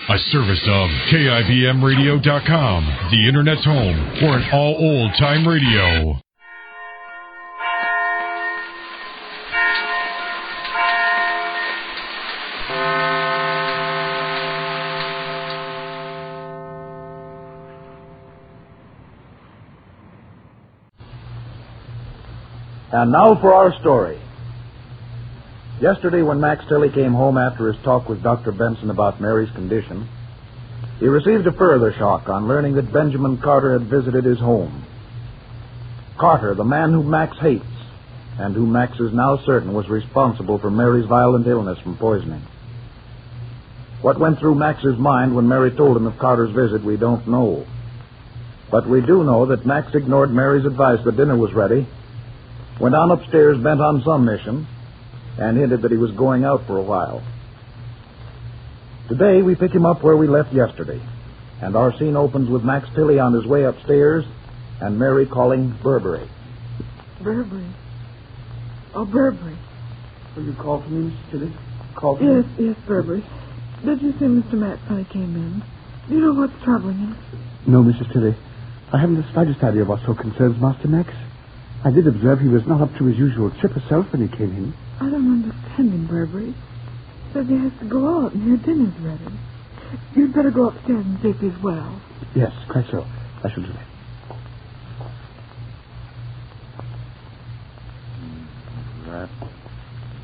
A service of KIBMradio.com, the Internet's home for an all old-time radio. And now for our story. Yesterday, when Max Tilley came home after his talk with Dr. Benson about Mary's condition, he received a further shock on learning that Benjamin Carter had visited his home. Carter, the man whom Max hates, and who Max is now certain was responsible for Mary's violent illness from poisoning. What went through Max's mind when Mary told him of Carter's visit, we don't know. But we do know that Max ignored Mary's advice that dinner was ready, went on upstairs bent on some mission, and hinted that he was going out for a while. Today, we pick him up where we left yesterday, and our scene opens with Max Tilley on his way upstairs and Mary calling Burberry. Burberry. Oh, Burberry. Will you call for me, Mr. Tilley? Call for me? Yes, Burberry. Did you see Mr. Max when he came in? Do you know what's troubling him? No, Mrs. Tilley. I haven't the slightest idea what so concerns Master Max. I did observe he was not up to his usual chipper self when he came in. I don't understand him, Burberry. Says he has to go out and your dinner's ready. You'd better go upstairs and see if he's well. Yes, quite so. I shall do that.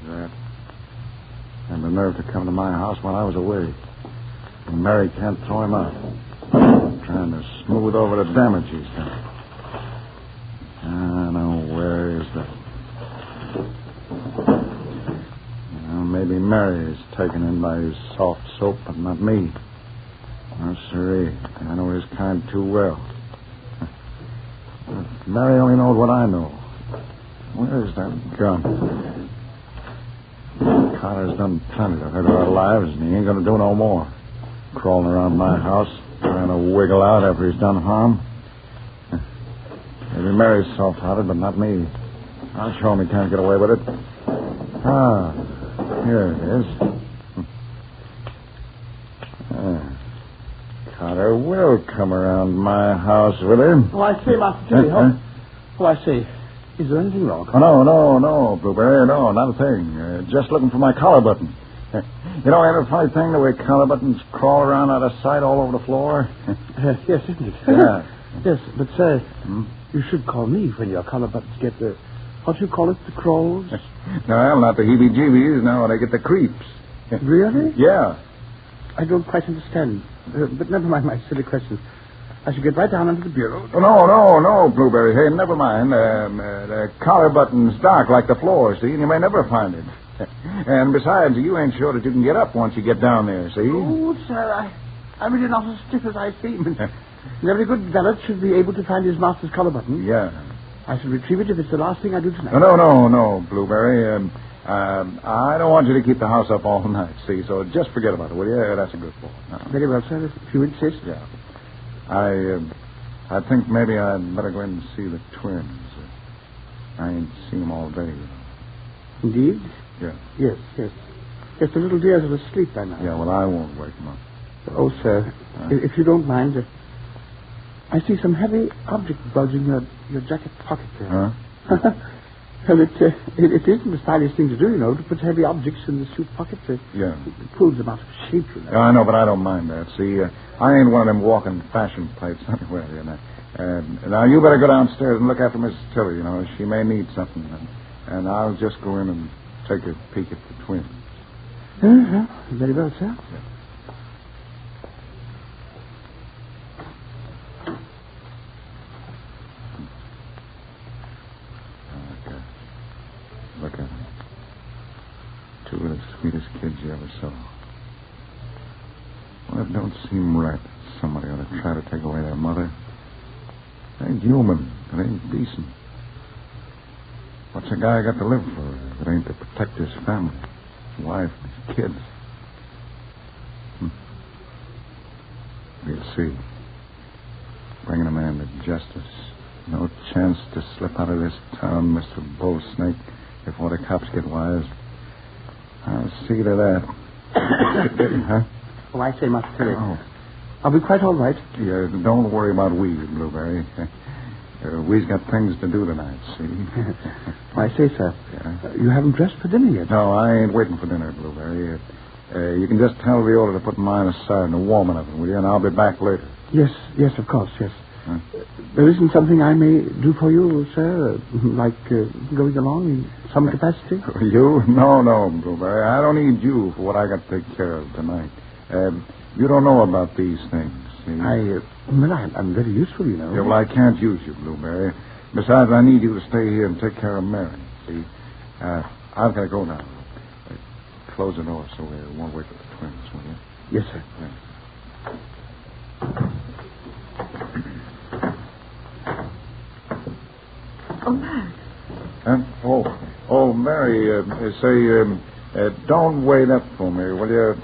That. And the nerve to come to my house while I was away. And Mary can't throw him out. Trying to smooth over the damage he's done. Now, where is that? Well, maybe Mary is taken in by his soft soap, but not me. No, sirree. I know his kind too well. Mary only knows what I know. Where is that gun? Carter's done plenty to hurt our lives, and he ain't going to do no more. Crawling around my house, trying to wiggle out after he's done harm. Maybe Mary's soft-hearted, but not me. I'll show him he can't get away with it. Here it is. Carter will come around my house, will he? Oh, I say, Master Tilley. Oh, I say. Is there anything wrong? Oh, no, Blueberry. No, not a thing. Just looking for my collar button. You know, ain't it a funny thing the way collar buttons crawl around out of sight all over the floor? Yes, isn't it? Yeah. Yes, but, sir, you should call me when your collar buttons get the... What do you call it? The crawls? No, not the heebie-jeebies. No, they get the creeps. Really? Yeah. I don't quite understand. But never mind my silly questions. I should get right down under the bureau. Oh, no, Blueberry. Hey, never mind. The collar button's dark like the floor, see, and you may never find it. And besides, you ain't sure that you can get up once you get down there, see? Oh, sir, I'm really not as stiff as I seem. Every good valet should be able to find his master's collar button. Yeah. I shall retrieve it if it's the last thing I do tonight. No, Blueberry. I don't want you to keep the house up all night, see, so just forget about it, will you? That's a good boy. No. Very well, sir, if you insist. Yeah. I think maybe I'd better go in and see the twins. I ain't seen them all day. Indeed? Yeah. Yes. Yes, the little dears are asleep by now. Yeah, well, I won't wake them up. Oh, sir, if you don't mind, I see some heavy object bulging your jacket pocket there. Huh? Well, it isn't the stylish thing to do, you know, to put heavy objects in the suit pocket. Yeah. It pulls them out of shape, you know. Yeah, I know, but I don't mind that. See, I ain't one of them walking fashion plates anywhere, you know. Now, you better go downstairs and look after Mrs. Tilley, you know. She may need something. And I'll just go in and take a peek at the twins. Very well, sir. Yeah. Look at them. Two of the sweetest kids you ever saw. Well, it don't seem right that somebody ought to try to take away their mother. It ain't human. It ain't decent. What's a guy got to live for if it ain't to protect his family, his wife, his kids? We'll see. Bringing a man to justice. No chance to slip out of this town, Mr. Bull Snake, before the cops get wise. I'll see to that. Huh? Oh, I say, Master Tilly. Oh. Are we quite all right? Yeah, don't worry about we, Blueberry. We've got things to do tonight, see? I say, sir. Yeah? You haven't dressed for dinner yet. No, I ain't waiting for dinner, Blueberry. You can just tell Viola to put mine aside and warm it up, will you? And I'll be back later. Yes, of course, yes. Huh? There isn't something I may do for you, sir, like going along in some capacity? You? No, Blueberry. I don't need you for what I got to take care of tonight. You don't know about these things, see? I'm very useful, you know. Yeah, well, I can't use you, Blueberry. Besides, I need you to stay here and take care of Mary, see? I've got to go now. Close the door so we won't wake up the twins, will you? Yes, sir. Oh, Max. Mary, don't wait up for me, will you?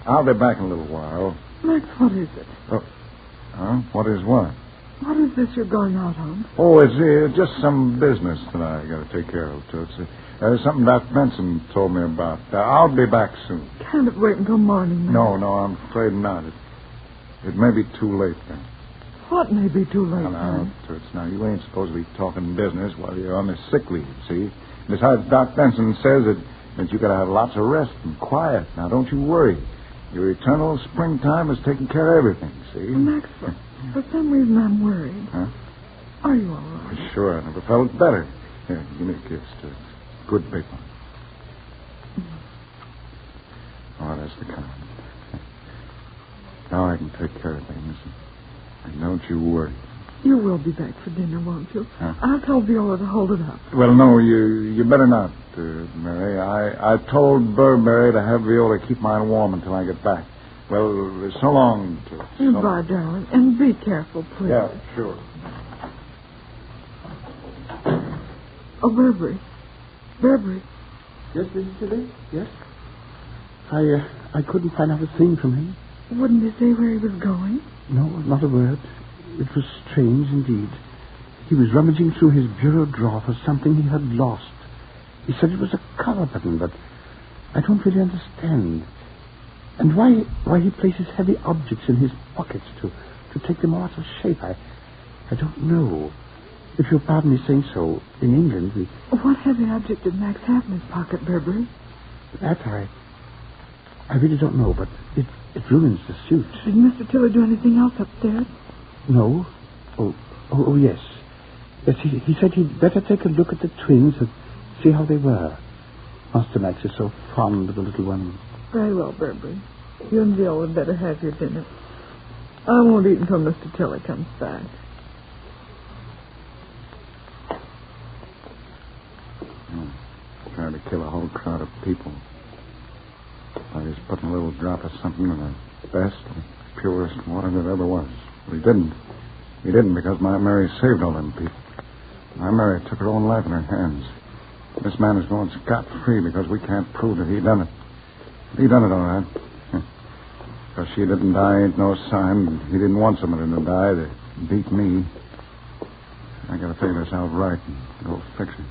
I'll be back in a little while. Max, what is it? What is what? What is this you're going out on? Oh, it's just some business that I got to take care of, Toots. Something Dr. Benson told me about. I'll be back soon. Can't it wait until morning, Max? No, I'm afraid not. It may be too late then. What may be too late, Now, Toots, now, you ain't supposed to be talking business while you're on this sick leave, see? Besides, Doc Benson says that you got to have lots of rest and quiet. Now, don't you worry. Your eternal springtime is taking care of everything, see? Max, for some reason I'm worried. Huh? Are you all right? Sure, I never felt better. Here, give me a kiss, Toots. Good big one. Oh, that's the kind. Now I can take care of things. And don't you worry. You will be back for dinner, won't you? Huh? I'll tell Viola to hold it up. Well, no, you better not, Mary. I told Burberry to have Viola keep mine warm until I get back. Well, so long, Toots. Goodbye, darling. And be careful, please. Yeah, sure. Oh, Burberry. Yes, Mrs. Tilly? Yes? I couldn't find out a thing from him. Wouldn't he say where he was going? No, not a word. It was strange indeed. He was rummaging through his bureau drawer for something he had lost. He said it was a collar button, but I don't really understand. And why he places heavy objects in his pockets to take them out of shape, I don't know. If you'll pardon me saying so, in England we... What heavy object did Max have in his pocket, Burberry? That I really don't know, but it ruins the suit. Did Mr. Tiller do anything else upstairs? No. Oh, yes. Yes, he said he'd better take a look at the twins and see how they were. Master Max is so fond of the little one. Very well, Burberry. You and Viola had better have your dinner. I won't eat until Mr. Tiller comes back. Trying to kill a whole crowd of people. I was putting a little drop of something in the best and purest water that ever was. But he didn't. He didn't because my Mary saved all them people. My Mary took her own life in her hands. This man is going scot-free because we can't prove that he done it. He done it all right. Because she didn't die ain't no sign. He didn't want somebody to die to beat me. I gotta figure this out right and go fix it.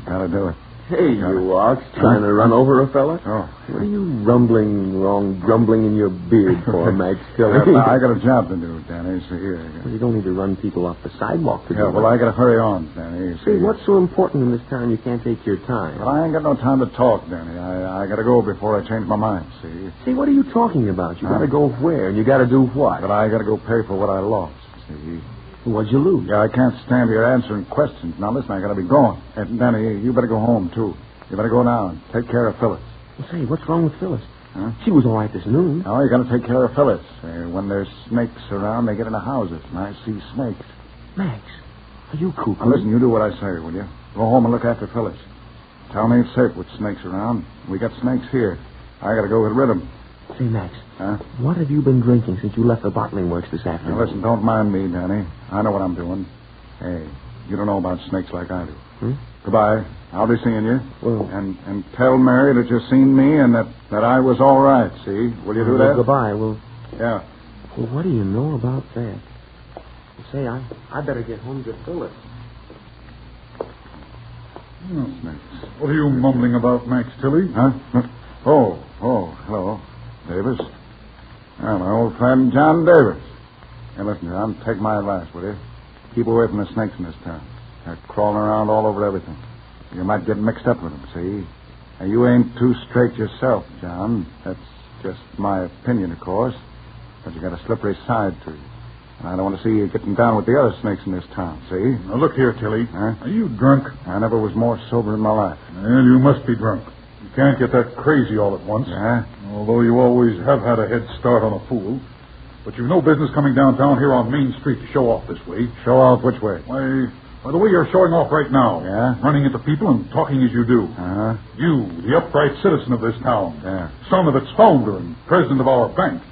Gotta do it. Hey, you ox, trying to run over a fella? Oh. What are you grumbling in your beard for, Max Tilly? I got a job to do, Danny. See here. Well, you don't need to run people off the sidewalk to do well, I gotta hurry on, Danny. See, what's so important in this town you can't take your time? Well, I ain't got no time to talk, Danny. I gotta go before I change my mind, see? See, what are you talking about? You gotta go where, and you gotta do what? But I gotta go pay for what I lost, see? What'd you lose? Yeah, I can't stand here answering questions. Now, listen, I gotta be going. And, Danny, you better go home, too. You better go now and take care of Phyllis. Well, say, what's wrong with Phyllis? Huh? She was all right this noon. Oh, you gotta take care of Phyllis. When there's snakes around, they get into houses, and I see snakes. Max, are you cuckoo? Now, listen, you do what I say, will you? Go home and look after Phyllis. Tell me it's safe with snakes around. We got snakes here. I gotta go get rid of them. Say, Max, huh? What have you been drinking since you left the bottling works this afternoon? Now, listen, don't mind me, Danny. I know what I'm doing. Hey, you don't know about snakes like I do. Goodbye. I'll be seeing you. Well, and tell Mary that you've seen me and that I was all right, see? Will you do that? Goodbye. Well, yeah. Well, what do you know about that? Say, I better get home to Phyllis. Oh, snakes. What are you mumbling about, Max Tilly? Huh? Oh, hello. Davis. Well, my old friend John Davis. Hey, listen, John, take my advice, will you? Keep away from the snakes in this town. They're crawling around all over everything. You might get mixed up with them, see? Now, you ain't too straight yourself, John. That's just my opinion, of course. But you got a slippery side to you. And I don't want to see you getting down with the other snakes in this town, see? Now, look here, Tilly. Huh? Are you drunk? I never was more sober in my life. Well, you must be drunk. You can't get that crazy all at once. Yeah? Although you always have had a head start on a fool. But you've no business coming downtown here on Main Street to show off this way. Show off which way? Why, by the way you're showing off right now. Yeah? Running into people and talking as you do. Uh-huh. You, the upright citizen of this town. Yeah. Son of its founder and president of our bank.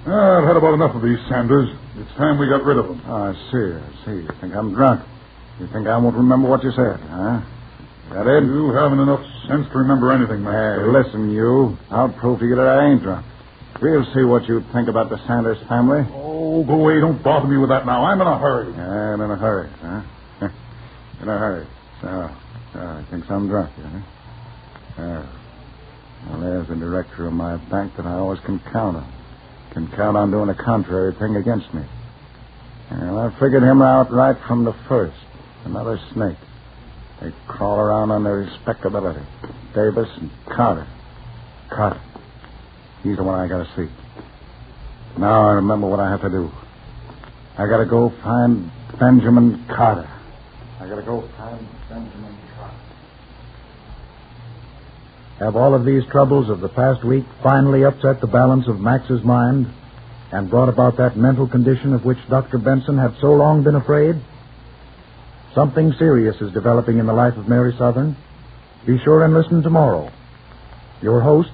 I've had about enough of these Sanders. It's time we got rid of them. Oh, I see. You think I'm drunk. You think I won't remember what you said, huh? That it? You haven't enough sense to remember anything, man. Hey, listen, you. I'll prove to you that I ain't drunk. We'll see what you think about the Sanders family. Oh, go away. Don't bother me with that now. I'm in a hurry. I'm in a hurry, huh? In a hurry. So he thinks I'm drunk, huh? Well, there's the director of my bank that I always can count on. Can count on doing a contrary thing against me. Well, I figured him out right from the first. Another snake. They crawl around on their respectability. Davis and Carter. Carter. He's the one I gotta see. Now I remember what I have to do. I gotta go find Benjamin Carter. Have all of these troubles of the past week finally upset the balance of Max's mind and brought about that mental condition of which Dr. Benson had so long been afraid? Something serious is developing in the life of Mary Sothern. Be sure and listen tomorrow. Your hosts,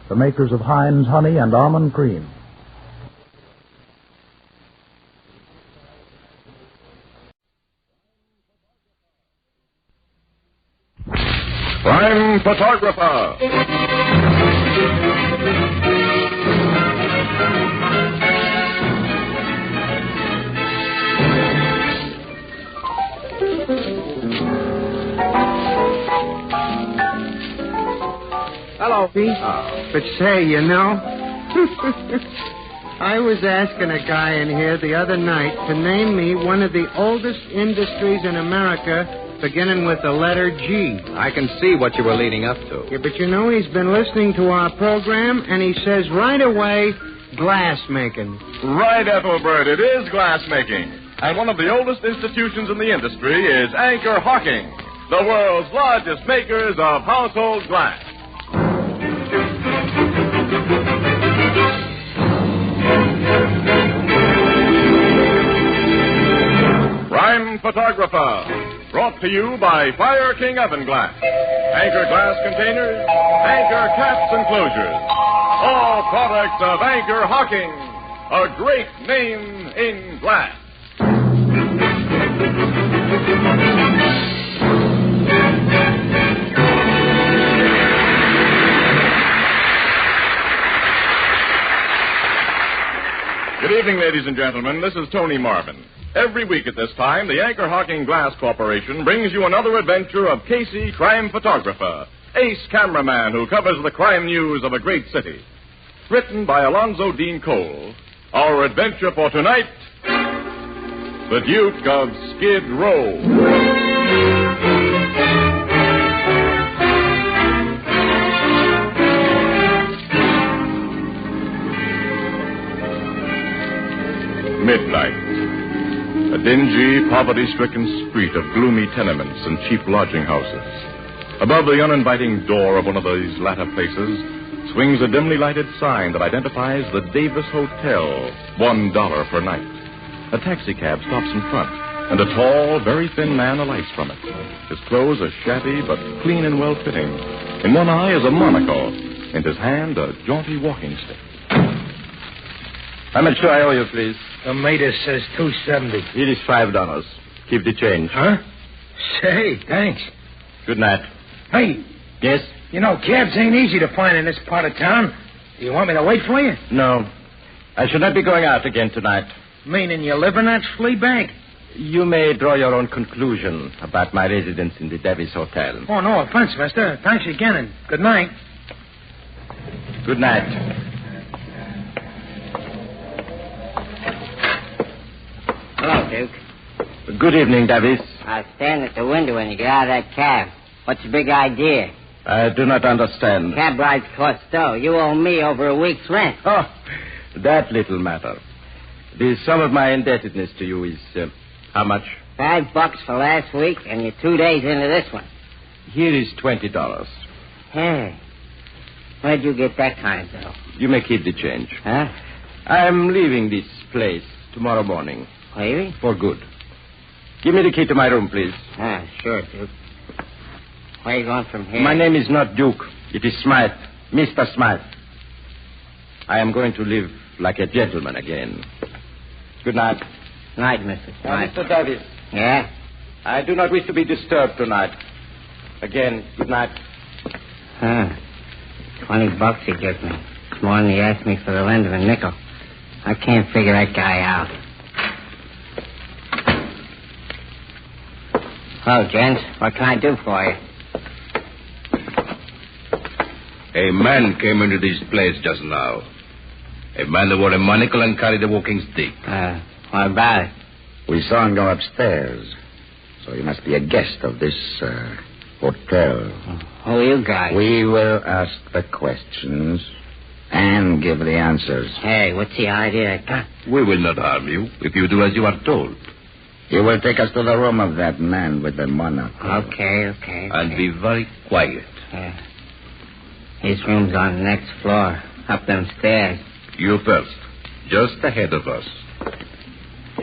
the makers of Heinz Honey and Almond Cream. Crime Photographer. Hello, Pete. But say, you know, I was asking a guy in here the other night to name me one of the oldest industries in America beginning with the letter G. I can see what you were leading up to. Yeah, but you know, he's been listening to our program, and he says right away, glass making. Right, Ethelbert, it is glass making. And one of the oldest institutions in the industry is Anchor Hawking, the world's largest makers of household glass. Crime Photographer. Brought to you by Fire King Oven Glass. Anchor glass containers, Anchor caps and closures. All products of Anchor Hawking, a great name in glass. Good evening, ladies and gentlemen. This is Tony Marvin. Every week at this time, the Anchor Hawking Glass Corporation brings you another adventure of Casey, crime photographer, ace cameraman who covers the crime news of a great city. Written by Alonzo Dean Cole, our adventure for tonight, The Duke of Skid Row. Midnight. A dingy, poverty-stricken street of gloomy tenements and cheap lodging houses. Above the uninviting door of one of these latter places swings a dimly lighted sign that identifies the Davis Hotel, $1 per night. A taxicab stops in front, and a tall, very thin man alights from it. His clothes are shabby but clean and well-fitting. In one eye is a monocle, in his hand a jaunty walking stick. How much do I owe you, please? The meter says $2.70. It is $5. Keep the change. Huh? Say, thanks. Good night. Hey. Yes? You know, cabs ain't easy to find in this part of town. Do you want me to wait for you? No. I should not be going out again tonight. Meaning you live in that flea bag? You may draw your own conclusion about my residence in the Davis Hotel. Oh, no offense, mister. Thanks again, and good night. Good night. Duke. Good evening, Davis. I was standing at the window when you get out of that cab. What's the big idea? I do not understand. Cab rides cost dough. You owe me over a week's rent. Oh, that little matter. The sum of my indebtedness to you is how much? $5 for last week, and you're 2 days into this one. Here is $20. Hey, where'd you get that kind of dough? You may keep the change. Huh? I'm leaving this place tomorrow morning. Leaving? For good. Give me the key to my room, please. Sure, Duke. Where are you going from here? My name is not Duke. It is Smythe. Mr. Smythe. I am going to live like a gentleman again. Good night. Night, Mr. Smythe. Mr. Davis. Yeah? I do not wish to be disturbed tonight. Again, good night. $20 he gives me. It's more than he asked me for the lend of a nickel. I can't figure that guy out. Hello, gents. What can I do for you? A man came into this place just now. A man that wore a monocle and carried a walking stick. What about it? We saw him go upstairs. So you must be a guest of this hotel. Who are you guys? We will ask the questions and give the answers. Hey, what's the idea? We will not harm you if you do as you are told. You will take us to the room of that man with the monocle. Okay. And be very quiet. His room's on the next floor, up them stairs. You first, just ahead of us.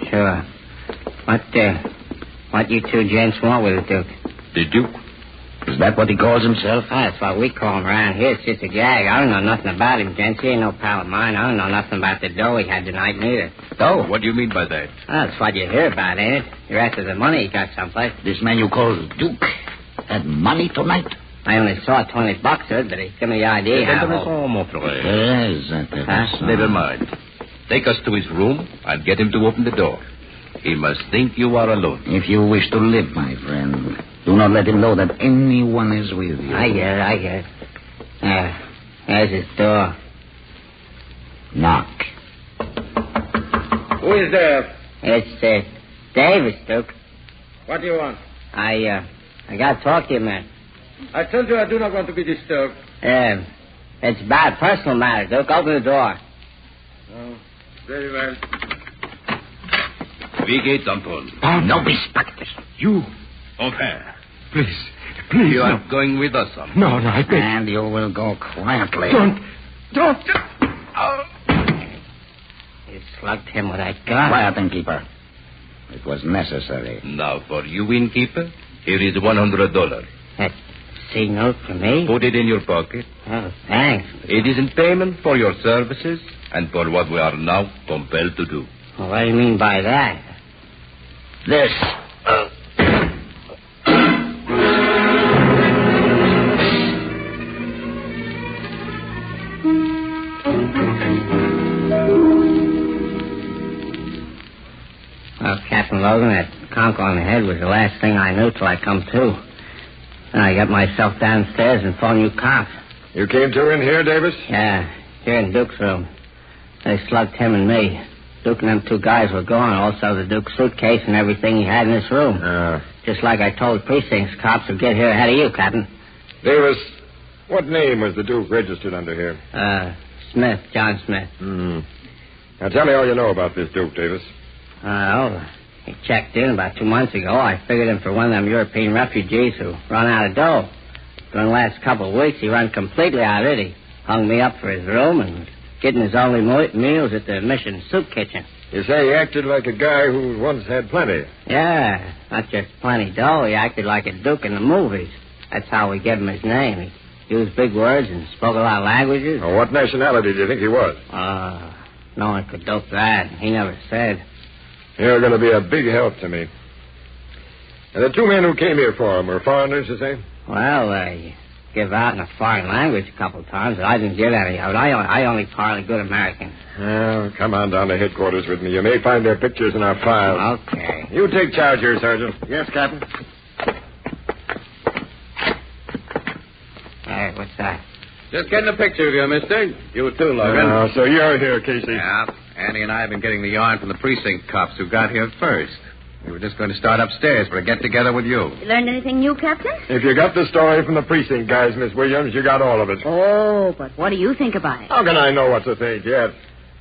Sure. What you two gents want with the Duke? The Duke? Is that what he calls himself? That's what we call him around here. It's just a gag. I don't know nothing about him, gents. He ain't no pal of mine. I don't know nothing about the dough he had tonight, neither. Dough? What do you mean by that? That's what you hear about, ain't it? You're after the money he got someplace. This man you call Duke had money tonight? I only saw $20, sir, but he gave me the idea how... Never mind. Take us to his room and get him to open the door. He must think you are alone. If you wish to live, my friend, do not let him know that anyone is with you. I get it. There's his door. Knock. Who is there? It's Davis, Duke. What do you want? I got to talk to you, man. I told you I do not want to be disturbed. It's about personal matter, Duke. Open the door. Oh, very well. We get Anton. Oh, no, be specters. You, over. Please. You are going with us, Anton. No, I beg. And you will go quietly. Don't. Oh. You slugged him with that gun. Quiet, innkeeper. It was necessary. Now, for you, innkeeper, here is $100. That C note for me? Put it in your pocket. Oh, thanks. It is in payment for your services and for what we are now compelled to do. Well, what do you mean by that? This. Well, Captain Logan, that conk on the head was the last thing I knew till I come to. Then I got myself downstairs and phoned you cops. You came to in here, Davis? Yeah, here in Duke's room. They slugged him and me. Duke and them two guys were gone. Also, the Duke's suitcase and everything he had in this room. Just like I told precincts cops would get here ahead of you, Captain. Davis, what name was the Duke registered under here? Smith, John Smith. Now, tell me all you know about this Duke, Davis. He checked in about 2 months ago. I figured him for one of them European refugees who run out of dough. During the last couple of weeks, he run completely out of it. He hung me up for his room and was getting his only meals at the mission soup kitchen. You say he acted like a guy who once had plenty. Yeah, not just plenty dough. He acted like a Duke in the movies. That's how we gave him his name. He used big words and spoke a lot of languages. Well, what nationality do you think he was? No one could dope that. He never said. You're going to be a big help to me. And the two men who came here for him were foreigners, you say? Well, they give out in a foreign language a couple of times, but I didn't get any of it. I only parley good American. Well, come on down to headquarters with me. You may find their pictures in our files. Okay. You take charge here, Sergeant. Yes, Captain. Hey, what's that? Just getting a picture of you, mister. You too, Logan. Oh, so you're here, Casey. Yeah. Andy and I have been getting the yarn from the precinct cops who got here first. We were just going to start upstairs for a get-together with you. You learned anything new, Captain? If you got the story from the precinct guys, Miss Williams, you got all of it. Oh, but what do you think about it? How can I know what to think yet?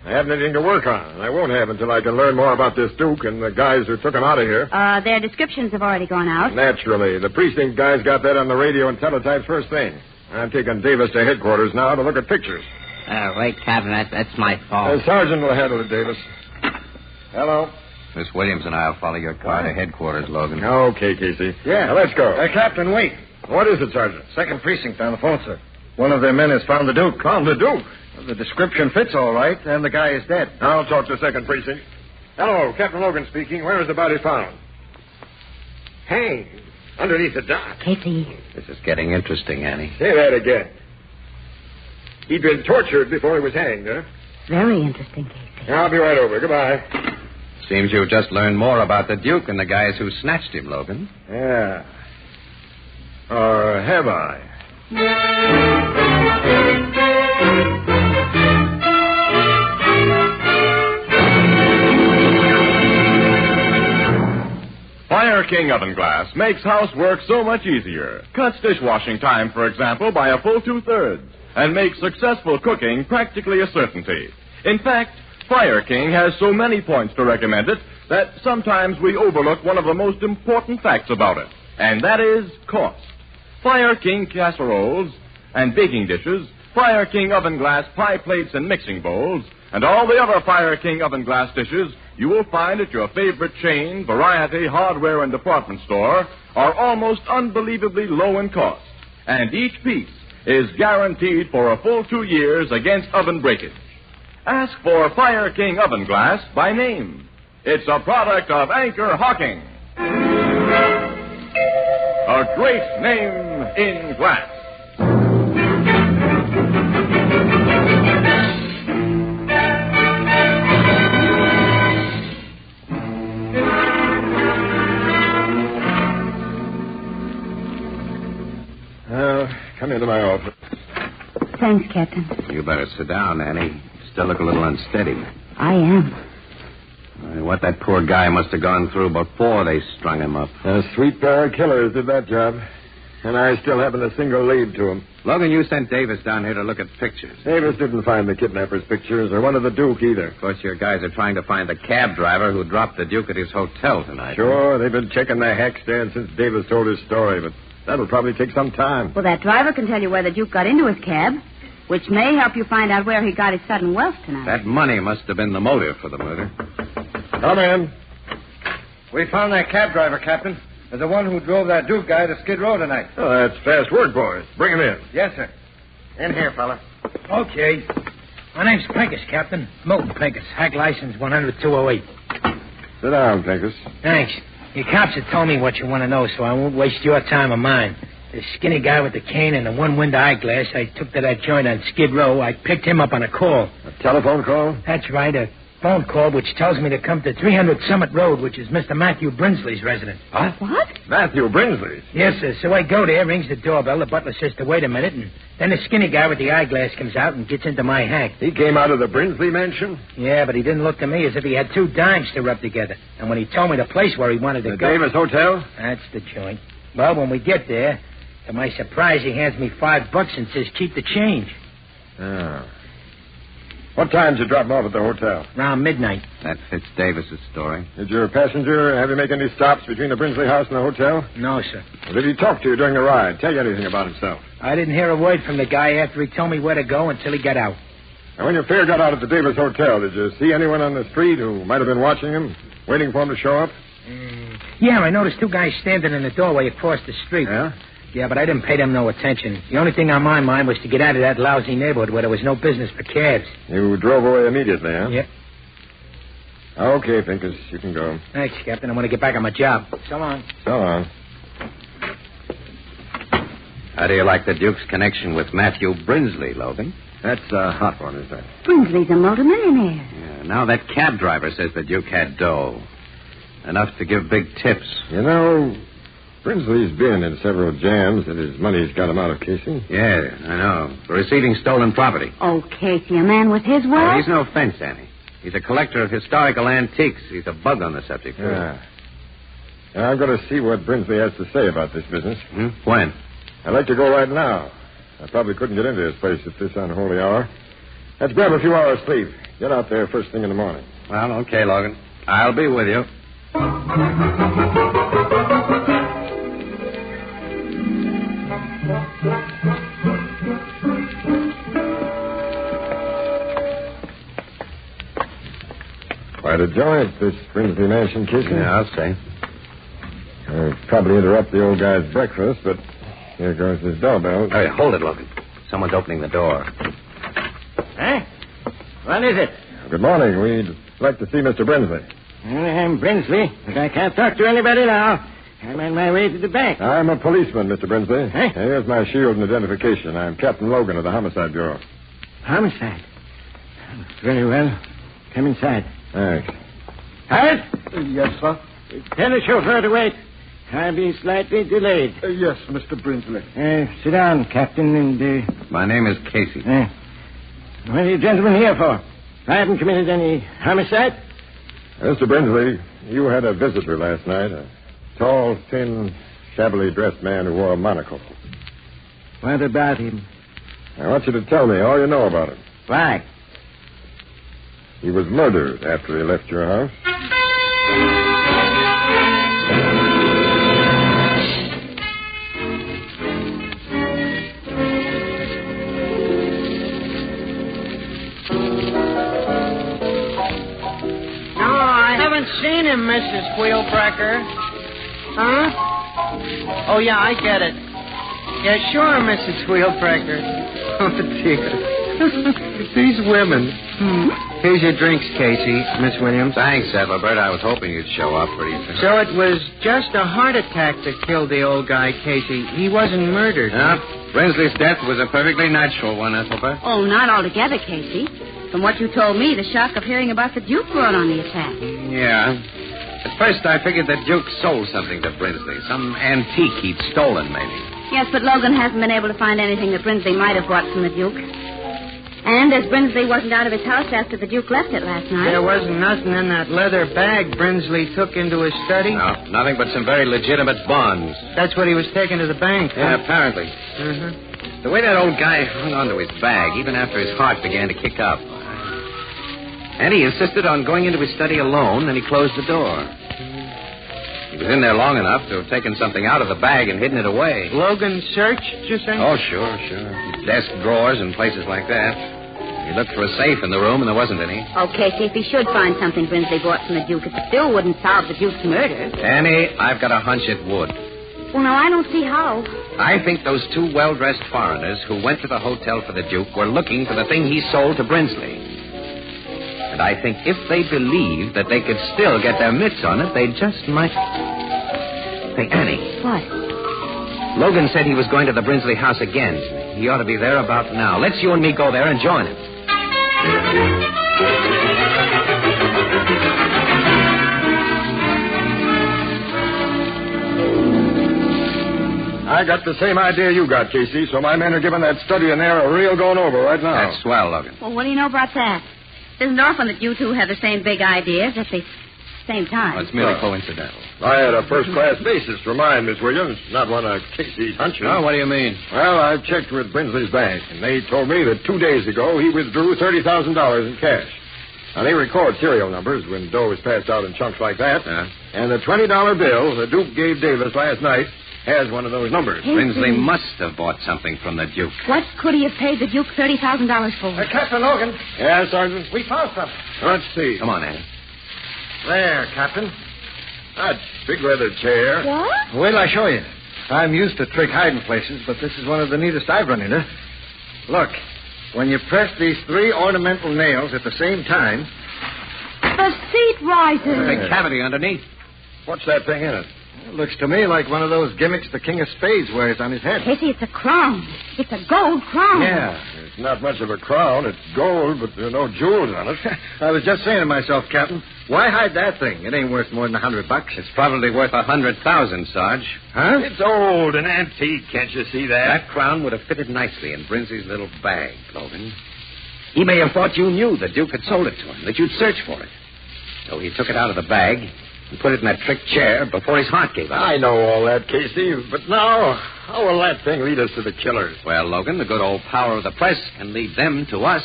I haven't anything to work on, and I won't have until I can learn more about this Duke and the guys who took him out of here. Their descriptions have already gone out. Naturally. The precinct guys got that on the radio and teletype first thing. I'm taking Davis to headquarters now to look at pictures. Wait, Captain, that's my fault. The sergeant will handle it, Davis. Hello. Miss Williams and I will follow your car to headquarters, Logan. Okay, Casey. Yeah. Now, let's go. Captain, wait. What is it, Sergeant? Second precinct on the phone, sir. One of their men has found the Duke. Found the Duke? Well, the description fits all right, and the guy is dead. I'll talk to second precinct. Hello, Captain Logan speaking. Where is the body found? Hanged. Underneath the dock. Casey. This is getting interesting, Annie. Say that again. He'd been tortured before he was hanged, huh? Very interesting, Casey. I'll be right over. Goodbye. Seems you've just learned more about the Duke and the guys who snatched him, Logan. Yeah. Or have I? Fire King Oven Glass makes housework so much easier. Cuts dishwashing time, for example, by a full 2/3, and makes successful cooking practically a certainty. In fact, Fire King has so many points to recommend it that sometimes we overlook one of the most important facts about it, and that is cost. Fire King casseroles and baking dishes, Fire King Oven Glass pie plates and mixing bowls, and all the other Fire King Oven Glass dishes you will find at your favorite chain, variety, hardware, and department store are almost unbelievably low in cost. And each piece is guaranteed for a full 2 years against oven breakage. Ask for Fire King Oven Glass by name. It's a product of Anchor Hawking. A great name in glass. Come into my office. Thanks, Captain. You better sit down, Annie. You still look a little unsteady. I am. What that poor guy must have gone through before they strung him up. A sweet pair of killers did that job. And I still haven't a single lead to him. Logan, you sent Davis down here to look at pictures. Davis didn't find the kidnapper's pictures or one of the Duke either. Of course, your guys are trying to find the cab driver who dropped the Duke at his hotel tonight. Sure, they've been checking the hack stand since Davis told his story, but that'll probably take some time. Well, that driver can tell you where the Duke got into his cab, which may help you find out where he got his sudden wealth tonight. That money must have been the motive for the murder. Come in. We found that cab driver, Captain. The one who drove that Duke guy to Skid Row tonight. Oh, that's fast work, boys. Bring him in. Yes, sir. In here, fella. Okay. My name's Pincus, Captain. Milton Pincus. Hack license 100-208. Sit down, Pincus. Thanks. Your cops have told me what you want to know, so I won't waste your time or mine. The skinny guy with the cane and the one-window eyeglass I took to that joint on Skid Row, I picked him up on a call. A telephone call? That's right, a phone call which tells me to come to 300 Summit Road, which is Mr. Matthew Brinsley's residence. Huh? What? Matthew Brinsley's? Yes, sir. So I go there, rings the doorbell, the butler says to wait a minute, and then the skinny guy with the eyeglass comes out and gets into my hack. He came out of the Brinsley mansion? Yeah, but he didn't look to me as if he had 2 dimes to rub together. And when he told me the place where he wanted to The go... Davis Hotel? That's the joint. Well, when we get there, to my surprise, he hands me $5 and says, keep the change. Oh. What time did you drop him off at the hotel? Around midnight. That fits Davis's story. Did your passenger have you make any stops between the Brinsley house and the hotel? No, sir. Well, did he talk to you during the ride? Tell you anything about himself? I didn't hear a word from the guy after he told me where to go until he got out. And when your fare got out at the Davis Hotel, did you see anyone on the street who might have been watching him, waiting for him to show up? Yeah, I noticed 2 guys standing in the doorway across the street. Yeah? Yeah, but I didn't pay them no attention. The only thing on my mind was to get out of that lousy neighborhood where there was no business for cabs. You drove away immediately, huh? Yep. Okay, Pincus, you can go. Thanks, Captain. I want to get back on my job. So long. So long. How do you like the Duke's connection with Matthew Brinsley, Logan? That's a hot one, isn't it? Brinsley's a multimillionaire. Yeah, now that cab driver says the Duke had dough. Enough to give big tips. You know, Brinsley's been in several jams that his money's got him out of, Casey. Yeah, I know. For receiving stolen property. Oh, Casey, a man with his Oh, wealth? he's no fence, Annie. He's a collector of historical antiques. He's a bug on the subject. Yeah. Now, I've got to see what Brinsley has to say about this business. When? I'd like to go right now. I probably couldn't get into his place at this unholy hour. Let's grab a few hours' sleep. Get out there first thing in the morning. Well, okay, Logan. I'll be with you. Quite a joint, this Brinsley mansion, Casey. Yeah, I'll say. I'll probably interrupt the old guy's breakfast, but here goes his doorbell. Hey, hold it, Logan. Someone's opening the door. Huh? What is it? Good morning. We'd like to see Mr. Brinsley. I'm Brinsley, but I can't talk to anybody now. I'm on my way to the bank. I'm a policeman, Mr. Brinsley. Huh? Here's my shield and identification. I'm Captain Logan of the Homicide Bureau. Homicide? Very well. Come inside. Thanks. Halt! Yes, sir. Tell the chauffeur to wait. I'll be slightly delayed. Yes, Mr. Brinsley. Sit down, Captain, and... My name is Casey. What are you gentlemen here for? I haven't committed any homicide. Mr. Brinsley, you had a visitor last night. A tall, thin, shabbily dressed man who wore a monocle. What about him? I want you to tell me all you know about him. Why? He was murdered after he left your house. Seen him, Mrs. Wheelbreaker. Huh? Oh, yeah, I get it. Yeah, sure, Mrs. Wheelbreaker. Oh, dear. These women. Here's your drinks, Casey, Miss Williams. Thanks, Ethelbert. I was hoping you'd show up pretty soon. So it was just a heart attack that killed the old guy, Casey. He wasn't murdered. Brinsley's death was a perfectly natural one, Ethelbert. Oh, not altogether, Casey. From what you told me, the shock of hearing about the Duke brought on the attack. Yeah. At first, I figured that Duke sold something to Brinsley. Some antique he'd stolen, maybe. Yes, but Logan hasn't been able to find anything that Brinsley might have bought from the Duke. And as Brinsley wasn't out of his house after the Duke left it last night... There wasn't nothing in that leather bag Brinsley took into his study? No, nothing but some very legitimate bonds. That's what he was taking to the bank, Yeah, apparently. Uh-huh. The way that old guy hung onto his bag, even after his heart began to kick up. And he insisted on going into his study alone, and he closed the door. He was in there long enough to have taken something out of the bag and hidden it away. Logan searched, you say? Oh, sure. Desk drawers and places like that. He looked for a safe in the room, and there wasn't any. Oh, Casey, if he should find something Brinsley bought from the Duke, it still wouldn't solve the Duke's murder. Annie, I've got a hunch it would. Well, now, I don't see how. I think those two well-dressed foreigners who went to the hotel for the Duke were looking for the thing he sold to Brinsley. And I think if they believed that they could still get their mitts on it, they just might... Hey, Annie. What? Logan said he was going to the Brinsley house again. He ought to be there about now. Let's you and me go there and join him. I got the same idea you got, Casey, so my men are giving that study in there a real going over right now. That's swell, Logan. Well, what do you know about that? It isn't often that you two have the same big ideas at the same time. Well, it's merely coincidental. I had a first-class basis for mine, Miss Williams, not one of Casey's hunches. Oh, what do you mean? Well, I've checked with Brinsley's bank, and they told me that 2 days ago he withdrew $30,000 in cash. Now, they record serial numbers when dough is passed out in chunks like that. And the $20 bill the Duke gave Davis last night has one of those numbers. Brinsley must have bought something from the Duke. What could he have paid the Duke $30,000 for? Captain Logan. Yeah, Sergeant? We found something. Let's see. Come on, Annie. There, Captain. That big leather chair. What? Wait till I show you. I'm used to trick hiding places, but this is one of the neatest I've run into. Look, when you press these 3 ornamental nails at the same time... The seat rises. Big cavity underneath. What's that thing in it? It looks to me like one of those gimmicks the King of Spades wears on his head. Casey, it's a crown. It's a gold crown. Yeah, it's not much of a crown. It's gold, but there are no jewels on it. I was just saying to myself, Captain, why hide that thing? It ain't worth more than $100. It's probably worth $100,000, Sarge. Huh? It's old and antique, can't you see that? That crown would have fitted nicely in Brinsley's little bag, Logan. He may have thought you knew the Duke had sold it to him, that you'd search for it. So he took it out of the bag and put it in that trick chair before his heart gave out. I know all that, Casey, but now, how will that thing lead us to the killers? Well, Logan, the good old power of the press can lead them to us.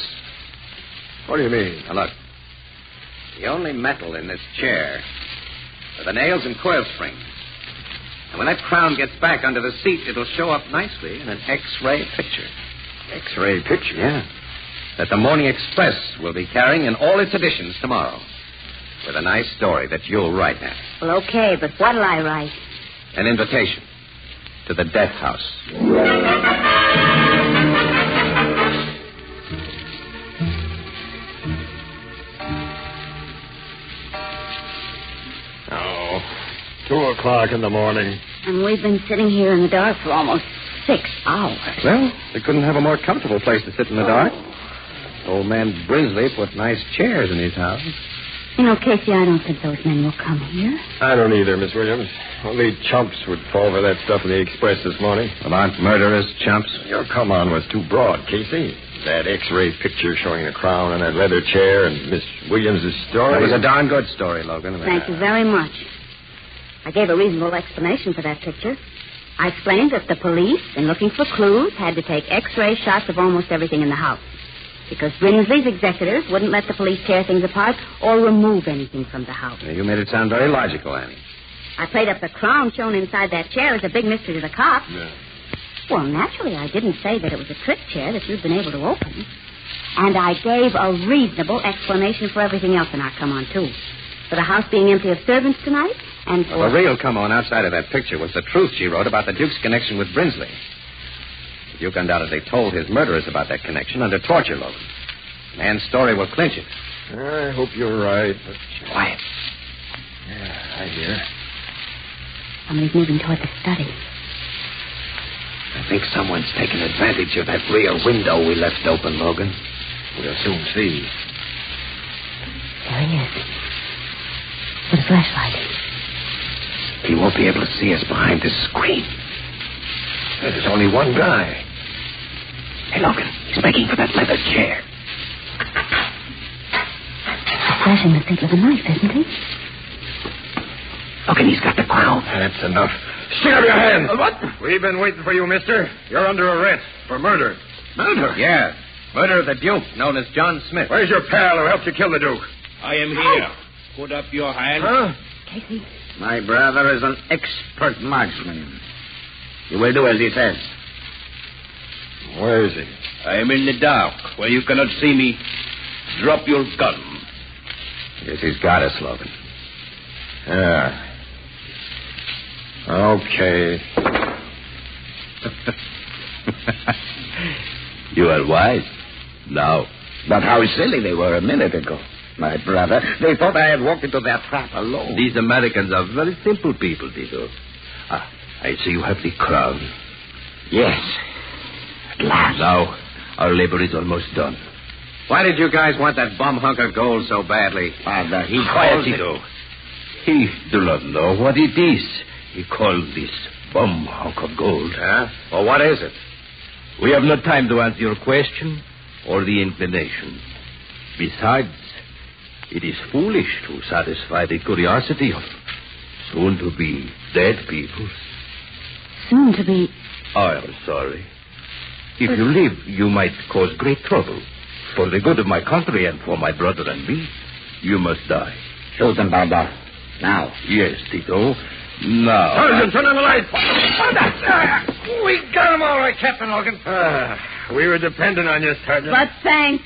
What do you mean? Now, look. The only metal in this chair are the nails and coil springs. And when that crown gets back under the seat, it'll show up nicely in an X-ray picture. X-ray picture? Yeah. That the Morning Express will be carrying in all its editions tomorrow. With a nice story that you'll write now. Well, okay, but what'll I write? An invitation to the death house. Oh, 2:00 in the morning. And we've been sitting here in the dark for almost 6 hours. Well, they couldn't have a more comfortable place to sit in the dark. Old man Brinsley put nice chairs in his house. You know, Casey, I don't think those men will come here. I don't either, Miss Williams. Only chumps would fall for that stuff in the Express this morning. Well, aren't murderers chumps? Your come on was too broad, Casey. That X-ray picture showing the crown and that leather chair and Miss Williams' story. That was a darn good story, Logan. Thank you very much. I gave a reasonable explanation for that picture. I explained that the police, in looking for clues, had to take X-ray shots of almost everything in the house. Because Brinsley's executors wouldn't let the police tear things apart or remove anything from the house. Yeah, you made it sound very logical, Annie. I played up the crown shown inside that chair as a big mystery to the cops. Yeah. Well, naturally, I didn't say that it was a trick chair that you'd been able to open. And I gave a reasonable explanation for everything else in our come-on, too. For the house being empty of servants tonight, and for... Well, the real come-on outside of that picture was the truth she wrote about the Duke's connection with Brinsley. The Duke undoubtedly told his murderers about that connection under torture, Logan. The man's story will clinch it. I hope you're right, but... Quiet. Yeah, I hear. Somebody's moving toward the study. I think someone's taken advantage of that rear window we left open, Logan. We'll soon see. There he is. With a flashlight. He won't be able to see us behind this screen. There's only one guy. Hey, Logan, he's making for that leather chair. He's flashing the tip of a knife, isn't he? Logan, he's got the crown. That's enough. Stick up your hand. What? We've been waiting for you, mister. You're under arrest for murder. Murder? Yeah. Murder of the Duke, known as John Smith. Where's your pal who helped you kill the Duke? I am here. Put up your hand. Huh? Casey. My brother is an expert marksman. You will do as he says. Where is he? I am in the dark, where you cannot see me. Drop your gun. Yes, he's got us, Logan. Yeah. Okay. You are wise. Now. But how silly they were a minute ago. My brother, they thought I had walked into their trap alone. These Americans are very simple people, Tito. I see you have the crown. Yes. At last. Now, our labor is almost done. Why did you guys want that bum hunk of gold so badly? Father, he Quiet, calls Tito. He do not know what it is. He called this bum hunk of gold. Huh? Well, what is it? We have no time to answer your question or the inclination. Besides, it is foolish to satisfy the curiosity of soon-to-be dead people. Soon to be... I am sorry. If you live, you might cause great trouble. For the good of my country and for my brother and me, you must die. Shoot them, Baba. Now. Yes, Tito. Now. Sergeant, turn on the light. We got him all right, Captain Logan. We were dependent on you, Sergeant. But thanks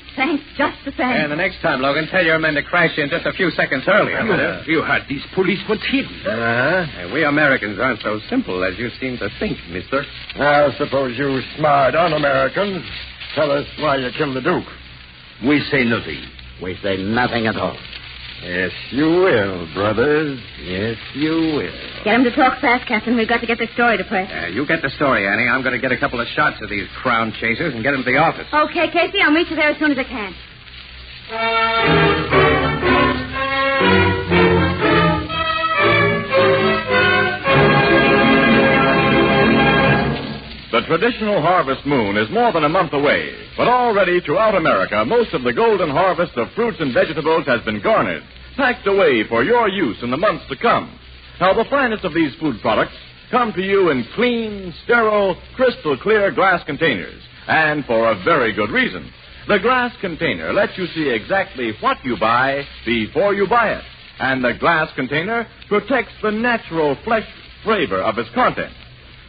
just the same. And the next time, Logan, tell your men to crash in just a few seconds earlier. You had these policemen hidden. And we Americans aren't so simple as you seem to think, mister. Now, suppose you smart un-Americans tell us why you killed the Duke. We say nothing. We say nothing at all. Yes, you will, brothers. Yes, you will. Get him to talk fast, Captain. We've got to get the story to press. You get the story, Annie. I'm going to get a couple of shots of these crown chasers and get them to the office. Okay, Casey, I'll meet you there as soon as I can. The traditional harvest moon is more than a month away, but already throughout America, most of the golden harvest of fruits and vegetables has been garnered, packed away for your use in the months to come. Now, the finest of these food products come to you in clean, sterile, crystal clear glass containers, and for a very good reason. The glass container lets you see exactly what you buy before you buy it, and the glass container protects the natural flesh flavor of its contents.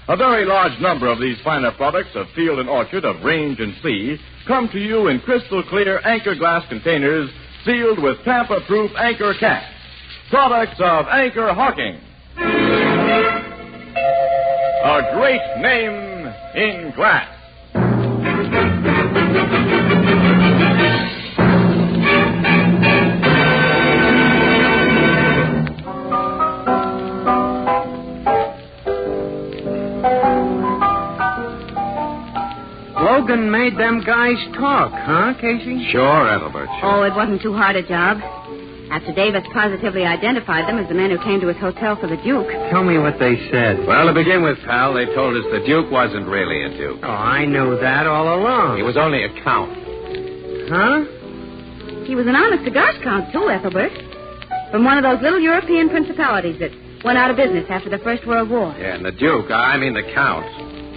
A very large number of these finer products of field and orchard, of range and sea, come to you in crystal clear anchor glass containers sealed with tamper-proof anchor caps. Products of Anchor Hawking. A great name in glass. Logan made them guys talk, huh, Casey? Sure, Ethelbert. Oh, it wasn't too hard a job. After Davis positively identified them as the men who came to his hotel for the Duke. Tell me what they said. Well, to begin with, pal, they told us the Duke wasn't really a Duke. Oh, I knew that all along. He was only a count. Huh? He was an honest cigars count, too, Ethelbert. From one of those little European principalities that went out of business after the First World War. Yeah, and the Duke, I mean the Count,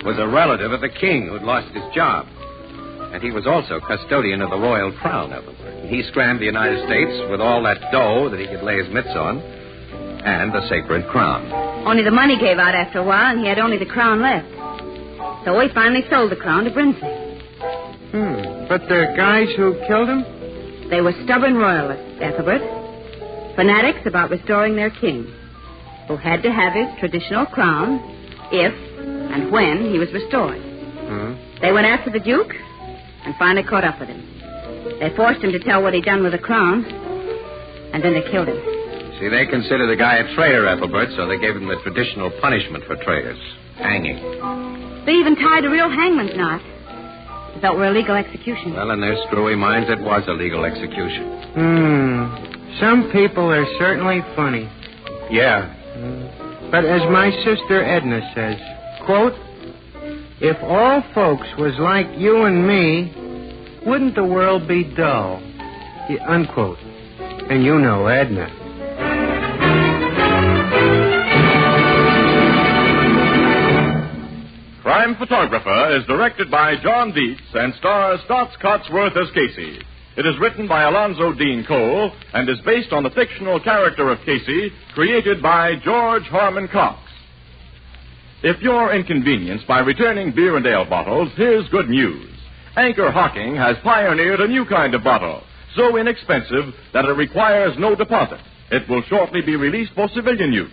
was a relative of the king who'd lost his job. And he was also custodian of the royal crown, Ethelbert. He scrammed the United States with all that dough that he could lay his mitts on, and the sacred crown. Only the money gave out after a while, and he had only the crown left. So he finally sold the crown to Brinsley. But the guys who killed him? They were stubborn royalists, Ethelbert. Fanatics about restoring their king, who had to have his traditional crown if and when he was restored. They went after the Duke and finally caught up with him. They forced him to tell what he'd done with the crown, and then they killed him. See, they considered the guy a traitor, Ethelbert, so they gave him the traditional punishment for traitors, hanging. They even tied a real hangman's knot. They thought were a legal execution. Well, in their screwy minds, it was a legal execution. Some people are certainly funny. Yeah. But as my sister Edna says, quote, if all folks was like you and me, wouldn't the world be dull? Unquote. And you know Edna. Crime Photographer is directed by John Dietz and stars Stotts Cotsworth as Casey. It is written by Alonzo Dean Cole and is based on the fictional character of Casey created by George Harmon Cox. If you're inconvenienced by returning beer and ale bottles, here's good news. Anchor Hawking has pioneered a new kind of bottle, so inexpensive that it requires no deposit. It will shortly be released for civilian use.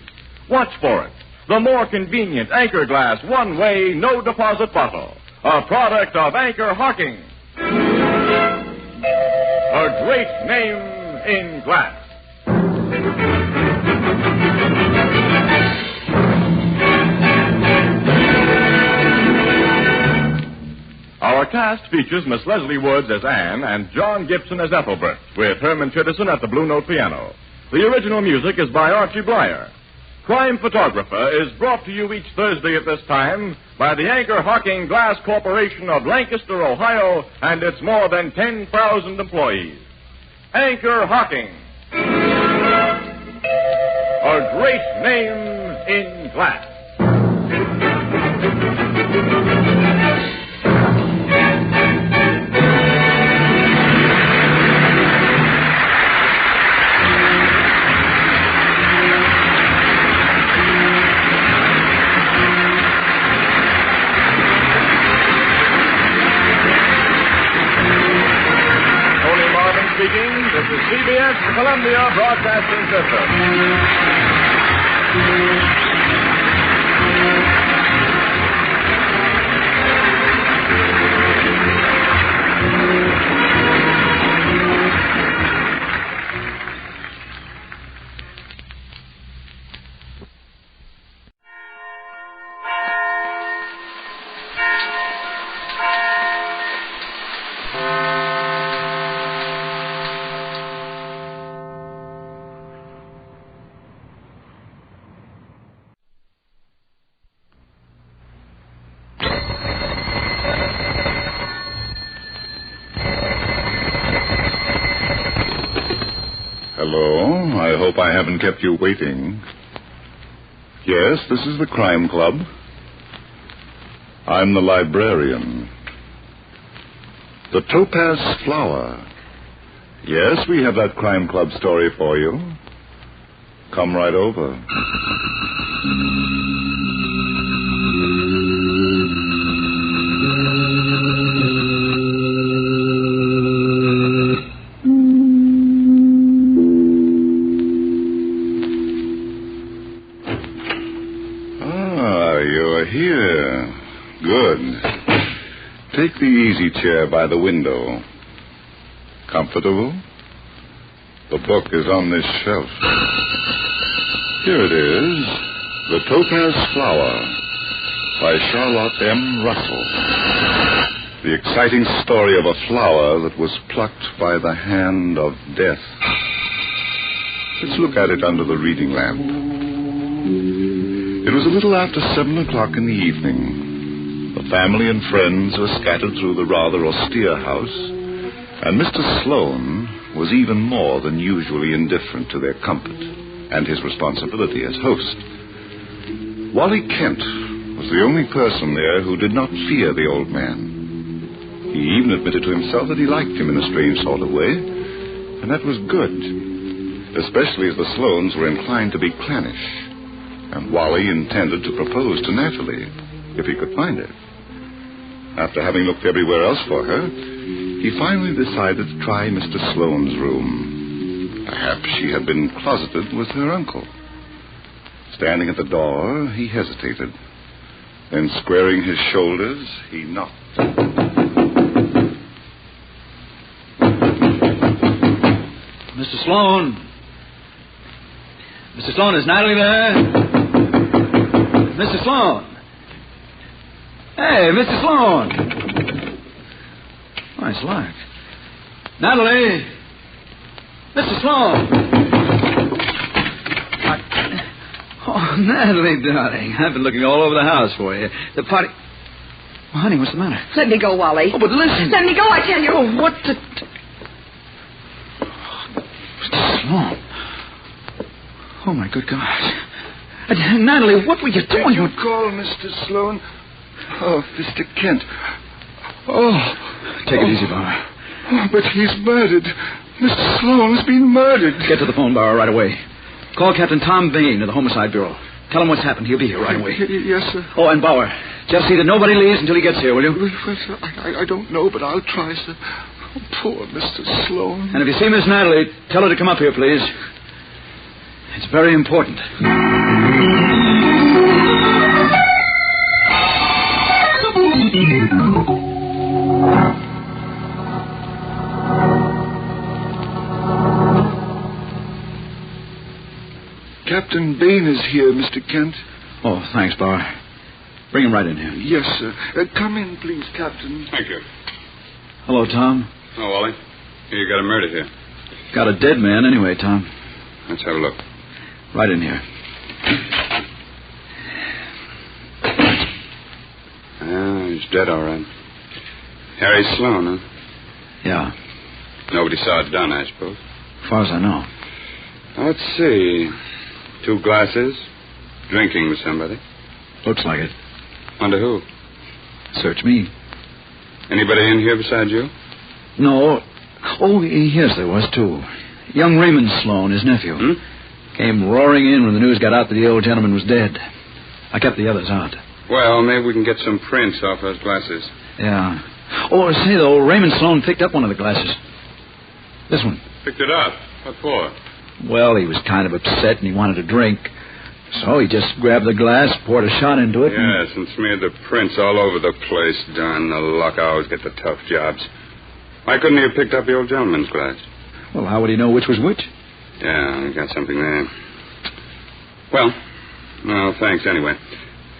Watch for it. The more convenient Anchor Glass one-way, no-deposit bottle. A product of Anchor Hawking. A great name in glass. Our cast features Miss Leslie Woods as Anne and John Gibson as Ethelbert, with Herman Chittison at the Blue Note piano. The original music is by Archie Blyer. Crime Photographer is brought to you each Thursday at this time by the Anchor Hawking Glass Corporation of Lancaster, Ohio, and its more than 10,000 employees. Anchor Hawking. A great name in glass. This is CBS, Columbia Broadcasting System. Hello. I hope I haven't kept you waiting. Yes, this is the Crime Club. I'm the librarian. The Topaz Flower. Yes, we have that Crime Club story for you. Come right over. You're here. Good. Take the easy chair by the window. Comfortable? The book is on this shelf. Here it is. The Topaz Flower by Charlotte M. Russell. The exciting story of a flower that was plucked by the hand of death. Let's look at it under the reading lamp. It was a little after 7 o'clock in the evening. The family and friends were scattered through the rather austere house, and Mr. Sloane was even more than usually indifferent to their comfort and his responsibility as host. Wally Kent was the only person there who did not fear the old man. He even admitted to himself that he liked him in a strange sort of way, and that was good, especially as the Sloanes were inclined to be clannish, and Wally intended to propose to Natalie, if he could find her. After having looked everywhere else for her, he finally decided to try Mr. Sloane's room. Perhaps she had been closeted with her uncle. Standing at the door, he hesitated. Then, squaring his shoulders, he knocked. Mr. Sloane. Mr. Sloane, is Natalie there? Mr. Sloane. Hey, Mr. Sloane. Oh, it's locked. Natalie. Mr. Sloane. Oh, Natalie, darling. I've been looking all over the house for you. The party... Oh, honey, what's the matter? Let me go, Wally. Oh, but listen. Let me go, I tell you. Oh, what the... Mr. Sloane. Oh, my good God. Natalie, what were you doing? Did you call Mr. Sloane? Oh, Mr. Kent. Oh. Take it easy, Barbara. Oh, but he's murdered. Mr. Sloane has been murdered. Get to the phone, Barbara, right away. Call Captain Tom Bain of the Homicide Bureau. Tell him what's happened. He'll be here right away. Yes, sir. Oh, and Bauer, just see that nobody leaves until he gets here, will you? Well, sir, I don't know, but I'll try, sir. Oh, poor Mr. Sloane. And if you see Miss Natalie, tell her to come up here, please. It's very important. Captain Bain is here, Mr. Kent. Oh, thanks, Bauer. Bring him right in here. Yes, sir. Come in, please, Captain. Thank you. Hello, Tom. Oh, Wally. You got a murder here. Got a dead man anyway, Tom. Let's have a look. Right in here. He's dead, all right. Harry Sloane, huh? Yeah. Nobody saw it done, I suppose. As far as I know. Let's see. 2 glasses. Drinking with somebody. Looks like it. Under who? Search me. Anybody in here besides you? No. Oh, yes, there was, too. Young Raymond Sloane, his nephew. Came roaring in when the news got out that the old gentleman was dead. I kept the others out. Well, maybe we can get some prints off those glasses. Yeah. Oh, say, though, Raymond Sloane picked up one of the glasses. This one. Picked it up? What for? Well, he was kind of upset and he wanted a drink. So he just grabbed the glass, poured a shot into it. Yes, and smeared the prints all over the place. Darn the luck. I always get the tough jobs. Why couldn't he have picked up the old gentleman's glass? Well, how would he know which was which? Yeah, he got something there. Well, thanks anyway.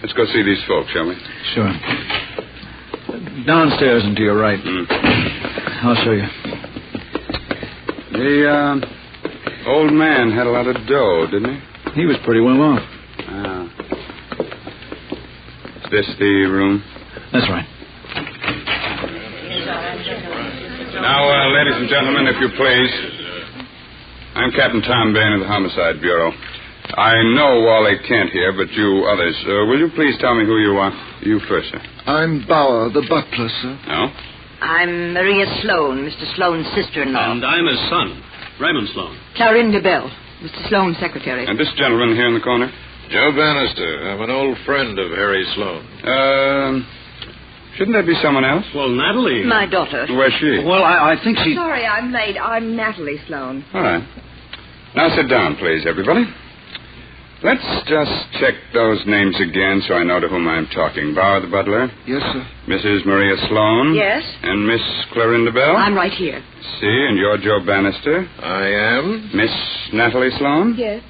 Let's go see these folks, shall we? Sure. Downstairs and to your right. I'll show you. The old man had a lot of dough, didn't he? He was pretty well off. Is this the room? That's right. Now, ladies and gentlemen, if you please. I'm Captain Tom Bain of the Homicide Bureau. I know Wally Kent here, but you others, will you please tell me who you are? You first, sir. I'm Bauer, the butler, sir. No? I'm Maria Sloan, Mr. Sloan's sister-in-law. And I'm his son, Raymond Sloan. Clarinda Bell, Mr. Sloan's secretary. And this gentleman here in the corner? Joe Bannister. I'm an old friend of Harry Sloan. Shouldn't there be someone else? Well, Natalie. My daughter. Where's she? Well, I think she... Sorry, I'm late. I'm Natalie Sloan. All right. Now sit down, please, everybody. Let's just check those names again so I know to whom I'm talking. Bauer, the butler. Yes, sir. Mrs. Maria Sloan. Yes. And Miss Clarinda Bell. I'm right here. See, and you're Joe Bannister. I am. Miss Natalie Sloan. Yes.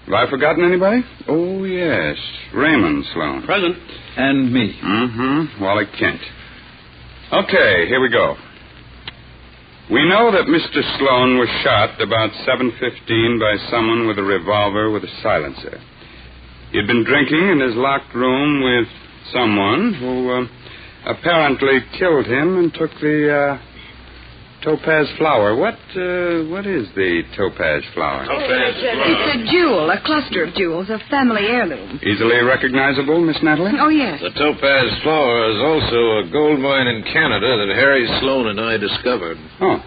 Have I forgotten anybody? Oh, yes. Raymond Sloan. Present. And me. Mm-hmm. Wally Kent. Okay, here we go. We know that Mr. Sloan was shot about 7:15 by someone with a revolver with a silencer. He'd been drinking in his locked room with someone who apparently killed him and took the Topaz Flower. What is the Topaz Flower? It's a jewel, a cluster of jewels, a family heirloom. Easily recognizable, Miss Natalie? Oh, yes. The Topaz Flower is also a gold mine in Canada that Harry Sloan and I discovered. Oh,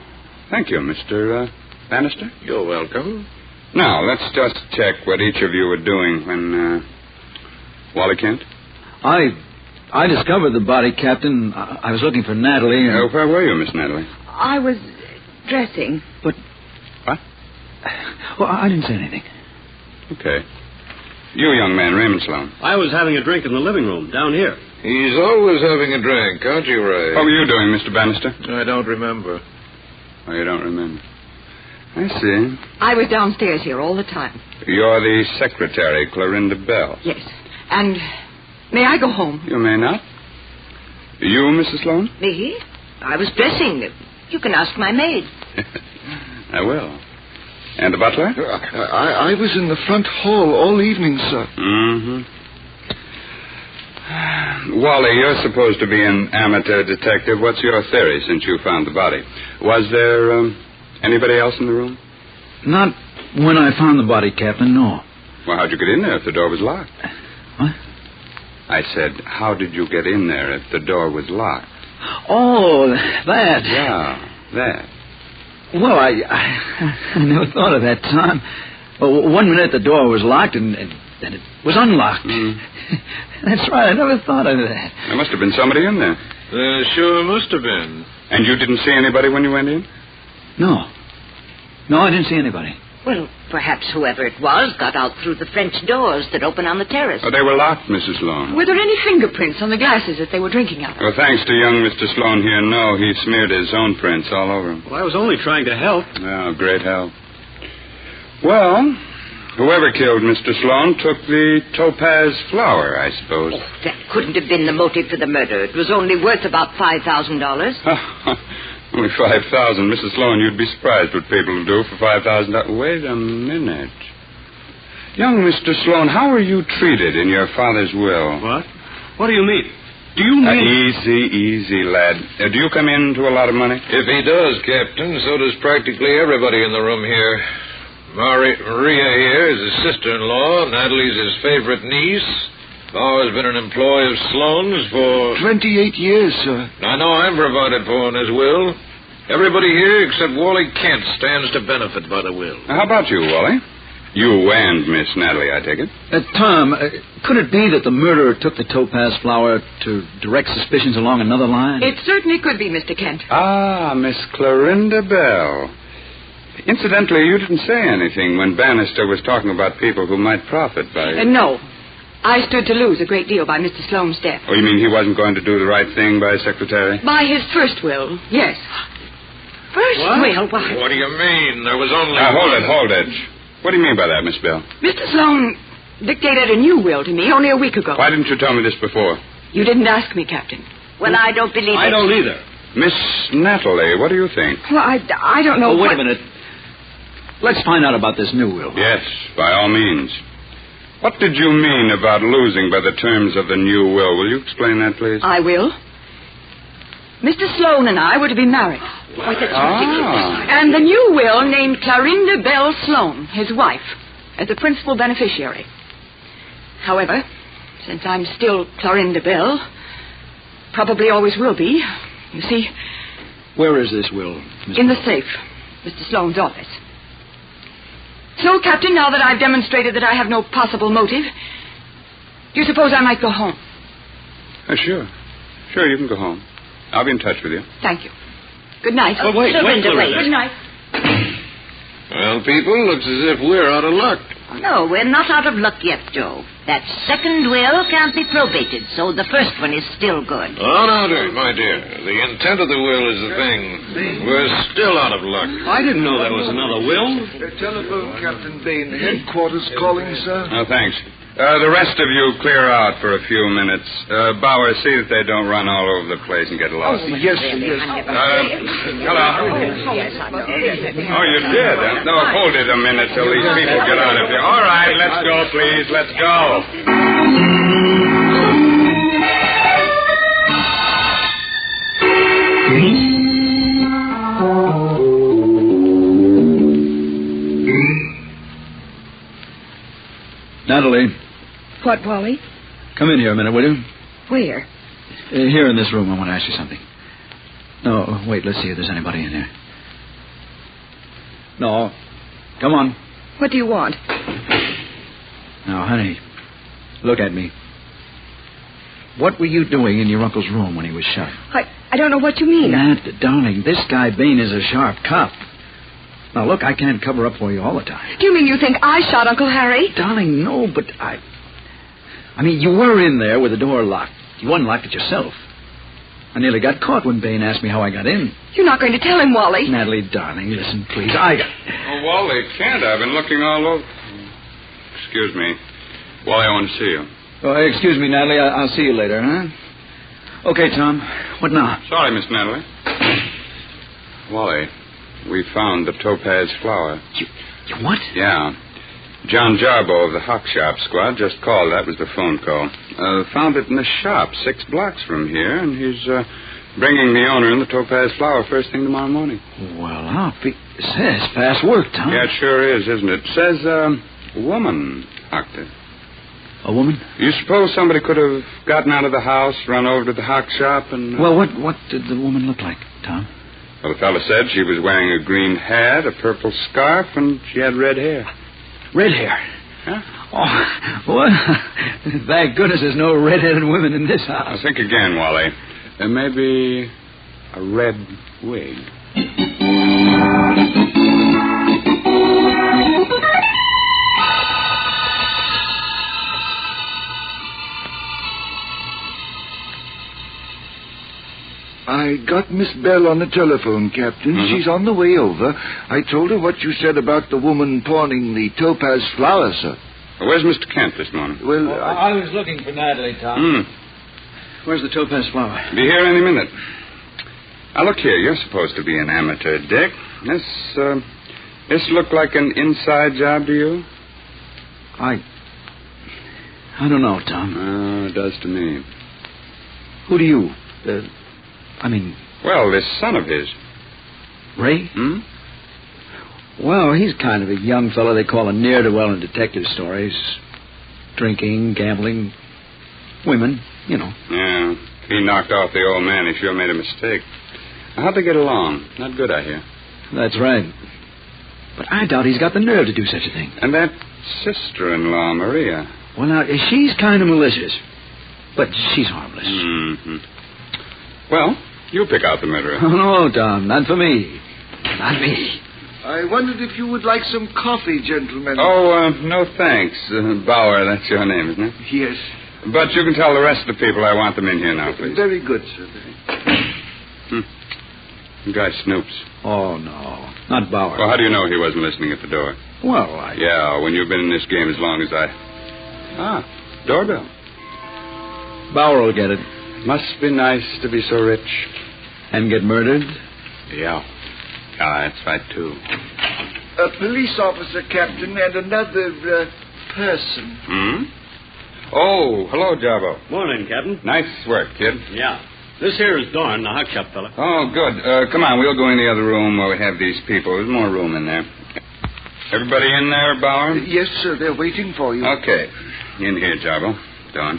thank you, Mr. Bannister. You're welcome. Now, let's just check what each of you were doing when, Wally Kent? I discovered the body, Captain. I was looking for Natalie. And... where were you, Miss Natalie? I was dressing. But... What? Well, I didn't say anything. Okay. You, young man, Raymond Sloan. I was having a drink in the living room, down here. He's always having a drink, aren't you, Ray? What were you doing, Mr. Bannister? I don't remember. Oh, you don't remember. I see. I was downstairs here all the time. You're the secretary, Clarinda Bell. Yes. And may I go home? You may not. You, Mrs. Sloan? Me? I was dressing. You can ask my maid. I will. And the butler? I was in the front hall all evening, sir. Mm-hmm. Wally, you're supposed to be an amateur detective. What's your theory since you found the body? Was there anybody else in the room? Not when I found the body, Captain, no. Well, how'd you get in there if the door was locked? What? I said, how did you get in there if the door was locked? Oh, that. Yeah, that. Well, I never thought of that, Tom. Well, 1 minute the door was locked and then it was unlocked. That's right, I never thought of that. There must have been somebody in there. There sure must have been. And you didn't see anybody when you went in? No. No, I didn't see anybody. Well, perhaps whoever it was got out through the French doors that open on the terrace. Oh, they were locked, Mrs. Sloan. Were there any fingerprints on the glasses that they were drinking out of? Well, thanks to young Mr. Sloan here, no. He smeared his own prints all over him. Well, I was only trying to help. Oh, great help. Well, whoever killed Mr. Sloan took the Topaz Flower, I suppose. Oh, that couldn't have been the motive for the murder. It was only worth about $5,000. Only $5,000. Mrs. Sloan, you'd be surprised what people will do for $5,000. Wait a minute. Young Mr. Sloan, how were you treated in your father's will? What? What do you mean? Do you mean... Easy, lad. Do you come into a lot of money? If he does, Captain, so does practically everybody in the room here. Maria here is his sister-in-law. Natalie's his favorite niece. Bauer's been an employee of Sloan's for... 28 years, sir. I know I'm provided for in his will. Everybody here except Wally Kent stands to benefit by the will. How about you, Wally? You and Miss Natalie, I take it. Tom, could it be that the murderer took the Topaz Flower to direct suspicions along another line? It certainly could be, Mr. Kent. Ah, Miss Clarinda Bell. Incidentally, you didn't say anything when Bannister was talking about people who might profit by... No. I stood to lose a great deal by Mr. Sloane's death. Oh, you mean he wasn't going to do the right thing by his secretary? By his first will, yes. First will? What do you mean? There was only Hold it. What do you mean by that, Miss Bell? Mr. Sloane dictated a new will to me only a week ago. Why didn't you tell me this before? You didn't ask me, Captain. Well, I don't believe it. I don't either. Miss Natalie, what do you think? Well, I don't know wait a minute. Let's find out about this new will. Yes, by all means. What did you mean about losing by the terms of the new will? Will you explain that, please? I will. Mr. Sloan and I were to be married. Why, that's ridiculous. And the new will named Clarinda Bell Sloan, his wife, as the principal beneficiary. However, since I'm still Clarinda Bell, probably always will be, you see... Where is this will? In the safe, Mr. Sloan's office. So, Captain, now that I've demonstrated that I have no possible motive, do you suppose I might go home? Sure. Sure, you can go home. I'll be in touch with you. Thank you. Good night. Oh, wait. Good night. Well, people, looks as if we're out of luck. No, we're not out of luck yet, Joe. That second will can't be probated, so the first one is still good. Oh, no, my dear. The intent of the will is the thing. We're still out of luck. I didn't know there was another will. Telephone, Captain Bain. Headquarters calling, sir. Oh, thanks. The rest of you clear out for a few minutes. Bauer, see that they don't run all over the place and get lost. Yes, sir, yes. Hello. Oh, you did? Huh? No, hold it a minute till these people get out of here. All right, let's go, please. Let's go. Natalie. What, Wally? Come in here a minute, will you? Where? Here in this room, I want to ask you something. No, wait, let's see if there's anybody in here. No. Come on. What do you want? Now, honey, look at me. What were you doing in your uncle's room when he was shot? I don't know what you mean. Nat, darling, this guy Bain is a sharp cop. Now, look, I can't cover up for you all the time. Do you mean you think I shot Uncle Harry? Darling, no, but I mean, you were in there with the door locked. You unlocked it yourself. I nearly got caught when Bain asked me how I got in. You're not going to tell him, Wally. Natalie, darling, listen, please. Oh, Wally, can't I? I've been looking all over. Excuse me. Wally, I want to see you. Oh, excuse me, Natalie. I'll see you later, huh? Okay, Tom. What now? Sorry, Miss Natalie. Wally, we found the Topaz Flower. You what? Yeah. John Jarbo of the Hawk Shop Squad just called. That was the phone call. Found it in the shop 6 blocks from here, and he's bringing the owner in the Topaz Flower first thing tomorrow morning. Well, I'll be... It says fast work, Tom. Yeah, it sure is, isn't it? It says, woman hocked it. A woman? You suppose somebody could have gotten out of the house, run over to the Hawk Shop, and... Well, what did the woman look like, Tom? Well, the fellow said she was wearing a green hat, a purple scarf, and she had red hair. Red hair? Huh? Oh, well, thank goodness there's no red-headed women in this house. Now, think again, Wally. There may be a red wig. I got Miss Bell on the telephone, Captain. Mm-hmm. She's on the way over. I told her what you said about the woman pawning the Topaz Flower, sir. Well, where's Mr. Kent this morning? Well, I was looking for Natalie, Tom. Where's the Topaz Flower? Be here any minute. Now, look here. You're supposed to be an amateur, Dick. This look like an inside job to you? I don't know, Tom. Oh, it does to me. Who do you... Well, this son of his. Ray? Well, he's kind of a young fellow they call a ne'er-do-well in detective stories. Drinking, gambling, women, you know. Yeah, he knocked off the old man. He sure made a mistake. Now, how'd they get along? Not good, I hear. That's right. But I doubt he's got the nerve to do such a thing. And that sister-in-law, Maria. Well, now, she's kind of malicious. But she's harmless. Mm-hmm. Well, you pick out the murderer. Oh, no, Tom, not for me. Not me. I wondered if you would like some coffee, gentlemen. Oh, no thanks. Bauer, that's your name, isn't it? Yes. But you can tell the rest of the people I want them in here now, please. Very good, sir. The guy snoops. Oh, no. Not Bauer. Well, how do you know he wasn't listening at the door? Well, Yeah, when you've been in this game as long as I... doorbell. Bauer will get it. Must be nice to be so rich. And get murdered? Yeah. That's right, too. A police officer, Captain, and another person. Oh, hello, Jarbo. Morning, Captain. Nice work, kid. Yeah. This here is Dorn, the hot shop fella. Oh, good. Come on, we'll go in the other room where we have these people. There's more room in there. Everybody in there, Bauer? Yes, sir. They're waiting for you. Okay. In here, Jarbo. Dorn.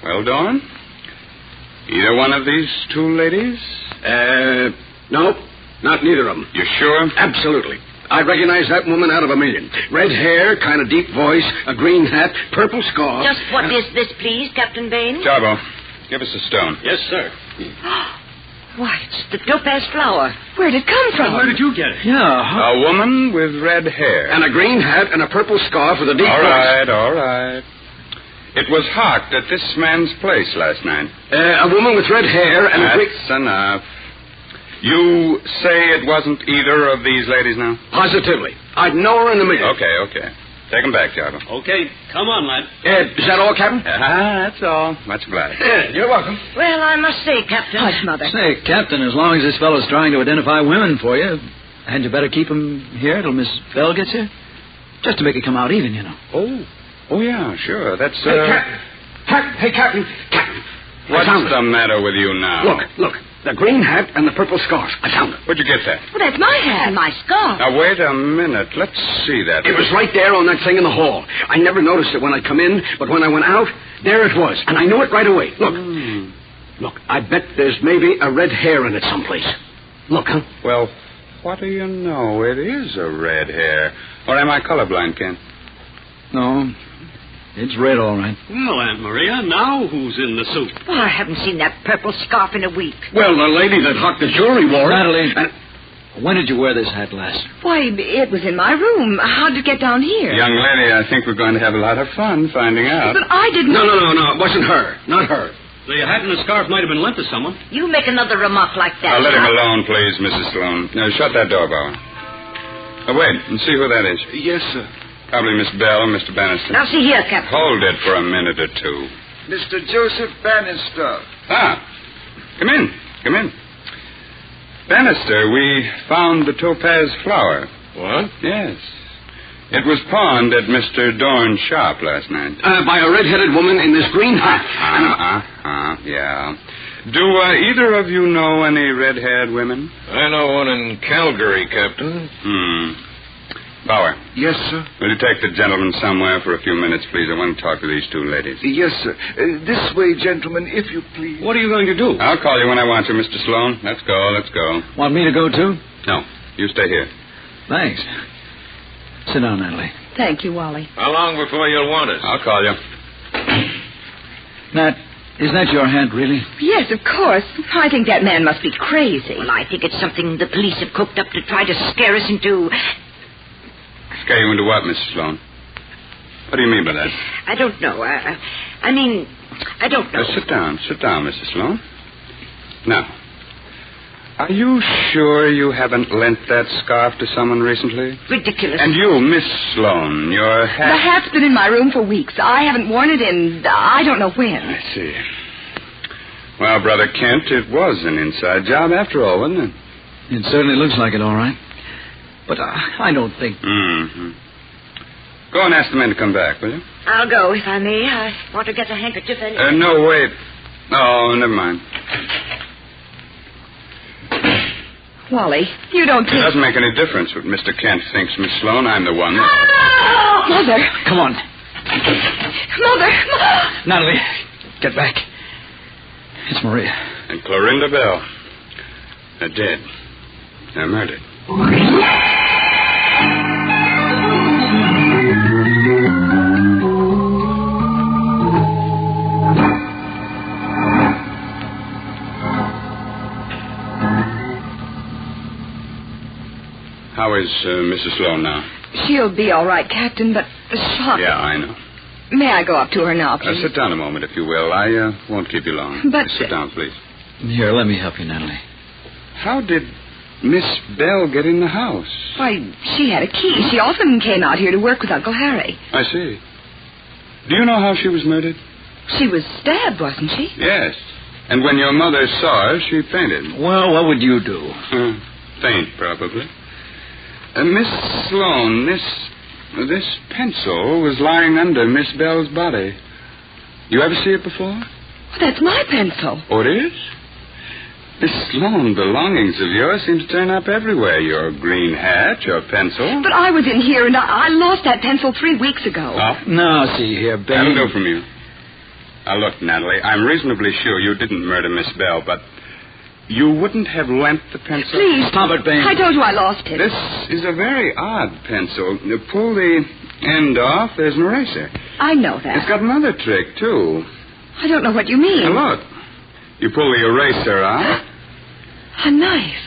Well, Dorn? Either one of these two ladies? No, not neither of them. You sure? Absolutely. I recognize that woman out of a million. Red hair, kind of deep voice, a green hat, purple scarf. Just what is this, please, Captain Bain? Jarbo, give us a stone. Yes, sir. Why, it's the Topaz Flower. Where'd it come from? Where did you get it? Yeah. A woman with red hair. And a green hat and a purple scarf with a deep All voice. right. It was hawked at this man's place last night. A woman with red hair and a green... That's enough. You say it wasn't either of these ladies now? Positively. I'd know her in a million. Okay. Take them back, Jarbo. Okay, come on, lad. Is that all, Captain? That's all. Much obliged. You're welcome. Well, I must say, Captain... Hush, Mother. Say, Captain, as long as this fellow's trying to identify women for you, hadn't you better keep him here till Miss Bell gets here? Just to make it come out even, you know. Oh, yeah, sure. That's, Hey, Captain. What's the matter with you now? Look. The green hat and the purple scarf. I found it. Where'd you get that? Well, that's my hat. And my scarf. Now, wait a minute. Let's see that. It was right there on that thing in the hall. I never noticed it when I'd come in, but when I went out, there it was. And I knew it right away. Look, I bet there's maybe a red hair in it someplace. Look, huh? Well, what do you know? It is a red hair. Or am I colorblind, Ken? No, it's red, all right. Well, Aunt Maria, now who's in the suit? Well, I haven't seen that purple scarf in a week. Well, the lady that hawked the jewelry wore it. Natalie, when did you wear this hat last? Why, it was in my room. How'd it get down here? Young lady, I think we're going to have a lot of fun finding out. But I didn't... No. It wasn't her. Not her. The hat and the scarf might have been lent to someone. You make another remark like that. Let him alone, please, Mrs. Sloan. Now, shut that door, Bauer. Wait and see who that is. Yes, sir. Probably Miss Bell, Mr. Bannister. Now, see here, Captain. Hold it for a minute or two. Mr. Joseph Bannister. Come in. Bannister, we found the Topaz Flower. What? Yes. It was pawned at Mr. Dorn's shop last night. By a red-headed woman in this green hat. Yeah. Do either of you know any red-haired women? I know one in Calgary, Captain. Bauer. Yes, sir. Will you take the gentleman somewhere for a few minutes, please? I want to talk to these two ladies. Yes, sir. This way, gentlemen, if you please. What are you going to do? I'll call you when I want you, Mr. Sloan. Let's go. Want me to go, too? No. You stay here. Thanks. Sit down, Natalie. Thank you, Wally. How long before you'll want us? I'll call you. Nat, is that your hat, really? Yes, of course. I think that man must be crazy. Well, I think it's something the police have cooked up to try to scare us into... Scare you into what, Mrs. Sloan? What do you mean by that? I don't know. I don't know. Sit down, Mrs. Sloan. Now, are you sure you haven't lent that scarf to someone recently? Ridiculous. And you, Miss Sloan, your hat... The hat's been in my room for weeks. I haven't worn it in I don't know when. I see. Well, Brother Kent, it was an inside job after all, wasn't it? It certainly looks like it, all right. But I don't think... Go and ask the men to come back, will you? I'll go, if I may. I want to get a handkerchief anyway. No, wait. Oh, never mind. Wally, you don't think... It doesn't make any difference what Mr. Kent thinks, Miss Sloan. I'm the one. Mother! Come on. Mother! Natalie, get back. It's Maria. And Clorinda Bell. They're dead. They're murdered. How is Mrs. Sloan now? She'll be all right, Captain, but the shock... Yeah, I know. May I go up to her now, please? Sit down a moment, if you will. I won't keep you long. But... Sit down, please. Here, let me help you, Natalie. How did Miss Bell get in the house? Why, she had a key. She often came out here to work with Uncle Harry. I see. Do you know how she was murdered? She was stabbed, wasn't she? Yes. And when your mother saw her, she fainted. Well, what would you do? Faint, probably. Miss Sloan, this pencil was lying under Miss Bell's body. You ever see it before? Well, that's my pencil. Oh, it is? Miss Sloan, belongings of yours seem to turn up everywhere. Your green hat, your pencil. But I was in here, and I lost that pencil 3 weeks ago. Oh? No, see here, Ben. That'll do from you. Now, look, Natalie, I'm reasonably sure you didn't murder Miss Bell, but you wouldn't have lent the pencil? Please. Stop it, Ben. I told you I lost it. This is a very odd pencil. You pull the end off, there's an eraser. I know that. It's got another trick, too. I don't know what you mean. Now, look. You pull the eraser out. A knife.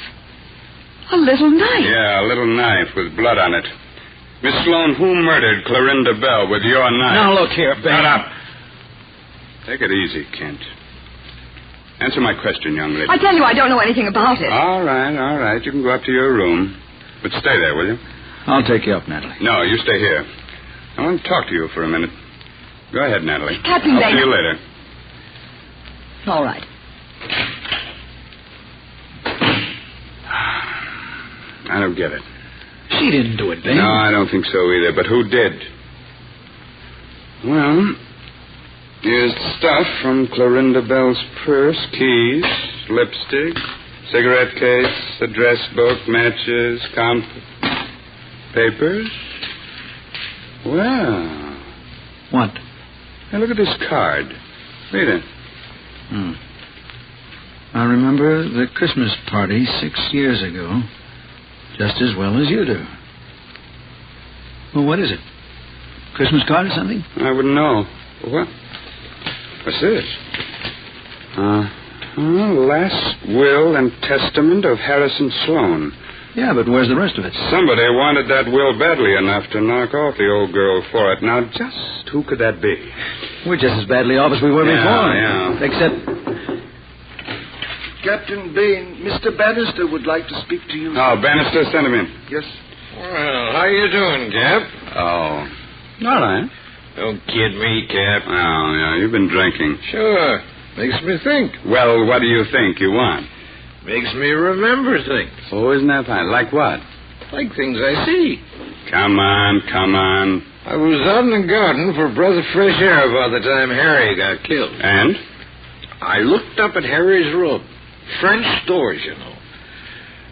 A little knife. Yeah, a little knife with blood on it. Miss Sloan, who murdered Clorinda Bell with your knife? Now, look here, Ben. Shut up. Take it easy, Kent. Answer my question, young lady. I tell you, I don't know anything about it. All right. You can go up to your room. But stay there, will you? I'll take you up, Natalie. No, you stay here. I want to talk to you for a minute. Go ahead, Natalie. Captain I'll Bain. see you later. All right. I don't get it. She didn't do it, Ben. No, I don't think so either. But who did? Well, here's stuff from Clorinda Bell's purse, keys, lipstick, cigarette case, address book, matches, papers. Well. What? Hey, look at this card. Read it. I remember the Christmas party 6 years ago just as well as you do. Well, what is it? Christmas card or something? I wouldn't know. What? What's this? Last will and testament of Harrison Sloan. Yeah, but where's the rest of it? Somebody wanted that will badly enough to knock off the old girl for it. Now, just who could that be? We're just as badly off as we were before. Yeah. Except... Captain Bain, Mr. Bannister would like to speak to you. Oh, Bannister, send him in. Yes. Well, how you doing, Cap? Oh. All right. Don't kid me, Cap. Oh, yeah, you've been drinking. Sure. Makes me think. Well, what do you think you want? Makes me remember things. Oh, isn't that fine? Like what? Like things I see. Come on. I was out in the garden for a breath of fresh air about the time Harry got killed. And? I looked up at Harry's room. French doors, you know.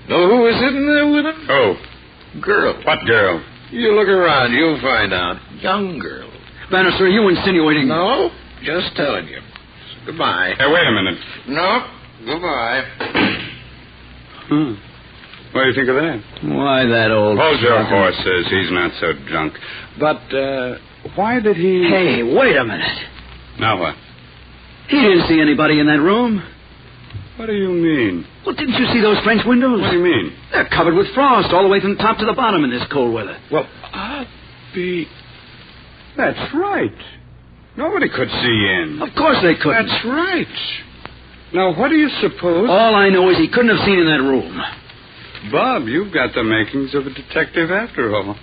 Know who was sitting there with him? Oh. Girl. What girl? You look around, you'll find out. Young girl. Bannister, are you insinuating... No, just telling you. Goodbye. Hey, wait a minute. No, goodbye. What do you think of that? Why, that old... Hold your horses. He's not so drunk. But, why did he... Hey, wait a minute. Now what? He didn't see anybody in that room. What do you mean? Well, didn't you see those French windows? What do you mean? They're covered with frost all the way from the top to the bottom in this cold weather. Well, That's right. Nobody could see in. Of course they couldn't. That's right. Now, what do you suppose... All I know is he couldn't have seen in that room. Bob, you've got the makings of a detective after all.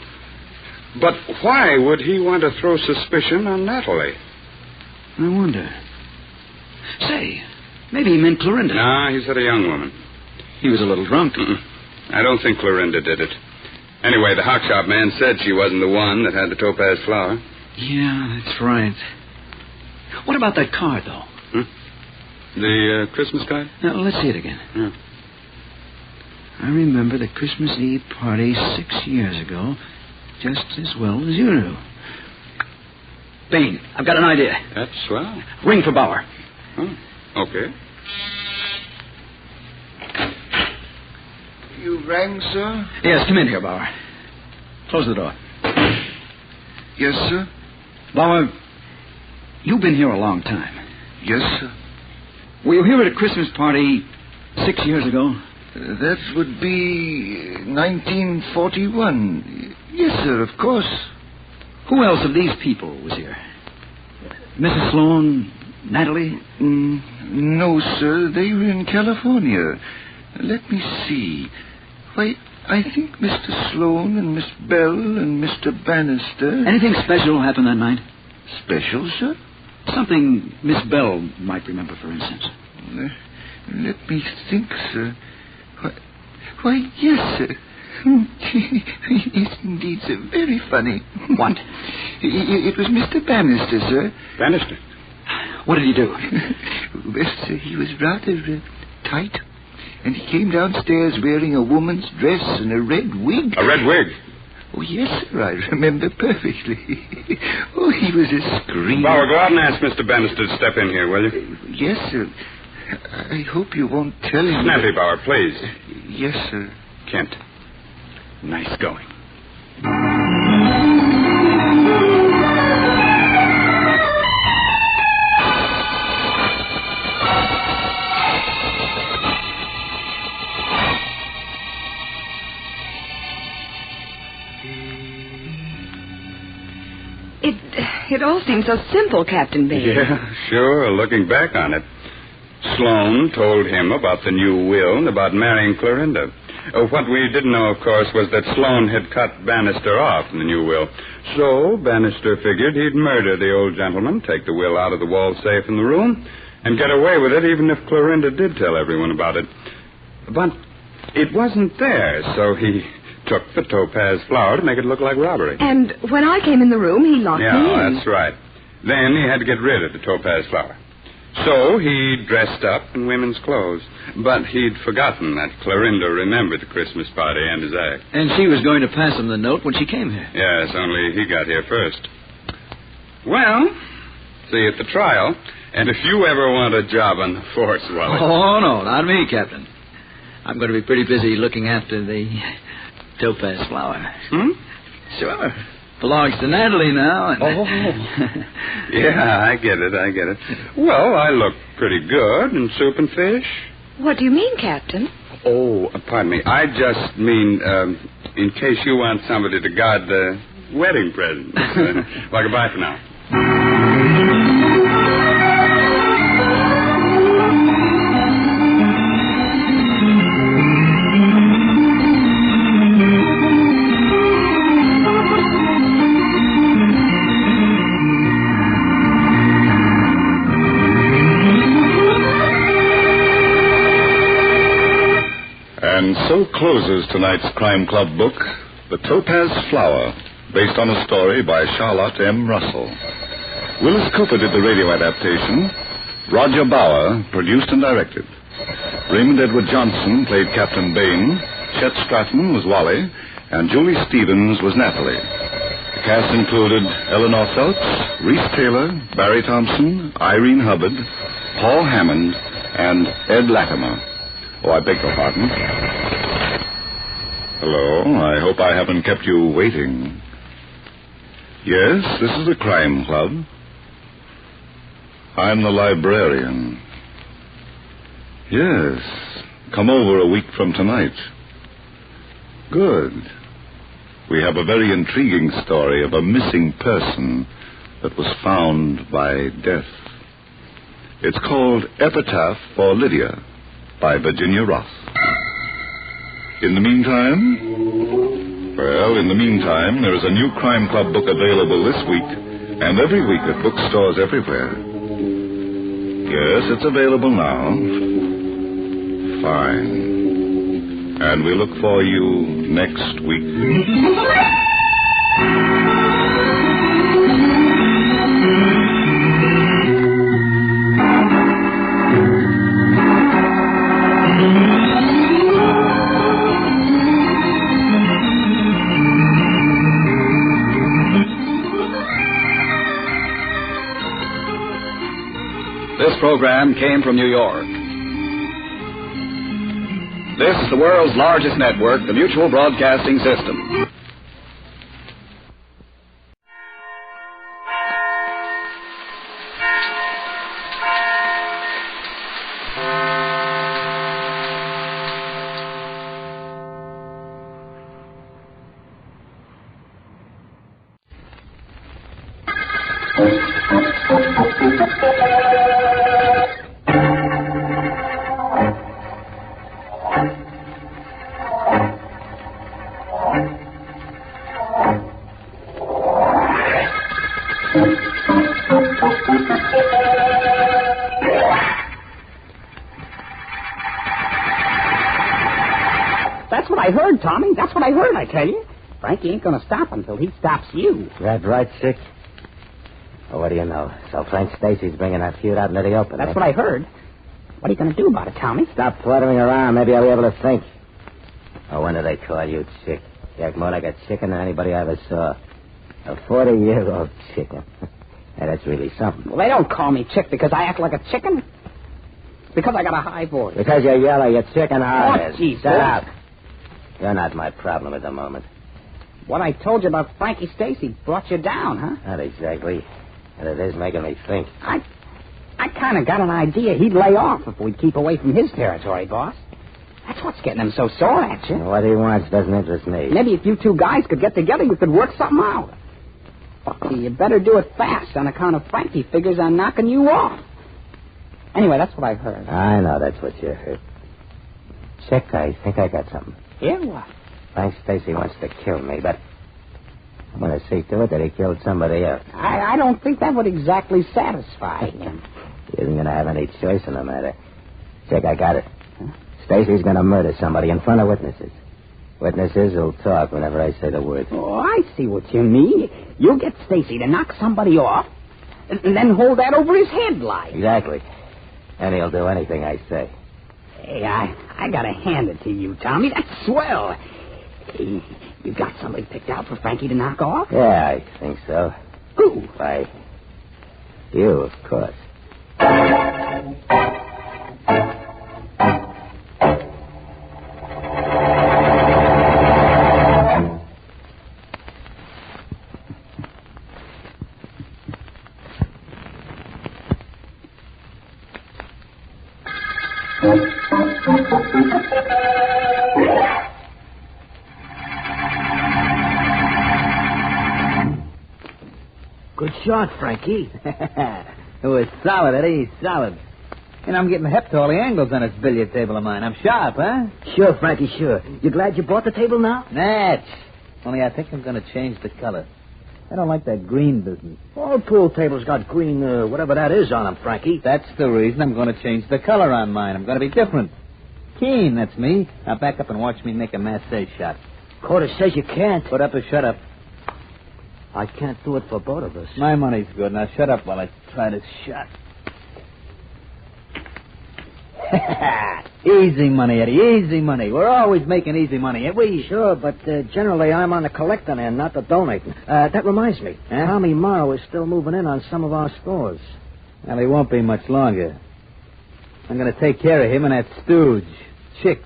But why would he want to throw suspicion on Natalie? I wonder. Say, maybe he meant Clorinda. No, he said a young woman. He was a little drunk. I don't think Clorinda did it. Anyway, the hock shop man said she wasn't the one that had the Topaz Flower. Yeah, that's right. What about that card, though? The Christmas card? Now, let's see it again. Yeah. I remember the Christmas Eve party 6 years ago just as well as you do. Bain, I've got an idea. That's swell. Ring for Bauer. Oh, okay. You rang, sir? Yes, come in here, Bauer. Close the door. Yes, sir? Bauer, you've been here a long time. Yes, sir. Were you here at a Christmas party 6 years ago? That would be 1941. Yes, sir, of course. Who else of these people was here? Mrs. Sloan, Natalie? No, sir. They were in California. Let me see. Why, I think Mr. Sloan and Miss Bell and Mr. Bannister... Anything special happened that night? Special, sir? Something Miss Bell might remember, for instance. Let me think, sir. Why, yes, sir. Yes, indeed, sir. Very funny. What? It was Mr. Bannister, sir. Bannister? What did he do? Well, sir, he was rather tight. And he came downstairs wearing a woman's dress and a red wig. A red wig? Oh, yes, sir, I remember perfectly. Oh, he was a scream. Bauer, go out and ask Mr. Bannister to step in here, will you? Yes, sir. I hope you won't tell him. Snappy, Bauer, please. Yes, sir. Kent, nice going. It all seems so simple, Captain Bain. Yeah, sure, looking back on it. Sloan told him about the new will and about marrying Clorinda. What we didn't know, of course, was that Sloan had cut Bannister off in the new will. So Bannister figured he'd murder the old gentleman, take the will out of the wall safe in the room, and get away with it even if Clorinda did tell everyone about it. But it wasn't there, so he took the Topaz Flower to make it look like robbery. And when I came in the room, he locked me in. Yeah, that's right. Then he had to get rid of the Topaz Flower. So he dressed up in women's clothes. But he'd forgotten that Clorinda remembered the Christmas party and his act. And she was going to pass him the note when she came here. Yes, only he got here first. Well, see you at the trial. And if you ever want a job on the force, Wally... Oh, no, not me, Captain. I'm going to be pretty busy looking after the Topaz Flower. Sure. Belongs to Natalie now. And... Oh. Yeah, I get it. Well, I look pretty good in soup and fish. What do you mean, Captain? Oh, pardon me. I just mean, in case you want somebody to guard the wedding present. Well, goodbye for now. And so closes tonight's Crime Club book, The Topaz Flower, based on a story by Charlotte M. Russell. Willis Cooper did the radio adaptation. Roger Bauer produced and directed. Raymond Edward Johnson played Captain Bain. Chet Stratton was Wally, and Julie Stevens was Natalie. The cast included Eleanor Phelps, Reese Taylor, Barry Thompson, Irene Hubbard, Paul Hammond, and Ed Latimer. Oh, I beg your pardon. Hello, I hope I haven't kept you waiting. Yes, this is the Crime Club. I'm the librarian. Yes, come over a week from tonight. Good. We have a very intriguing story of a missing person that was found by death. It's called Epitaph for Lydia, by Virginia Ross. In the meantime, there is a new Crime Club book available this week and every week at bookstores everywhere. Yes, it's available now. Fine. And we look for you next week. This program came from New York. This is the world's largest network, the Mutual Broadcasting System. That's what I heard, Tommy. That's what I heard, I tell you. Frankie ain't going to stop until he stops you. That's right, Sick. Well, what do you know? So Frank Stacy's bringing that feud out into the open. That's what I heard. What are you going to do about it, Tommy? Stop fluttering around. Maybe I'll be able to think. Oh, when do they call you chick? You act more like a chicken than anybody I ever saw. A 40-year-old chicken. Yeah, that's really something. Well, they don't call me chick because I act like a chicken. Because I got a high voice. Because you're yellow, you're chicken hard. Oh, geez, Shut up. You're not my problem at the moment. What I told you about Frankie Stacy brought you down, huh? Not exactly. And it is making me think. I kind of got an idea he'd lay off if we'd keep away from his territory, boss. That's what's getting him so sore at you. What he wants doesn't interest me. Maybe if you two guys could get together, you could work something out. But you better do it fast on account of Frankie figures on knocking you off. Anyway, that's what I heard. I know that's what you heard. Chick, I think I got something. Yeah, what? Frank Stacy wants to kill me, but I'm going to see to it that he killed somebody else. I don't think that would exactly satisfy him. He isn't going to have any choice in the matter. Chick, I got it. Huh? Stacy's going to murder somebody in front of witnesses. Witnesses will talk whenever I say the word. Oh, I see what you mean. You'll get Stacy to knock somebody off and then hold that over his head like. Exactly. And he'll do anything I say. Hey, I got to hand it to you, Tommy. That's swell. Hey, you got somebody picked out for Frankie to knock off? Yeah, I think so. Who? Why, you, of course. Good shot, Frankie. It was solid, Eddie. Solid. And I'm getting hep to all the angles on this billiard table of mine. I'm sharp, huh? Sure, Frankie, sure. You glad you bought the table now? Natch. Only I think I'm going to change the color. I don't like that green business. All pool tables got green, whatever that is on them, Frankie. That's the reason I'm going to change the color on mine. I'm going to be different. Keen, that's me. Now back up and watch me make a massage shot. Quarter says you can't. Put up or shut up. I can't do it for both of us. My money's good. Now shut up while I try this shot. Easy money, Eddie. Easy money. We're always making easy money, ain't we? Sure, but generally I'm on the collecting end, not the donating. That reminds me. Huh? Tommy Morrow is still moving in on some of our stores. Well, he won't be much longer. I'm going to take care of him and that stooge. Chick.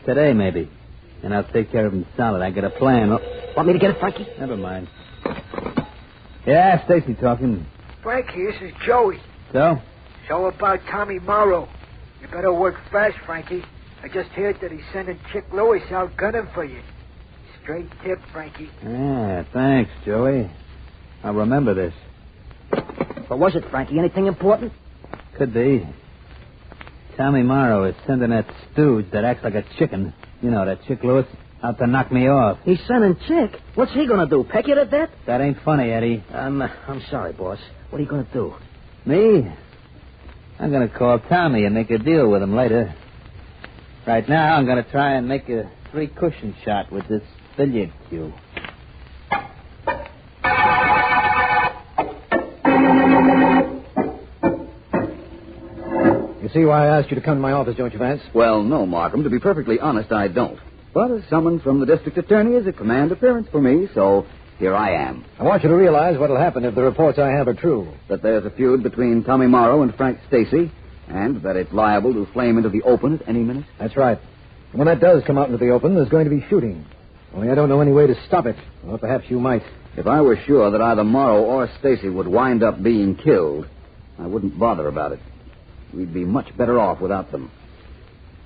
Today, maybe. And I'll take care of him solid. I got a plan. Want me to get it, Frankie? Never mind. Yeah, Stacy talking. Frankie, this is Joey. So? So about Tommy Morrow. You better work fast, Frankie. I just heard that he's sending Chick Lewis out gunning for you. Straight tip, Frankie. Yeah, thanks, Joey. I'll remember this. What was it, Frankie? Anything important? Could be. Tommy Morrow is sending that stooge that acts like a chicken. You know, that Chick Lewis, out to knock me off. He's sending Chick? What's he going to do, peck you to death? That ain't funny, Eddie. I'm sorry, boss. What are you going to do? Me? I'm going to call Tommy and make a deal with him later. Right now, I'm going to try and make a 3-cushion shot with this billiard cue. You see why I asked you to come to my office, don't you, Vance? Well, no, Markham. To be perfectly honest, I don't. But a summons from the district attorney is a command appearance for me, so here I am. I want you to realize what'll happen if the reports I have are true. That there's a feud between Tommy Morrow and Frank Stacy, and that it's liable to flame into the open at any minute. That's right. And when that does come out into the open, there's going to be shooting. Only I don't know any way to stop it. Or perhaps you might. If I were sure that either Morrow or Stacy would wind up being killed, I wouldn't bother about it. We'd be much better off without them.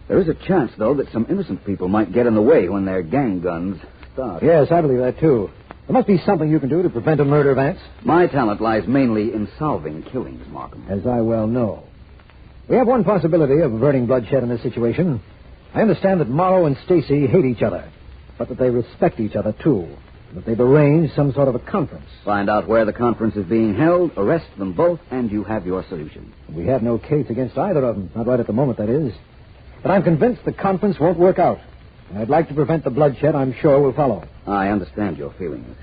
There is a chance, though, that some innocent people might get in the way when their gang guns start. Yes, I believe that, too. There must be something you can do to prevent a murder, Vance. My talent lies mainly in solving killings, Markham. As I well know. We have one possibility of averting bloodshed in this situation. I understand that Morrow and Stacy hate each other, but that they respect each other, too. That they've arranged some sort of a conference. Find out where the conference is being held, arrest them both, and you have your solution. We have no case against either of them. Not right at the moment, that is. But I'm convinced the conference won't work out. And I'd like to prevent the bloodshed I'm sure will follow. I understand your feelings.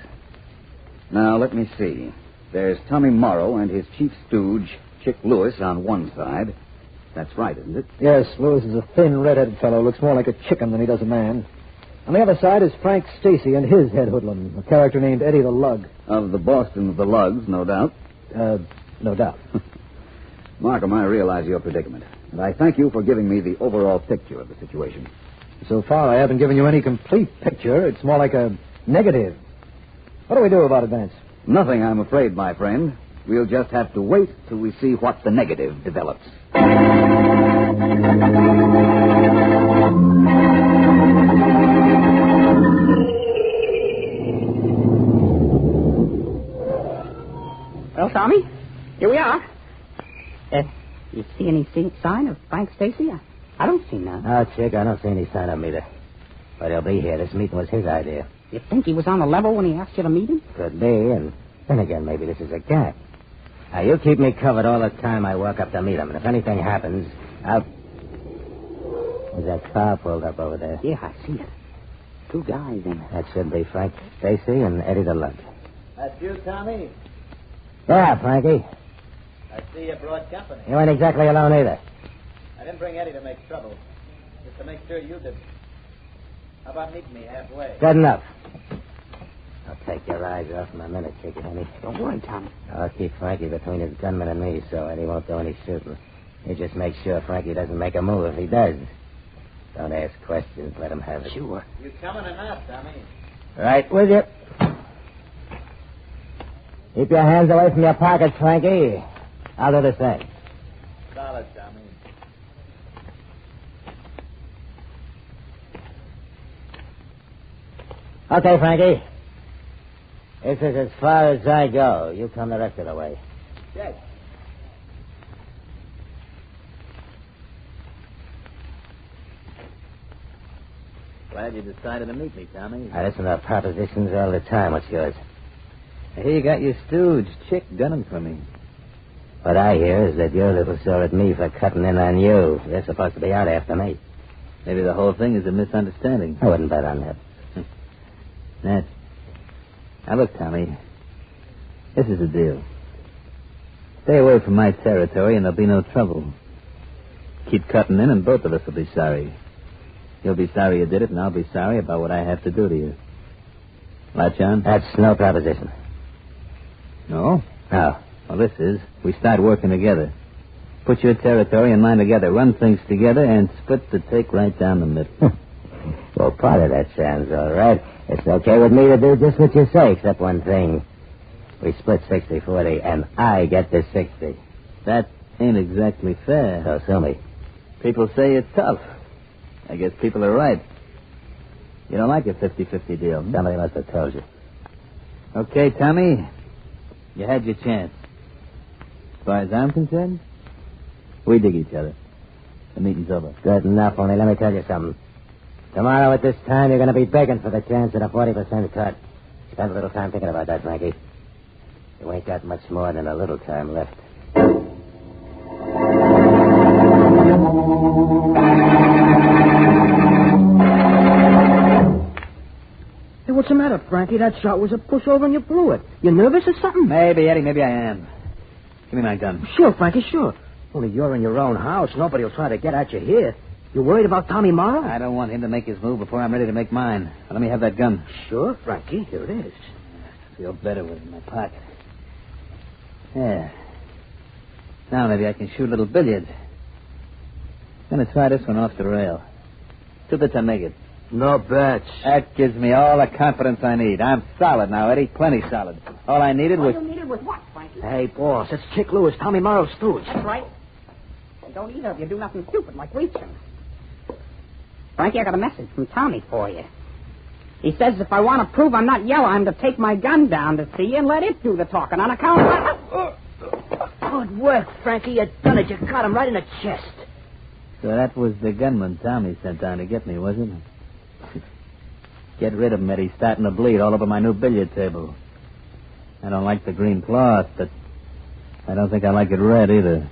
Now, let me see. There's Tommy Morrow and his chief stooge, Chick Lewis, on one side. That's right, isn't it? Yes, Lewis is a thin, red-headed fellow. Looks more like a chicken than he does a man. On the other side is Frank Stacy and his head hoodlum, a character named Eddie the Lug. Of the Boston of the Lugs, no doubt. No doubt. Markham, I realize your predicament, and I thank you for giving me the overall picture of the situation. So far, I haven't given you any complete picture. It's more like a negative. What do we do about it, Vance? Nothing, I'm afraid, my friend. We'll just have to wait till we see what the negative develops. Well, Tommy, here we are. You see any sign of Frank Stacy? I don't see none. No, Chick, I don't see any sign of him either. But he'll be here. This meeting was his idea. You think he was on the level when he asked you to meet him? Could be, and then again, maybe this is a gag. Now, you keep me covered all the time I walk up to meet him, and if anything happens, I'll... There's that car pulled up over there. Yeah, I see it. 2 guys in it. That should be Frank Stacy and Eddie the Lug. That's you, Tommy? Yeah, Frankie. I see you brought company. You ain't exactly alone either. I didn't bring Eddie to make trouble. Just to make sure you did. How about meeting me halfway? Good enough. I'll take your eyes off him a minute, Chicky, honey. Don't worry, Tommy. I'll keep Frankie between his gunman and me so Eddie won't do any shooting. You just make sure Frankie doesn't make a move. If he does, don't ask questions. Let him have it. Sure. You coming or not, Tommy? Right with you. Keep your hands away from your pockets, Frankie. I'll do the same. Solid, Tommy. Okay, Frankie. This is as far as I go. You come the rest of the way. Check. Glad you decided to meet me, Tommy. I listen to propositions all the time. What's yours? I hear you got your stooge, Chick, gunning for me. What I hear is that you're a little sore at me for cutting in on you. They're supposed to be out after me. Maybe the whole thing is a misunderstanding. I wouldn't bet on that. Now, look, Tommy. This is the deal. Stay away from my territory and there'll be no trouble. Keep cutting in and both of us will be sorry. You'll be sorry you did it and I'll be sorry about what I have to do to you. Latch on? That's no proposition. No? No. Well, this is. We start working together. Put your territory and mine together. Run things together and split the take right down the middle. Well, part of that sounds all right. It's okay with me to do just what you say, except one thing. We split 60-40, and I get the 60. That ain't exactly fair. So sue me. People say it's tough. I guess people are right. You don't like a 50-50 deal. Somebody must have told you. Okay, Tommy. You had your chance. As far as I'm concerned, we dig each other. The meeting's over. Good enough, only let me tell you something. Tomorrow at this time, you're going to be begging for the chance at a 40% cut. Spend a little time thinking about that, Frankie. You ain't got much more than a little time left. Hey, what's the matter, Frankie? That shot was a pushover and you blew it. You nervous or something? Maybe, Eddie, maybe I am. Give me my gun. Sure, Frankie, sure. Only you're in your own house. Nobody will try to get at you here. You worried about Tommy Morrow? I don't want him to make his move before I'm ready to make mine. Now, let me have that gun. Sure, Frankie. Here it is. I feel better with it in my pocket. Yeah. Now maybe I can shoot a little billiards. I'm going to try this one off the rail. 2 bits, I make it. No bets. That gives me all the confidence I need. I'm solid now, Eddie. Plenty solid. All I needed was... All you needed was what, Frankie? Hey, boss, it's Chick Lewis, Tommy Morrow's stooge. That's right. And don't either of you do nothing stupid like reaching. Frankie, I got a message from Tommy for you. He says if I want to prove I'm not yellow, I'm to take my gun down to see you and let it do the talking on account of... Good work, Frankie. You done it. You caught him right in the chest. So that was the gunman Tommy sent down to get me, was it? Get rid of him, Eddie. Starting to bleed all over my new billiard table. I don't like the green cloth, but I don't think I like it red either.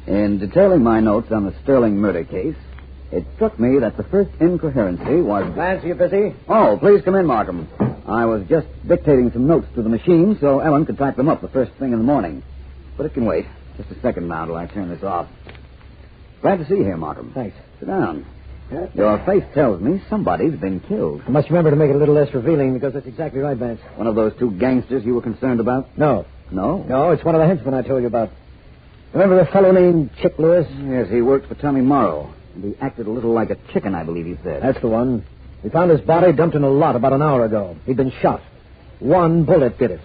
In detailing my notes on the Sterling murder case, It struck me that the first incoherency was... Vance, are you busy? Oh, please come in, Markham. I was just dictating some notes to the machine so Ellen could type them up the first thing in the morning. But it can wait. Just a second now till I turn this off. Glad to see you here, Markham. Thanks. Sit down. Your face tells me somebody's been killed. I must remember to make it a little less revealing because that's exactly right, Vance. One of those two gangsters you were concerned about? No. No? No, it's one of the henchmen I told you about. Remember a fellow named Chick Lewis? Yes, he worked for Tommy Morrow. And he acted a little like a chicken, I believe you said. That's the one. We found his body dumped in a lot about an hour ago. He'd been shot. One bullet did it.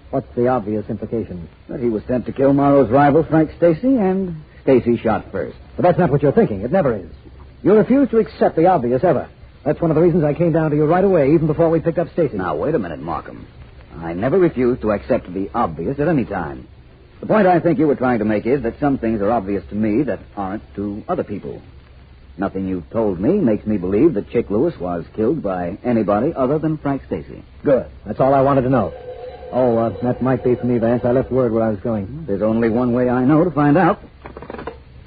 What's the obvious implication? That he was sent to kill Morrow's rival, Frank Stacy, and Stacy shot first. But that's not what you're thinking. It never is. You refuse to accept the obvious, ever. That's one of the reasons I came down to you right away, even before we picked up Stacy. Now, wait a minute, Markham. I never refused to accept the obvious at any time. The point I think you were trying to make is that some things are obvious to me that aren't to other people. Nothing you've told me makes me believe that Chick Lewis was killed by anybody other than Frank Stacy. Good. That's all I wanted to know. Oh, that might be for me, Vance. I left word where I was going. There's only one way I know to find out.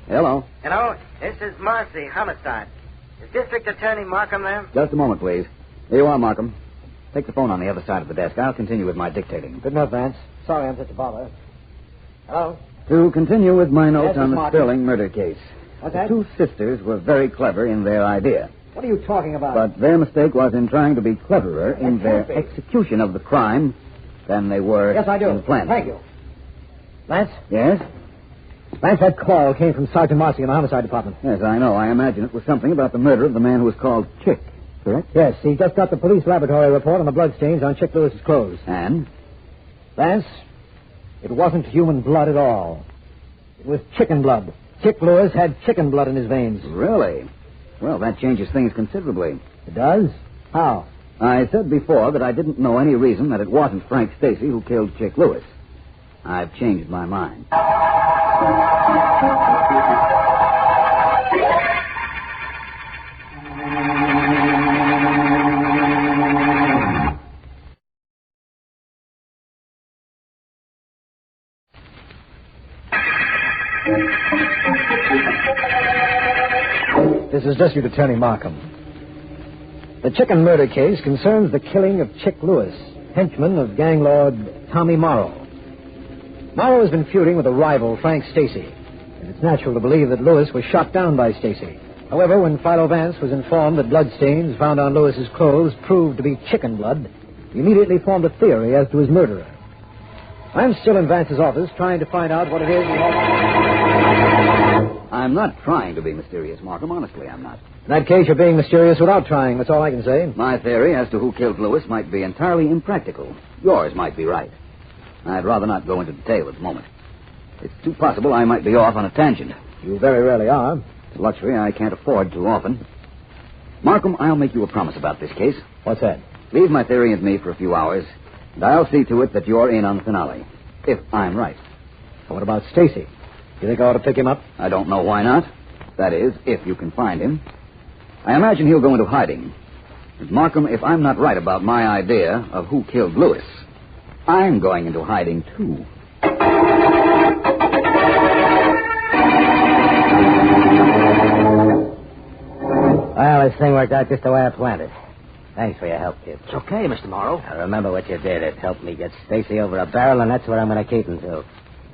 Hello. Hello, this is Marcy, homicide. Is District Attorney Markham there? Just a moment, please. Here you are, Markham. Take the phone on the other side of the desk. I'll continue with my dictating. Good enough, Vance. Sorry I'm such a bother. Hello? To continue with my notes Yes, on Miss the Markham. Sterling murder case. What's The that? two sisters were very clever in their idea. What are you talking about? But their mistake was in trying to be cleverer in their can't be. execution of the crime than they were Yes, I do. in planning. Thank you. Vance? Yes? Vance, that call came from Sergeant Marcy in the homicide department. Yes, I know. I imagine it was something about the murder of the man who was called Chick, correct? Yes, he just got the police laboratory report on the bloodstains on Chick Lewis's clothes. And? Vance, it wasn't human blood at all. It was chicken blood. Chick Lewis had chicken blood in his veins. Really? Well, that changes things considerably. It does? How? I said before that I didn't know any reason that it wasn't Frank Stacy who killed Chick Lewis. I've changed my mind. This is District Attorney Markham. The chicken murder case concerns the killing of Chick Lewis, henchman of gang lord Tommy Morrow. Morrow has been feuding with a rival, Frank Stacy, and it's natural to believe that Lewis was shot down by Stacy. However, when Philo Vance was informed that bloodstains found on Lewis's clothes proved to be chicken blood, he immediately formed a theory as to his murderer. I'm still in Vance's office trying to find out what it is. I'm not trying to be mysterious, Markham. Honestly, I'm not. In that case, you're being mysterious without trying. That's all I can say. My theory as to who killed Lewis might be entirely impractical. Yours might be right. I'd rather not go into detail at the moment. It's too possible I might be off on a tangent. You very rarely are. It's a luxury I can't afford too often. Markham, I'll make you a promise about this case. What's that? Leave my theory with me for a few hours, and I'll see to it that you're in on the finale. If I'm right. What about Stacy? You think I ought to pick him up? I don't know why not. That is, if you can find him. I imagine he'll go into hiding. But Markham, if I'm not right about my idea of who killed Lewis, I'm going into hiding, too. Well, this thing worked out just the way I planned it. Thanks for your help, kid. It's okay, Mr. Morrow. Now, remember what you did. It helped me get Stacy over a barrel, and that's what I'm going to keep him to.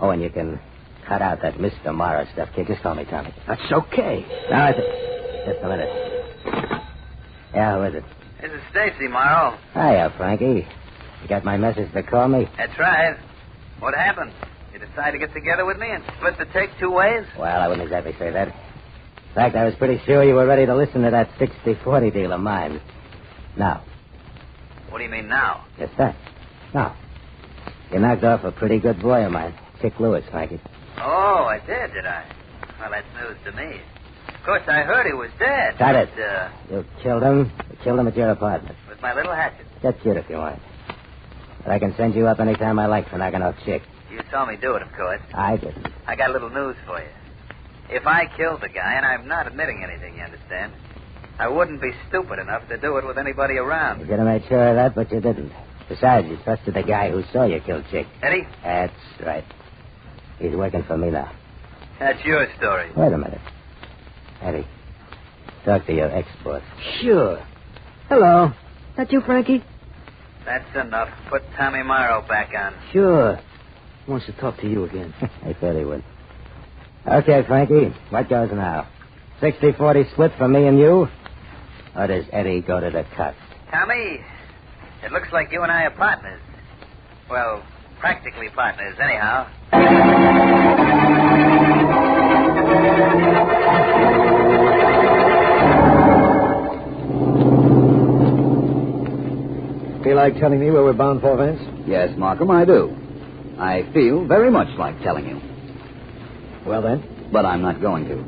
Oh, and you can cut out that Mr. Morrow stuff, kid. Just call me Tommy. That's okay. Now, just a minute. Yeah, who is it? This is Stacy, Morrow. Hiya, Frankie. You got my message to call me? That's right. What happened? You decide to get together with me and split the take two ways? Well, I wouldn't exactly say that. In fact, I was pretty sure you were ready to listen to that 60-40 deal of mine. Now. What do you mean now? Just that. Now. You knocked off a pretty good boy of mine, Chick Lewis, Frankie. Oh, I did I? Well, that's news to me. Of course, I heard he was dead. Got it. But, You killed him. You killed him at your apartment. with my little hatchet. Get cute if you want. But I can send you up anytime I like for knocking off Chick. You saw me do it, of course. I didn't. I got a little news for you. If I killed the guy, and I'm not admitting anything, you understand, I wouldn't be stupid enough to do it with anybody around. You could have made sure of that, but you didn't. Besides, you trusted the guy who saw you kill Chick. Eddie? That's right. He's working for me now. That's your story. Wait a minute. Eddie, Talk to your ex-boss. Sure. Hello. That you, Frankie? That's enough. Put Tommy Morrow back on. Sure. He wants to talk to you again. I thought he would. Okay, Frankie. What goes now? 60-40 split for me and you? Or does Eddie go to the cut? Tommy, it looks like you and I are partners. Well, practically partners, anyhow. Feel like telling me where we're bound for, Vance? Yes, Markham, I do. I feel very much like telling you. Well, then? But I'm not going to.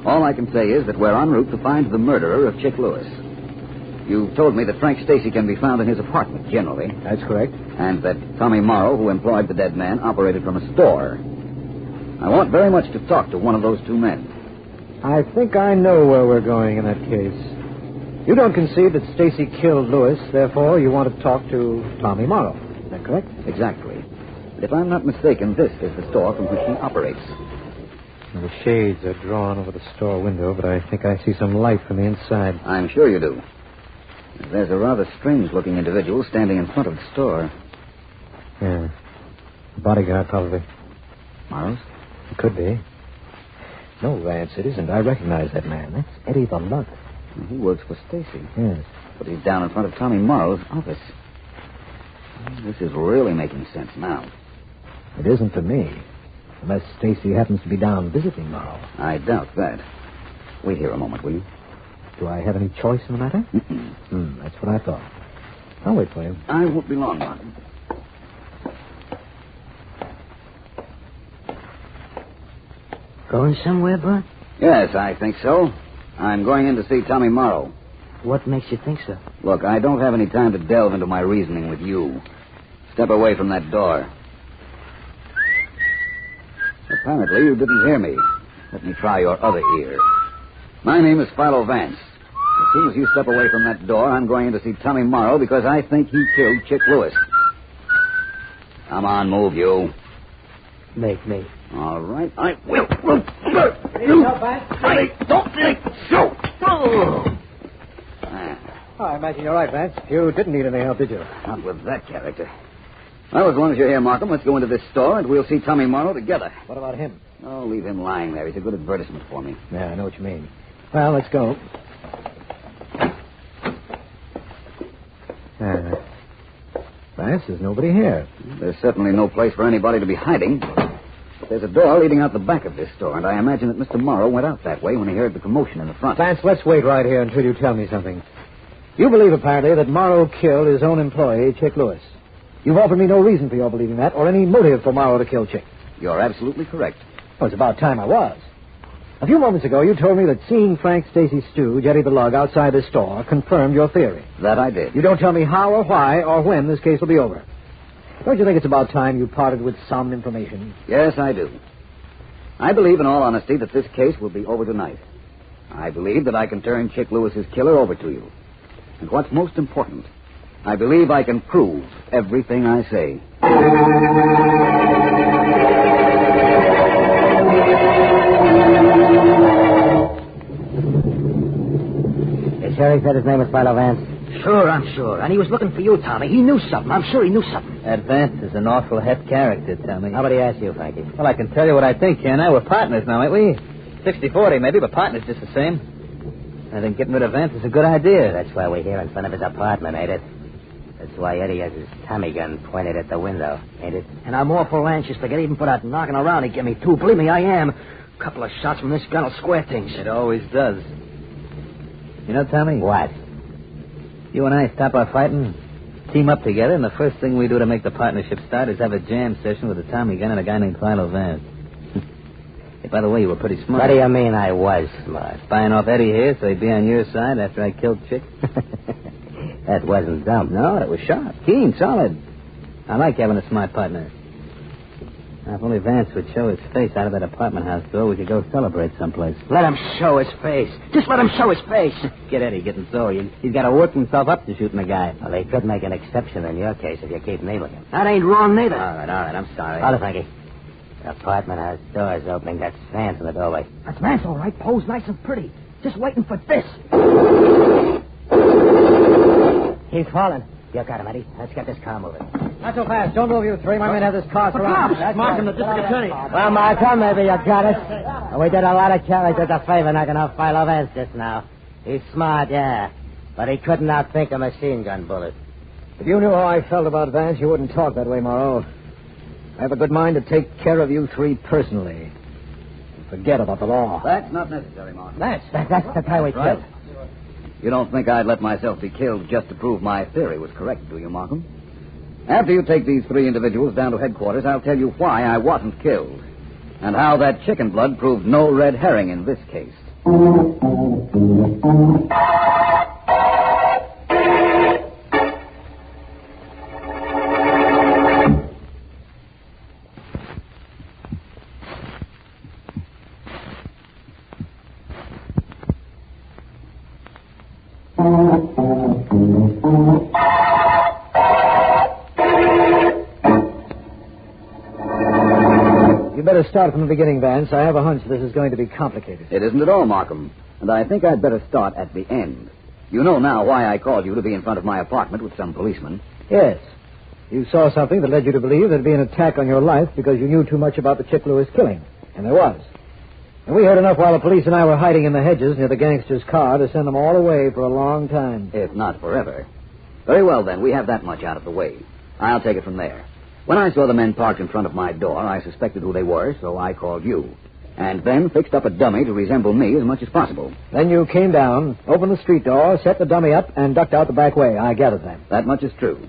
All I can say is that we're en route to find the murderer of Chick Lewis. You've told me that Frank Stacy can be found in his apartment, generally. That's correct. And that Tommy Morrow, who employed the dead man, operated from a store. I want very much to talk to one of those two men. I think I know where we're going in that case. You don't concede that Stacy killed Lewis, therefore you want to talk to Tommy Morrow. Is that correct? Exactly. But if I'm not mistaken, this is the store from which he operates. The shades are drawn over the store window, but I think I see some light from the inside. I'm sure you do. There's a rather strange-looking individual standing in front of the store. Yeah. A bodyguard, probably. Morrow's? It could be. No, Vance, it isn't. I recognize that man. That's Eddie the Lug. He works for Stacy. Yes. But he's down in front of Tommy Morrow's office. This is really making sense now. It isn't to me. Unless Stacy happens to be down visiting Morrow. I doubt that. Wait here a moment, will you? Do I have any choice in the matter? That's what I thought. I'll wait for you. I won't be long, Martin. Going somewhere, Bud? Yes, I think so. I'm going in to see Tommy Morrow. What makes you think so? Look, I don't have any time to delve into my reasoning with you. Step away from that door. Apparently you didn't hear me. Let me try your other ear. My name is Philo Vance. As soon as you step away from that door, I'm going in to see Tommy Morrow because I think he killed Chick Lewis. Come on, move, you. Make me. All right, I will. Don't think so. I imagine you're right, Vance. You didn't need any help, did you? Not with that character. Well, as long as you're here, Markham, let's go into this store and we'll see Tommy Morrow together. What about him? Oh, leave him lying there. He's a good advertisement for me. Yeah, I know what you mean. Well, let's go. Vance, there's nobody here. There's certainly no place for anybody to be hiding. But there's a door leading out the back of this store, and I imagine that Mr. Morrow went out that way when he heard the commotion in the front. Vance, let's wait right here until you tell me something. You believe, apparently, that Morrow killed his own employee, Chick Lewis. You've offered me no reason for your believing that, or any motive for Morrow to kill Chick. You're absolutely correct. Well, it's about time I was. A few moments ago, you told me that seeing Frank Stacy's stooge, Eddie the Lug, outside this store confirmed your theory. That I did. You don't tell me how or why or when this case will be over. Don't you think it's about time you parted with some information? Yes, I do. I believe, in all honesty, that this case will be over tonight. I believe that I can turn Chick Lewis's killer over to you. And what's most important, I believe I can prove everything I say. The sheriff said his name was Philo Vance. Sure, I'm sure. And he was looking for you, Tommy. He knew something. I'm sure he knew something. That Vance is an awful het character, Tommy. How about he ask you, Frankie? Well, I can tell you what I think, can't I? We're partners now, ain't we? 60-40 maybe, but partners just the same. I think getting rid of Vance is a good idea. That's why we're here in front of his apartment, ain't it? That's why Eddie has his Tommy gun pointed at the window, ain't it? And I'm awful anxious to get even for that knocking around he gave me, too. Believe me, I am. A couple of shots from this gun will square things. It always does. You know, Tommy? What? You and I stop our fighting, team up together, and the first thing we do to make the partnership start is have a jam session with a Tommy gun and a guy named Philo Vance. Hey, by the way, you were pretty smart. What do you mean I was smart? Buying off Eddie here so he'd be on your side after I killed Chick. That wasn't dumb. No, that was sharp, keen, solid. I like having a smart partner. Now, if only Vance would show his face out of that apartment house door, we could go celebrate someplace. Let him show his face. Just let him show his face. Get Eddie getting sore. He's got to work himself up to shooting a guy. Well, they could make an exception in your case if you keep needling him. That ain't wrong, neither. All right, I'm sorry. Hold it, Frankie. The apartment has doors opening. That's Vance in the doorway. That's Vance, all right. Posed nice and pretty. just waiting for this. He's falling. You got him, Eddie. Let's get this car moving. Not so fast. Don't move, you three. My men have this car surrounded. That's Markham, right. the district attorney. Well, Markham, maybe you got it. We did a lot of characters a favor knocking off Philo Vance just now. He's smart, yeah. But he couldn't outthink a machine gun bullet. If you knew how I felt about Vance, you wouldn't talk that way, Morrow. I have a good mind to take care of you three personally. Forget about the law. That's not necessary, Markham. That's the guy we killed. You don't think I'd let myself be killed just to prove my theory was correct, do you, Markham? After you take these three individuals down to headquarters, I'll tell you why I wasn't killed. And how that chicken blood proved no red herring in this case. You better start from the beginning, Vance. I have a hunch this is going to be complicated. It isn't at all, Markham. And I think I'd better start at the end. You know now why I called you to be in front of my apartment with some policemen. Yes. You saw something that led you to believe there'd be an attack on your life because you knew too much about the Chick Lewis killing. And there was. And we heard enough while the police and I were hiding in the hedges near the gangster's car to send them all away for a long time. If not forever. Very well, then. We have that much out of the way. I'll take it from there. When I saw the men parked in front of my door, I suspected who they were, so I called you. And then fixed up a dummy to resemble me as much as possible. Then you came down, opened the street door, set the dummy up, and ducked out the back way. I gathered that. That much is true.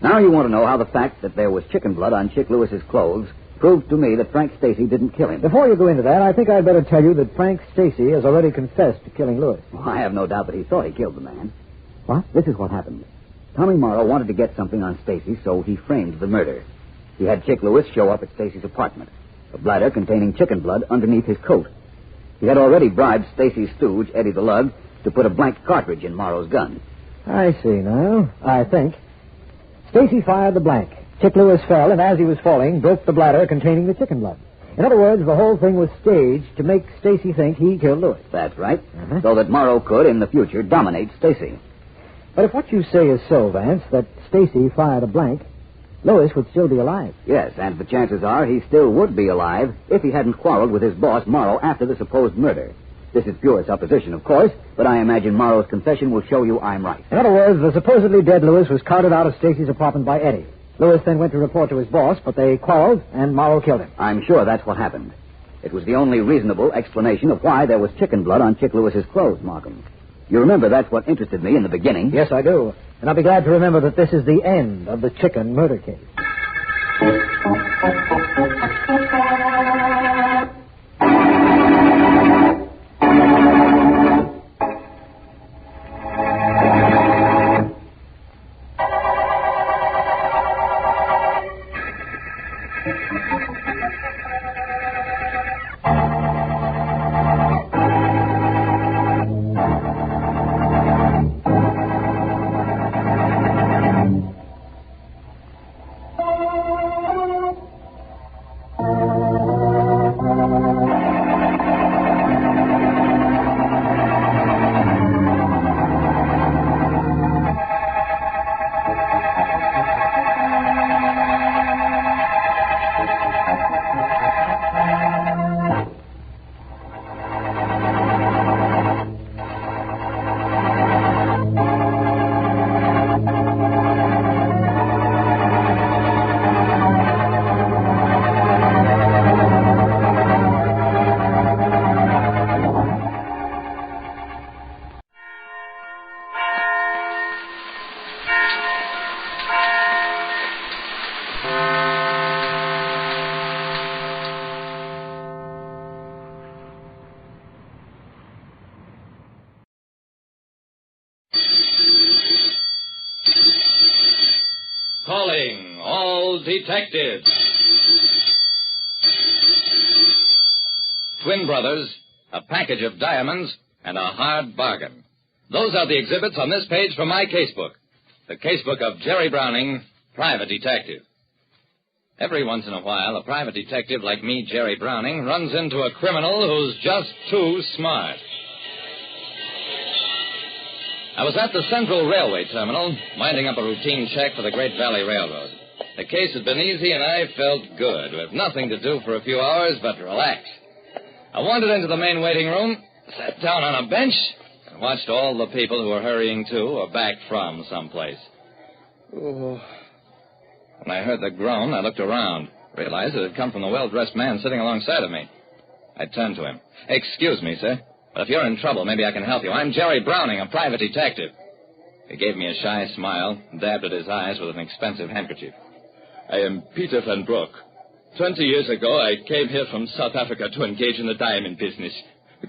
Now you want to know how the fact that there was chicken blood on Chick Lewis's clothes proved to me that Frank Stacy didn't kill him. Before you go into that, I think I'd better tell you that Frank Stacy has already confessed to killing Lewis. Well, I have no doubt that he thought he killed the man. What? This is what happened. Tommy Morrow wanted to get something on Stacy, so he framed the murder. He had Chick Lewis show up at Stacy's apartment, a bladder containing chicken blood underneath his coat. He had already bribed Stacy's stooge, Eddie the Lug, to put a blank cartridge in Morrow's gun. I see now. I think. Stacy fired the blank. Chick Lewis fell, and as he was falling, broke the bladder containing the chicken blood. In other words, the whole thing was staged to make Stacy think he killed Lewis. That's right. So that Morrow could, in the future, dominate Stacy. But if what you say is so, Vance, that Stacy fired a blank, Lewis would still be alive. Yes, and the chances are he still would be alive if he hadn't quarreled with his boss, Morrow, after the supposed murder. This is pure supposition, of course, but I imagine Morrow's confession will show you I'm right. In other words, the supposedly dead Lewis was carted out of Stacy's apartment by Eddie. Lewis then went to report to his boss, but they quarreled, and Morrow killed him. I'm sure that's what happened. It was the only reasonable explanation of why there was chicken blood on Chick Lewis's clothes, Markham. You remember that's what interested me in the beginning? Yes, I do. And I'll be glad to remember that this is the end of the chicken murder case. Calling all detectives. Twin brothers, a package of diamonds, and a hard bargain. Those are the exhibits on this page from my casebook. The casebook of Jerry Browning, private detective. Every once in a while, a private detective like me, Jerry Browning, runs into a criminal who's just too smart. I was at the Central Railway Terminal, winding up a routine check for the Great Valley Railroad. The case had been easy, and I felt good, with nothing to do for a few hours but relax. I wandered into the main waiting room, sat down on a bench, and watched all the people who were hurrying to or back from someplace. Oh. When I heard the groan, I looked around, realized it had come from the well-dressed man sitting alongside of me. I turned to him. "Excuse me, sir, but if you're in trouble, maybe I can help you. I'm Jerry Browning, a private detective." He gave me a shy smile, dabbed at his eyes with an expensive handkerchief. "I am Peter Van Broek. 20 years ago, I came here from South Africa to engage in the diamond business.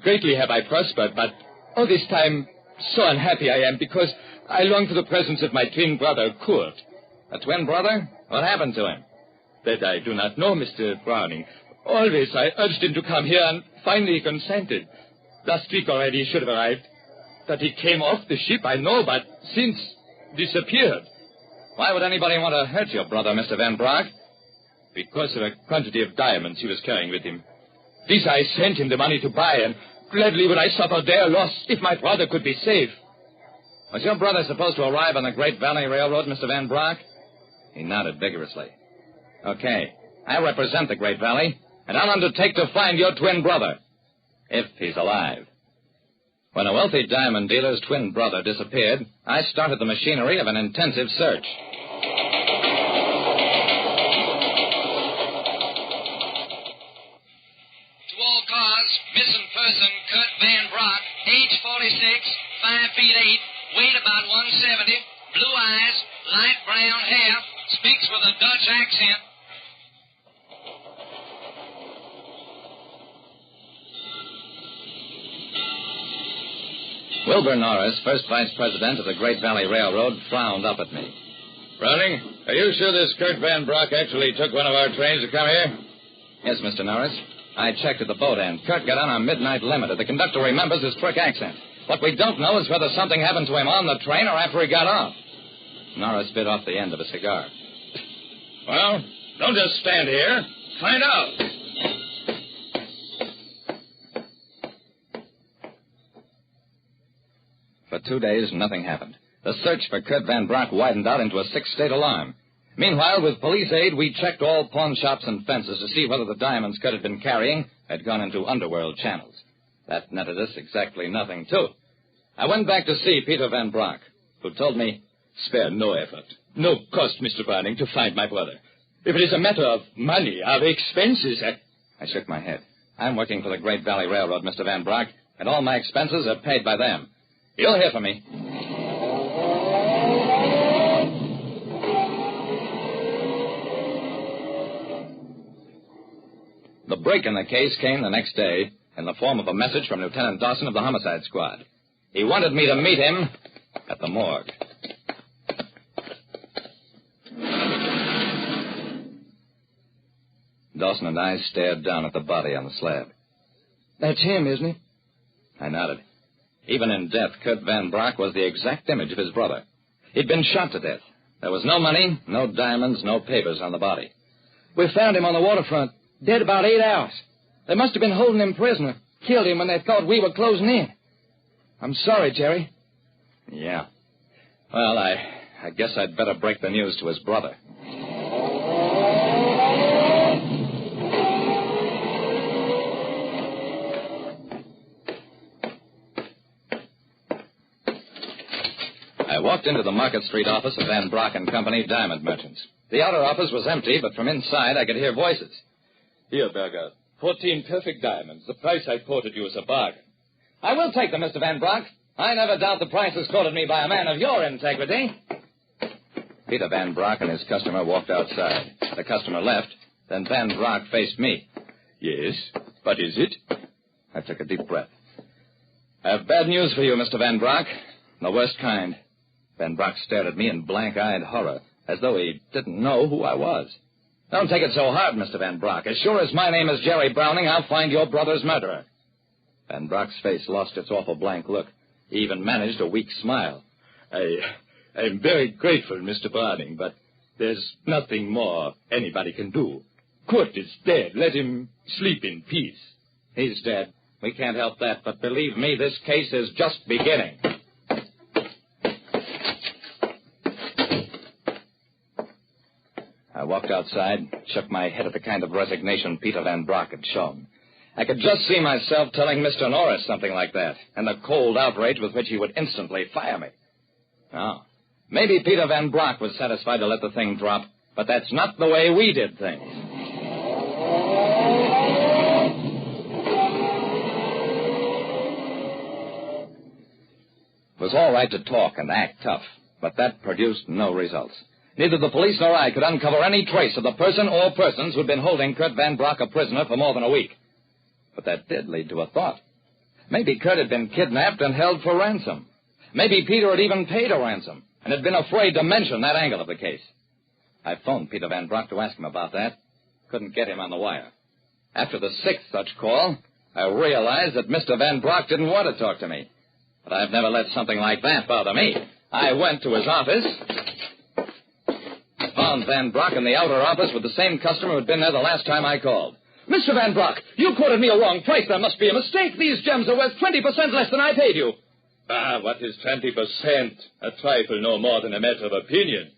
Greatly have I prospered, but all this time, so unhappy I am because I long for the presence of my twin brother, Kurt." "A twin brother? What happened to him?" "That I do not know, Mr. Browning. Always I urged him to come here, and finally he consented. Last week already he should have arrived. That he came off the ship, I know, but since disappeared." "Why would anybody want to hurt your brother, Mr. Van Broek?" "Because of a quantity of diamonds he was carrying with him. These I sent him the money to buy, and gladly would I suffer their loss if my brother could be safe." "Was your brother supposed to arrive on the Great Valley Railroad, Mr. Van Broek?" He nodded vigorously. "Okay, I represent the Great Valley, and I'll undertake to find your twin brother, if he's alive." When a wealthy diamond dealer's twin brother disappeared, I started the machinery of an intensive search. To all cars, missing person Kurt Van Broek, age 46, 5 feet 8, weight about 170, blue eyes, light brown hair, speaks with a Dutch accent. Wilbur Norris, first vice president of the Great Valley Railroad, frowned up at me. "Browning, are you sure this Kurt Van Broek actually took one of our trains to come here?" "Yes, Mr. Norris. I checked at the boat end. Kurt got on a midnight limiter. The conductor remembers his quick accent. What we don't know is whether something happened to him on the train or after he got off." Norris bit off the end of a cigar. "Well, don't just stand here. Find out." For 2 days, nothing happened. The search for Kurt Van Broek widened out into a 6-state alarm. Meanwhile, with police aid, we checked all pawn shops and fences to see whether the diamonds Kurt had been carrying had gone into underworld channels. That netted us exactly nothing, too. I went back to see Peter Van Broek, who told me, "Spare no effort, no cost, Mr. Browning, to find my brother. If it is a matter of money, of expenses, I shook my head. "I'm working for the Great Valley Railroad, Mr. Van Broek, and all my expenses are paid by them. You'll hear from me." The break in the case came the next day in the form of a message from Lieutenant Dawson of the Homicide Squad. He wanted me to meet him at the morgue. Dawson and I stared down at the body on the slab. "That's him, isn't it?" I nodded. Even in death, Kurt Van Broek was the exact image of his brother. He'd been shot to death. There was no money, no diamonds, no papers on the body. "We found him on the waterfront, dead about 8 hours. They must have been holding him prisoner, killed him when they thought we were closing in. I'm sorry, Jerry." "Yeah. Well, I guess I'd better break the news to his brother." I walked into the Market Street office of Van Broek and Company, diamond merchants. The outer office was empty, but from inside I could hear voices. "Here, Berger, 14 perfect diamonds. The price I quoted you is a bargain." "I will take them, Mr. Van Broek. I never doubt the price is quoted me by a man of your integrity." Peter Van Broek and his customer walked outside. The customer left. Then Van Broek faced me. "Yes, what is it?" I took a deep breath. "I have bad news for you, Mr. Van Broek. The worst kind." Van Broek stared at me in blank-eyed horror, as though he didn't know who I was. "Don't take it so hard, Mr. Van Broek. As sure as my name is Jerry Browning, I'll find your brother's murderer." Van Broek's face lost its awful blank look. He even managed a weak smile. I'm very grateful, Mr. Browning, but there's nothing more anybody can do. Kurt is dead. Let him sleep in peace." "He's dead. We can't help that, but believe me, this case is just beginning." walked outside, shook my head at the kind of resignation Peter Van Brock had shown. I could just see myself telling Mr. Norris something like that, and the cold outrage with which he would instantly fire me. Oh, maybe Peter Van Brock was satisfied to let the thing drop, but that's not the way we did things. It was all right to talk and act tough, but that produced no results. Neither the police nor I could uncover any trace of the person or persons who'd been holding Kurt Van Brock a prisoner for more than a week. But that did lead to a thought. Maybe Kurt had been kidnapped and held for ransom. Maybe Peter had even paid a ransom and had been afraid to mention that angle of the case. I phoned Peter Van Brock to ask him about that. Couldn't get him on the wire. After the sixth such call, I realized that Mr. Van Brock didn't want to talk to me. But I've never let something like that bother me. I went to his office, found Van Brock in the outer office with the same customer who had been there the last time I called. Mr. Van Brock, you quoted me a wrong price. There must be a mistake. These gems are worth 20% less than I paid you. Ah, what is 20%? A trifle no more than a matter of opinion.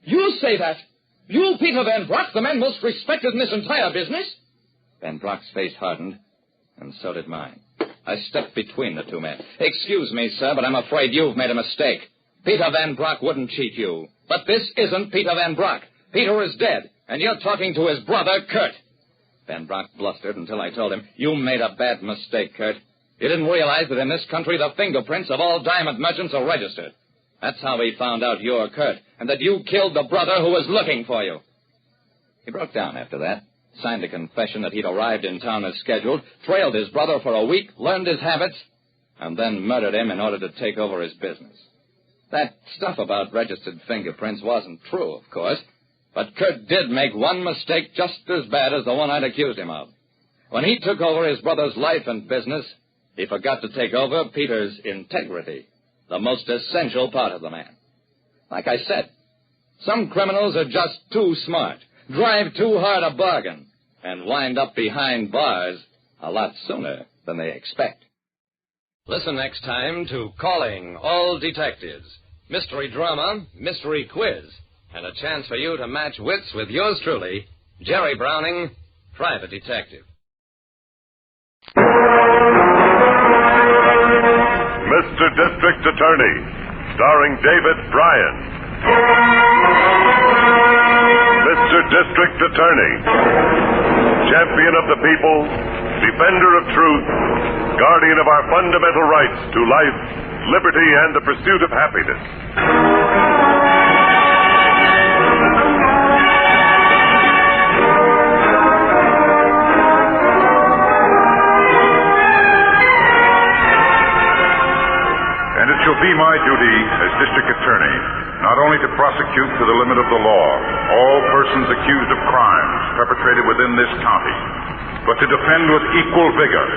You say that? You, Peter Van Brock, the man most respected in this entire business? Van Brock's face hardened, and so did mine. I stepped between the two men. Excuse me, sir, but I'm afraid you've made a mistake. Peter Van Brock wouldn't cheat you. But this isn't Peter Van Brock. Peter is dead, and you're talking to his brother, Kurt. Van Brock blustered until I told him, you made a bad mistake, Kurt. You didn't realize that in this country the fingerprints of all diamond merchants are registered. That's how we found out you're Kurt, and that you killed the brother who was looking for you. He broke down after that, signed a confession that he'd arrived in town as scheduled, trailed his brother for a week, learned his habits, and then murdered him in order to take over his business. That stuff about registered fingerprints wasn't true, of course, but Kurt did make one mistake just as bad as the one I'd accused him of. When he took over his brother's life and business, he forgot to take over Peter's integrity, the most essential part of the man. Like I said, some criminals are just too smart, drive too hard a bargain, and wind up behind bars a lot sooner than they expect. Listen next time to Calling All Detectives, mystery drama, mystery quiz, and a chance for you to match wits with yours truly, Jerry Browning, Private Detective. Mr. District Attorney, starring David Bryan. Mr. District Attorney, champion of the people, defender of truth, guardian of our fundamental rights to life, liberty, and the pursuit of happiness. And it shall be my duty as District Attorney not only to prosecute to the limit of the law all persons accused of crimes perpetrated within this county, but to defend with equal vigor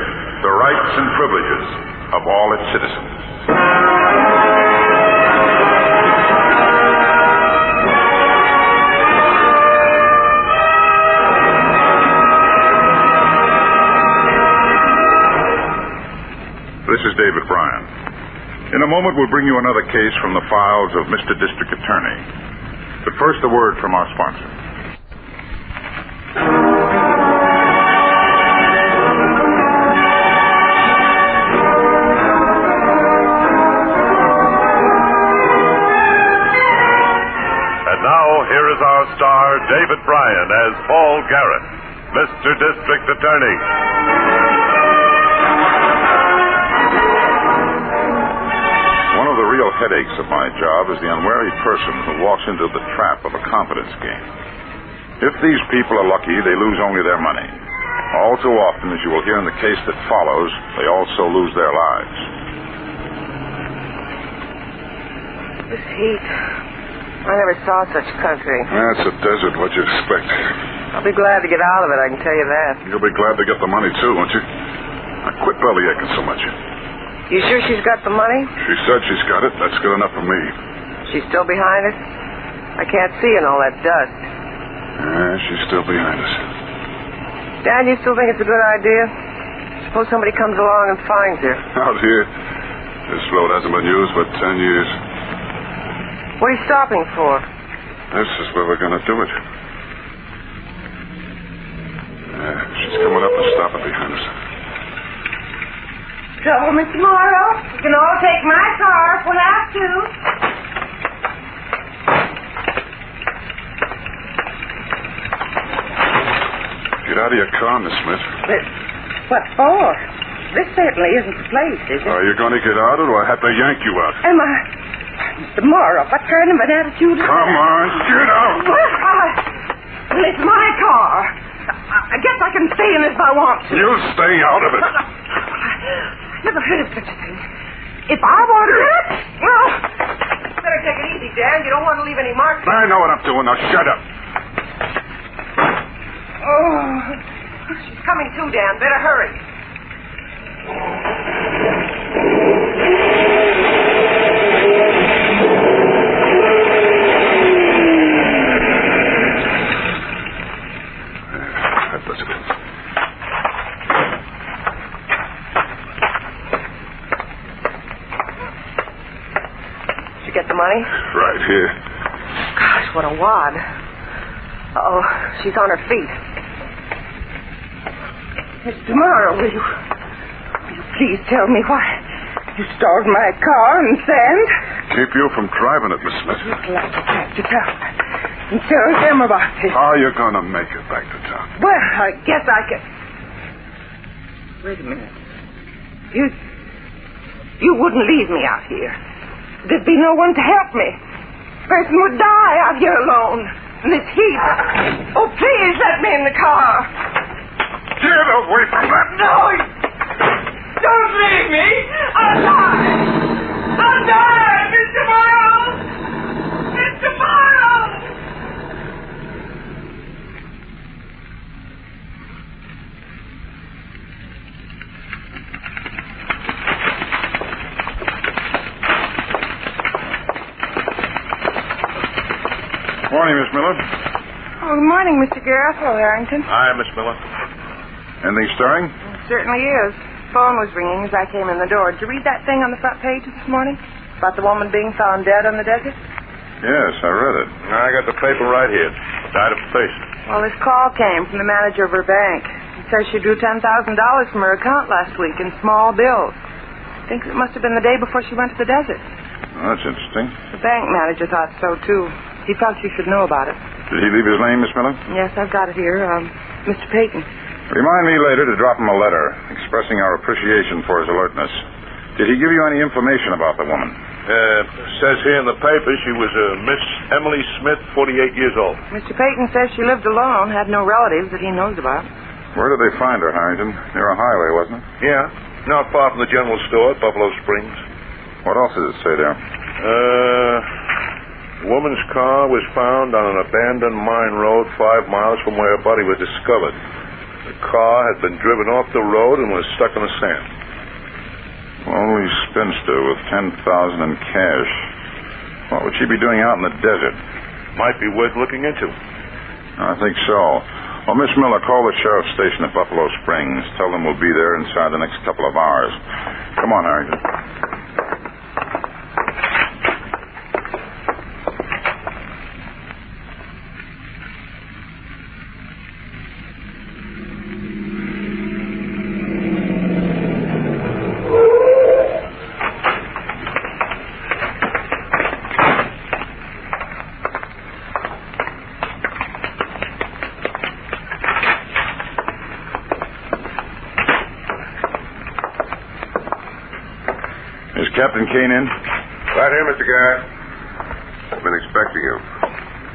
the rights and privileges of all its citizens. This is David Bryan. In a moment, we'll bring you another case from the files of Mr. District Attorney. But first, a word from our sponsor. And now, here is our star, David Bryan, as Paul Garrett, Mr. District Attorney. Headaches of my job is the unwary person who walks into the trap of a confidence game. If these people are lucky, they lose only their money. All too often, as you will hear in the case that follows, they also lose their lives. This heat. I never saw such country. That's a desert. What'd you expect? I'll be glad to get out of it, I can tell you that. You'll be glad to get the money, too, won't you? Now, quit bellyaching so much. You sure she's got the money? She said she's got it. That's good enough for me. She's still behind us? I can't see in all that dust. Yeah, she's still behind us. Dad, you still think it's a good idea? Suppose somebody comes along and finds her. Out here, this road hasn't been used for 10 years. What are you stopping for? This is where we're going to do it. It's coming up and stopping behind us. Trouble, Mr. Morrow? You can all take my car if we have to. Get out of your car, Miss Smith. But what for? This certainly isn't the place, is it? Are you going to get out, or do I have to yank you out? Am I... Mr. Morrow, what kind of an attitude is that? Come on, get out. Well, it's my car. I guess I can stay in it if I want to. You stay out of it. Never heard of such a thing. If I wanted it... Well, better take it easy, Dan. You don't want to leave any marks. I know what I'm doing. Now, shut up. Oh, she's coming too, Dan. Better hurry. That was it. Did you get the money? Right here. Gosh, what a wad. Uh-oh, she's on her feet. Mr. Morrow, will you please tell me why you stalled my car and sand? Keep you from driving it, Miss Smith. You'll have to back to town and tell them about it. How are you going to make it back to town? Well, I guess I can... Wait a minute. You wouldn't leave me out here. There'd be no one to help me. Person would die out here alone. In this heat. Oh, please let me in the car. Get away from that. No! Don't leave me! I'll die! I'll die! Mr. Morrow! Mr. Morrow! Morning, Miss Miller. Oh, good morning, Mr. Gareth. Hello, Harrington. Hi, Miss Miller. Anything stirring? It certainly is. Phone was ringing as I came in the door. Did you read that thing on the front page this morning? About the woman being found dead on the desert? Yes, I read it. I got the paper right here. Died of thirst. Well, this call came from the manager of her bank. He says she drew $10,000 from her account last week in small bills. Thinks it must have been the day before she went to the desert. Oh, that's interesting. The bank manager thought so, too. He felt you should know about it. Did he leave his name, Miss Miller? Yes, I've got it here. Mr. Peyton. Remind me later to drop him a letter expressing our appreciation for his alertness. Did he give you any information about the woman? Says here in the paper she was Miss Emily Smith, 48 years old. Mr. Peyton says she lived alone, had no relatives that he knows about. Where did they find her, Harrington? Near a highway, wasn't it? Yeah, not far from the general store at Buffalo Springs. What else does it say there? Woman's car was found on an abandoned mine road 5 miles from where her body was discovered. The car had been driven off the road and was stuck in the sand. Lonely spinster with $10,000 in cash. What would she be doing out in the desert? Might be worth looking into. I think so. Well, Miss Miller, call the sheriff's station at Buffalo Springs. Tell them we'll be there inside the next couple of hours. Come on, Harrington. Captain Kane in? Right here, Mr. Garrett. I've been expecting you.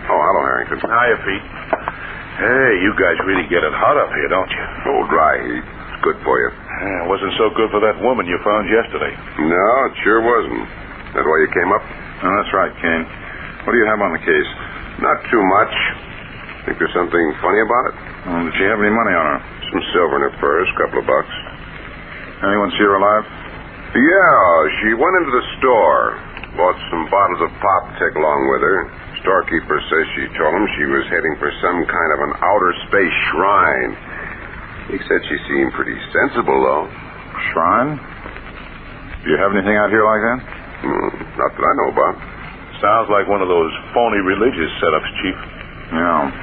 Oh, hello, Harrington. Hiya, Pete. Hey, you guys really get it hot up here, don't you? Oh, dry heat. It's good for you. It wasn't so good for that woman you found yesterday. No, it sure wasn't. That why you came up? Oh, that's right, Kane. What do you have on the case? Not too much. Think there's something funny about it? Did she have any money on her? Some silver in her purse, couple of bucks. Anyone see her alive? Yeah, she went into the store, bought some bottles of pop to take along with her. Storekeeper says she told him she was heading for some kind of an outer space shrine. He said she seemed pretty sensible, though. Shrine? Do you have anything out here like that? Not that I know about. Sounds like one of those phony religious setups, Chief. Yeah.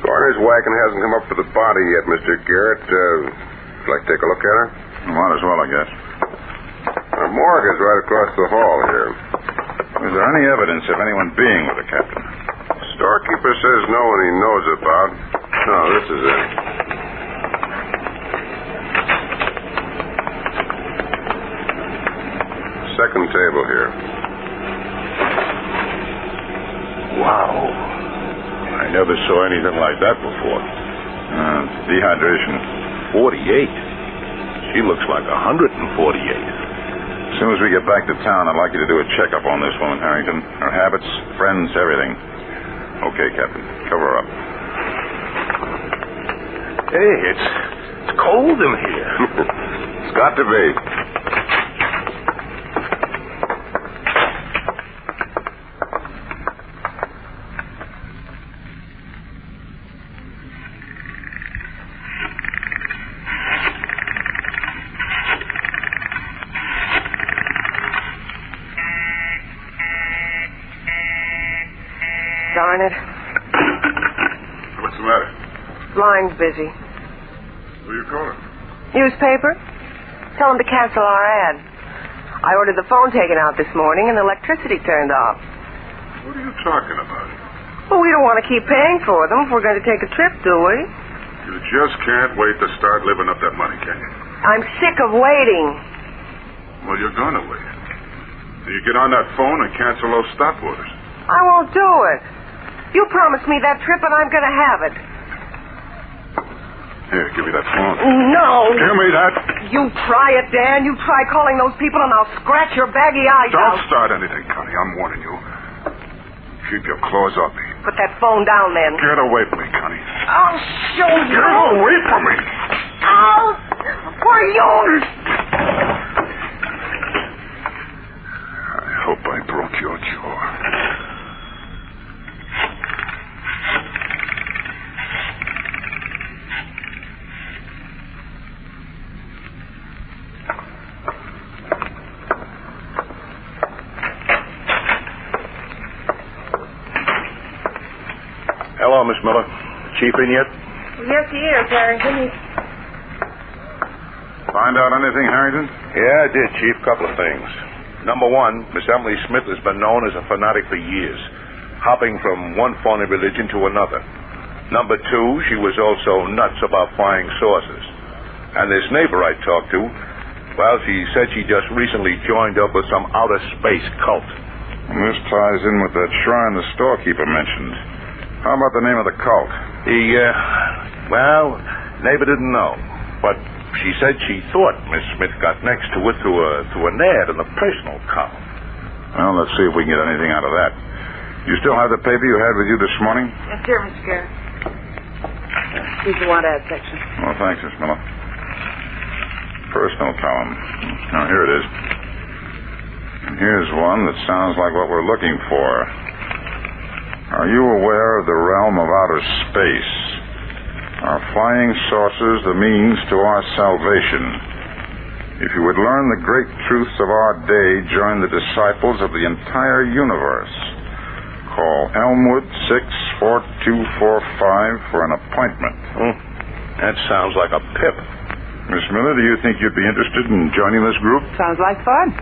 Going coroner's wagon hasn't come up with the body yet, Mr. Garrett. Would you like to take a look at her? Might as well, I guess. Our morgue is right across the hall here. Is there any evidence of anyone being with the captain? Storekeeper says no one he knows about. No, this is it. Second table here. Wow. I never saw anything like that before. Dehydration 48. She looks like 148. As soon as we get back to town, I'd like you to do a checkup on this woman, Harrington. Her habits, friends, everything. Okay, Captain. Cover her up. Hey, it's cold in here. It's got to be. Darn it. What's the matter? Line's busy. Who are you calling? Newspaper? Tell them to cancel our ad. I ordered the phone taken out this morning and the electricity turned off. What are you talking about? Well, we don't want to keep paying for them if we're going to take a trip, do we? You just can't wait to start living up that money, can you? I'm sick of waiting. Well, you're going to wait. You get on that phone and cancel those stop orders. I won't do it. You promised me that trip and I'm going to have it. Here, give me that phone. No. Give me that. You try it, Dan. You try calling those people and I'll scratch your baggy eyes out. Don't start anything, Connie. I'm warning you. Keep your claws off me. Put that phone down then. Get away from me, Connie. I'll show you. Get away from me. Ow! For you. I hope I broke your jaw. Hello, Miss Miller. Chief in yet? Yes, he is, Harrington. Find out anything, Harrington? Yeah, I did, Chief. Couple of things. Number one, Miss Emily Smith has been known as a fanatic for years, hopping from one phony religion to another. Number two, she was also nuts about flying saucers. And this neighbor I talked to, well, she said she just recently joined up with some outer space cult. And this ties in with that shrine the storekeeper mentioned. How about the name of the cult? Neighbor didn't know. But she said she thought Miss Smith got next to it through an ad in the personal column. Well, let's see if we can get anything out of that. You still have the paper you had with you this morning? Yes, sir, Mr. Garrett. Here's the want ad section. Well, thanks, Miss Miller. Personal column. Now, here it is. And here's one that sounds like what we're looking for. Are you aware of the realm of outer space? Are flying saucers the means to our salvation? If you would learn the great truths of our day, join the disciples of the entire universe. Call Elmwood 64245 for an appointment. That sounds like a pip. Miss Miller, do you think you'd be interested in joining this group? Sounds like fun.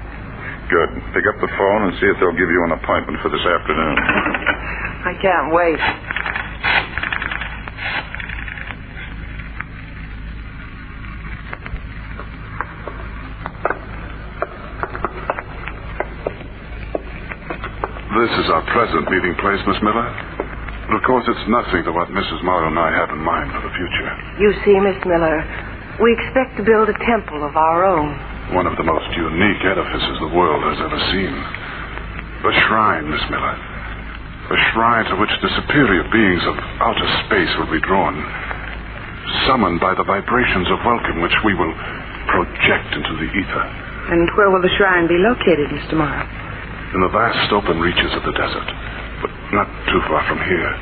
Good. Pick up the phone and see if they'll give you an appointment for this afternoon. I can't wait. This is our present meeting place, Miss Miller. But of course, it's nothing to what Mrs. Morrow and I have in mind for the future. You see, Miss Miller, we expect to build a temple of our own. One of the most unique edifices the world has ever seen. A shrine, Miss Miller. A shrine to which the superior beings of outer space will be drawn, summoned by the vibrations of welcome which we will project into the ether. And where will the shrine be located, Mr. Morrow? In the vast open reaches of the desert, but not too far from here.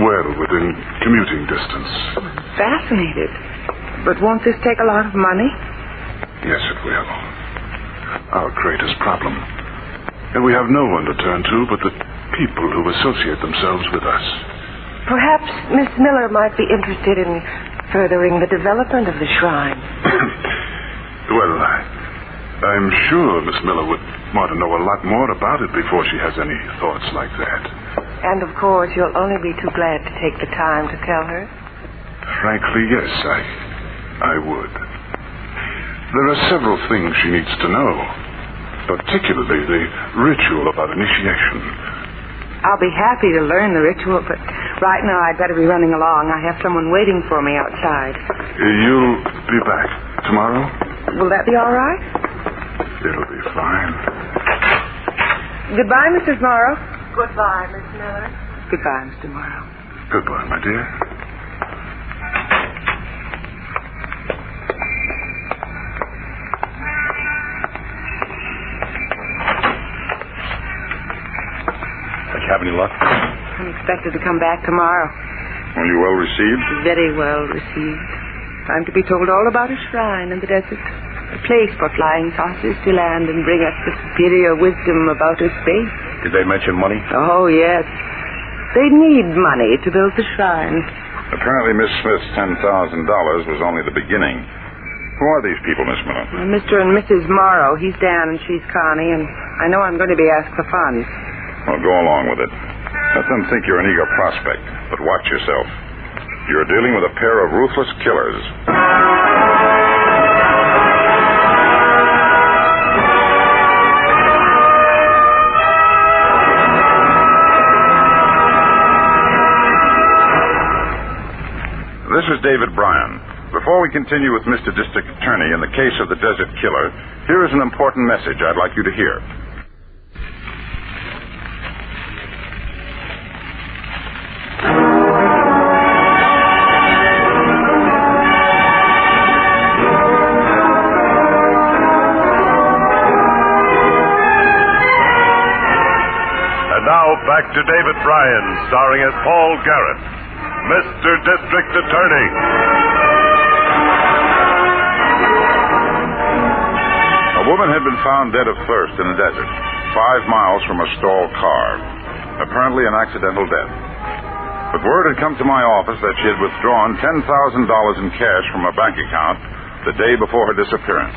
Well within commuting distance. Fascinated. But won't this take a lot of money? Yes, it will. Our greatest problem. And we have no one to turn to but the people who associate themselves with us. Perhaps Miss Miller might be interested in furthering the development of the shrine. Well, I'm sure Miss Miller would want to know a lot more about it before she has any thoughts like that. And, of course, you'll only be too glad to take the time to tell her. Frankly, yes, I would. There are several things she needs to know, particularly the ritual about initiation. I'll be happy to learn the ritual, but right now I'd better be running along. I have someone waiting for me outside. You'll be back tomorrow? Will that be all right? It'll be fine. Goodbye, Mrs. Morrow. Goodbye, Miss Miller. Goodbye, Mr. Morrow. Goodbye, my dear. Have any luck? I'm expected to come back tomorrow. Are you well received? Very well received. I'm to be told all about a shrine in the desert. A place for flying saucers to land and bring us the superior wisdom about our space. Did they mention money? Oh, yes. They need money to build the shrine. Apparently Miss Smith's $10,000 was only the beginning. Who are these people, Miss Miller? Mr. and Mrs. Morrow. He's Dan and she's Connie, and I know I'm going to be asked for funds. Well, go along with it. Let them think you're an eager prospect, but watch yourself. You're dealing with a pair of ruthless killers. This is David Bryan. Before we continue with Mr. District Attorney in the case of the Desert Killer, here is an important message I'd like you to hear. Back to David Bryan, starring as Paul Garrett, Mr. District Attorney. A woman had been found dead of thirst in a desert, 5 miles from a stalled car. Apparently an accidental death. But word had come to my office that she had withdrawn $10,000 in cash from a bank account the day before her disappearance.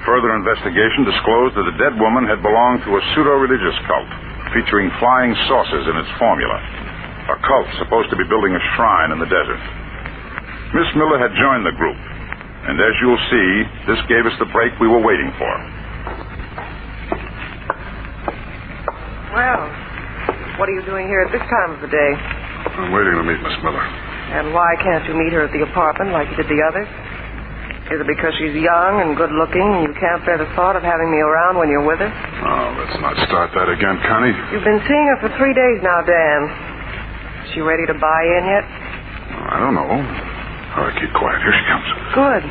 Further investigation disclosed that the dead woman had belonged to a pseudo-religious cult featuring flying saucers in its formula. A cult supposed to be building a shrine in the desert. Miss Miller had joined the group, and as you'll see, this gave us the break we were waiting for. Well, what are you doing here at this time of the day? I'm waiting to meet Miss Miller. And why can't you meet her at the apartment like you did the others? Is it because she's young and good-looking and you can't bear the thought of having me around when you're with her? Oh, let's not start that again, Connie. You've been seeing her for 3 days now, Dan. Is she ready to buy in yet? I don't know. All right, keep quiet. Here she comes. Good.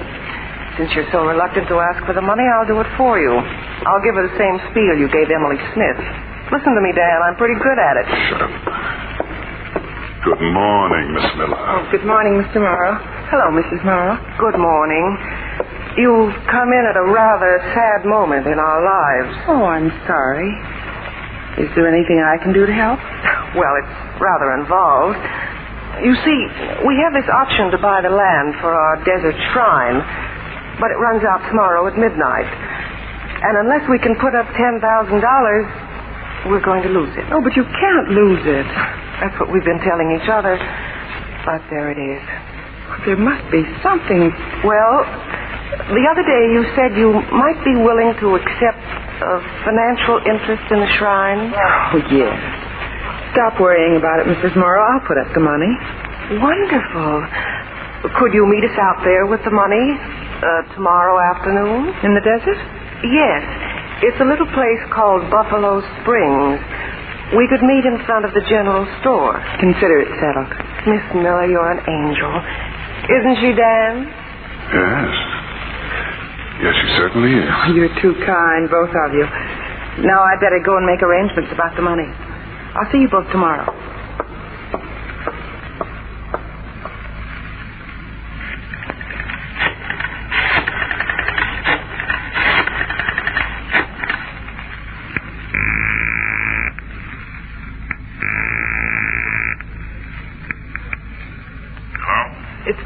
Since you're so reluctant to ask for the money, I'll do it for you. I'll give her the same spiel you gave Emily Smith. Listen to me, Dan. I'm pretty good at it. Shut up. Good morning, Miss Miller. Oh, good morning, Mr. Morrow. Hello, Mrs. Morrow. Good morning. You've come in at a rather sad moment in our lives. Oh, I'm sorry. Is there anything I can do to help? Well, it's rather involved. You see, we have this option to buy the land for our desert shrine, but it runs out tomorrow at midnight. And unless we can put up $10,000, we're going to lose it. Oh, but you can't lose it. That's what we've been telling each other. But there it is. There must be something. Well, the other day you said you might be willing to accept a financial interest in the shrine. Oh, yes. Stop worrying about it, Mrs. Morrow. I'll put up the money. Wonderful. Could you meet us out there with the money tomorrow afternoon? In the desert? Yes. It's a little place called Buffalo Springs. We could meet in front of the general store. Consider it settled. Miss Miller, you're an angel. Isn't she, Dan? Yes. Yes, she certainly is. Oh, you're too kind, both of you. Now I'd better go and make arrangements about the money. I'll see you both tomorrow.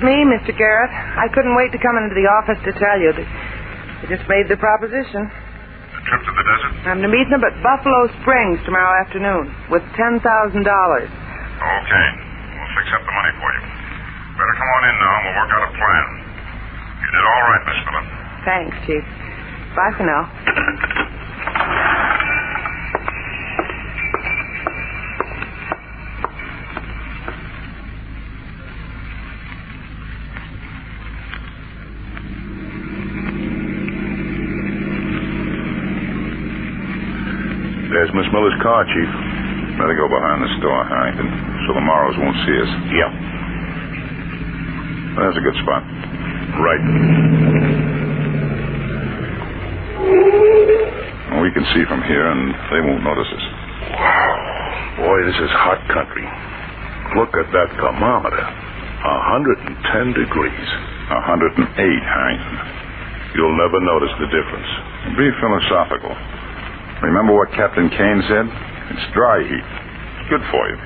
me, Mr. Garrett. I couldn't wait to come into the office to tell you. They just made the proposition. A trip to the desert? I'm to meet them at Buffalo Springs tomorrow afternoon with $10,000. Okay. We'll fix up the money for you. Better come on in now and we'll work out a plan. You did all right, Miss Phillip. Thanks, Chief. Bye for now. There's Miss Miller's car, Chief. Better go behind the store, Harrington, so the Morrows won't see us. Yeah. That's a good spot. Right. Well, we can see from here, and they won't notice us. Wow. Boy, this is hot country. Look at that thermometer. 110 degrees. 108, Harrington. You'll never notice the difference. Be philosophical. Remember what Captain Kane said? It's dry heat. It's good for you.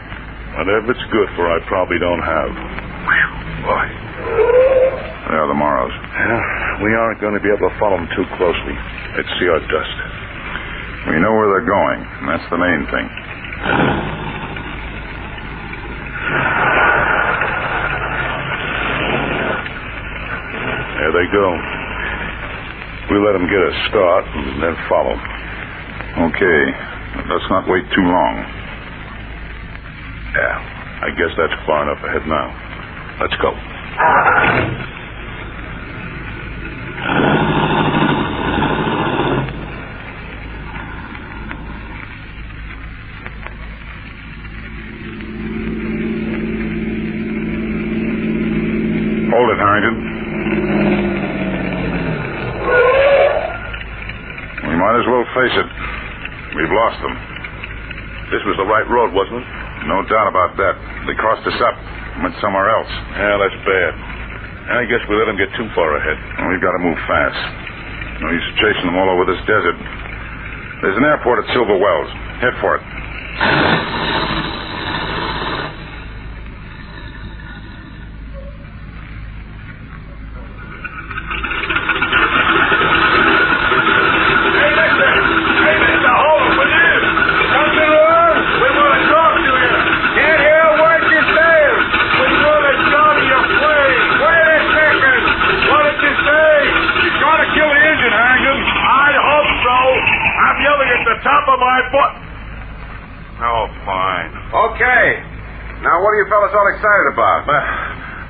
Whatever it's good for, I probably don't have. Whew, boy. There are the Morrows. Yeah, we aren't going to be able to follow them too closely. They'd see our dust. We know where they're going, and that's the main thing. There they go. We let them get a start and then follow. Okay, let's not wait too long. Yeah, I guess that's far enough ahead now. Let's go. Hold it, Harrington. We might as well face it. We've lost them. This was the right road, wasn't it? No doubt about that. They crossed us up, went somewhere else. Yeah, that's bad. I guess we let them get too far ahead. Well, we've got to move fast. No use chasing them all over this desert. There's an airport at Silver Wells. Head for it.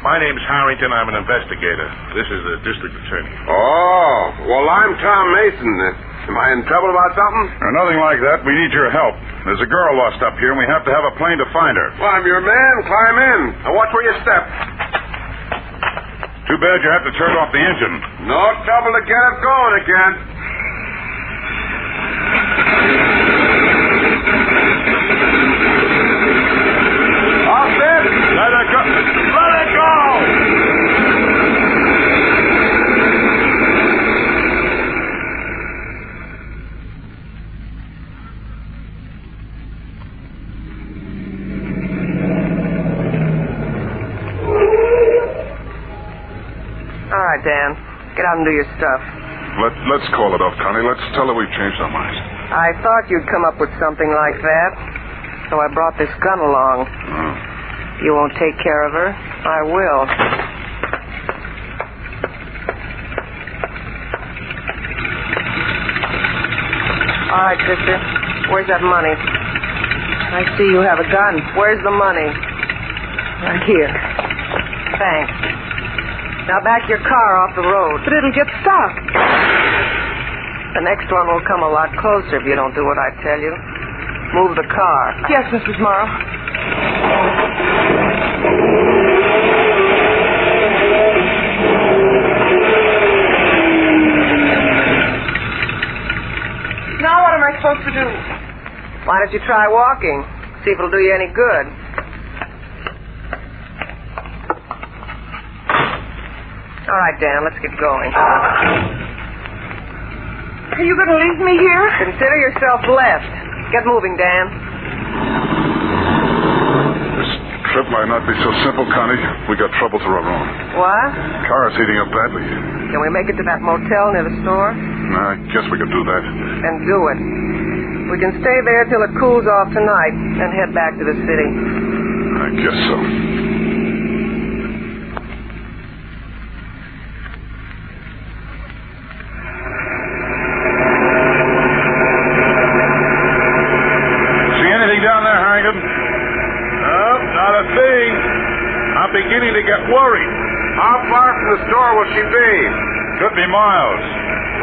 My name's Harrington. I'm an investigator. This is the district attorney. Oh, well, I'm Tom Mason. Am I in trouble about something? Nothing like that. We need your help. There's a girl lost up here, and we have to have a plane to find her. Well, I'm your man. Climb in. Now, watch where you step. Too bad you have to turn off the engine. No trouble to get it going again. All set? Let her go. Let her go! All right, Dan. Get out and do your stuff. Let's call it off, Connie. Let's tell her we've changed our minds. I thought you'd come up with something like that, so I brought this gun along. You won't take care of her? I will. All right, sister. Where's that money? I see you have a gun. Where's the money? Right here. Thanks. Now back your car off the road. But it'll get stuck. The next one will come a lot closer if you don't do what I tell you. Move the car. Yes, Mrs. Morrow. Now what am I supposed to do? Why don't you try walking? See if it'll do you any good. All right, Dan, let's get going. Are you going to leave me here? Consider yourself blessed. Get moving, Dan. This That might not be so simple, Connie. We got troubles of our own. What? Car's heating up badly. Can we make it to that motel near the store? I guess we could do that. Then do it. We can stay there till it cools off tonight and head back to the city. I guess so. See anything down there, Harrigan? No, not a thing. I'm beginning to get worried. How far from the store will she be? Could be miles.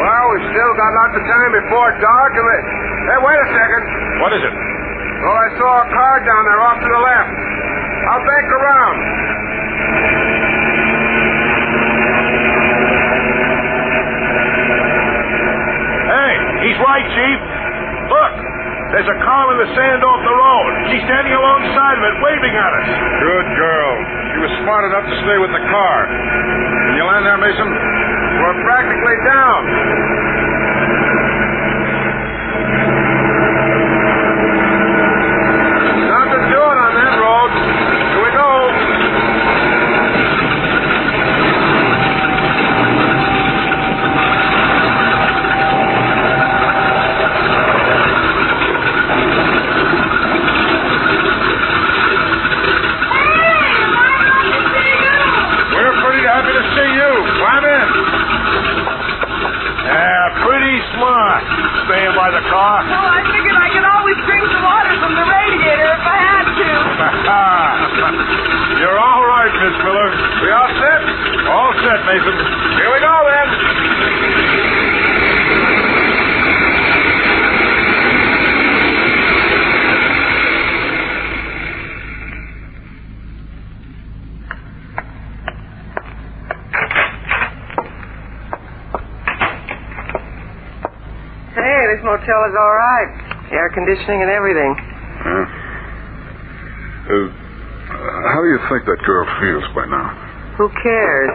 Well, we've still got lots of time before dark. Hey, wait a second. What is it? Well, I saw a car down there off to the left. I'll bank around. Hey, he's right, Chief. Look, there's a car in the sand off the road. She's standing alongside of it, waving at us. Good girl. She was smart enough to stay with the car. Can you land there, Mason? We're practically down. Nothing doing on that road. Here we go. We're pretty happy to see you. Climb in. Pretty smart, staying by the car. No, I figured I could always drink some water from the radiator if I had to. You're all right, Miss Miller. We all set? All set, Mason. Here we go, then. This motel is all right. Air conditioning and everything. How do you think that girl feels by now? Who cares?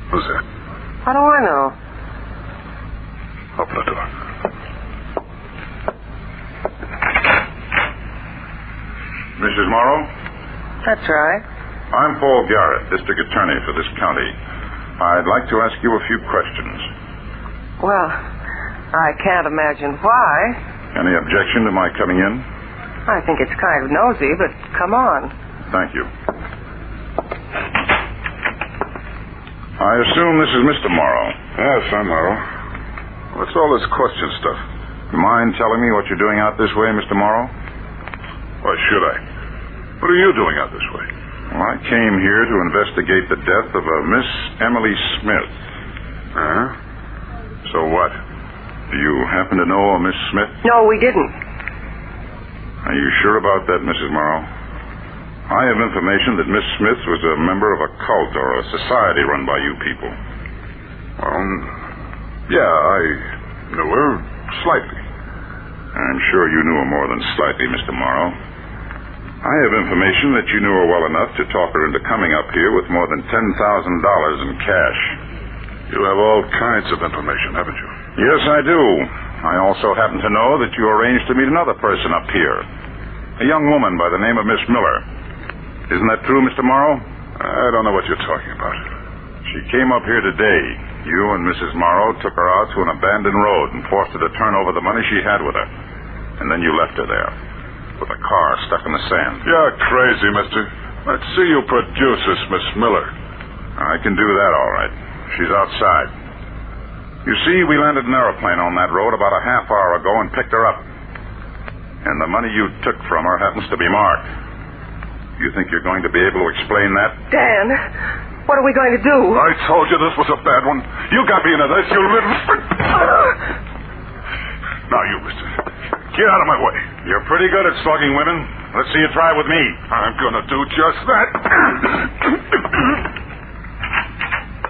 Who's that? How do I know? Open the door. Mrs. Morrow? That's right. I'm Paul Garrett, District Attorney for this county. I'd like to ask you a few questions. Well, I can't imagine why. Any objection to my coming in? I think it's kind of nosy, but come on. Thank you. I assume this is Mr. Morrow. Yes, I'm Morrow. What's all this question stuff? You mind telling me what you're doing out this way, Mr. Morrow? Why should I? What are you doing out this way? Well, I came here to investigate the death of a Miss Emily Smith. Huh? So what? Do you happen to know a Miss Smith? No, we didn't. Are you sure about that, Mrs. Morrow? I have information that Miss Smith was a member of a cult or a society run by you people. Well, yeah, I knew her slightly. I'm sure you knew her more than slightly, Mr. Morrow. I have information that you knew her well enough to talk her into coming up here with more than $10,000 in cash. You have all kinds of information, haven't you? Yes, I do. I also happen to know that you arranged to meet another person up here. A young woman by the name of Miss Miller. Isn't that true, Mr. Morrow? I don't know what you're talking about. She came up here today. You and Mrs. Morrow took her out to an abandoned road and forced her to turn over the money she had with her. And then you left her there, with a car stuck in the sand. You're crazy, mister. Let's see you produce this Miss Miller. I can do that, all right. She's outside. You see, we landed an airplane on that road about a half hour ago and picked her up. And the money you took from her happens to be marked. You think you're going to be able to explain that? Dan, what are we going to do? I told you this was a bad one. You got me into this. You'll live. Now, you, mister. Get out of my way. You're pretty good at slugging women. Let's see you try with me. I'm going to do just that.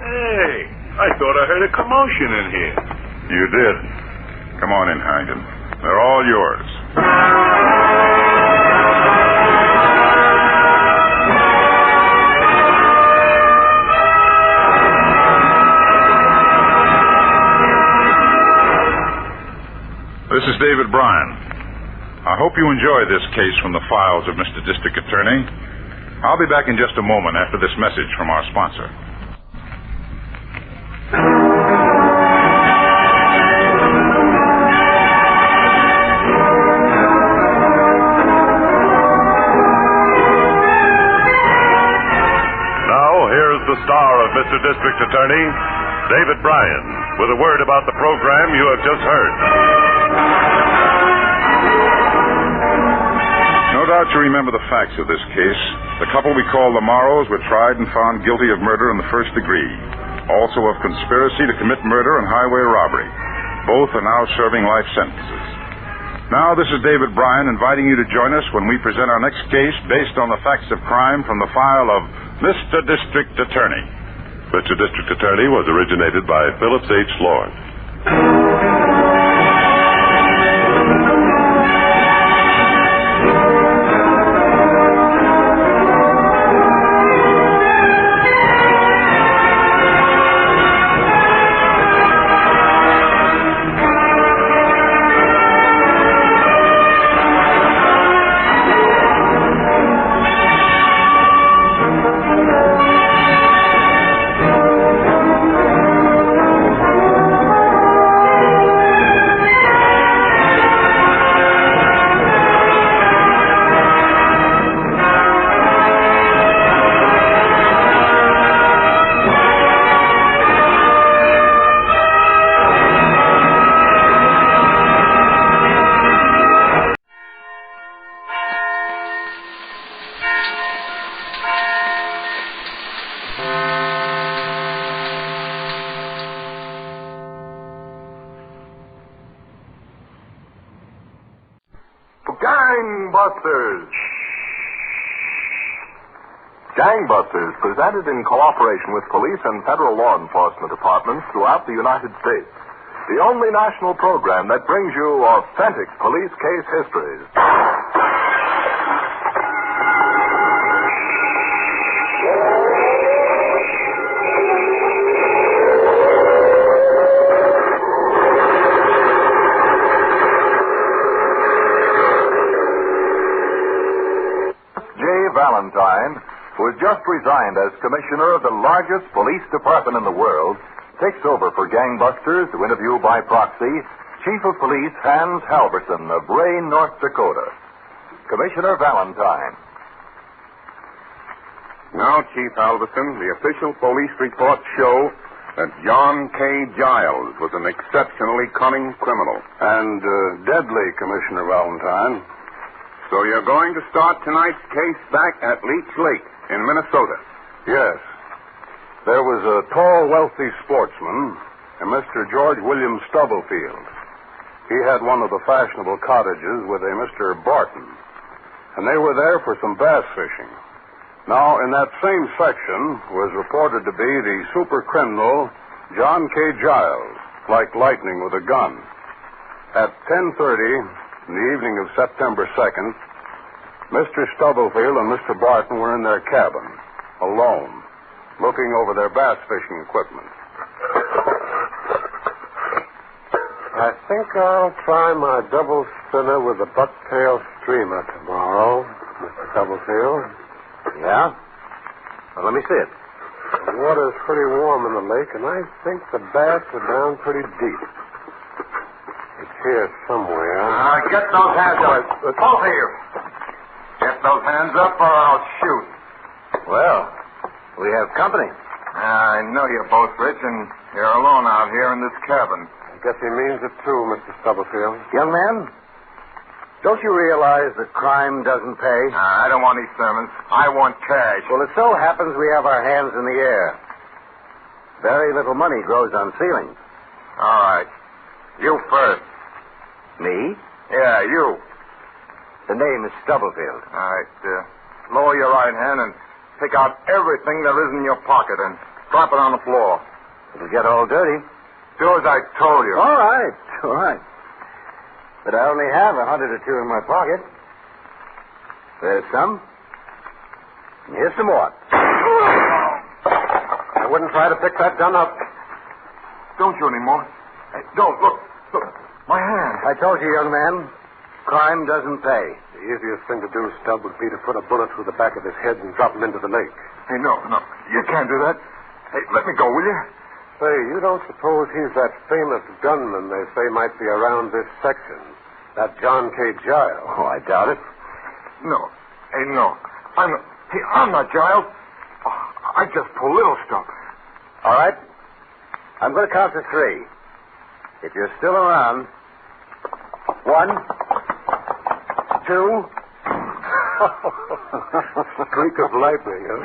Hey, I thought I heard a commotion in here. You did. Come on in, Harrington. They're all yours. This is David Bryan. I hope you enjoy this case from the files of Mr. District Attorney. I'll be back in just a moment after this message from our sponsor. Now, here's the star of Mr. District Attorney, David Bryan, with a word about the program you have just heard. No doubt you remember the facts of this case. The couple we call the Morrows were tried and found guilty of murder in the first degree, also of conspiracy to commit murder and highway robbery. Both are now serving life sentences. Now, this is David Bryan inviting you to join us when we present our next case based on the facts of crime from the file of Mr. District Attorney. Mr. District Attorney was originated by Phillips H. Lord. Gangbusters! Gangbusters, presented in cooperation with police and federal law enforcement departments throughout the United States. The only national program that brings you authentic police case histories. Valentine, who has just resigned as commissioner of the largest police department in the world, takes over for Gangbusters to interview by proxy Chief of Police Hans Halverson of Ray, North Dakota. Commissioner Valentine. Now, Chief Halverson, the official police reports show that John K. Giles was an exceptionally cunning criminal. And deadly, Commissioner Valentine. So you're going to start tonight's case back at Leech Lake in Minnesota? Yes. There was a tall, wealthy sportsman, a Mr. George William Stubblefield. He had one of the fashionable cottages with a Mr. Barton, and they were there for some bass fishing. Now, in that same section was reported to be the super criminal John K. Giles, like lightning with a gun. At 10:30... in the evening of September 2nd, Mr. Stubblefield and Mr. Barton were in their cabin, alone, looking over their bass fishing equipment. I think I'll try my double spinner with the bucktail streamer tomorrow, Mr. Stubblefield. Yeah? Well, let me see it. The water's pretty warm in the lake, and I think the bass are down pretty deep. It's here somewhere. Get those hands up. Both of you. Get those hands up or I'll shoot. Well, we have company. I know you're both rich and you're alone out here in this cabin. I guess he means it too, Mr. Stubblefield. Young man, don't you realize that crime doesn't pay? I don't want any sermons. I want cash. Well, it so happens we have our hands in the air. Very little money grows on ceilings. All right. You first. Me? Yeah, you. The name is Stubblefield. All right. Lower your right hand and pick out everything there is in your pocket and drop it on the floor. It'll get all dirty. Do as I told you. All right. All right. But I only have $100 or $2 in my pocket. There's some. And here's some more. I wouldn't try to pick that gun up. Don't you anymore. Hey, don't. Look. My hand. I told you, young man. Crime doesn't pay. The easiest thing to do, Stubb, would be to put a bullet through the back of his head and drop him into the lake. Hey, no. You can't do that. Hey, let me go, will you? Say, you don't suppose he's that famous gunman they say might be around this section? That John K. Giles? Oh, I doubt it. No. Hey, no. I'm not Giles. Oh, I just pull little stuff. All right. I'm going to count to 3. If you're still around. 1, 2. Streak of lightning, huh?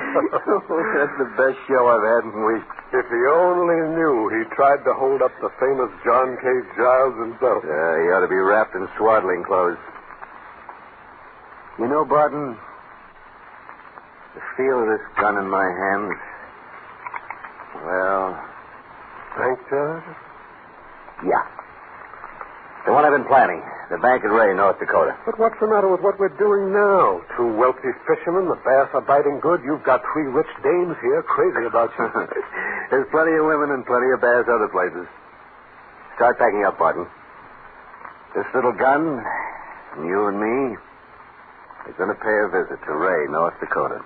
That's the best show I've had in weeks. If he only knew he tried to hold up the famous John K. Giles himself. He ought to be wrapped in swaddling clothes. You know, Barton, the feel of this gun in my hands, well... Thank George? Yeah. The one I've been planning. The bank at Ray, North Dakota. But what's the matter with what we're doing now? 2 wealthy fishermen, the bass are biting good. You've got 3 rich dames here crazy about you. There's plenty of women and plenty of bass other places. Start packing up, Barton. This little gun, and you and me, are going to pay a visit to Ray, North Dakota.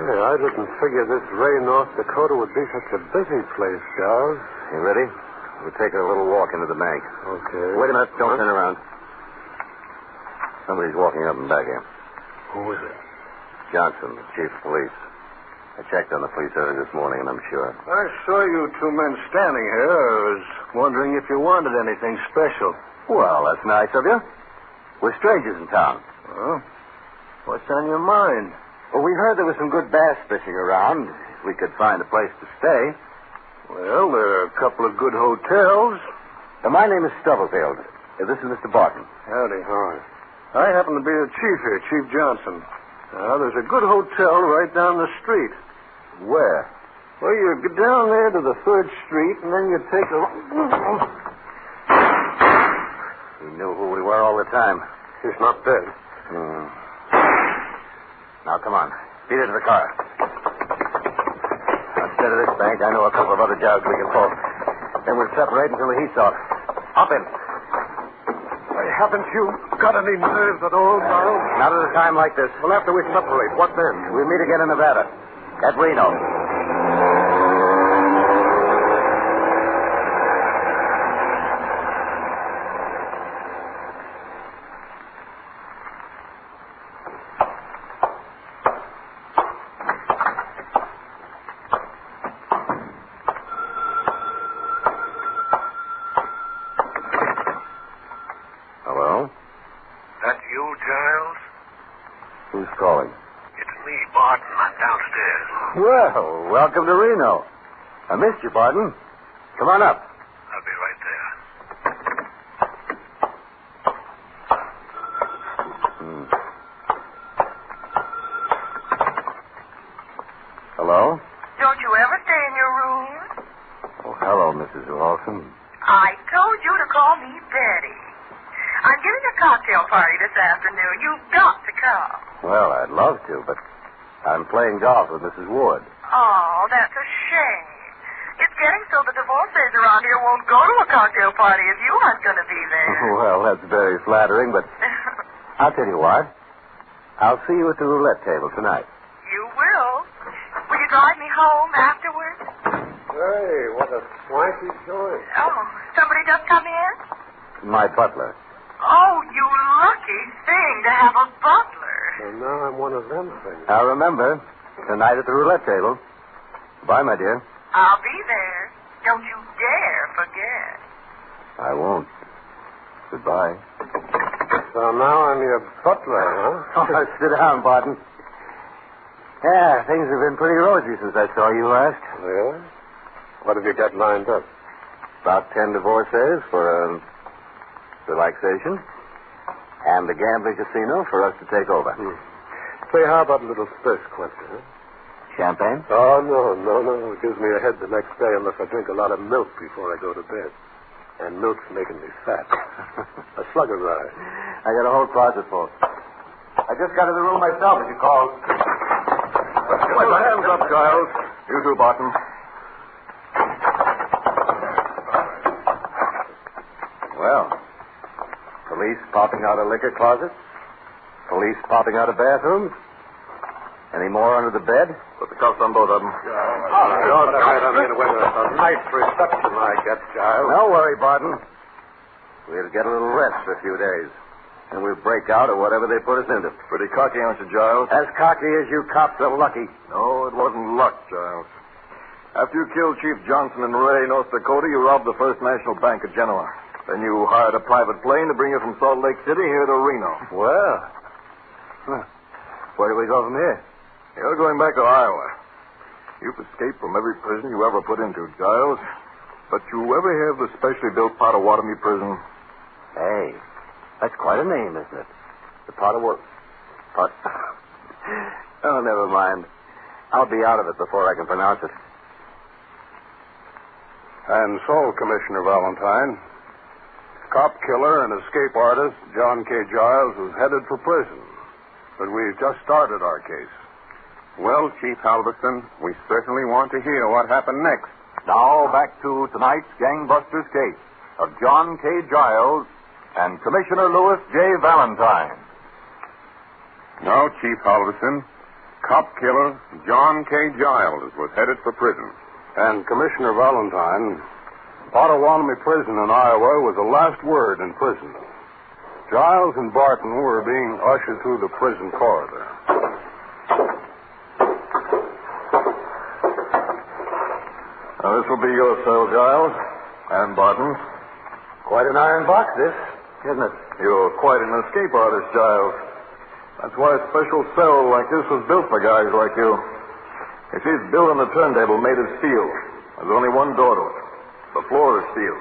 Yeah, I didn't figure this Ray, North Dakota would be such a busy place, Giles. You ready? We'll take a little walk into the bank. Okay. Wait a minute. Don't turn around. Somebody's walking up and back here. Who is it? Johnson, the chief of police. I checked on the police early this morning, and I'm sure. I saw you 2 men standing here. I was wondering if you wanted anything special. Well, that's nice of you. We're strangers in town. Well, what's on your mind? Well, we heard there was some good bass fishing around. If we could find a place to stay. Well, there are a couple of good hotels. My name is Stubblefield. This is Mr. Barton. Howdy. Hi. I happen to be the chief here, Chief Johnson. Now, there's a good hotel right down the street. Where? Well, you get down there to the 3rd Street, and then you take a... He knew who we were all the time. He's not dead. Now, come on. Beat it to the car. Instead of this bank, I know a couple of other jobs we can pull. Then we'll separate until the heat's off. Hop in. Hey, haven't you got any nerves at all, Giles? Not at a time like this. Well, after we separate, what then? We'll meet again in Nevada. At Reno. Well, welcome to Reno. I missed you, Barton. Come on up. I'll be right there. Hello? Don't you ever stay in your room? Oh, hello, Mrs. Lawson. I told you to call me Betty. I'm giving a cocktail party this afternoon. You've got to come. Well, I'd love to, but I'm playing golf with Mrs. Ward. Oh, that's a shame. It's getting so the divorcees around here won't go to a cocktail party if you aren't going to be there. Well, that's very flattering, but I'll tell you what. I'll see you at the roulette table tonight. You will. Will you drive me home afterwards? Hey, what a swanky joint. Oh, somebody just come in? My butler. Oh, you lucky thing to have a butler. And now I'm one of them things. Now, remember, tonight at the roulette table. Bye, my dear. I'll be there. Don't you dare forget. I won't. Goodbye. So now I'm your butler, huh? Oh, sit down, Barton. Yeah, things have been pretty rosy since I saw you last. Yeah? What have you got lined up? About 10 divorcees for a relaxation. And the gambling casino for us to take over. Say, how about a little first question, huh? Champagne? Oh, no. It gives me a head the next day unless I drink a lot of milk before I go to bed. And milk's making me fat. A slug of rye. I got a whole closet full. I just got to the room myself as you called. Put your hands up, Giles. You too, Barton. popping out of liquor closets? Police popping out of bathrooms? Any more under the bed? Put the cuffs on both of them. Nice reception I get, Giles. Don't worry, Barton. We'll get a little rest for a few days. And we'll break out of whatever they put us into. Pretty cocky, aren't you, Giles? As cocky as you cops are lucky. No, it wasn't luck, Giles. After you killed Chief Johnson in Ray, North Dakota, you robbed the First National Bank of Genoa. Then you hired a private plane to bring you from Salt Lake City here to Reno. Well, where do we go from here? You're going back to Iowa. You've escaped from every prison you ever put into, Giles. But you ever hear of the specially built Potawatomi prison? Hey, that's quite a name, isn't it? The Potawatomi. Oh, never mind. I'll be out of it before I can pronounce it. And so, Commissioner Valentine, cop killer and escape artist John K. Giles was headed for prison. But we've just started our case. Well, Chief Halverson, we certainly want to hear what happened next. Now, back to tonight's Gangbusters case of John K. Giles and Commissioner Louis J. Valentine. No, Chief Halverson, cop killer John K. Giles was headed for prison. And Commissioner Valentine, Potawatomi Prison in Iowa was the last word in prison. Giles and Barton were being ushered through the prison corridor. Now, this will be your cell, Giles, and Barton. Quite an iron box, this, isn't it? You're quite an escape artist, Giles. That's why a special cell like this was built for guys like you. You see, it's built on a turntable made of steel. There's only one door to it. The floor is steel.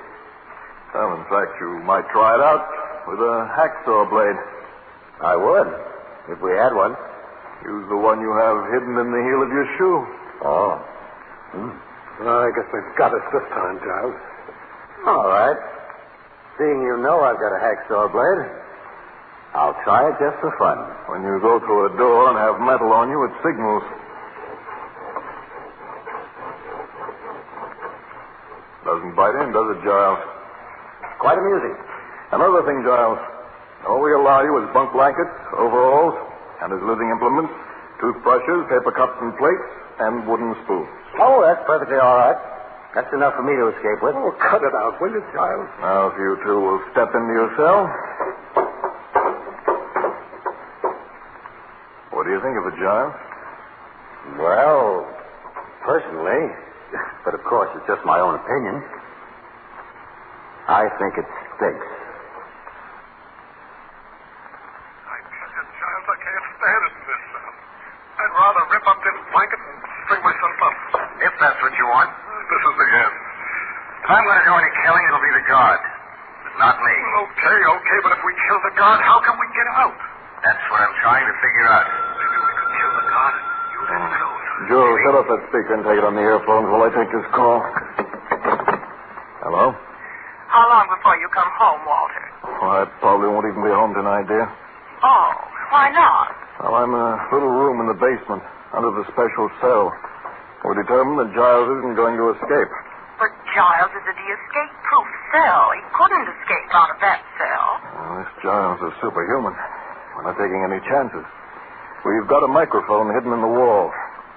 Well, in fact, you might try it out with a hacksaw blade. I would, if we had one. Use the one you have hidden in the heel of your shoe. Oh. Well, I guess they've got us this time, Giles. All right. Seeing you know I've got a hacksaw blade, I'll try it just for fun. When you go through a door and have metal on you, it signals. Doesn't bite in, does it, Giles? Quite amusing. Another thing, Giles. All we allow you is bunk blankets, overalls, and as living implements, toothbrushes, paper cups and plates, and wooden spoons. Oh, that's perfectly all right. That's enough for me to escape with. Oh, cut it out, will you, Giles? Now, if you two will step into your cell. What do you think of it, Giles? Well, personally, but of course it's just my own opinion, I think it stinks. I tell you, Giles, I can't stand it in this cell. I'd rather rip up this blanket and string myself up. If that's what you want. This is the end. If I'm going to do any killing, it'll be the guard. But not me. Okay, but if we kill the guard, how can we get out? That's what I'm trying to figure out. Maybe we could kill the guard and use his clothes. Joe, set up that speaker and take it on the earphones while I take this call. Hello? How long before you come home, Walter? Well, I probably won't even be home tonight, dear. Oh, why not? Well, I'm in a little room in the basement, under the special cell. We're determined that Giles isn't going to escape. But Giles is in the escape-proof cell. He couldn't escape out of that cell. Well, this Giles is superhuman. We're not taking any chances. We've got a microphone hidden in the wall,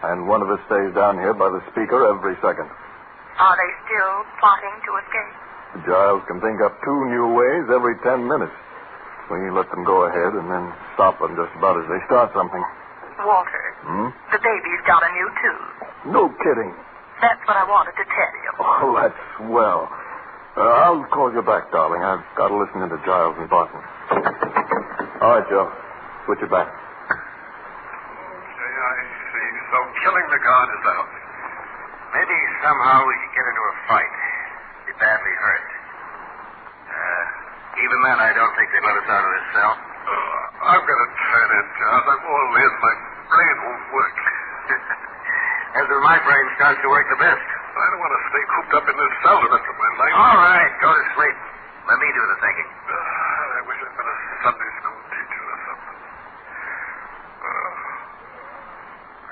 and one of us stays down here by the speaker every second. Are they still plotting to escape? Giles can think up 2 new ways every 10 minutes. We let them go ahead and then stop them just about as they start something. Walter, the baby's got a new tooth. No kidding. That's what I wanted to tell you. Oh, that's swell. I'll call you back, darling. I've got to listen into Giles and Barton. All right, Joe. Switch it back. Okay, I see. So killing the guard is out. Maybe somehow we could get into a fight. Be badly hurt. Even then, I don't think they'd let us out of this cell. I've got to turn in, Giles. I'm all in. My brain won't work. That's where my brain starts to work the best. I don't want to stay cooped up in this cell the rest of my life. All right, go to sleep. Let me do the thinking. I wish I'd been a Sunday school teacher or something.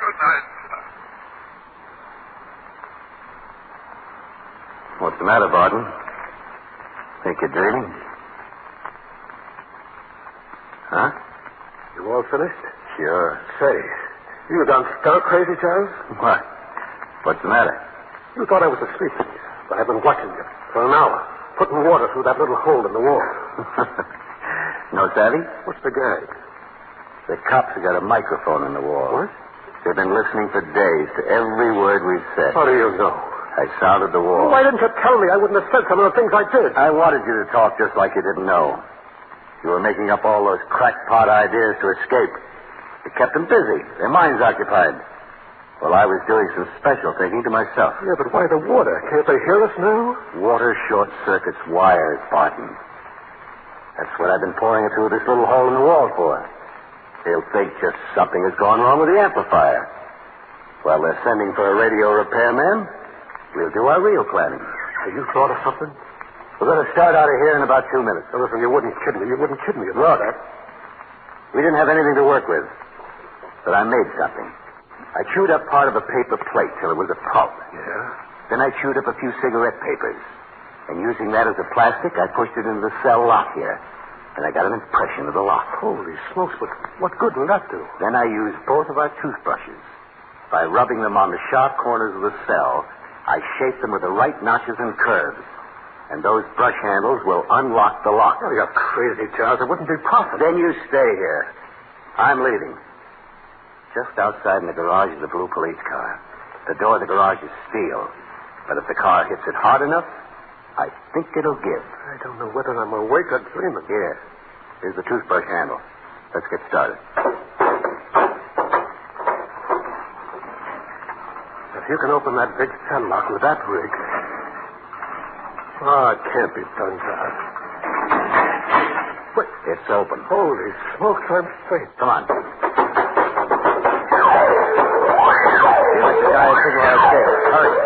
Good night. What's the matter, Barton? Think you're dreaming? finished? Sure. Say, you done stir crazy, Giles? What? What's the matter? You thought I was asleep, but I've been watching you for an hour, putting water through that little hole in the wall. No savvy? What's the gag? The cops have got a microphone in the wall. What? They've been listening for days to every word we've said. How do you know? I sounded the wall. Why didn't you tell me? I wouldn't have said some of the things I did. I wanted you to talk just like you didn't know. You were making up all those crackpot ideas to escape. It kept them busy. Their minds occupied. Well, I was doing some special thinking to myself. Yeah, but why the water? Can't they hear us now? Water short circuits wires, Barton. That's what I've been pouring it through this little hole in the wall for. They'll think just something has gone wrong with the amplifier. While they're sending for a radio repairman, we'll do our real planning. Have you thought of something? We're going to start out of here in about 2 minutes. Now, listen, you wouldn't kid me. You wouldn't kid me. Look, we didn't have anything to work with, but I made something. I chewed up part of a paper plate till it was a pulp. Yeah? Then I chewed up a few cigarette papers. And using that as a plastic, I pushed it into the cell lock here. And I got an impression of the lock. Holy smokes, but what good will that do? Then I used both of our toothbrushes. By rubbing them on the sharp corners of the cell, I shaped them with the right notches and curves. And those brush handles will unlock the lock. Oh, you're crazy, Giles. It wouldn't be possible. Then you stay here. I'm leaving. Just outside in the garage is a blue police car. The door of the garage is steel. But if the car hits it hard enough, I think it'll give. I don't know whether I'm awake or dreaming. Here. Here's the toothbrush handle. Let's get started. If you can open that big cell lock with that rig. Oh, it can't be done, Giles. Wait. It's open. Holy smokes, I'm faint. Come on. You let the guy signal our escape. Hurry.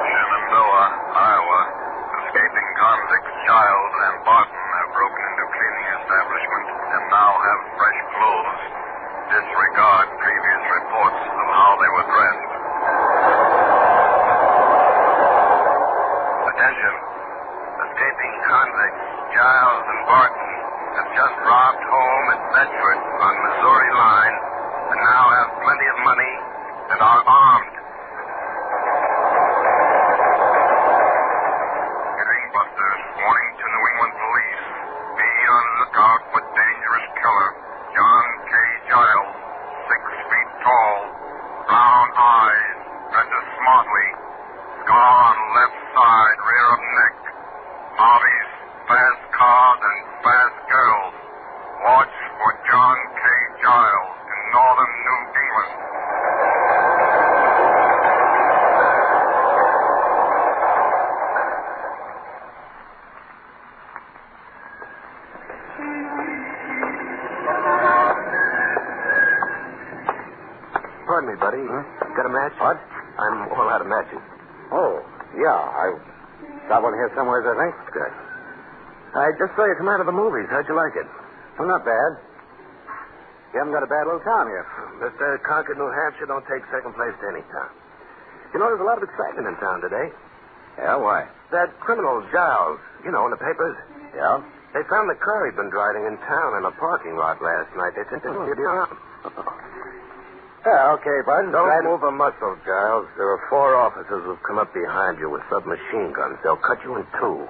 Shenandoah, Iowa. Escaping convicts Giles and Barton have broken into cleaning establishment and now have fresh clothes. Disregard previous reports of how they were dressed. Attention. Escaping convicts Giles and Barton have just robbed home at Bedford on Missouri line and now have plenty of money and are armed. Gangbusters warning to New England police. Be on lookout for dangerous killer John K. Giles, 6 feet tall, brown eyes, dresses smartly, scar on left side, rear of neck. Hobbies, fast cars, and fast girls. Watch for John K. Giles in northern New England. Pardon me, buddy. Got a match? What? I'm all out of matches. Oh, yeah. I got one here somewhere, I think. Good. I just saw you come out of the movies. How'd you like it? Well, not bad. You haven't got a bad little town here. Mr. Concord, New Hampshire don't take second place to any town. You know, there's a lot of excitement in town today. Yeah, why? That criminal Giles, you know, in the papers. Yeah? They found the car he'd been driving in town in a parking lot last night. They think they'll get him. Yeah, okay, Bud. Don't move a muscle, Giles. There are 4 officers who've come up behind you with submachine guns. They'll cut you in 2.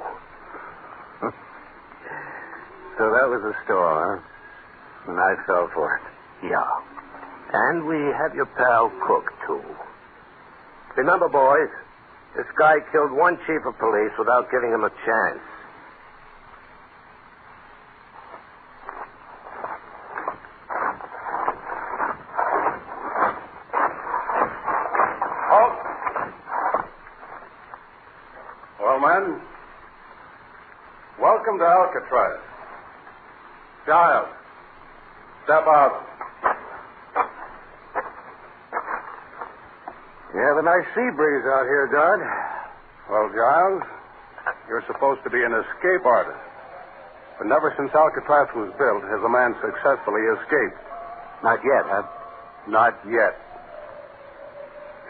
So that was the store, huh? And I fell for it. Yeah. And we have your pal Cook, too. Remember, boys, this guy killed one chief of police without giving him a chance. Well, men, welcome to Alcatraz. Giles, step out. You have a nice sea breeze out here, Dodd. Well, Giles, you're supposed to be an escape artist. But never since Alcatraz was built has a man successfully escaped. Not yet, huh? Not yet.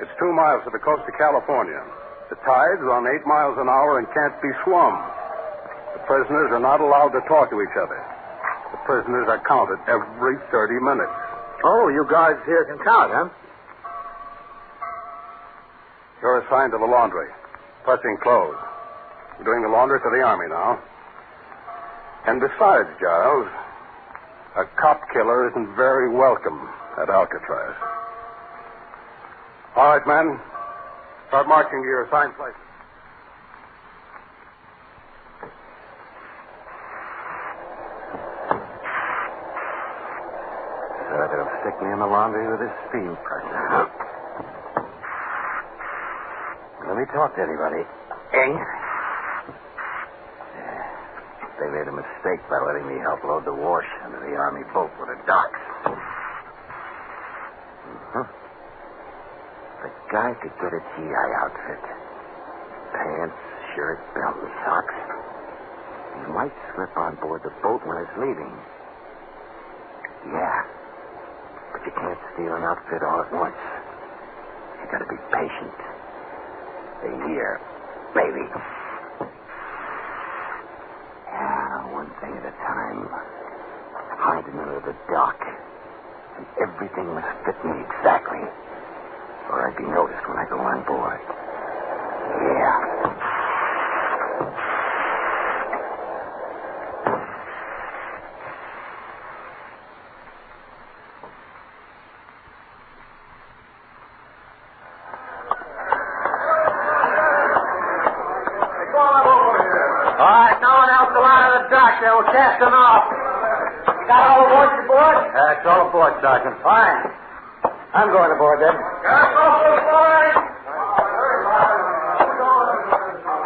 It's 2 miles to the coast of California. The tide's on 8 miles an hour and can't be swum. The prisoners are not allowed to talk to each other. The prisoners are counted every 30 minutes. Oh, you guards here can count, huh? You're assigned to the laundry. Pressing clothes. You're doing the laundry for the Army now. And besides, Giles, a cop killer isn't very welcome at Alcatraz. All right, men. Start marching to your assigned places. They'll stick me in the laundry with this steam press. Let me talk to anybody. They made a mistake by letting me help load the wash into the Army boat with the docks. The guy could get a GI outfit. Pants, shirt, belt, and socks. He might slip on board the boat when it's leaving. Yeah. But you can't steal an outfit all at once. You gotta be patient. A year, maybe. Yeah, one thing at a time. Hiding under the dock. And everything must fit me exactly. Or I'd be noticed when I go on board. Yeah. We're casting off. You got all the boats aboard? It's all aboard, Sergeant. Fine. I'm going aboard, then. Yeah,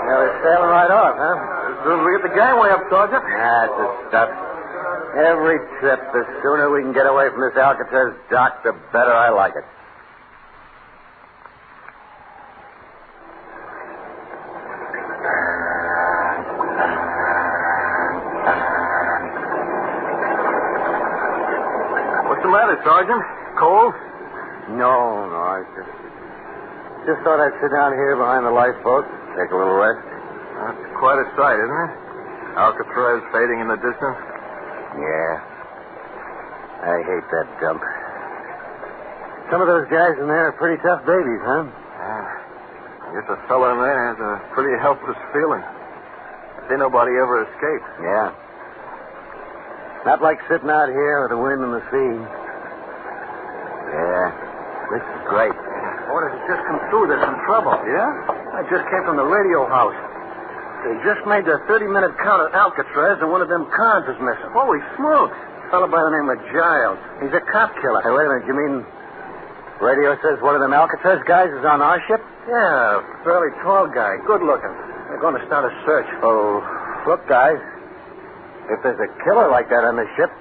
they're sailing right off, huh? As soon as we get the gangway up, Sergeant. That's the stuff. Every trip, the sooner we can get away from this Alcatraz dock, the better I like it. Sergeant? Cold? No, I just thought I'd sit down here behind the lifeboat, take a little rest. That's quite a sight, isn't it? Alcatraz fading in the distance. Yeah. I hate that dump. Some of those guys in there are pretty tough babies, huh? I guess a fella in there has a pretty helpless feeling. Say nobody ever escaped. Yeah. Not like sitting out here with the wind and the sea. Yeah, this is great. Orders have just come through. There's some trouble. Yeah? I just came from the radio house. They just made their 30-minute count at Alcatraz, and one of them cons is missing. Holy smokes. A fellow by the name of Giles. He's a cop killer. Hey, wait a minute. You mean radio says one of them Alcatraz guys is on our ship? Yeah, fairly tall guy. Good looking. They're going to start a search. Oh, look, guys. If there's a killer like that on the ship,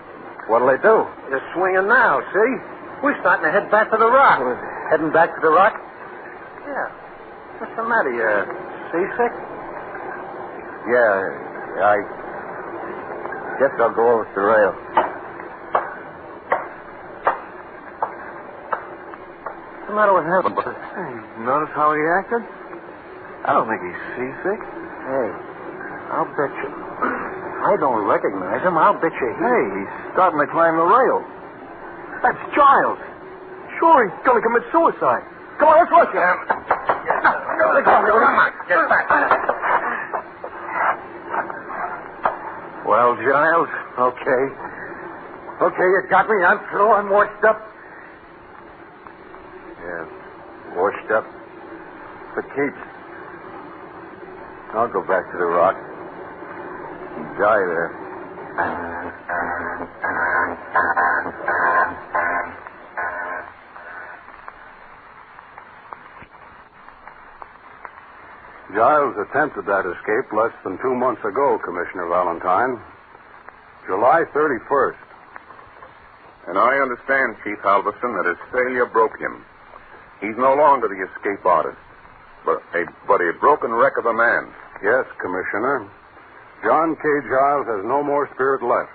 what'll they do? They're swinging now, see? We're starting to head back to the rock. Heading back to the rock? Yeah. What's the matter? You seasick? Yeah, I guess I'll go over to the rail. What's the matter with him? Hey, notice how he acted? I don't think he's seasick. Hey, I'll bet you. I don't recognize him. I'll bet you Hey, he's starting to climb the rail. That's Giles. Sure, he's going to commit suicide. Come on, let's rush him. Get back. Well, Giles, okay. Okay, you got me. I'm through. I'm washed up. Yeah, washed up. For keeps. I'll go back to the rock. And die there. Giles attempted that escape less than 2 months ago, Commissioner Valentine. July 31st. And I understand, Chief Halverson, that his failure broke him. He's no longer the escape artist, but a broken wreck of a man. Yes, Commissioner. John K. Giles has no more spirit left.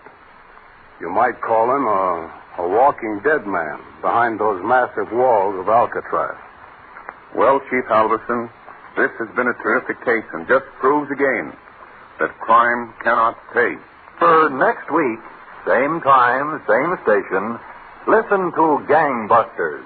You might call him a walking dead man behind those massive walls of Alcatraz. Well, Chief Halverson, This has been a terrific case and just proves again that crime cannot pay. For next week, same time, same station, listen to Gangbusters.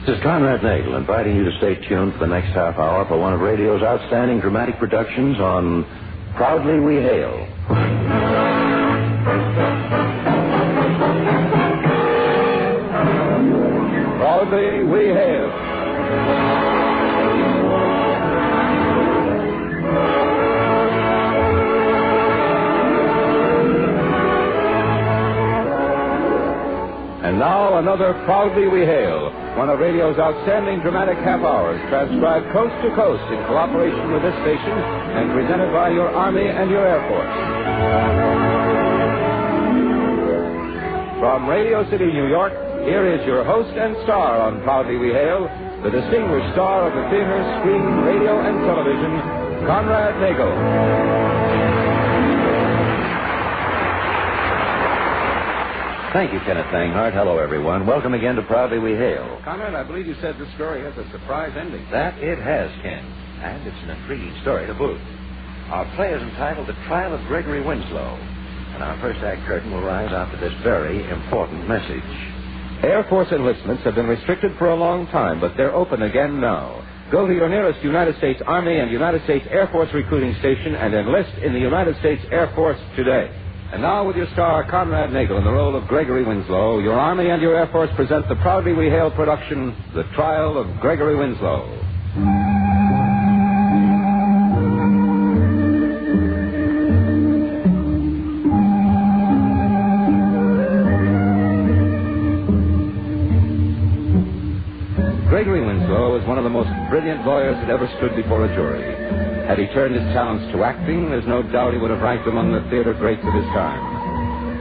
This is Conrad Nagel inviting you to stay tuned for the next half hour for one of radio's outstanding dramatic productions on Proudly We Hail. Proudly We Hail. And now another Proudly We Hail, one of radio's outstanding dramatic half hours, transcribed coast to coast in cooperation with this station and presented by your Army and your Air Force. From Radio City, New York, here is your host and star on Proudly We Hail, the distinguished star of the theater, screen, radio, and television, Conrad Nagel. Thank you, Kenneth Banghart. Hello, everyone. Welcome again to Proudly We Hail. Conrad, I believe you said this story has a surprise ending. That it has, Ken. And it's an intriguing story to boot. Our play is entitled The Trial of Gregory Winslow. And our first act curtain will rise after this very important message. Air Force enlistments have been restricted for a long time, but they're open again now. Go to your nearest United States Army and United States Air Force recruiting station and enlist in the United States Air Force today. And now, with your star, Conrad Nagel, in the role of Gregory Winslow, your Army and your Air Force present the Proudly We Hail production, The Trial of Gregory Winslow. Gregory Winslow was one of the most brilliant lawyers that ever stood before a jury. Had he turned his talents to acting, there's no doubt he would have ranked among the theater greats of his time.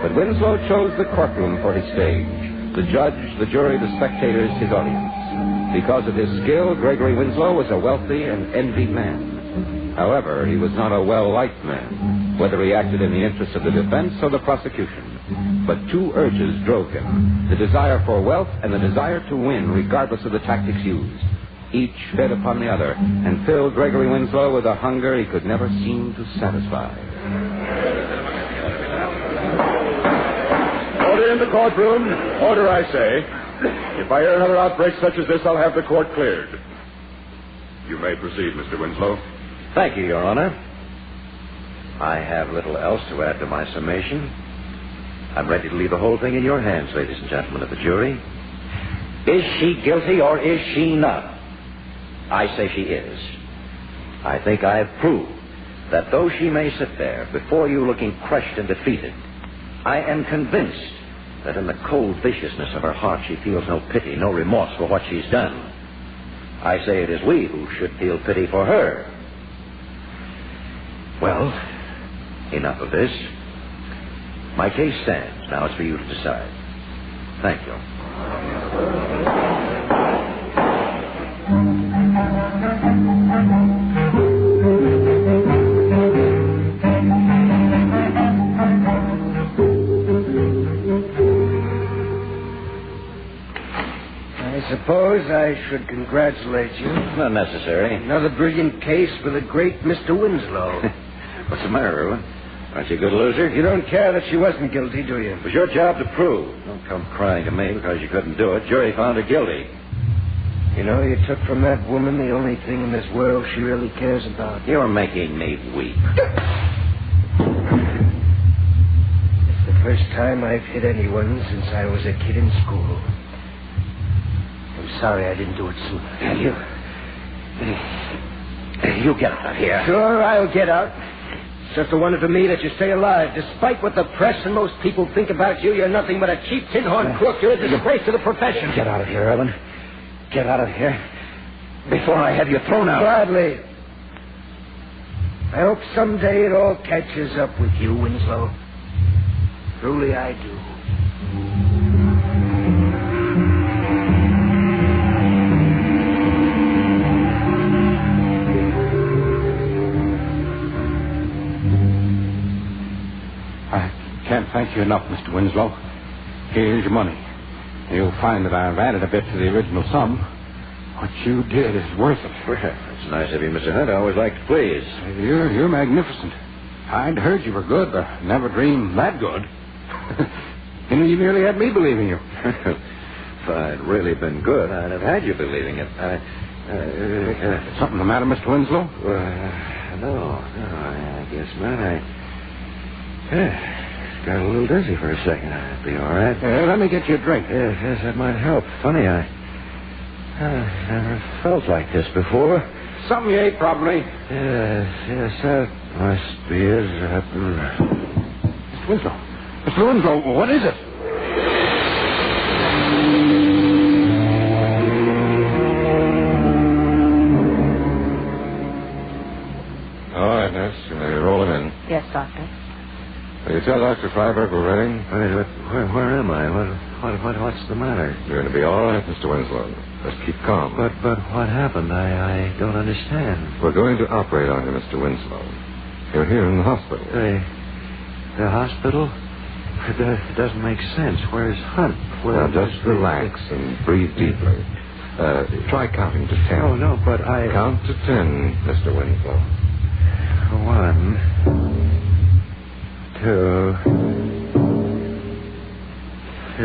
But Winslow chose the courtroom for his stage, the judge, the jury, the spectators, his audience. Because of his skill, Gregory Winslow was a wealthy and envied man. However, he was not a well-liked man, whether he acted in the interests of the defense or the prosecution. But two urges drove him, the desire for wealth and the desire to win, regardless of the tactics used. Each fed upon the other and filled Gregory Winslow with a hunger he could never seem to satisfy. Order in the courtroom. Order, I say. If I hear another outbreak such as this, I'll have the court cleared. You may proceed, Mr. Winslow. Thank you, Your Honor. I have little else to add to my summation. I'm ready to leave the whole thing in your hands, ladies and gentlemen of the jury. Is she guilty or is she not? I say she is. I think I have proved that though she may sit there before you looking crushed and defeated, I am convinced that in the cold viciousness of her heart she feels no pity, no remorse for what she's done. I say it is we who should feel pity for her. Well, enough of this. My case stands. Now it's for you to decide. Thank you. I suppose I should congratulate you. Not necessary. Another brilliant case for the great Mr. Winslow. What's the matter, Irwin? Aren't you a good loser? You don't care that she wasn't guilty, do you? It was your job to prove. Don't come crying to me because you couldn't do it. Jury found her guilty. You know, you took from that woman the only thing in this world she really cares about. You're making me weep. It's the first time I've hit anyone since I was a kid in school. I'm sorry I didn't do it sooner. You get out of here. Sure, I'll get out. It's just a wonder to me that you stay alive. Despite what the press and most people think about you, you're nothing but a cheap tin-horn crook. You're a disgrace to the profession. Get out of here, Irwin. Get out of here before I have you thrown out. Gladly. I hope someday it all catches up with you, Winslow. Truly I do. thank you enough, Mr. Winslow. Here's your money. You'll find that I've added a bit to the original sum. What you did is worth it. Well, it's nice of you, Mr. Hunt. I always like to please. You're magnificent. I'd heard you were good, but I never dreamed that good. You nearly had me believing you. If I'd really been good, I'd have had you believing it. Something the matter, Mr. Winslow? No, I guess not. I got a little dizzy for a second. I'd be all right. Let me get you a drink. Yes, that might help. Funny, I never felt like this before. Something you ate, probably. Yes, that must be it. Mr. Winslow. Mr. Winslow, what is it? All right, nurse. You may roll him in. Yes, Doctor. Will you tell Dr. Freiberg we're ready? Where am I? What's the matter? You're going to be all right, Mr. Winslow. Just keep calm. But what happened? I don't understand. We're going to operate on you, Mr. Winslow. You're here in the hospital. The hospital? It doesn't make sense. Where's Hunt? Now, just relax and breathe deeply. Try counting to 10. No, but I... Count to 10, Mr. Winslow. 1, 2, 3.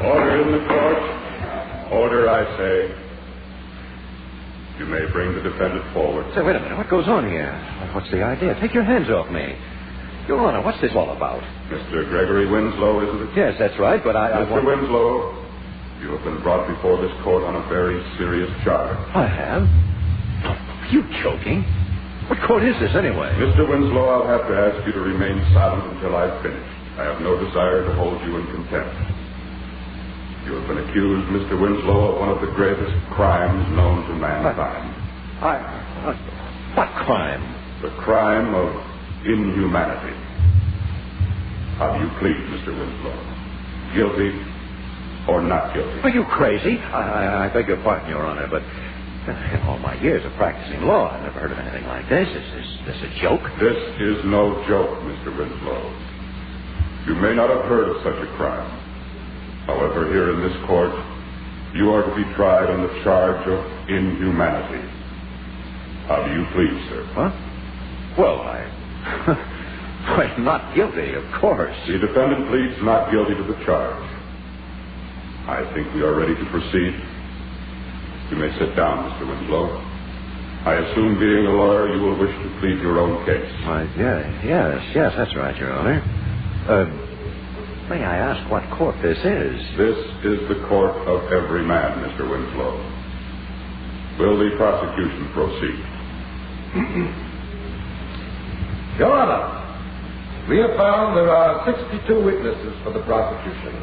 Order in the court. Order, I say. You may bring the defendant forward. Say, wait a minute. What goes on here? What's the idea? Take your hands off me. Your Honor, what's this all about? Mr. Gregory Winslow, isn't it? Yes, that's right, but Mr. Winslow, you have been brought before this court on a very serious charge. I have? Are you joking? What court is this, anyway? Mr. Winslow, I'll have to ask you to remain silent until I've finished. I have no desire to hold you in contempt. You have been accused, Mr. Winslow, of one of the greatest crimes known to mankind. What crime? The crime of inhumanity. How do you plead, Mr. Winslow? Guilty or not guilty? Are you crazy? I beg your pardon, Your Honor, but in all my years of practicing law, I've never heard of anything like this. Is this a joke? This is no joke, Mr. Winslow. You may not have heard of such a crime. However, here in this court, you are to be tried on the charge of inhumanity. How do you plead, sir? Huh? Well, well, not guilty, of course. The defendant pleads not guilty to the charge. I think we are ready to proceed. You may sit down, Mr. Winslow. I assume, being a lawyer, you will wish to plead your own case. Yes, that's right, Your Honor. May I ask what court this is? This is the court of every man, Mr. Winslow. Will the prosecution proceed? Your Honor, we have found there are 62 witnesses for the prosecution.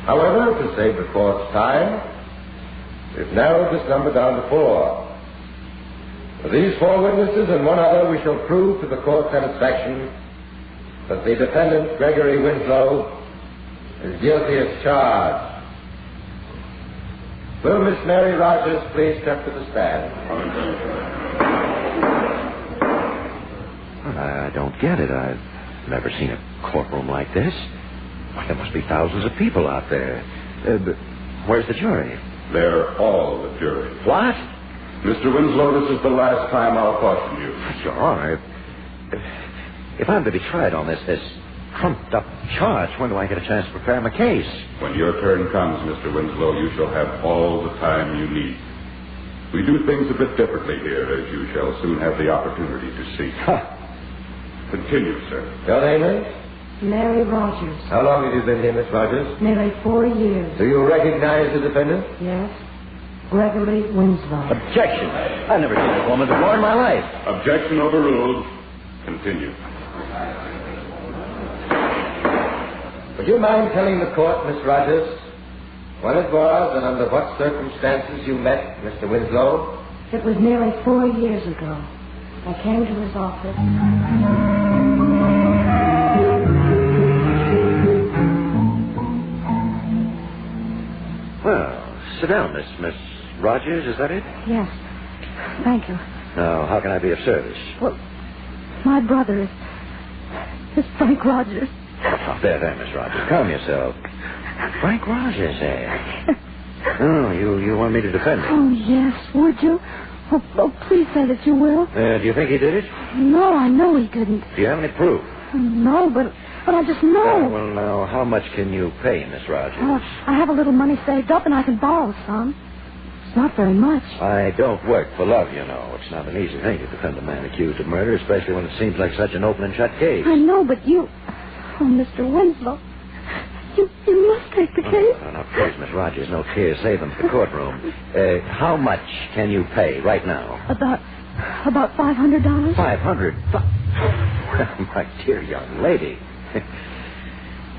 However, to save the court's time, we've narrowed this number down to 4. For these 4 witnesses and one other, we shall prove to the court's satisfaction that the defendant, Gregory Winslow, is guilty as charged. Will Miss Mary Rogers please step to the stand? I don't get it. I've never seen a courtroom like this. Why, there must be thousands of people out there. But where's the jury? They're all the jury. What? Mr. Winslow, this is the last time I'll caution you. Your Honor, if I'm to be tried on this trumped-up charge, when do I get a chance to prepare my case? When your turn comes, Mr. Winslow, you shall have all the time you need. We do things a bit differently here, as you shall soon have the opportunity to see. Continue, sir. Your name is? Mary Rogers. How long have you been here, Miss Rogers? Nearly 4 years. Do you recognize the defendant? Yes. Gregory Winslow. Objection. I've never seen this woman before in my life. Objection overruled. Continue. Would you mind telling the court, Miss Rogers, when it was and under what circumstances you met Mr. Winslow? It was nearly 4 years ago. I came to his office. Well, sit down, Miss Rogers, is that it? Yes. Thank you. Now, how can I be of service? Well, my brother is Frank Rogers. Oh, there, Miss Rogers. Calm yourself. Frank Rogers, eh? Oh, you want me to defend him? Oh, yes. Would you? Oh, please say that you will. Do you think he did it? No, I know he didn't. Do you have any proof? No, but I just know. Well, now, how much can you pay, Miss Rogers? I have a little money saved up, and I can borrow some. It's not very much. I don't work for love, you know. It's not an easy thing to defend a man accused of murder, especially when it seems like such an open and shut case. I know, but you... Oh, Mr. Winslow, you must take the case. No, please, Miss Rogers, no tears. Save them for the courtroom. How much can you pay right now? About $500. $500? My dear young lady.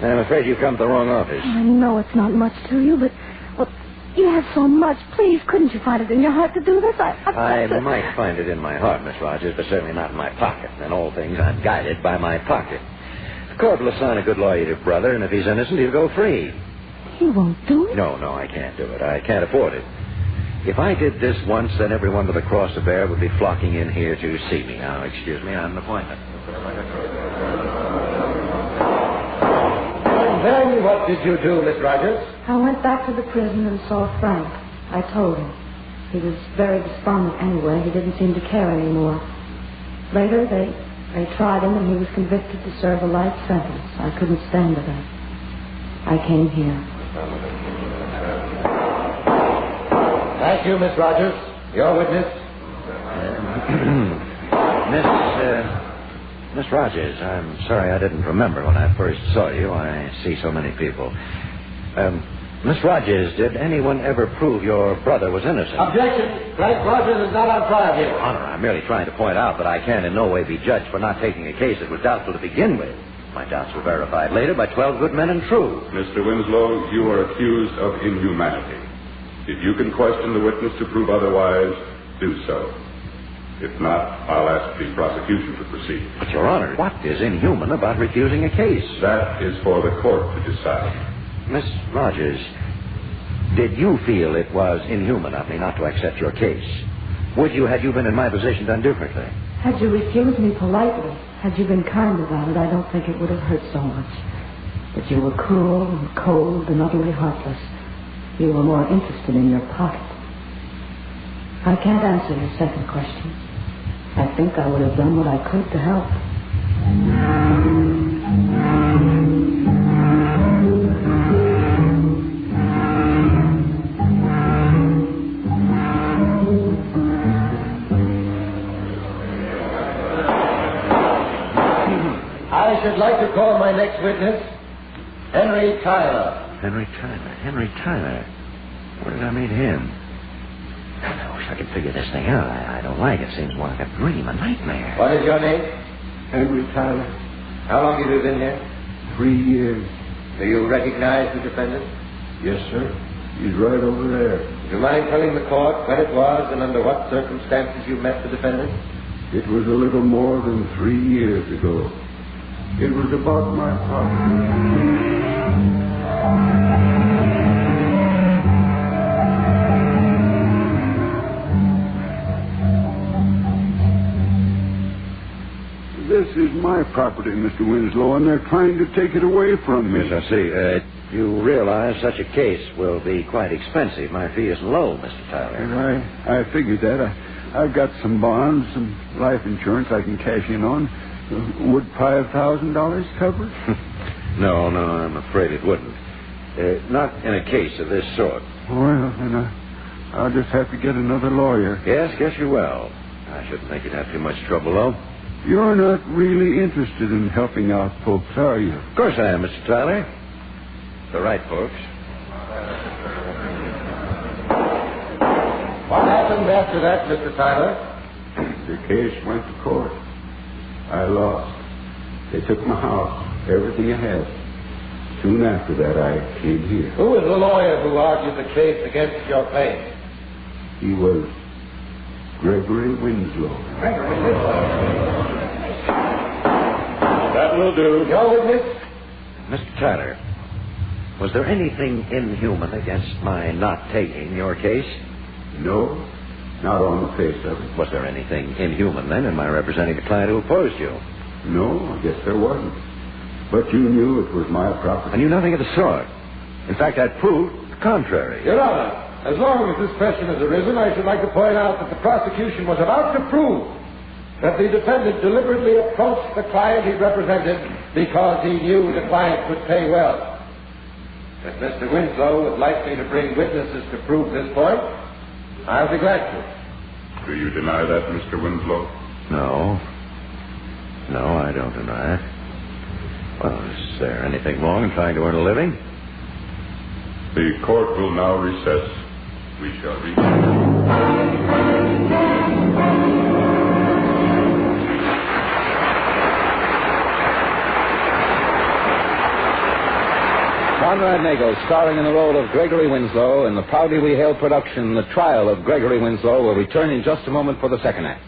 I'm afraid you've come to the wrong office. I know it's not much to you, but... Well, you have so much. Please, couldn't you find it in your heart to do this? I might find it in my heart, Miss Rogers, but certainly not in my pocket. In all things, I'm guided by my pocket. The court will assign a good lawyer to your brother, and if he's innocent, he'll go free. He won't do it? No, I can't do it. I can't afford it. If I did this once, then everyone with a cross to bear would be flocking in here to see me. Now, excuse me, I have an appointment. And then what did you do, Miss Rogers? I went back to the prison and saw Frank. I told him. He was very despondent anyway. He didn't seem to care anymore. Later, they tried him, and he was convicted to serve a life sentence. I couldn't stand it. I came here. Thank you, Miss Rogers. Your witness. Miss Rogers, I'm sorry I didn't remember when I first saw you. I see so many people. Miss Rogers, did anyone ever prove your brother was innocent? Objection. Frank Rogers is not on trial here. Your Honor, I'm merely trying to point out that I can in no way be judged for not taking a case that was doubtful to begin with. My doubts were verified later by 12 good men and true. Mr. Winslow, you are accused of inhumanity. If you can question the witness to prove otherwise, do so. If not, I'll ask the prosecution to proceed. But, Your Honor, what is inhuman about refusing a case? That is for the court to decide. Miss Rogers, did you feel it was inhuman of me not to accept your case? Would you, had you been in my position, done differently? Had you refused me politely, had you been kind about it, I don't think it would have hurt so much. But you were cruel and cold and utterly heartless. You were more interested in your pocket. I can't answer your second question. I think I would have done what I could to help. I should like to call my next witness, Henry Tyler. Henry Tyler. Where did I meet him? I wish I could figure this thing out. I don't like it. Seems more like a dream, a nightmare. What is your name? Henry Tyler. How long have you been here? 3 years. Do you recognize the defendant? Yes, sir. He's right over there. Do you mind telling the court when it was and under what circumstances you met the defendant? It was a little more than 3 years ago. It was about my property. This is my property, Mr. Winslow, and they're trying to take it away from me. Yes, I see. You realize such a case will be quite expensive. My fee is low, Mr. Tyler. And I figured that. I've got some bonds, some life insurance I can cash in on. Would $5,000 cover it? No, I'm afraid it wouldn't. Not in a case of this sort. Well, then I'll just have to get another lawyer. Yes, guess you will. I shouldn't think you'd have too much trouble, though. You're not really interested in helping out folks, are you? Of course I am, Mr. Tyler. The right folks. What happened after that, Mr. Tyler? The case went to court. I lost. They took my house, everything I had. Soon after that, I came here. Who was the lawyer who argued the case against your claim? He was Gregory Winslow. That will do. Your witness? Mr. Tyler, was there anything inhuman against my not taking your case? No, not on the face of it. Was there anything inhuman, then, in my representing the client who opposed you? No, I guess there wasn't. But you knew it was my property. I knew nothing of the sort. In fact, I'd proved the contrary. Your Honor, as long as this question has arisen, I should like to point out that the prosecution was about to prove that the defendant deliberately approached the client he represented because he knew the client could pay well. If Mr. Winslow would like me to bring witnesses to prove this point, I'll be glad to. Do you deny that, Mr. Winslow? No. No, I don't deny it. Well, is there anything wrong in trying to earn a living? The court will now recess. We shall reconvene. Conrad Nagel, starring in the role of Gregory Winslow in the proudly we hail production, The Trial of Gregory Winslow, will return in just a moment for the second act.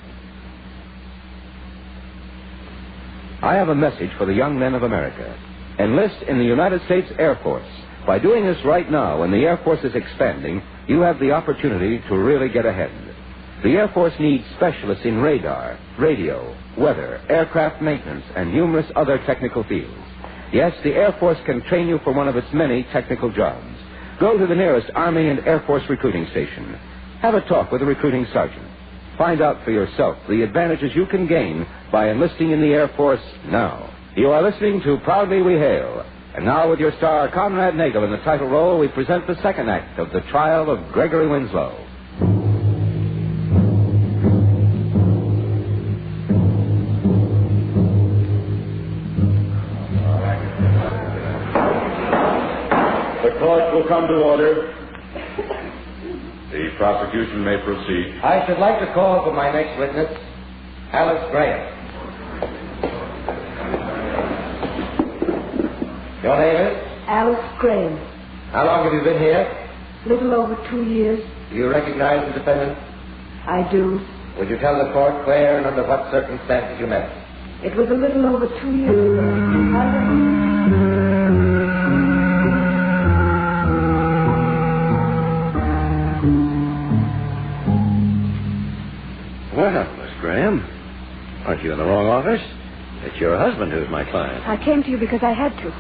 I have a message for the young men of America. Enlist in the United States Air Force. By doing this right now, when the Air Force is expanding, you have the opportunity to really get ahead. The Air Force needs specialists in radar, radio, weather, aircraft maintenance, and numerous other technical fields. Yes, the Air Force can train you for one of its many technical jobs. Go to the nearest Army and Air Force recruiting station. Have a talk with a recruiting sergeant. Find out for yourself the advantages you can gain by enlisting in the Air Force now. You are listening to Proudly We Hail. And now with your star, Conrad Nagel, in the title role, we present the second act of The Trial of Gregory Winslow. The court will come to order. The prosecution may proceed. I should like to call for my next witness, Alice Graham. Your name is? Alice Graham. How long have you been here? Little over 2 years. Do you recognize the defendant? I do. Would you tell the court where and under what circumstances you met? It was a little over 2 years ago. Well, Miss Graham, aren't you in the wrong office? It's your husband who's my client. I came to you because I had to.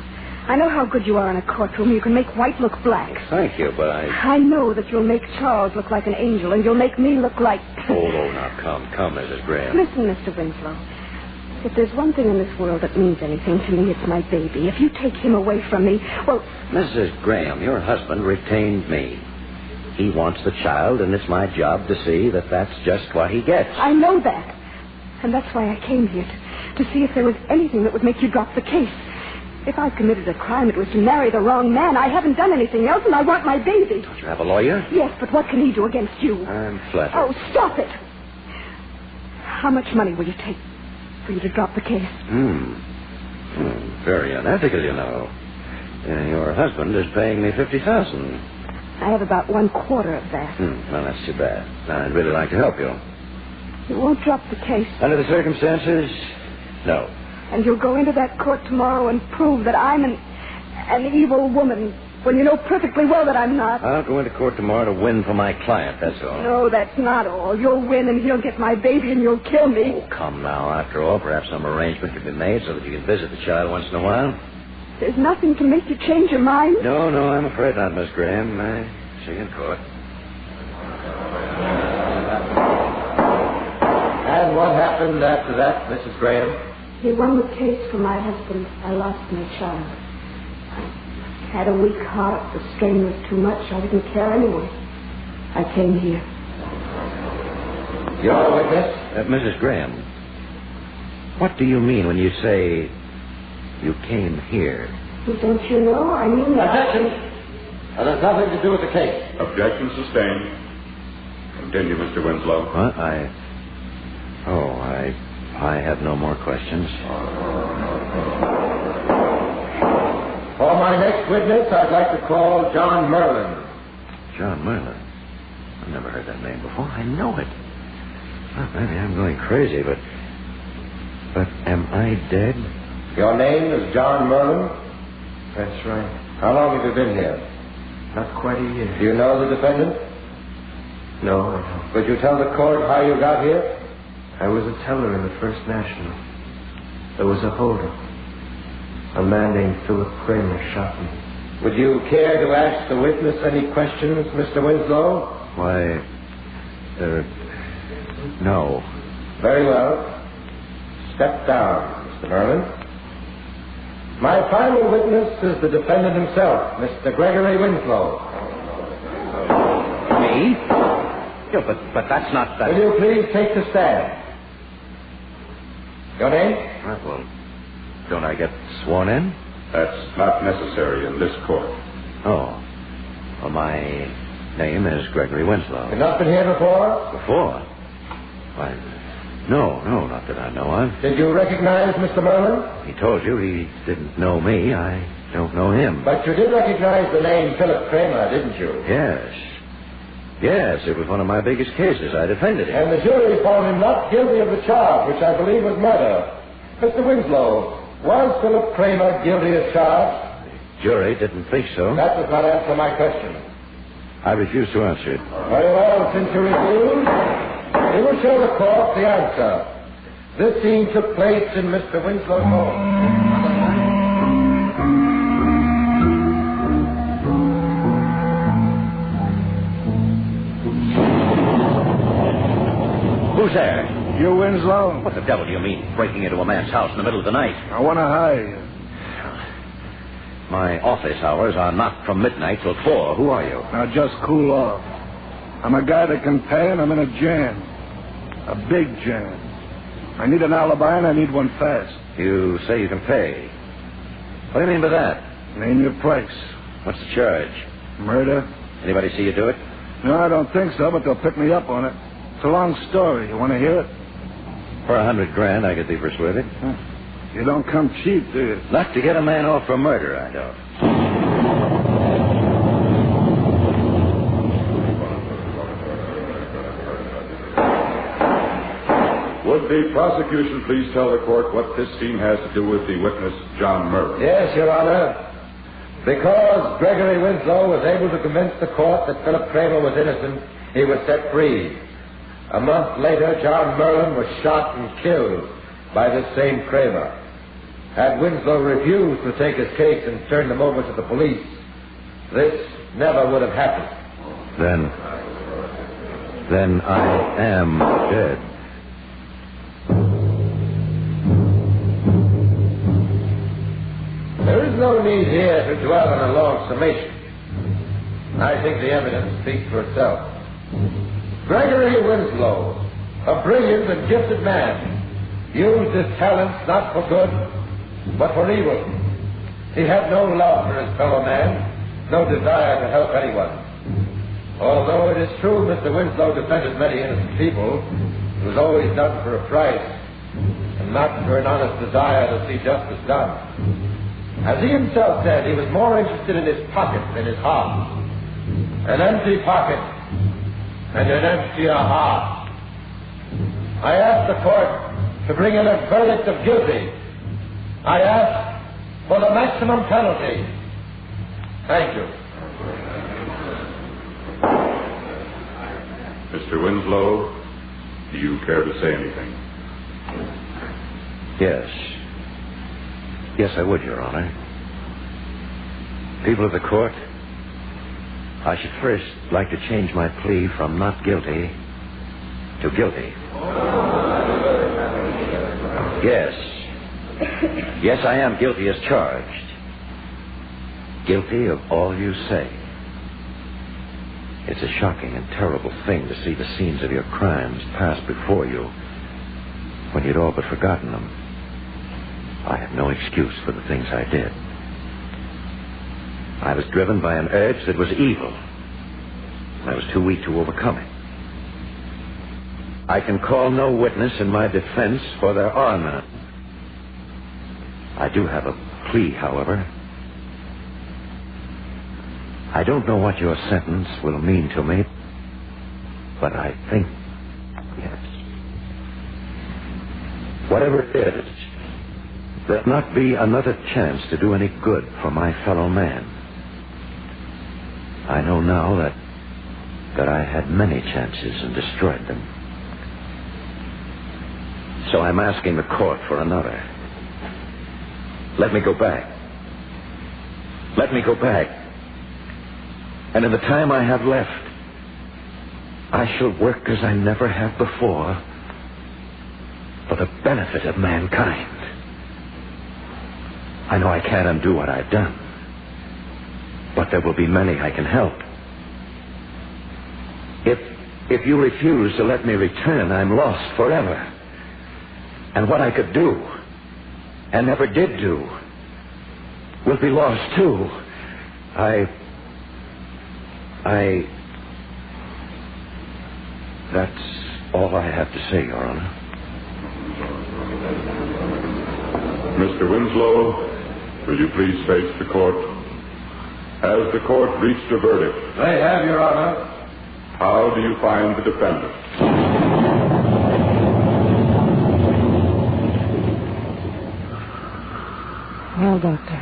I know how good you are in a courtroom. You can make white look black. Thank you, but I know that you'll make Charles look like an angel, and you'll make me look like... Oh, now, come, Mrs. Graham. Listen, Mr. Winslow. If there's one thing in this world that means anything to me, it's my baby. If you take him away from me, well... Mrs. Graham, your husband retained me. He wants the child, and it's my job to see that that's just what he gets. I know that. And that's why I came here, to see if there was anything that would make you drop the case. If I committed a crime, it was to marry the wrong man. I haven't done anything else, and I want my baby. Don't you have a lawyer? Yes, but what can he do against you? I'm flattered. Oh, stop it. How much money will you take for you to drop the case? Very unethical, you know. Your husband is paying me $50,000. I have about 1/4 of that. Well, that's too bad. I'd really like to help you. You won't drop the case. Under the circumstances, no. And you'll go into that court tomorrow and prove that I'm an evil woman, when you know perfectly well that I'm not. I'll go into court tomorrow to win for my client, that's all. No, that's not all. You'll win and he'll get my baby and you'll kill me. Oh, come now. After all, perhaps some arrangement can be made so that you can visit the child once in a while. There's nothing to make you change your mind? No, I'm afraid not, Miss Graham. I see you in court. And what happened after that, Mrs. Graham? He won the case for my husband. I lost my child. I had a weak heart. The strain was too much. I didn't care anyway. I came here. Your witness? Mrs. Graham, what do you mean when you say you came here? Well, don't you know? I mean... Objection. That has nothing to do with the case. Objection sustained. Continue, Mr. Winslow. What? I have no more questions. For my next witness, I'd like to call John Merlin. John Merlin? I've never heard that name before. I know it. Well, maybe I'm going crazy, but am I dead? Your name is John Merlin? That's right. How long have you been here? Not quite a year. Do you know the defendant? No, I don't. Could you tell the court how you got here? I was a teller in the First National. There was a holdup. A man named Philip Kramer shot me. Would you care to ask the witness any questions, Mr. Winslow? Why, no. Very well. Step down, Mr. Merlin. My final witness is the defendant himself, Mr. Gregory Winslow. Me? Yeah, but that's not... Will you please take the stand? Your name? Well, don't I get sworn in? That's not necessary in this court. Oh. Well, my name is Gregory Winslow. You've not been here before? Before? Why, no, not that I know of. Did you recognize Mr. Merlin? He told you he didn't know me. I don't know him. But you did recognize the name Philip Kramer, didn't you? Yes, it was one of my biggest cases. I defended him. And the jury found him not guilty of the charge, which I believe was murder. Mr. Winslow, was Philip Kramer guilty of charge? The jury didn't think so. That does not answer my question. I refuse to answer it. Very well, since you refuse, we will show the court the answer. This scene took place in Mr. Winslow's home. Who's there? You, Winslow? What the devil do you mean, breaking into a man's house in the middle of the night? I want to hire you. My office hours are not from midnight till 4. Who are you? Now, just cool off. I'm a guy that can pay, and I'm in a jam. A big jam. I need an alibi, and I need one fast. You say you can pay. What do you mean by that? Name your price. What's the charge? Murder. Anybody see you do it? No, I don't think so, but they'll pick me up on it. It's a long story. You want to hear it? For $100,000, I could be persuaded. Huh. You don't come cheap, do you? Not to get a man off for murder, I don't. Would the prosecution please tell the court what this scene has to do with the witness, John Merlin? Yes, Your Honor. Because Gregory Winslow was able to convince the court that Philip Kramer was innocent, he was set free. A month later, John Merlin was shot and killed by this same Kramer. Had Winslow refused to take his case and turned him over to the police, this never would have happened. Then I am dead. There is no need here to dwell on a long summation. I think the evidence speaks for itself. Gregory Winslow, a brilliant and gifted man, used his talents not for good, but for evil. He had no love for his fellow man, no desire to help anyone. Although it is true Mr. Winslow defended many innocent people, it was always done for a price, and not for an honest desire to see justice done. As he himself said, he was more interested in his pocket than his heart. An empty pocket and an emptier heart. I ask the court to bring in a verdict of guilty. I ask for the maximum penalty. Thank you. Mr. Winslow, do you care to say anything? Yes, I would, Your Honor. People of the court, I should first like to change my plea from not guilty to guilty. Yes, I am guilty as charged. Guilty of all you say. It's a shocking and terrible thing to see the scenes of your crimes pass before you when you'd all but forgotten them. I have no excuse for the things I did. I was driven by an urge that was evil, and I was too weak to overcome it. I can call no witness in my defense, for there are none. I do have a plea, however. I don't know what your sentence will mean to me, but I think, yes. Whatever it is, there'll not be another chance to do any good for my fellow man. I know now that that I had many chances and destroyed them. So I'm asking the court for another. Let me go back. Let me go back. And in the time I have left, I shall work as I never have before for the benefit of mankind. I know I can't undo what I've done, but there will be many I can help. If you refuse to let me return, I'm lost forever. And what I could do, and never did do, will be lost too. That's all I have to say, Your Honor. Mr. Winslow, will you please face the court? Has the court reached a verdict? They have, Your Honor. How do you find the defendant? Well, Doctor,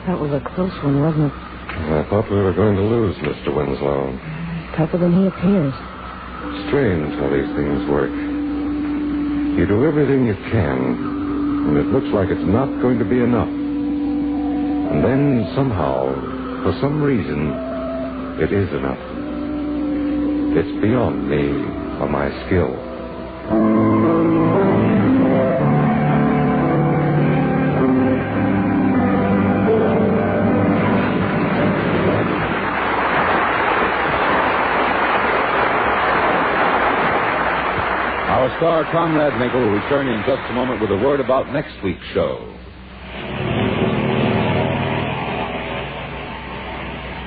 that was a close one, wasn't it? I thought we were going to lose, Mr. Winslow. Tougher than he appears. Strange how these things work. You do everything you can, and it looks like it's not going to be enough. And then somehow, for some reason, it is enough. It's beyond me or my skill. Our star, Conrad Nagel, will return in just a moment with a word about next week's show.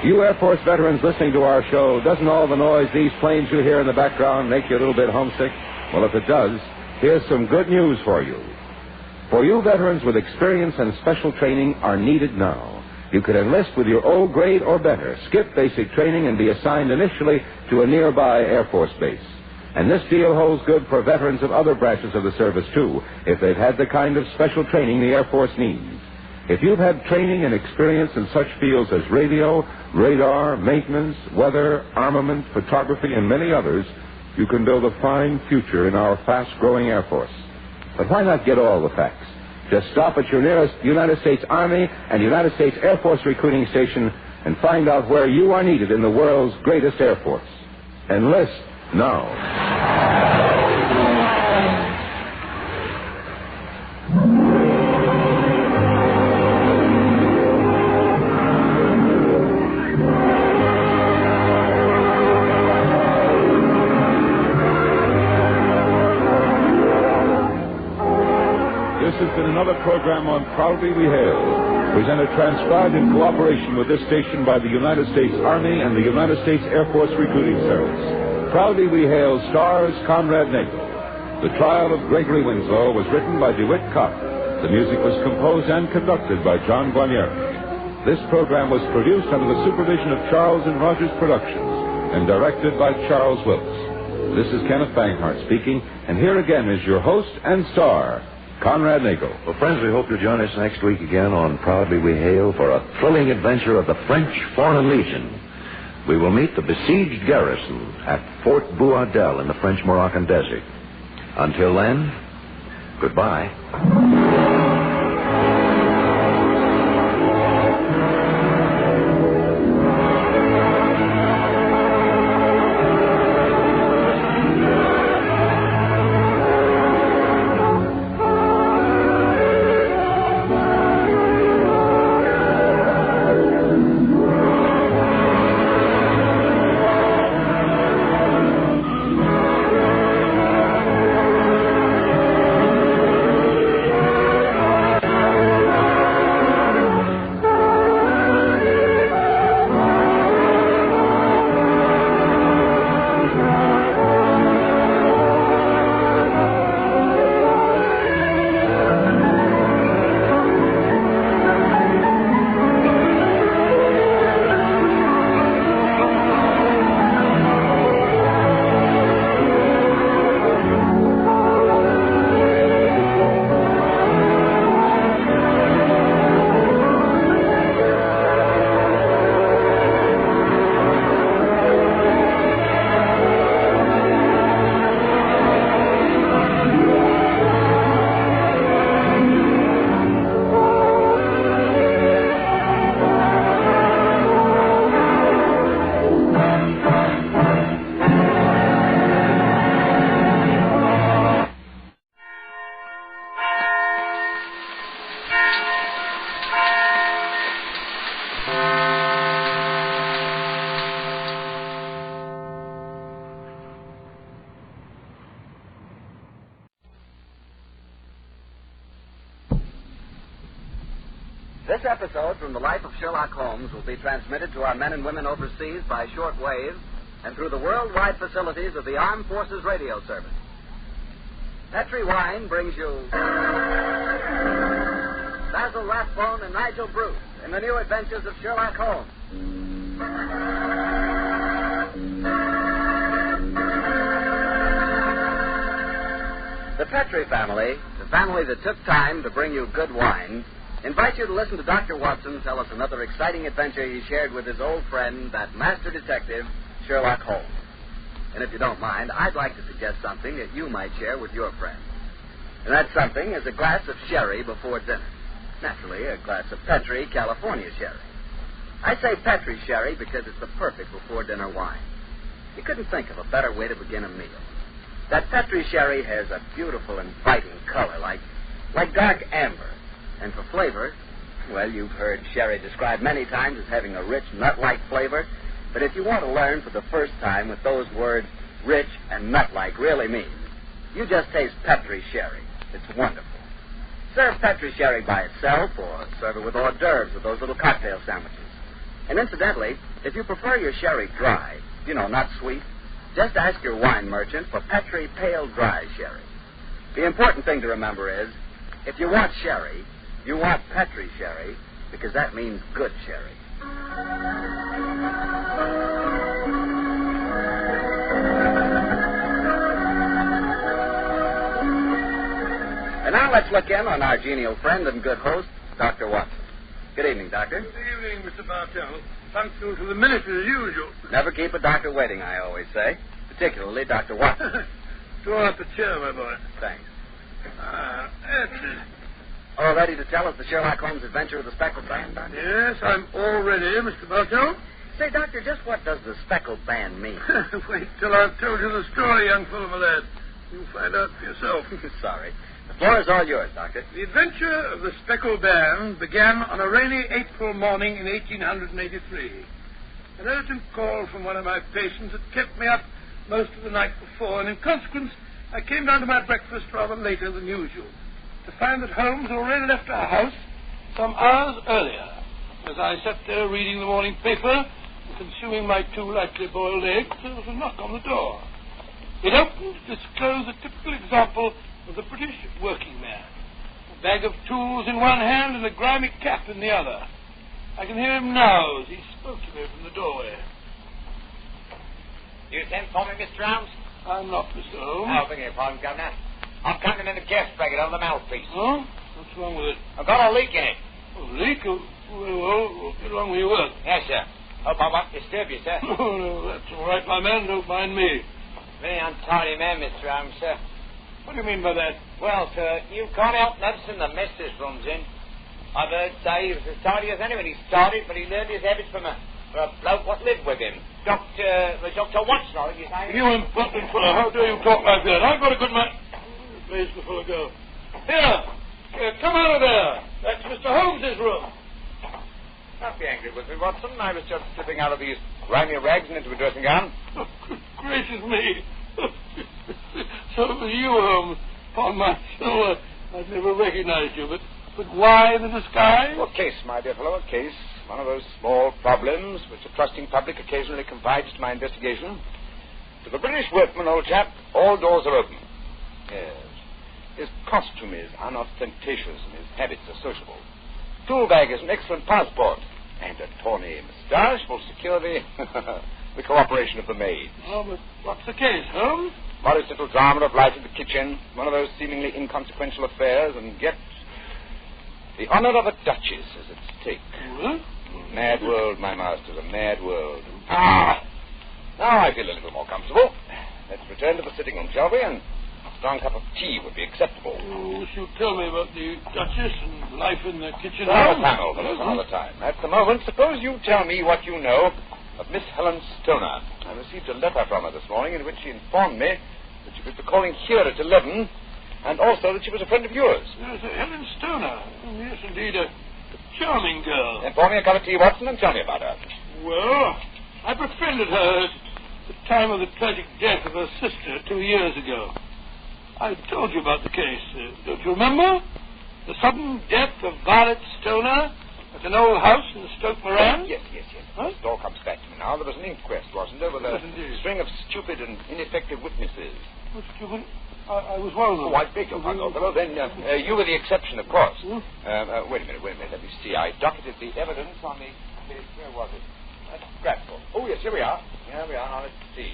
You Air Force veterans listening to our show, doesn't all the noise these planes you hear in the background make you a little bit homesick? Well, if it does, here's some good news for you. For you veterans with experience and special training are needed now. You could enlist with your old grade or better, skip basic training, and be assigned initially to a nearby Air Force base. And this deal holds good for veterans of other branches of the service, too, if they've had the kind of special training the Air Force needs. If you've had training and experience in such fields as radio, radar, maintenance, weather, armament, photography, and many others, you can build a fine future in our fast-growing Air Force. But why not get all the facts? Just stop at your nearest United States Army and United States Air Force recruiting station and find out where you are needed in the world's greatest Air Force. Enlist now. This has been another program on Proudly We Hail, presented transcribed in cooperation with this station by the United States Army and the United States Air Force Recruiting Service. Proudly We Hail stars Conrad Nagel. The Trial of Gregory Winslow was written by DeWitt Kopp. The music was composed and conducted by John Guarnieri. This program was produced under the supervision of Charles and Rogers Productions and directed by Charles Wilkes. This is Kenneth Banghart speaking, and here again is your host and star, Conrad Nagel. Well, friends, we hope you'll join us next week again on Proudly We Hail for a thrilling adventure of the French Foreign Legion. We will meet the besieged garrison at Fort Boudel in the French-Moroccan desert. Until then, goodbye. episode from the life of Sherlock Holmes will be transmitted to our men and women overseas by short wave and through the worldwide facilities of the Armed Forces Radio Service. Petri Wine brings you Basil Rathbone and Nigel Bruce in the new adventures of Sherlock Holmes. The Petri family, the family that took time to bring you good wine, invite you to listen to Dr. Watson tell us another exciting adventure he shared with his old friend, that master detective, Sherlock Holmes. And if you don't mind, I'd like to suggest something that you might share with your friend. And that something is a glass of sherry before dinner. Naturally, a glass of Petri California sherry. I say Petri sherry because it's the perfect before-dinner wine. You couldn't think of a better way to begin a meal. That Petri sherry has a beautiful, inviting color, like dark amber. And for flavor, well, you've heard sherry described many times as having a rich, nut-like flavor. But if you want to learn for the first time what those words rich and nut-like really mean, you just taste Petri sherry. It's wonderful. Serve Petri sherry by itself or serve it with hors d'oeuvres with those little cocktail sandwiches. And incidentally, if you prefer your sherry dry, not sweet, just ask your wine merchant for Petri Pale Dry Sherry. The important thing to remember is, if you want sherry, you want Petri sherry, because that means good sherry. And now let's look in on our genial friend and good host, Dr. Watson. Good evening, Doctor. Good evening, Mr. Bartell. Punctual to the minute as usual. Never keep a doctor waiting, I always say. Particularly Dr. Watson. Draw up a chair, my boy. Thanks. That's it. All ready to tell us the Sherlock Holmes adventure of the Speckled Band, Doctor? Yes, I'm all ready, Mr. Bartell. Say, Doctor, just what does the Speckled Band mean? Wait till I've told you the story, young fellow, my lad. You'll find out for yourself. Sorry. The floor is all yours, Doctor. The adventure of the Speckled Band began on a rainy April morning in 1883. An urgent call from one of my patients had kept me up most of the night before, and in consequence, I came down to my breakfast rather later than usual, to find that Holmes had already left our house some hours earlier. As I sat there reading the morning paper and consuming my 2 lightly boiled eggs, there was a knock on the door. It opened to disclose a typical example of the British working man. A bag of tools in one hand and a grimy cap in the other. I can hear him now as he spoke to me from the doorway. You sent for me, Mr. Holmes? I'm not, Mr. Holmes. Oh, beg your pardon, Governor. I'm counting in the gas bracket on the mouthpiece. Oh? What's wrong with it? I've got a leak in it. A leak? Well, get along with your work. Yes, sir. Hope I won't disturb you, sir. Oh, no, that's all right, my man. Don't mind me. Very untidy man, Mr. Holmes, sir. What do you mean by that? Well, sir, you can't help noticing the mess this room's in. I've heard say he was as tidy as anyone. He started, but he learned his habits from a bloke what lived with him. Dr. Watson, I think you say. You impertinent fellow, how dare you talk like that? I've got a good man. Where's the fellow go? Here, come out of there. That's Mr. Holmes's room. Don't be angry with me, Watson. I was just slipping out of these grimy rags and into a dressing gown. Oh, good gracious me. So it was you, Holmes. Upon my soul, I've never recognized you, but why the disguise? Well, a case, my dear fellow, a case. One of those small problems which a trusting public occasionally confides to my investigation. To the British workman, old chap, all doors are open. Yes. His costume is unostentatious and his habits are sociable. Tool bag is an excellent passport. And a tawny moustache will secure the cooperation of the maid. Oh, but what's the case, Holmes? Modest little drama of life in the kitchen. One of those seemingly inconsequential affairs, and yet the honor of a duchess is at stake. What? Mad world, my masters, a mad world. Now I feel a little more comfortable. Let's return to the sitting room, shall we? And a strong cup of tea would be acceptable. Oh, wish you'd tell me about the duchess and life in the kitchen. Another time, old fellows, another time. At the moment, suppose you tell me what you know of Miss Helen Stoner. I received a letter from her this morning in which she informed me that she would be calling here at 11, and also that she was a friend of yours. Yes, Helen Stoner. Oh, yes, indeed, a charming girl. Then pour me a cup of tea, Watson, and tell me about her. Well, I befriended her at the time of the tragic death of her sister 2 years ago. I told you about the case. Don't you remember? The sudden death of Violet Stoner, At an old house in Stoke Moran? Yes. Huh? It all comes back to me now. There was an inquest, wasn't there, with a string of stupid and ineffective witnesses. What stupid? I was one of them. Oh, I beg your pardon, old fellow. Then you were the exception, of course. Wait a minute. Let me see. I docketed the evidence on the... Where was it? Stratford. Oh, yes, here we are. Now, let's see.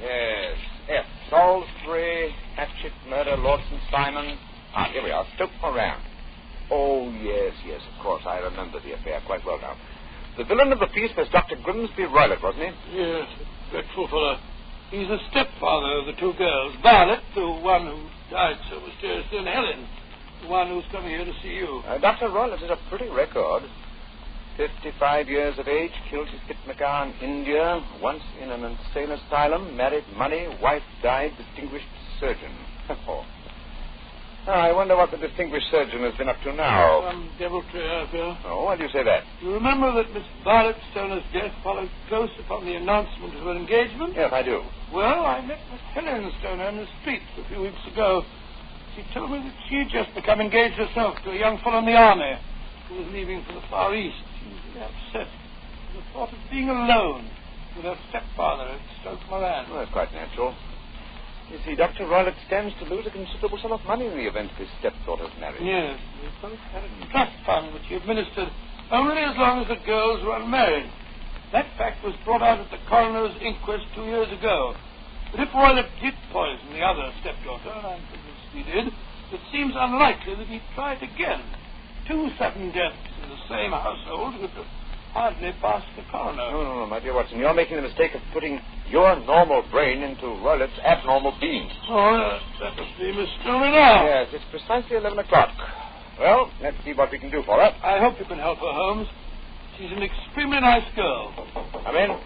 Yes. F. Salisbury, Hatchet, murder, Lordson, Simon. Here we are. Stoke Moran. Oh, yes, of course. I remember the affair quite well now. The villain of the piece was Dr. Grimsby Roylott, wasn't he? Yes, dreadful fellow. He's the stepfather of the two girls. Violet, the one who died so mysteriously, and Helen, the one who's coming here to see you. Dr. Roylott has a pretty record. 55 years of age, killed his hitmaker in India, once in an insane asylum, married, money, wife died, distinguished surgeon. I wonder what the distinguished surgeon has been up to now. Some deviltry, I fear. Oh, why do you say that? You remember that Miss Violet Stoner's death followed close upon the announcement of her engagement? Yes, I do. Well, I met Miss Helen Stoner in the street a few weeks ago. She told me that she had just become engaged herself to a young fellow in the army who was leaving for the Far East. She was very upset at the thought of being alone with her stepfather at Stoke Moran. Well, that's quite natural. You see, Dr. Roylott stands to lose a considerable sum of money in the event of his stepdaughter's marriage. Yes, they both had a trust fund which he administered only as long as the girls were unmarried. That fact was brought out at the coroner's inquest 2 years ago. But if Roylott did poison the other stepdaughter, and I'm convinced he did, it seems unlikely that he'd try it again. 2 sudden deaths in the same household would hardly pass the coroner. No, my dear Watson, you're making the mistake of putting your normal brain into Roylott's abnormal being. Oh, that must be Miss Stoner now. Yes, it's precisely 11 o'clock. Well, let's see what we can do for her. I hope you can help her, Holmes. She's an extremely nice girl. Come in.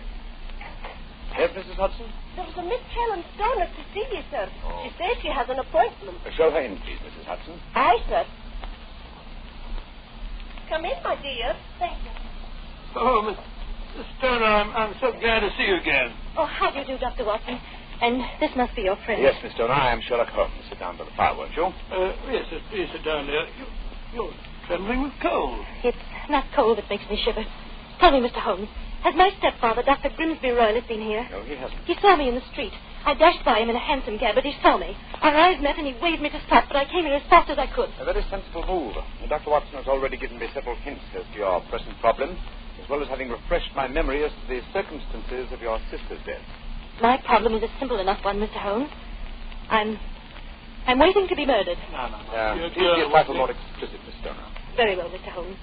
Yes, Mrs. Hudson? There was a Miss Helen Stoner to see you, sir. Oh. She says she has an appointment. Show her in, please, Mrs. Hudson. Aye, sir. Come in, my dear. Thank you. Oh, Miss Stoner, I'm so glad to see you again. Oh, how do you do, Dr. Watson? And this must be your friend. Yes, Miss Stoner, I am Sherlock Holmes. Sit down by the fire, won't you? Yes, please sit down there. You're trembling with cold. It's not cold that makes me shiver. Tell me, Mr. Holmes, has my stepfather, Dr. Grimsby Roylott, been here? No, he hasn't. He saw me in the street. I dashed by him in a hansom cab, but he saw me. Our eyes met, and he waved me to stop, but I came here as fast as I could. A very sensible move. Dr. Watson has already given me several hints as to your present problem, as well as having refreshed my memory as to the circumstances of your sister's death. My problem is a simple enough one, Mr. Holmes. I'm waiting to be murdered. Please be a trifle more explicit, Miss Stoner. Very well, Mr. Holmes.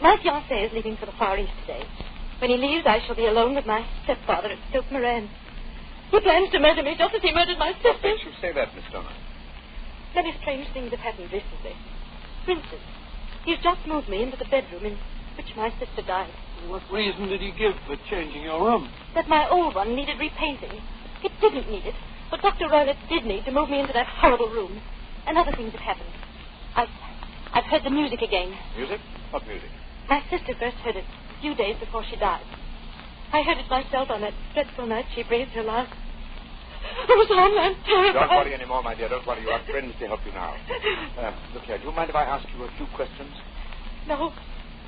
My fiancé is leaving for the Far East today. When he leaves, I shall be alone with my stepfather at Stoke Moran. He plans to murder me just as he murdered my sister. What makes you say that, Miss Stoner? Many strange things have happened recently. For instance, he's just moved me into the bedroom in which my sister died. What reason did he give for changing your room? That my old one needed repainting. It didn't need it, but Dr. Roylott did need to move me into that horrible room. And other things have happened. I've heard the music again. Music? What music? My sister first heard it a few days before she died. I heard it myself on that dreadful night she breathed her last. Oh, Sam, I'm terrified. Don't worry any more, my dear. Don't worry. You have friends to help you now. Look here. Do you mind if I ask you a few questions? No, of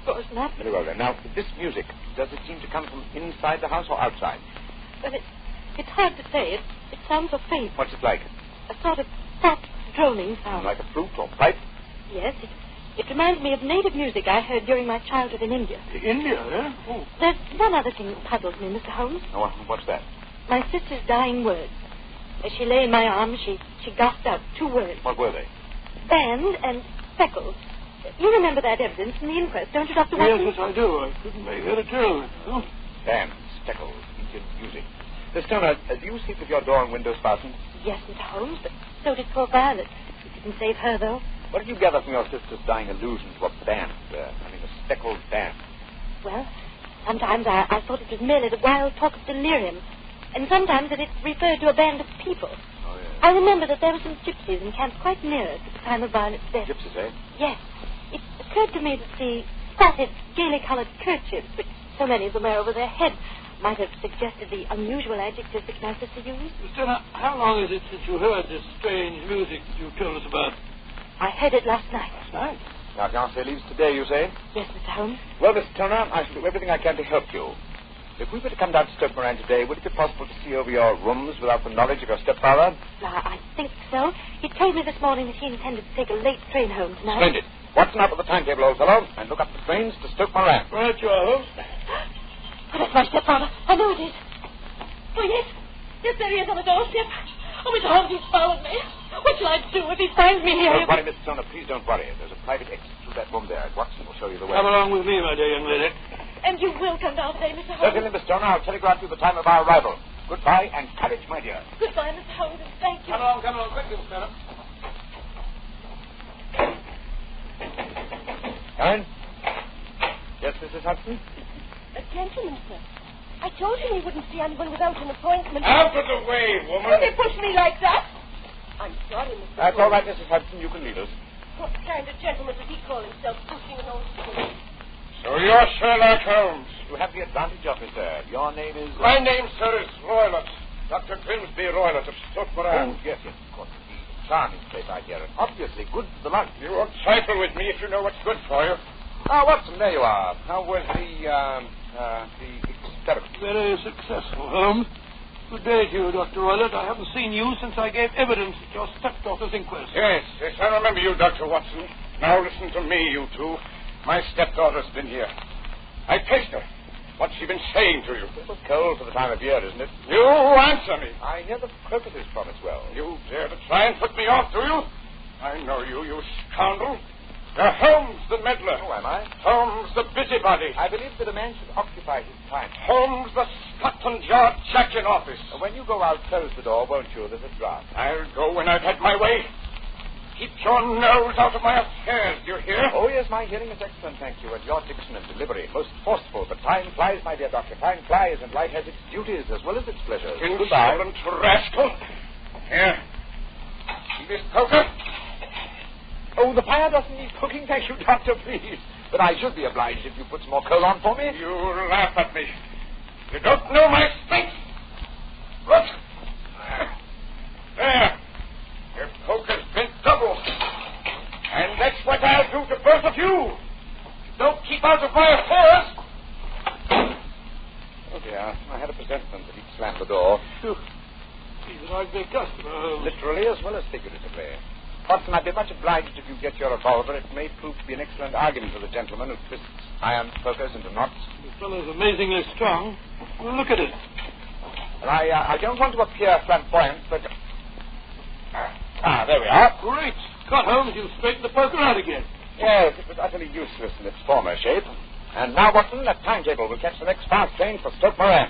course not. Very well, then. Now, this music, does it seem to come from inside the house or outside? Well, it's hard to say. It sounds so faint. What's it like? A sort of soft, droning sound. Like a flute or pipe? Yes, it reminds me of native music I heard during my childhood in India. India, eh? Oh. There's one other thing that puzzles me, Mr. Holmes. Oh, what's that? My sister's dying words. As she lay in my arms, she gasped out 2 words. What were they? Band and Speckled. You remember that evidence from the inquest, don't you, Dr. Watson? Yes, I do. I couldn't make head or tail. Oh. Band, Speckled, Indian music. Miss Stoner, do you sleep with your door and windows fastened? Yes, Mr. Holmes, but so did poor Violet. It didn't save her, though. What did you gather from your sister's dying allusion to a band? A speckled band? Well, sometimes I thought it was merely the wild talk of delirium, and sometimes that it referred to a band of people. Oh, yes. I remember that there were some gypsies encamped quite near us at the time of Violet's death. Gypsies, eh? Yes. It occurred to me that the spotted, gaily-colored kerchiefs, which so many of them wear over their heads, might have suggested the unusual adjectives which my sister used. Miss Stoner, how long is it since you heard this strange music that you told us about? I heard it last night. Last night? Our fiancé leaves today, you say? Yes, Mr. Holmes. Well, Miss Turner, I shall do everything I can to help you. If we were to come down to Stoke Moran today, would it be possible to see over your rooms without the knowledge of your stepfather? I think so. He told me this morning that he intended to take a late train home tonight. Splendid. Watson up at the timetable, old fellow, and look up the trains to Stoke Moran. Right, you are, Holmes. Oh, that's my stepfather. I know it is. Oh, yes. Yes, there he is on the doorstep. Oh, Mr. Holmes, he's followed me. What shall I do if he finds me here? Don't worry, Miss Turner. Please don't worry. There's a private exit through that room there. Watson will show you the way. Come along with me, my dear young lady. And you will come down today, Mr. Holmes? Certainly, Miss Turner. I'll telegraph you the time of our arrival. Goodbye and courage, my dear. Goodbye, Mr. Holmes, and thank you. Come along, quickly, Miss Turner. Helen? Yes, Mrs. Hudson? A gentleman, sir. I told him he wouldn't see anyone without an appointment. Out of the way, woman. Will they push me like that? I'm sorry, Mr. That's all right, Mrs. Hudson. You can leave us. What kind of gentleman does he call himself, pushing an old woman? So you're Sherlock Holmes. You have the advantage of me, sir. Your name is... My name, sir, is Roylott. Dr. Grimsby Roylott of Stoke Moran. Oh, yes, of course. Charming place, I hear. And obviously good for the lunch. You won't trifle with me if you know what's good for you. Ah, Watson, there you are. How was the experiment? Very successful, Holmes. Good day to you, Dr. Roylott. I haven't seen you since I gave evidence at your stepdaughter's inquest. Yes, I remember you, Dr. Watson. Now listen to me, you two. My stepdaughter's been here. I placed her. What's she been saying to you? It's a little cold for the time of year, isn't it? You answer me. I hear the crocuses promise well. You dare to try and put me off, do you? I know you, you scoundrel. You're Holmes the meddler. Oh, am I? Holmes the busybody. I believe that a man should occupy his time. Holmes the Scotland Yard jack in office. When you go out, close the door, won't you? There's a draft. I'll go when I've had my way. Keep your nose out of my affairs, do you hear? Oh, yes, my hearing is excellent, thank you. And your diction and delivery most forceful. But time flies, my dear doctor. Time flies, and life has its duties as well as its pleasures. Goodbye. Insolent rascal. Here. See this poker? Oh, the fire doesn't need cooking, thank you, doctor, please. But I should be obliged if you put some more coal on for me. You laugh at me. You don't know my strength. Look. There. Your poker's been doubled. And that's what I'll do to both of you. Don't keep out of my affairs. Oh, dear. I had a presentiment that he'd slam the door. Phew. He's an ugly customer. Literally as well as figuratively. Watson, I'd be much obliged if you get your revolver. It may prove to be an excellent argument for the gentleman who twists iron pokers into knots. The fellow's amazingly strong. Well, look at it. Well, I don't want to appear flamboyant, but... there we are. Great. Scott Holmes, you straightened the poker out again. Yes, it was utterly useless in its former shape. And now, Watson, that timetable will catch the next fast train for Stoke Moran.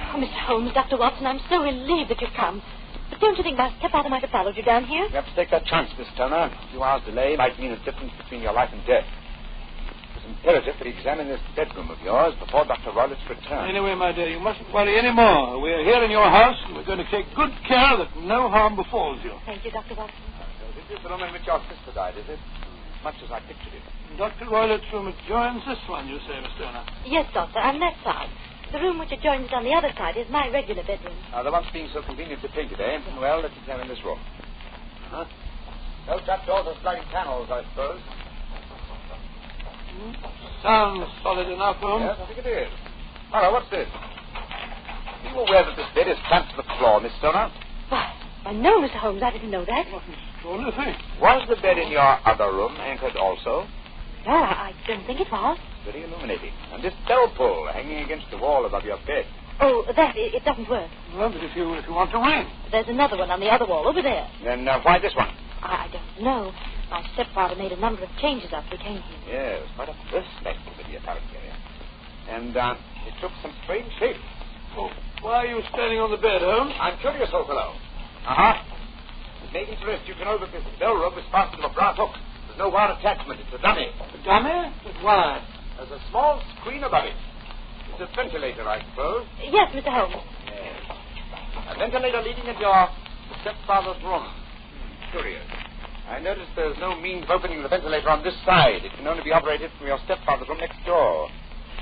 Oh, Mr. Holmes, Dr. Watson, I'm so relieved that you've come. But don't you think my stepfather might have followed you down here? You have to take that chance, Miss Turner. A few hours' delay might mean a difference between your life and death. It was imperative that he examine this bedroom of yours before Dr. Roylott's return. Anyway, my dear, you mustn't worry any more. We're here in your house, and we're going to take good care that no harm befalls you. Thank you, Dr. Watson. This is the room in which your sister died, is it? Much as I pictured it. Dr. Roylott's room adjoins this one, you say, Miss Turner? Yes, Doctor, on that side. The room which adjoins it on the other side is my regular bedroom. The one's being so conveniently painted, eh? Well, let's examine this room. Huh? No trapdoors or sliding panels, I suppose. Sounds solid enough, Holmes. Yes, I think it is. Hello, what's this? Are you aware that this bed is clamped to the floor, Miss Turner? Why, no, Mr. Holmes, I didn't know that. What an extraordinary thing. Was the bed in your other room anchored also? No, I don't think it was. Very illuminating. And this bell pull hanging against the wall above your bed. Oh, it doesn't work. Well, but if you want to ring. There's another one on the other wall over there. Then why this one? I don't know. My stepfather made a number of changes after he came here. Yes, quite a perspective in the apparent area. And it took some strange shape. Oh, why are you standing on the bed, Holmes? I'm curious, old fellow. It may interest you to know that this bell rope is fastened to a brass hook. There's no wire attachment. It's a dummy. A dummy? But why? There's a small screen above it. It's a ventilator, I suppose. Yes, Mr. Holmes. Yes. A ventilator leading into your stepfather's room. Curious. I noticed there's no means of opening the ventilator on this side. It can only be operated from your stepfather's room next door.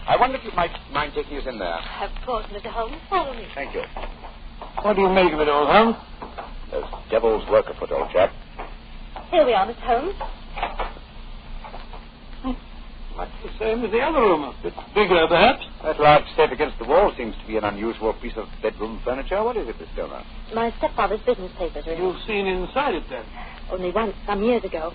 I wonder if you might mind taking us in there. Of course, Mr. Holmes. Follow me. Thank you. What do you make of it all, Holmes? There's devil's work afoot, old chap. Here we are, Mr. Holmes. Much the same as the other room. A bit bigger, perhaps. That large step against the wall seems to be an unusual piece of bedroom furniture. What is it, Miss Stoner? My stepfather's business papers. You've seen inside it, then? Only once, some years ago.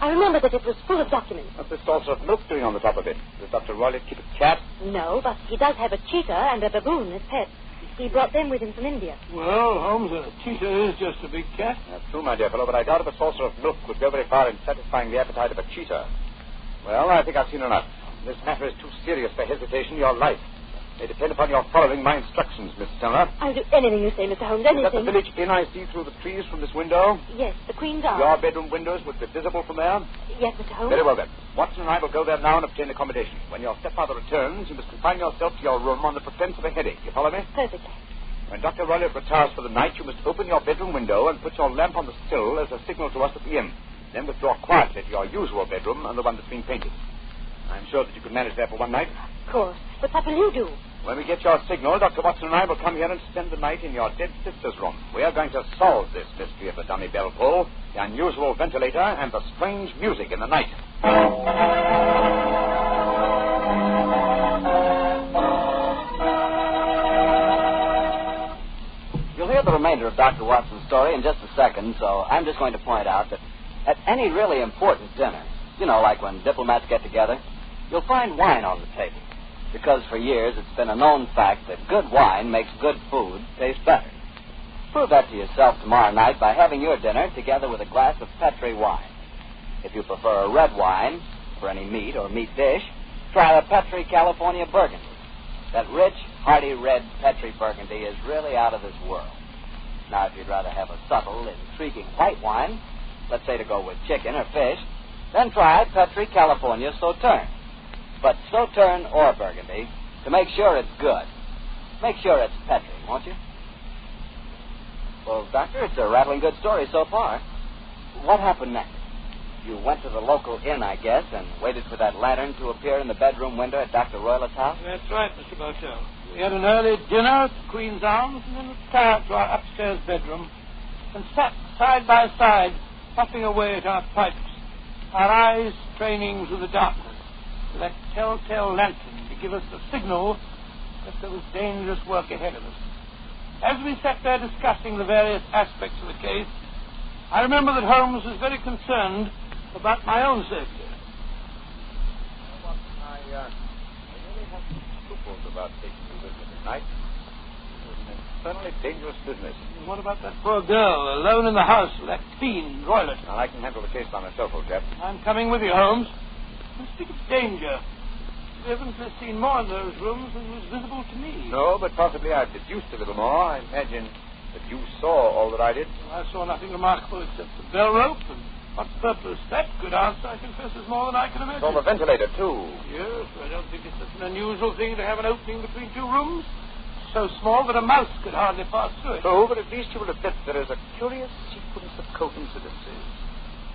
I remember that it was full of documents. What's this saucer of milk doing on the top of it? Does Dr. Rowlett keep a cat? No, but he does have a cheetah and a baboon as pets. He brought them with him from India. Well, Holmes, a cheetah is just a big cat. That's true, my dear fellow, but I doubt if a saucer of milk would go very far in satisfying the appetite of a cheetah. Well, I think I've seen enough. This matter is too serious for hesitation. Your life may depend upon your following my instructions, Miss Stoner. I'll do anything you say, Mr. Holmes, Is anything. that the village inn I see through the trees from this window? Yes, the Queen's Arms. Your bedroom windows would be visible from there? Yes, Mr. Holmes. Very well, then. Watson and I will go there now and obtain accommodation. When your stepfather returns, you must confine yourself to your room on the pretense of a headache. You follow me? Perfectly. When Dr. Rowlett retires for the night, you must open your bedroom window and put your lamp on the sill as a signal to us at the inn. Then withdraw quietly to your usual bedroom and the one that's been painted. I'm sure that you could manage there for one night. Of course. But what will you do? When we get your signal, Dr. Watson and I will come here and spend the night in your dead sister's room. We are going to solve this mystery of the dummy bell pull, the unusual ventilator, and the strange music in the night. You'll hear the remainder of Dr. Watson's story in just a second, so I'm just going to point out that at any really important dinner, you know, like when diplomats get together, you'll find wine on the table. Because for years it's been a known fact that good wine makes good food taste better. Prove that to yourself tomorrow night by having your dinner together with a glass of Petri wine. If you prefer a red wine for any meat or meat dish, try a Petri California Burgundy. That rich, hearty red Petri Burgundy is really out of this world. Now, if you'd rather have a subtle, intriguing white wine, let's say to go with chicken or fish, then try Petri California Sothern. But Sothern or Burgundy, to make sure it's good, make sure it's Petri, won't you? Well, Doctor, it's a rattling good story so far. What happened next? You went to the local inn, I guess, and waited for that lantern to appear in the bedroom window at Dr. Roylett's house? That's right, Mr. Bartell. We had an early dinner at the Queen's Arms and then retired to our upstairs bedroom and sat side by side, puffing away at our pipes, our eyes straining through the darkness to that telltale lantern to give us the signal that there was dangerous work ahead of us. As we sat there discussing the various aspects of the case, I remember that Holmes was very concerned about my own safety. I really have some scruples about taking you with me tonight. It was an infernally dangerous business. And what about that poor girl, alone in the house with that fiend, Roylett? Now, I can handle the case by myself, old chap. I'm coming with you, Holmes. And speak of danger. We haven't seen more of those rooms than was visible to me. No, but possibly I've deduced a little more. I imagine that you saw all that I did. Well, I saw nothing remarkable except the bell rope, and what purpose that could answer, I confess, is more than I can imagine. Saw the ventilator, too. Yes, I don't think it's such an unusual thing to have an opening between two rooms. So small that a mouse could hardly pass through it. True, but at least you will admit there is a curious sequence of coincidences.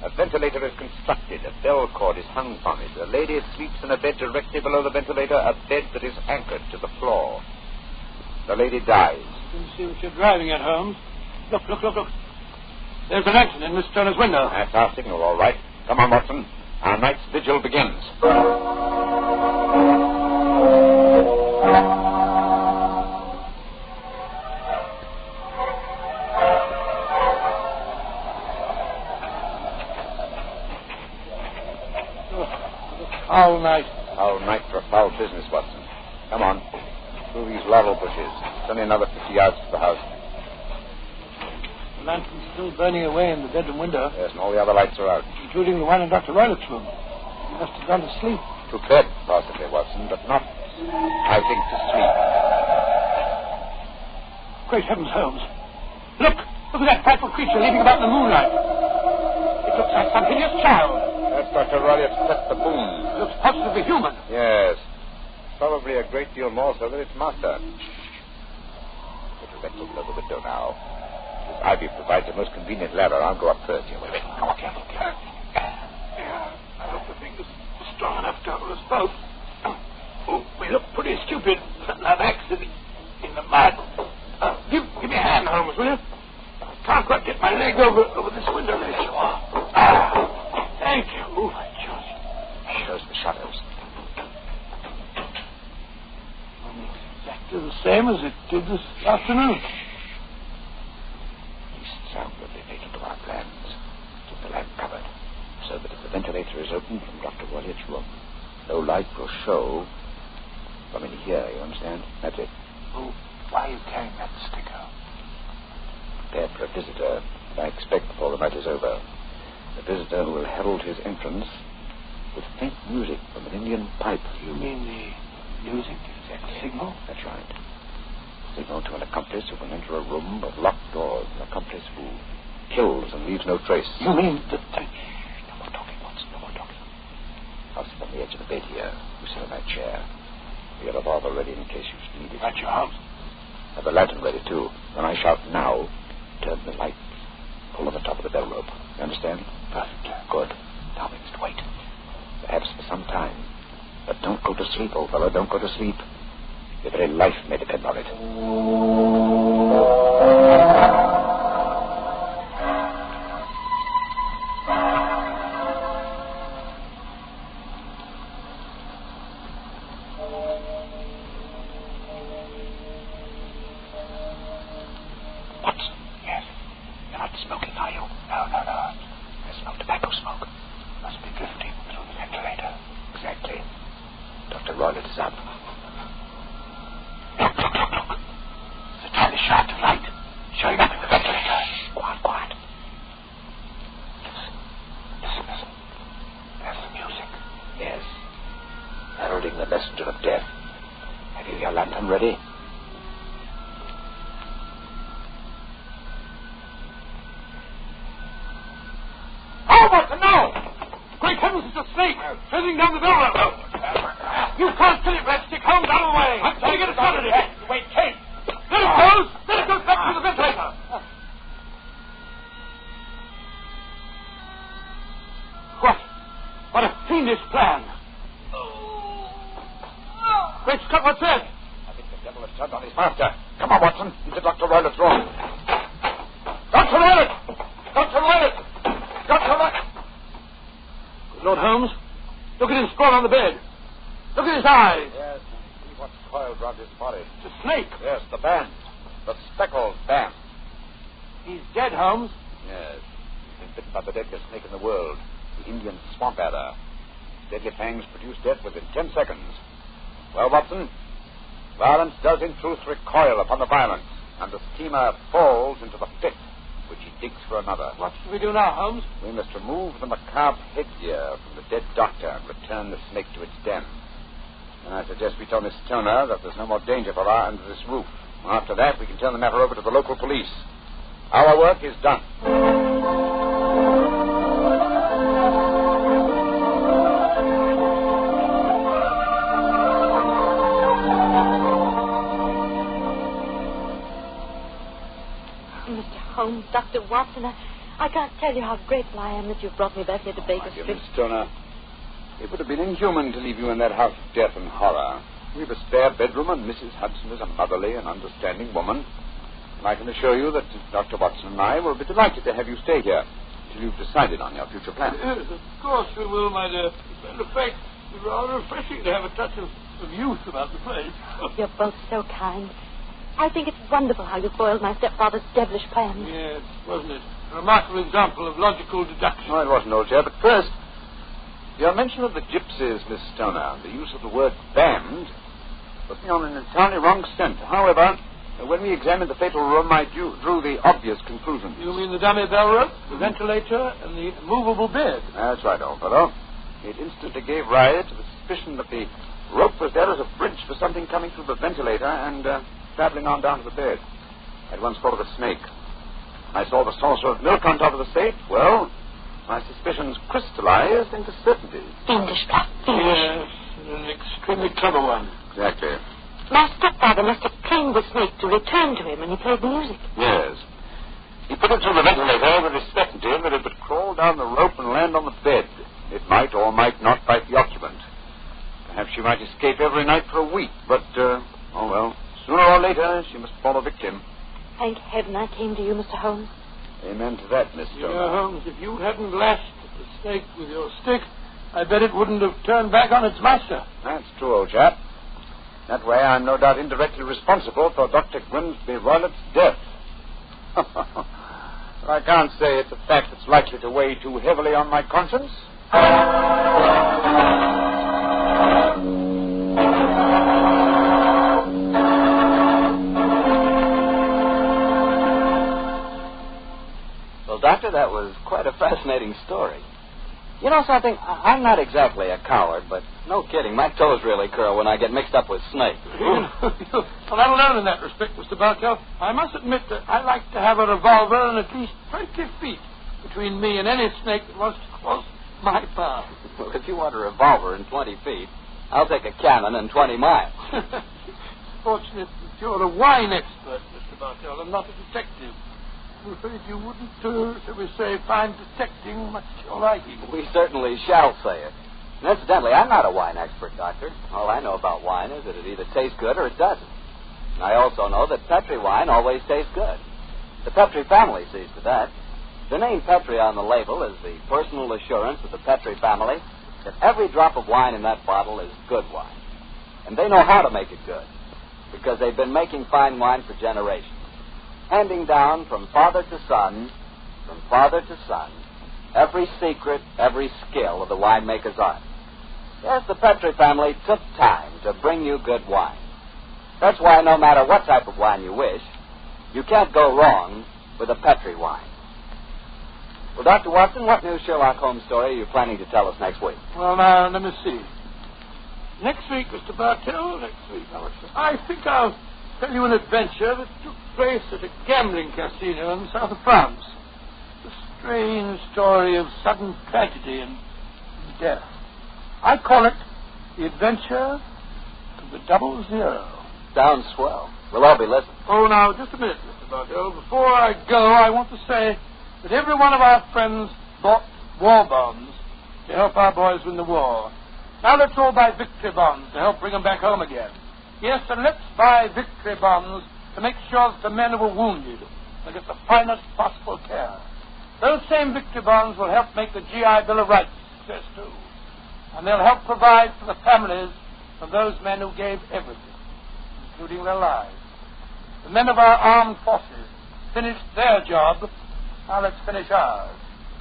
A ventilator is constructed, a bell cord is hung from it, a lady sleeps in a bed directly below the ventilator, a bed that is anchored to the floor. The lady dies. You can see what you're driving at, Holmes. Look. There's a lantern in Miss Turner's window. That's our signal, all right. Come on, Watson. Our night's vigil begins. Foul night. Foul night for foul business, Watson. Come on. Through these laurel bushes. It's only another 50 yards to the house. The lantern's still burning away in the bedroom window. Yes, and all the other lights are out. Including the one in Dr. Roylett's room. He must have gone to sleep. To bed, possibly, Watson, but not, I think, to sleep. Great heavens, Holmes. Look at that frightful creature leaping about in the moonlight. It looks like some hideous child. That's Dr. Roylett's pet baboon. It looks positively human. Yes. Probably a great deal more so than its master. Let's open the window now. This ivy provides a most convenient ladder. I'll go up first. Here, wait. Come on, careful. I hope the thing is strong enough to hold us both. Oh, wait, look. pretty stupid an accident in the mud. Give me a hand, Holmes, will you? I can't quite get my leg over this window ledge. There you are. Thank you. Shows the shadows. Exactly the same as it did this afternoon. Least sound would be fatal to our plans. Keep the lamp covered, so that if the ventilator is open from Dr. Walliot's room, no light will show from in here, you understand? That's it. Oh, why are you carrying that sticker? Prepared for a visitor, and I expect before the night is over. The visitor who will herald his entrance with faint music from an Indian pipe. You mean the music? Exactly. Signal? That's right. Signal to an accomplice who can enter a room of locked doors, an accomplice who kills and leaves no trace. You mean that... No more talking, Watson, no more talking. I'll sit on the edge of the bed here. You sit on that chair. We have a revolver ready in case you should need it. At your house? Have the lantern ready, too. When I shout now, turn the light. Pull on the top of the bell rope. You understand? Perfectly. Good. Now we must wait. Perhaps for some time. But don't go to sleep, old fellow. Don't go to sleep. Your very life may depend on it. Watson? Yes. You're not smoking, are you? No. There's no tobacco smoke. Must be drifting through the ventilator. Exactly. Dr. Walliot is up. Look. It's a tiny shaft of light showing up in the ventilator. Quiet. Listen. There's the music. Yes. Heralding the messenger of death. Have you your lantern ready? Oh, Watson, no! Great heavens, it's a snake! Trending down the bell rope. You can't kill it, Red Stick. Holmes, out of the way. I'm trying to get a shot at it. Wait, Kate. There it goes. There it goes back through the ventilator. What a fiendish plan. Great Scott, what's that? I think the devil has turned on his master. Come on, Watson, into Dr. Walliot's room. Dr. Walliot! Good Lord Holmes, look at him sprawled on the bed. Look at his eyes. Yes, and see what's coiled round his body. It's a snake. Yes, the band. The Speckled Band. He's dead, Holmes. Yes. He's been bitten by the deadliest snake in the world, the Indian swamp adder. Deadly fangs produce death within 10 seconds. Well, Watson, violence does in truth recoil upon the violent, and the schemer falls into the pit which he digs for another. What should we do now, Holmes? We must remove the macabre headgear from the dead doctor and return the snake to its den. And I suggest we tell Miss Stoner that there's no more danger for her under this roof. After that, we can turn the matter over to the local police. Our work is done. Mr. Holmes, Dr. Watson, I can't tell you how grateful I am that you've brought me back here to Baker Street. Miss Stoner, it would have been inhuman to leave you in that house of death and horror. We've a spare bedroom, and Mrs. Hudson is a motherly and understanding woman. And I can assure you that Dr. Watson and I will be delighted to have you stay here until you've decided on your future plans. Yes, of course we will, my dear. In fact, it's rather refreshing to have a touch of youth about the place. You're both so kind. I think it's wonderful how you foiled my stepfather's devilish plans. Yes, wasn't it? A remarkable example of logical deduction. No, it wasn't, old chap. But first, your mention of the gypsies, Miss Stoner, the use of the word band, put me on an entirely wrong scent. However, when we examined the fatal room, I drew the obvious conclusion. You mean the dummy bell rope, the ventilator, and the movable bed? That's right, old fellow. It instantly gave rise to the suspicion that the rope was there as a bridge for something coming through the ventilator and traveling on down to the bed. I at once thought of a snake. I saw the saucer of milk on top of the safe. Well, my suspicions crystallized into certainty. Fiendish plot. Yes, an extremely clever one. Exactly. My stepfather must have trained the snake to return to him when he played the music. Yes. He put it through the ventilator with his certainty that it would crawl down the rope and land on the bed. It might or might not bite the occupant. Perhaps she might escape every night for a week, but, oh well, sooner or later she must fall a victim. Thank heaven I came to you, Mr. Holmes. Amen to that, Miss Stone. Holmes, if you hadn't lashed the snake with your stick, I bet it wouldn't have turned back on its master. That's true, old chap. That way I'm no doubt indirectly responsible for Dr. Grimsby Roylett's death. I can't say it's a fact that's likely to weigh too heavily on my conscience. Well, Doctor, that was quite a fascinating story. You know something? I'm not exactly a coward, but no kidding. My toes really curl when I get mixed up with snakes. Well, I'm alone in that respect, Mr. Bartell. I must admit that I like to have a revolver and at least 20 feet between me and any snake that wants to cross my path. Well, if you want a revolver and 20 feet, I'll take a cannon and 20 miles. Fortunate that you're a wine expert, Mr. Bartell, and not a detective. I'm afraid you wouldn't, shall we say, find detecting much to your liking. We certainly shall say it. And incidentally, I'm not a wine expert, Doctor. All I know about wine is that it either tastes good or it doesn't. And I also know that Petri wine always tastes good. The Petri family sees to that. The name Petri on the label is the personal assurance of the Petri family that every drop of wine in that bottle is good wine. And they know how to make it good, because they've been making fine wine for generations, handing down from father to son, every secret, every skill of the winemaker's art. Yes, the Petri family took time to bring you good wine. That's why no matter what type of wine you wish, you can't go wrong with a Petri wine. Well, Dr. Watson, what new Sherlock Holmes story are you planning to tell us next week? Well, now, let me see. Next week, Mr. Bartell, I think I'll tell you an adventure that took place at a gambling casino in the south of France. A strange story of sudden tragedy and death. I call it The Adventure of the 00. Sounds swell. We'll all be listening. Oh, now, just a minute, Mr. Bartell. Before I go, I want to say that every one of our friends bought war bonds to help our boys win the war. Now let's all buy victory bonds to help bring them back home again. Yes, and let's buy victory bonds to make sure that the men who were wounded will get the finest possible care. Those same victory bonds will help make the GI Bill of Rights a success, too. And they'll help provide for the families of those men who gave everything, including their lives. The men of our armed forces finished their job. Now let's finish ours.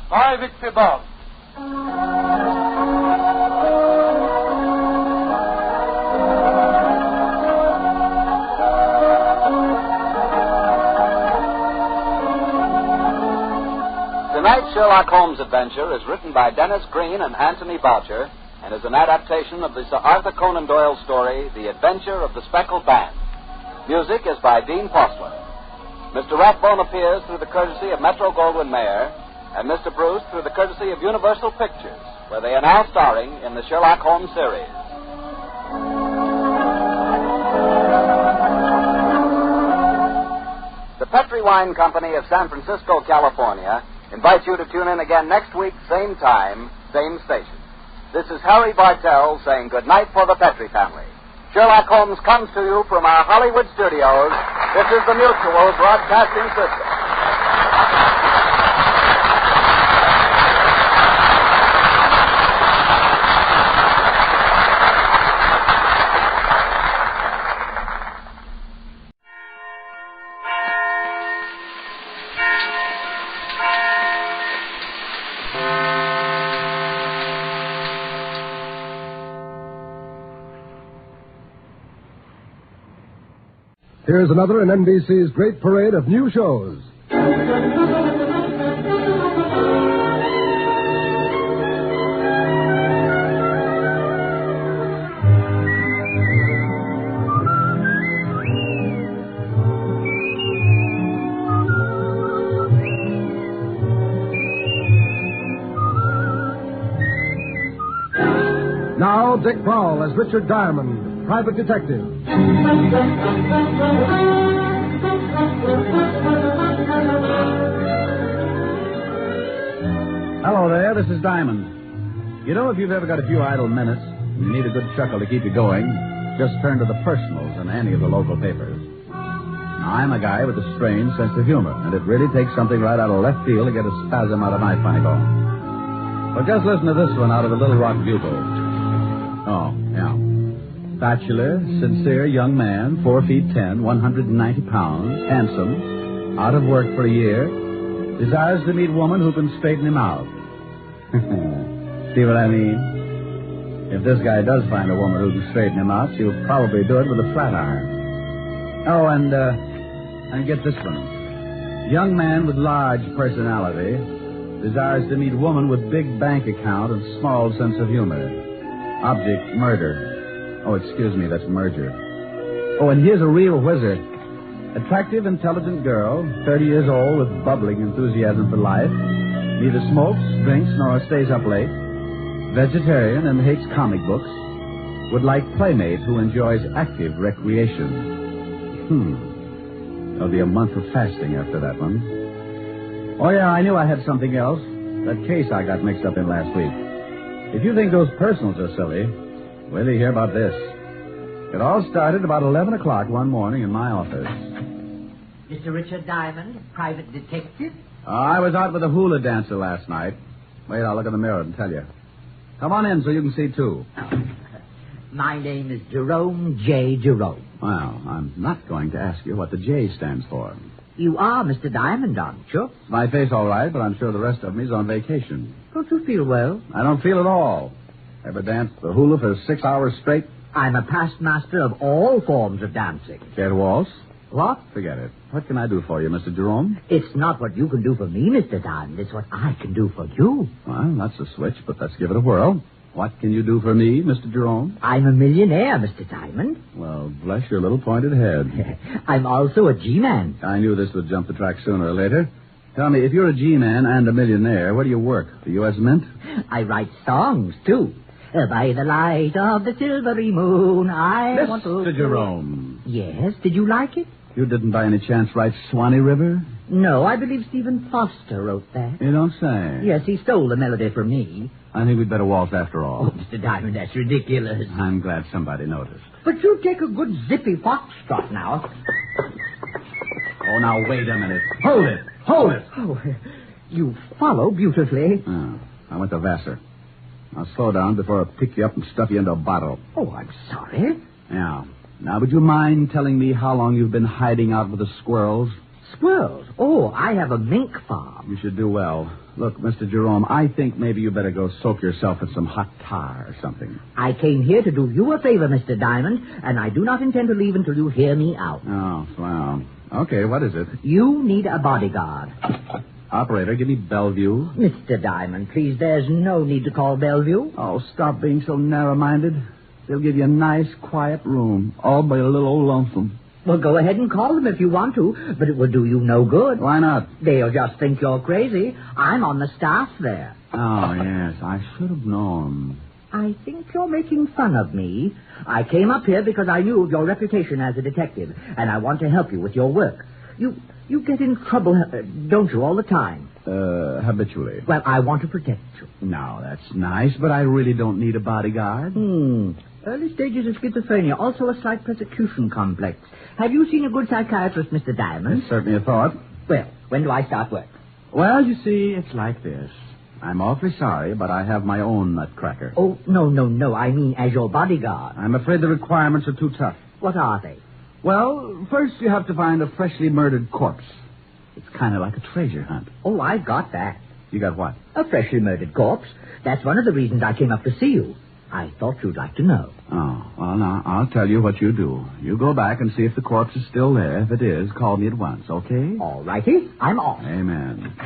Buy victory bonds. Tonight's Sherlock Holmes adventure is written by Dennis Green and Anthony Boucher and is an adaptation of the Sir Arthur Conan Doyle story, The Adventure of the Speckled Band. Music is by Dean Postler. Mr. Rathbone appears through the courtesy of Metro-Goldwyn-Mayer, and Mr. Bruce through the courtesy of Universal Pictures, where they are now starring in the Sherlock Holmes series. The Petri Wine Company of San Francisco, California, invites you to tune in again next week, same time, same station. This is Harry Bartell saying good night for the Petri family. Sherlock Holmes comes to you from our Hollywood studios. This is the Mutual Broadcasting System. Here's another in NBC's great parade of new shows. Now, Dick Powell as Richard Diamond, private detective. Hello there, this is Diamond. You know, if you've ever got a few idle minutes, You need a good chuckle to keep you going. Just turn to the personals in any of the local papers. Now, I'm a guy with a strange sense of humor, and it really takes something right out of left field to get a spasm out of my funny bone. But just listen to this one out of the Little Rock Bugle. Oh, yeah. Bachelor, sincere young man, 4 feet 10, 190 pounds, handsome, out of work for a year, desires to meet woman who can straighten him out. See what I mean? If this guy does find a woman who can straighten him out, she'll probably do it with a flat iron. Oh, and get this one. Young man with large personality desires to meet woman with big bank account and small sense of humor. Object, murder. Oh, excuse me, that's merger. Oh, and here's a real whizzer. Attractive, intelligent girl, 30 years old with bubbling enthusiasm for life. Neither smokes, drinks, nor stays up late. Vegetarian and hates comic books. Would like playmate who enjoys active recreation. There'll be a month of fasting after that one. Oh, yeah, I knew I had something else. That case I got mixed up in last week. If you think those personals are silly, wait till you hear about this. It all started about 11 o'clock one morning in my office. Mr. Richard Diamond, private detective? I was out with a hula dancer last night. Wait, I'll look in the mirror and tell you. Come on in so you can see, too. My name is Jerome J. Jerome. Well, I'm not going to ask you what the J stands for. You are Mr. Diamond, aren't you? My face all right, but I'm sure the rest of me's on vacation. Don't you feel well? I don't feel at all. Ever danced the hula for 6 hours straight? I'm a past master of all forms of dancing. Care to waltz? What? Forget it. What can I do for you, Mr. Jerome? It's not what you can do for me, Mr. Diamond. It's what I can do for you. Well, that's a switch, but let's give it a whirl. What can you do for me, Mr. Jerome? I'm a millionaire, Mr. Diamond. Well, bless your little pointed head. I'm also a G-man. I knew this would jump the track sooner or later. Tell me, if you're a G-man and a millionaire, where do you work? The U.S. Mint? I write songs, too. By the light of the silvery moon, I want to... Mr. Jerome. Yes, did you like it? You didn't by any chance write Swanee River? No, I believe Stephen Foster wrote that. You don't say? Yes, he stole the melody from me. I think we'd better waltz after all. Oh, Mr. Diamond, that's ridiculous. I'm glad somebody noticed. But you take a good zippy foxtrot now. Oh, now, wait a minute. Hold it! Hold it! Oh, you follow beautifully. Oh, I went to Vassar. Now, slow down before I pick you up and stuff you into a bottle. Oh, I'm sorry. Yeah. Now, would you mind telling me how long you've been hiding out with the squirrels? Squirrels? Oh, I have a mink farm. You should do well. Look, Mr. Jerome, I think maybe you better go soak yourself in some hot tar or something. I came here to do you a favor, Mr. Diamond, and I do not intend to leave until you hear me out. Oh, well. Okay, what is it? You need a bodyguard. Operator, give me Bellevue. Mr. Diamond, please, there's no need to call Bellevue. Oh, stop being so narrow-minded. They'll give you a nice, quiet room, all by a little old lonesome. Well, go ahead and call them if you want to, but it will do you no good. Why not? They'll just think you're crazy. I'm on the staff there. Oh, yes, I should have known. I think you're making fun of me. I came up here because I knew of your reputation as a detective, and I want to help you with your work. You get in trouble, don't you, all the time? Habitually. Well, I want to protect you. Now, that's nice, but I really don't need a bodyguard. Early stages of schizophrenia, also a slight persecution complex. Have you seen a good psychiatrist, Mr. Diamond? It's certainly a thought. Well, when do I start work? Well, you see, it's like this. I'm awfully sorry, but I have my own nutcracker. Oh, no. I mean as your bodyguard. I'm afraid the requirements are too tough. What are they? Well, first you have to find a freshly murdered corpse. It's kind of like a treasure hunt. Oh, I've got that. You got what? A freshly murdered corpse. That's one of the reasons I came up to see you. I thought you'd like to know. Oh, well, now, I'll tell you what you do. You go back and see if the corpse is still there. If it is, call me at once, okay? All righty. I'm off. Amen.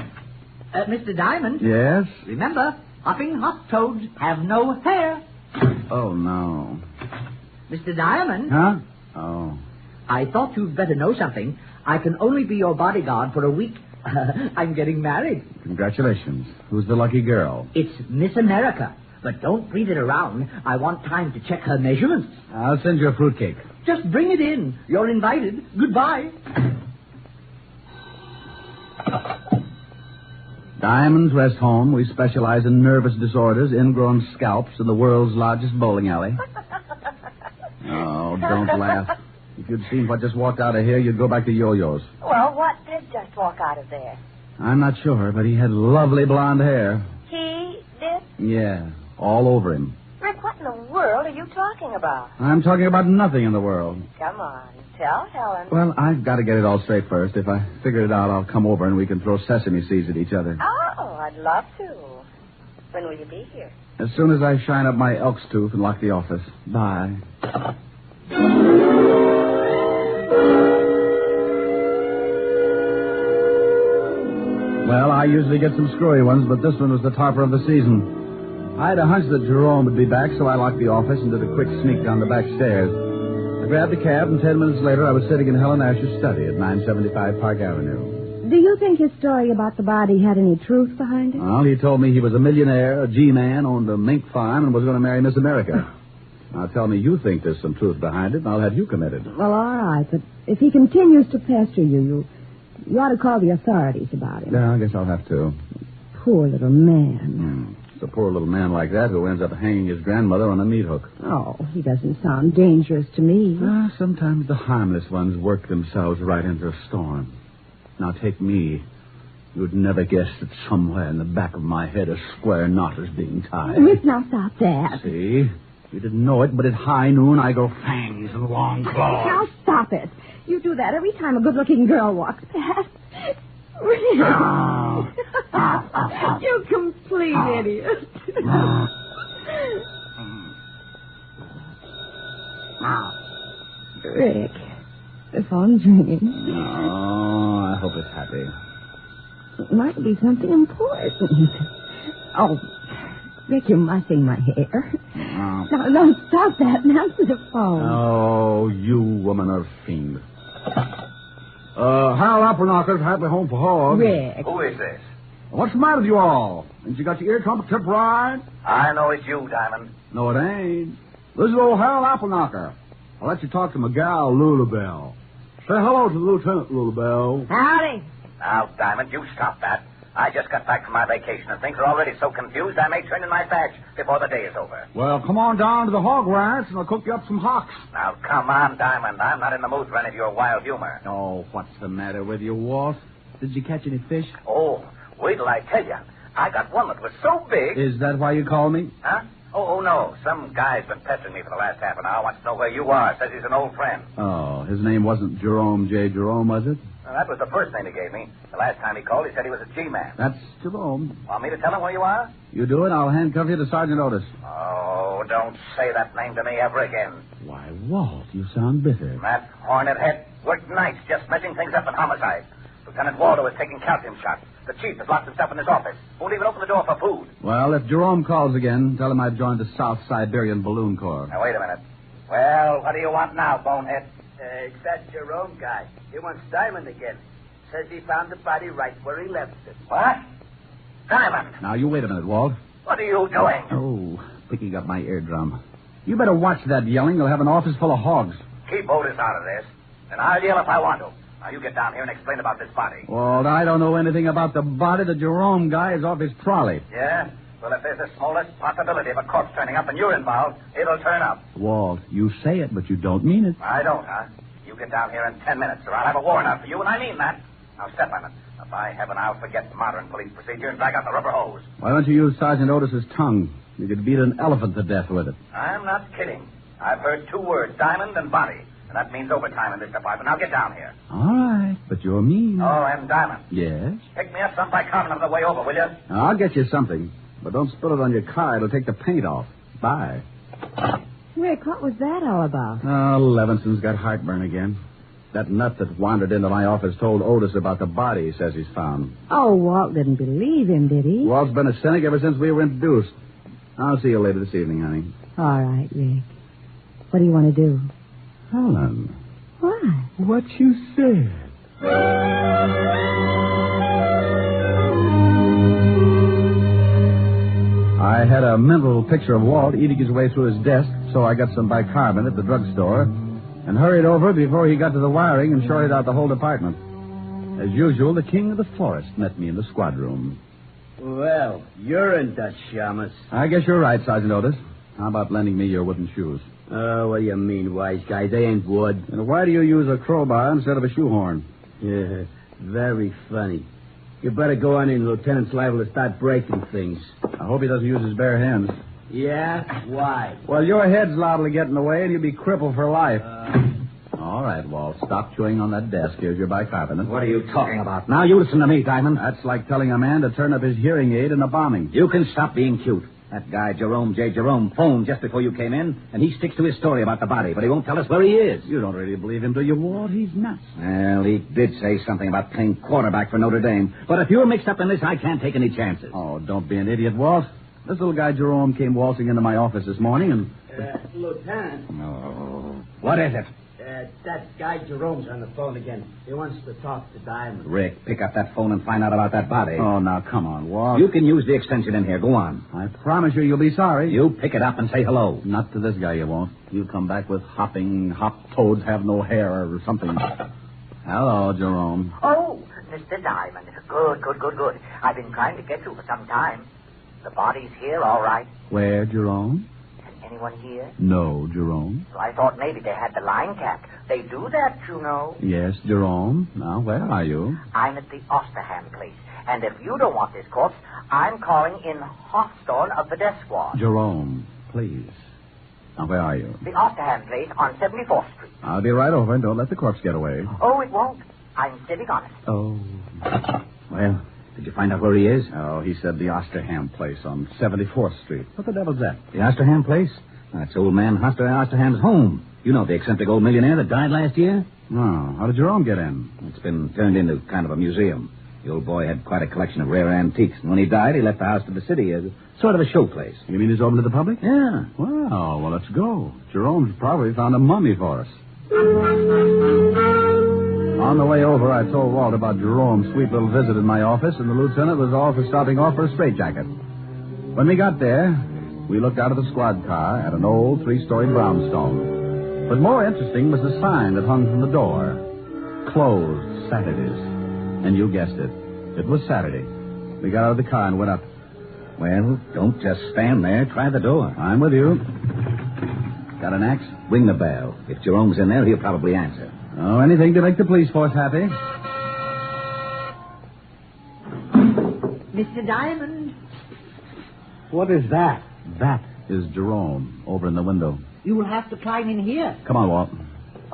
Mr. Diamond? Yes? Remember, hopping hot toads have no hair. Oh, no. Mr. Diamond? Huh? Oh. I thought you'd better know something. I can only be your bodyguard for a week. I'm getting married. Congratulations. Who's the lucky girl? It's Miss America. But don't breathe it around. I want time to check her measurements. I'll send you a fruitcake. Just bring it in. You're invited. Goodbye. Diamond's Rest Home. We specialize in nervous disorders, ingrown scalps, and the world's largest bowling alley. Oh, don't laugh. If you'd seen what just walked out of here, you'd go back to yo-yos. Well, what did just walk out of there? I'm not sure, but he had lovely blonde hair. He did? Yeah, all over him. Rick, what in the world are you talking about? I'm talking about nothing in the world. Come on, tell Helen. Well, I've got to get it all straight first. If I figure it out, I'll come over and we can throw sesame seeds at each other. Oh, I'd love to. When will you be here? As soon as I shine up my elk's tooth and lock the office. Bye. Well, I usually get some screwy ones, but this one was the topper of the season. I had a hunch that Jerome would be back, so I locked the office and did a quick sneak down the back stairs. I grabbed a cab, and 10 minutes later, I was sitting in Helen Asher's study at 975 Park Avenue. Do you think his story about the body had any truth behind it? Well, he told me he was a millionaire, a G-man, owned a mink farm, and was going to marry Miss America. Now, tell me you think there's some truth behind it, and I'll have you committed. Well, all right, but if he continues to pester you ought to call the authorities about him. Yeah, I guess I'll have to. Poor little man. It's a poor little man like that who ends up hanging his grandmother on a meat hook. Oh, he doesn't sound dangerous to me. Sometimes the harmless ones work themselves right into a storm. Now, take me. You'd never guess that somewhere in the back of my head a square knot is being tied. Rick, now stop that. See? You didn't know it, but at high noon I go fangs and long claws. Now stop it. You do that every time a good-looking girl walks past. Rick. You complete idiot. Rick, the phone's ringing. Oh, I hope it's happy. It might be something important. Oh, Rick, you're mussing my hair. Now, don't stop that and answer the phone. Oh, you woman are fiend. Hal Appleknocker's Happy Home for Hogs. Rick. Who is this? What's the matter with you all? Ain't you got your ear trumpet tipped right? I know it's you, Diamond. No, it ain't. This is old Hal Appleknocker. I'll let you talk to my gal, Lulabelle. Say hello to the Lieutenant, Lulabelle. Howdy. Now, Diamond, you stop that. I just got back from my vacation, and things are already so confused I may turn in my badge before the day is over. Well, come on down to the hog ranch, and I'll cook you up some hocks. Now, come on, Diamond. I'm not in the mood for any of your wild humor. Oh, what's the matter with you, Walt? Did you catch any fish? Oh, wait till I tell you. I got one that was so big. Is that why you called me? Huh? Oh, no. Some guy's been pestering me for the last half an hour. Wants to know where you are. Says he's an old friend. Oh, his name wasn't Jerome J. Jerome, was it? Well, that was the first name he gave me. The last time he called, he said he was a G-man. That's Jerome. Want me to tell him where you are? You do it, I'll handcuff you to Sergeant Otis. Oh, don't say that name to me ever again. Why, Walt, you sound bitter. That hornet head worked nights just messing things up in homicide. Lieutenant Waldo is taking calcium shots. The chief has locked himself in his office. Won't even open the door for food. Well, if Jerome calls again, tell him I joined the South Siberian Balloon Corps. Now, wait a minute. Well, what do you want now, bonehead? It's that Jerome guy. He wants Diamond again. Says he found the body right where he left it. What? Diamond! Now, you wait a minute, Walt. What are you doing? Oh, picking up my eardrum. You better watch that yelling. You'll have an office full of hogs. Keep Otis out of this. And I'll yell if I want to. Now, you get down here and explain about this body. Walt, I don't know anything about the body. The Jerome guy is off his trolley. Yeah? Well, if there's the smallest possibility of a corpse turning up and you're involved, it'll turn up. Walt, you say it, but you don't mean it. I don't, huh? You get down here in 10 minutes, or I'll have a warrant out for you, and I mean that. Now, step on it. If I heaven, I'll forget modern police procedure and drag out the rubber hose. Why don't you use Sergeant Otis's tongue? You could beat an elephant to death with it. I'm not kidding. I've heard two words, diamond and body. And that means overtime in this department. Now get down here. All right, but you're mean. Oh, and Diamond. Yes? Pick me up some bicarbonate on the way over, will you? I'll get you something. But don't spill it on your car. It'll take the paint off. Bye. Rick, what was that all about? Oh, Levinson's got heartburn again. That nut that wandered into my office told Otis about the body he says he's found. Oh, Walt didn't believe him, did he? Walt's been a cynic ever since we were introduced. I'll see you later this evening, honey. All right, Rick. What do you want to do? Helen. Why? What you said. I had a mental picture of Walt eating his way through his desk, so I got some bicarbonate at the drugstore and hurried over before he got to the wiring and shorted out the whole department. As usual, the king of the forest met me in the squad room. Well, you're in Dutch, Shamus. I guess you're right, Sergeant Otis. How about lending me your wooden shoes? Oh, what do you mean, wise guy? They ain't wood. And why do you use a crowbar instead of a shoehorn? Yeah, very funny. You better go on in. Lieutenant's liable to start breaking things. I hope he doesn't use his bare hands. Yeah? Why? Well, your head's liable to get in the way, and you'll be crippled for life. All right, Walt. Stop chewing on that desk. Here's your bicarbonate. What are you talking about? Now, you listen to me, Diamond. That's like telling a man to turn up his hearing aid in a bombing. You can stop being cute. That guy, Jerome phoned just before you came in, and he sticks to his story about the body, but he won't tell us where he is. You don't really believe him, do you, Walt? He's nuts. Well, he did say something about playing quarterback for Notre Dame. But if you're mixed up in this, I can't take any chances. Oh, don't be an idiot, Walt. This little guy, Jerome, came waltzing into my office this morning and... Lieutenant. Oh. What is it? That guy Jerome's on the phone again. He wants to talk to Diamond. Rick, pick up that phone and find out about that body. Oh, now, come on, Walt. You can use the extension in here. Go on. I promise you'll be sorry. You pick it up and say hello. Not to this guy, you won't. You'll come back with hopping, hop toads have no hair or something. Hello, Jerome. Oh, Mr. Diamond. Good. I've been trying to get you for some time. The body's here, all right. Where, Jerome? Anyone here? No, Jerome. So I thought maybe they had the line capped. They do that, you know. Yes, Jerome. Now, where are you? I'm at the Osterham place. And if you don't want this corpse, I'm calling in Hawthorne of the death squad. Jerome, please. Now, where are you? The Osterham place on 74th Street. I'll be right over and don't let the corpse get away. Oh, it won't. I'm sitting on it. Oh. Well, did you find out where he is? Oh, he said the Osterham place on 74th Street. What the devil's that? The Osterham place? That's old man Osterham's home. You know, the eccentric old millionaire that died last year? Oh, how did Jerome get in? It's been turned into kind of a museum. The old boy had quite a collection of rare antiques, and when he died, he left the house to the city as sort of a showplace. You mean he's open to the public? Yeah. Well, let's go. Jerome's probably found a mummy for us. On the way over, I told Walt about Jerome's sweet little visit in my office, and the lieutenant was all for stopping off for a straitjacket. When we got there, we looked out of the squad car at an old three-story brownstone. But more interesting was the sign that hung from the door. Closed Saturdays. And you guessed it. It was Saturday. We got out of the car and went up. Well, don't just stand there. Try the door. I'm with you. Got an axe? Ring the bell. If Jerome's in there, he'll probably answer. Oh, anything to make the police force happy. Mr. Diamond. What is that? That is Jerome, over in the window. You will have to climb in here. Come on, Walt.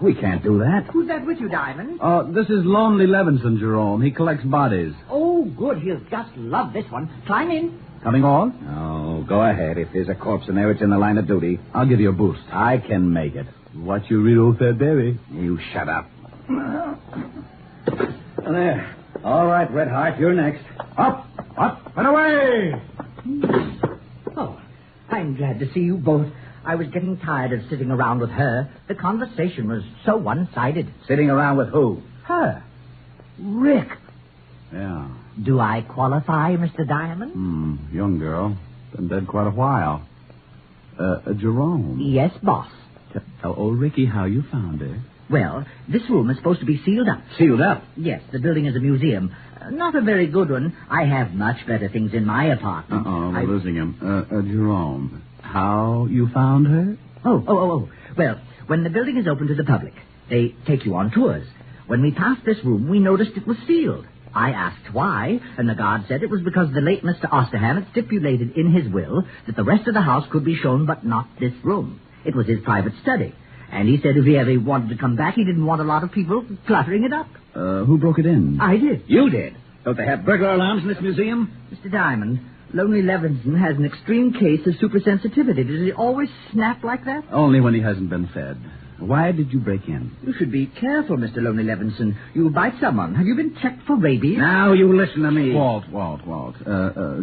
We can't do that. Who's that with you, Diamond? This is Lonely Levinson, Jerome. He collects bodies. Oh, good. He'll just love this one. Climb in. Coming on? Oh, go ahead. If there's a corpse in there, it's in the line of duty. I'll give you a boost. I can make it. What you read old that baby? You shut up. There. All right, Red Heart, you're next. Up, and away! Oh, I'm glad to see you both. I was getting tired of sitting around with her. The conversation was so one-sided. Sitting around with who? Her. Rick. Yeah. Do I qualify, Mr. Diamond? Young girl. Been dead quite a while. Jerome. Yes, boss. Tell old Ricky how you found her. Well, this room is supposed to be sealed up. Sealed up? Yes, the building is a museum. Not a very good one. I have much better things in my apartment. We're losing him. Jerome, how you found her? Oh. Well, when the building is open to the public, they take you on tours. When we passed this room, we noticed it was sealed. I asked why, and the guard said it was because the late Mr. Osterham had stipulated in his will that the rest of the house could be shown, but not this room. It was his private study. And he said if he ever wanted to come back, he didn't want a lot of people cluttering it up. Who broke it in? I did. You did? Don't they have burglar alarms in this museum? Mr. Diamond, Lonely Levinson has an extreme case of supersensitivity. Does he always snap like that? Only when he hasn't been fed. Why did you break in? You should be careful, Mr. Lonely Levinson. You'll bite someone. Have you been checked for rabies? Now you listen to me. Walt.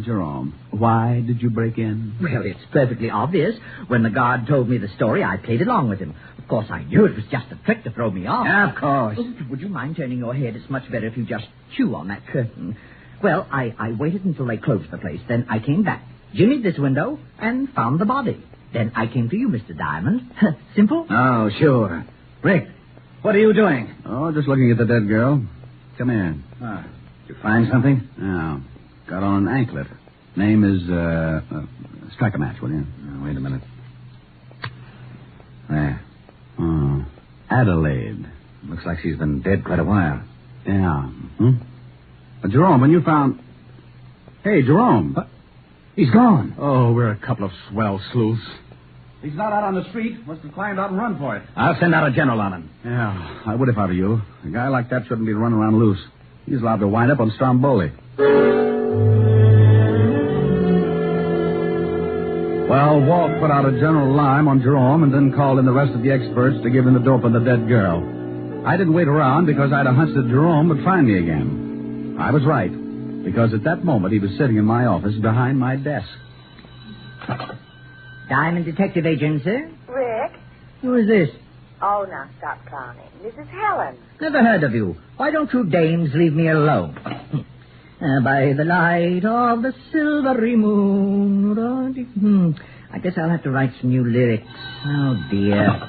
Jerome, why did you break in? Well, it's perfectly obvious. When the guard told me the story, I played along with him. Of course, I knew it was just a trick to throw me off. Yeah, of course. Oh, would you mind turning your head? It's much better if you just chew on that curtain. Well, I waited until they closed the place. Then I came back, jimmied this window, and found the body. Then I came to you, Mr. Diamond. Simple? Oh, sure. Rick, what are you doing? Oh, just looking at the dead girl. Come here. Did you find something? No. Got on an anklet. Name is, strike a match, will you? Wait a minute. There. Oh, Adelaide. Looks like she's been dead quite a while. Yeah. Jerome, when you found... Hey, Jerome. He's gone. Oh, we're a couple of swell sleuths. He's not out on the street. Must have climbed out and run for it. I'll send out a general on him. Yeah, I would if I were you. A guy like that shouldn't be running around loose. He's allowed to wind up on Stromboli. Well, Walt put out a general lime on Jerome and then called in the rest of the experts to give him the dope on the dead girl. I didn't wait around because I'd a hunch that Jerome would find me again. I was right, because at that moment he was sitting in my office behind my desk. Diamond Detective Agency? Rick? Who is this? Oh, now stop clowning. This is Helen. Never heard of you. Why don't you dames leave me alone? By the light of the silvery moon. I guess I'll have to write some new lyrics. Oh, dear.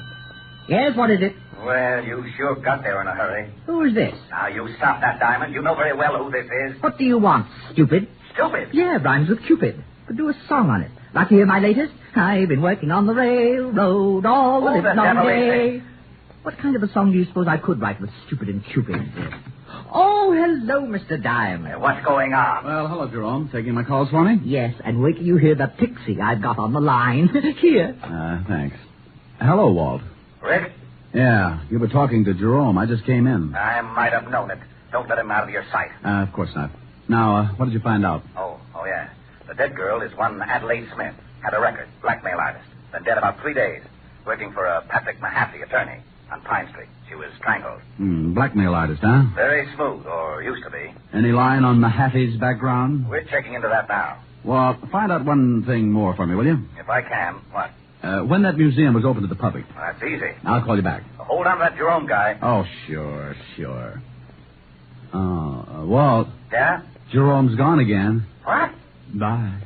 Yes, what is it? Well, you sure got there in a hurry. Who is this? Now, you stop that, Diamond. You know very well who this is. What do you want, stupid? Stupid? Yeah, rhymes with Cupid. Could do a song on it. Like to hear my latest? I've been working on the railroad all the long day. What kind of a song do you suppose I could write with Stupid and Cupid? Oh, hello, Mr. Diamond. Hey, what's going on? Well, hello, Jerome. Taking my calls for me? Yes, and wait till you hear the pixie I've got on the line. Here. Thanks. Hello, Walt. Rick? Yeah, you were talking to Jerome. I just came in. I might have known it. Don't let him out of your sight. Of course not. Now, what did you find out? Oh, yeah. The dead girl is one Adelaide Smith. Had a record, blackmail artist. Been dead about 3 days. Working for a Patrick Mahaffey attorney on Pine Street. She was strangled. Blackmail artist, huh? Very smooth, or used to be. Any line on Mahaffey's background? We're checking into that now. Well, find out one thing more for me, will you? If I can. What? When that museum was open to the public. That's easy. I'll call you back. Hold on to that Jerome guy. Oh, sure. Walt. Yeah? Jerome's gone again. What? Bye.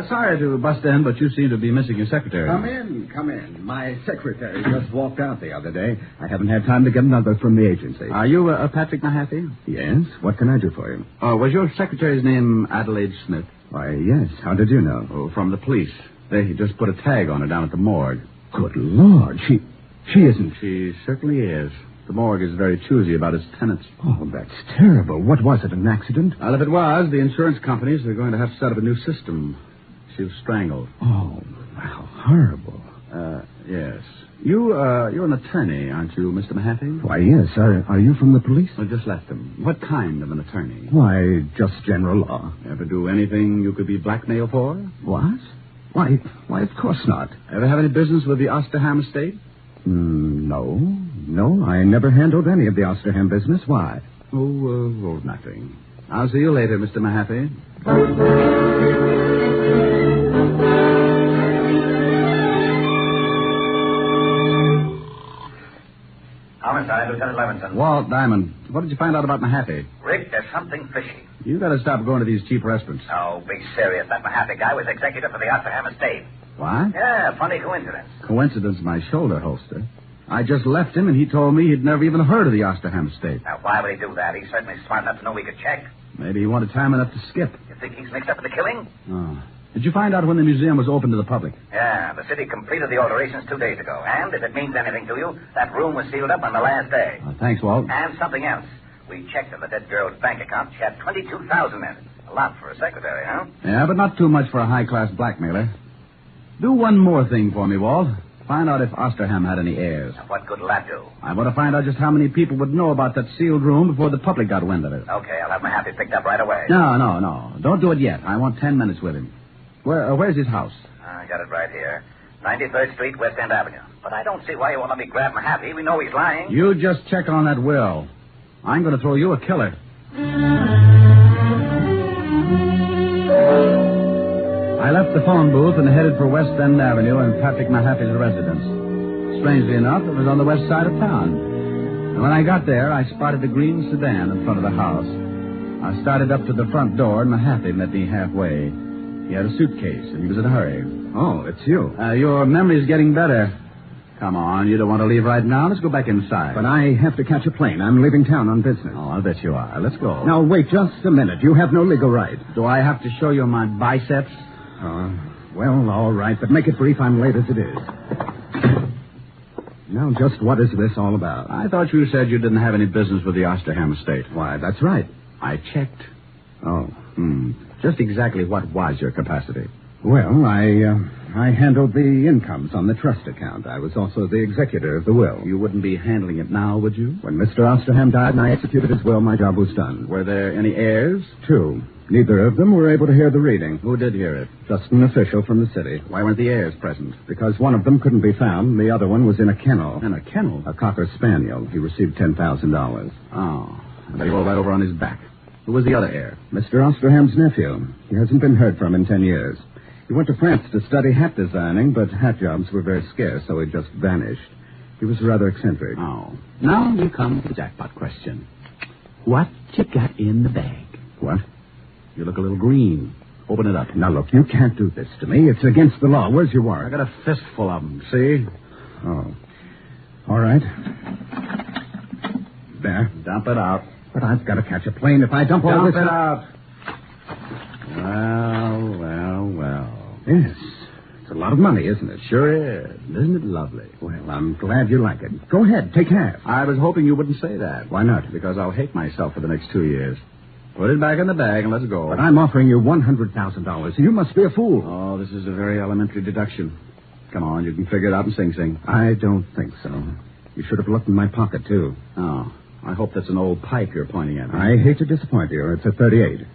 Sorry to bust in, but you seem to be missing your secretary. Come in. My secretary just walked out the other day. I haven't had time to get another from the agency. Are you Patrick Mahaffey? Yes. What can I do for you? Was your secretary's name Adelaide Smith? Why, yes. How did you know? Oh, from the police. They just put a tag on her down at the morgue. Good Lord. She isn't. She certainly is. The morgue is very choosy about its tenants. Oh, that's terrible. What was it, an accident? Well, if it was, the insurance companies are going to have to set up a new system. She was strangled. Oh, how horrible. Yes. You're an attorney, aren't you, Mr. Mahaffey? Why, yes. Are you from the police? I just left them. What kind of an attorney? Why, just general law. Ever do anything you could be blackmailed for? What? Why, of course not. Ever have any business with the Osterham estate? No, I never handled any of the Osterham business. Why? Oh, nothing. I'll see you later, Mr. Mahaffey. Homicide, Lieutenant Levinson. Walt Diamond, what did you find out about Mahaffey? Rick, there's something fishy. You got to stop going to these cheap restaurants. Oh, be serious. That Mahaffey guy was executive for the Osterham estate. What? Yeah, funny coincidence. Coincidence, my shoulder holster. I just left him, and he told me he'd never even heard of the Osterham estate. Now, why would he do that? He's certainly smart enough to know we could check. Maybe he wanted time enough to skip. You think he's mixed up in the killing? Oh. Did you find out when the museum was open to the public? Yeah, the city completed the alterations 2 days ago. And if it means anything to you, that room was sealed up on the last day. Thanks, Walt. And something else. We checked on the dead girl's bank account. She had $22,000 in it. A lot for a secretary, huh? Yeah, but not too much for a high-class blackmailer. Do one more thing for me, Walt. Find out if Osterham had any heirs. What good will that do? I want to find out just how many people would know about that sealed room before the public got wind of it. Okay, I'll have Mahaffey picked up right away. No. Don't do it yet. I want 10 minutes with him. Where's his house? I got it right here. 93rd Street, West End Avenue. But I don't see why you won't let me grab Mahaffey. We know he's lying. You just check on that will. I'm going to throw you a killer. I left the phone booth and headed for West End Avenue and Patrick Mahaffey's residence. Strangely enough, it was on the west side of town. And when I got there, I spotted a green sedan in front of the house. I started up to the front door, and Mahaffey met me halfway. He had a suitcase, and he was in a hurry. Oh, it's you. Your memory's getting better. Come on, you don't want to leave right now? Let's go back inside. But I have to catch a plane. I'm leaving town on business. Oh, I'll bet you are. Let's go. Now, wait just a minute. You have no legal right. Do I have to show you my biceps? Well, all right, but make it brief. I'm late as it is. Now, just what is this all about? I thought you said you didn't have any business with the Osterham estate. Why, that's right. I checked. Oh, Just exactly what was your capacity? Well, I handled the incomes on the trust account. I was also the executor of the will. You wouldn't be handling it now, would you? When Mr. Osterham died and I executed his will, my job was done. Were there any heirs? 2. Neither of them were able to hear the reading. Who did hear it? Just an official from the city. Why weren't the heirs present? Because one of them couldn't be found. The other one was in a kennel. In a kennel? A cocker spaniel. He received $10,000. Oh. I bet he rolled right over on his back. Who was the other heir? Mr. Osterham's nephew. He hasn't been heard from in 10 years. He went to France to study hat designing, but hat jobs were very scarce, so he just vanished. He was rather eccentric. Oh. Now you come to the jackpot question. What you got in the bag? What? You look a little green. Open it up. Now, look, you can't do this to me. It's against the law. Where's your warrant? I got a fistful of them, see? Oh. All right. There. Dump it out. But I've got to catch a plane. If I dump all this... Dump it out. Well. Yes. It's a lot of money, isn't it? Sure is. Isn't it lovely? Well, I'm glad you like it. Go ahead. Take half. I was hoping you wouldn't say that. Why not? Because I'll hate myself for the next 2 years. Put it back in the bag and let's go. But I'm offering you $100,000. You must be a fool. Oh, this is a very elementary deduction. Come on, you can figure it out in Sing Sing. I don't think so. You should have looked in my pocket, too. Oh, I hope that's an old pipe you're pointing at. I hate to disappoint you. It's a 38.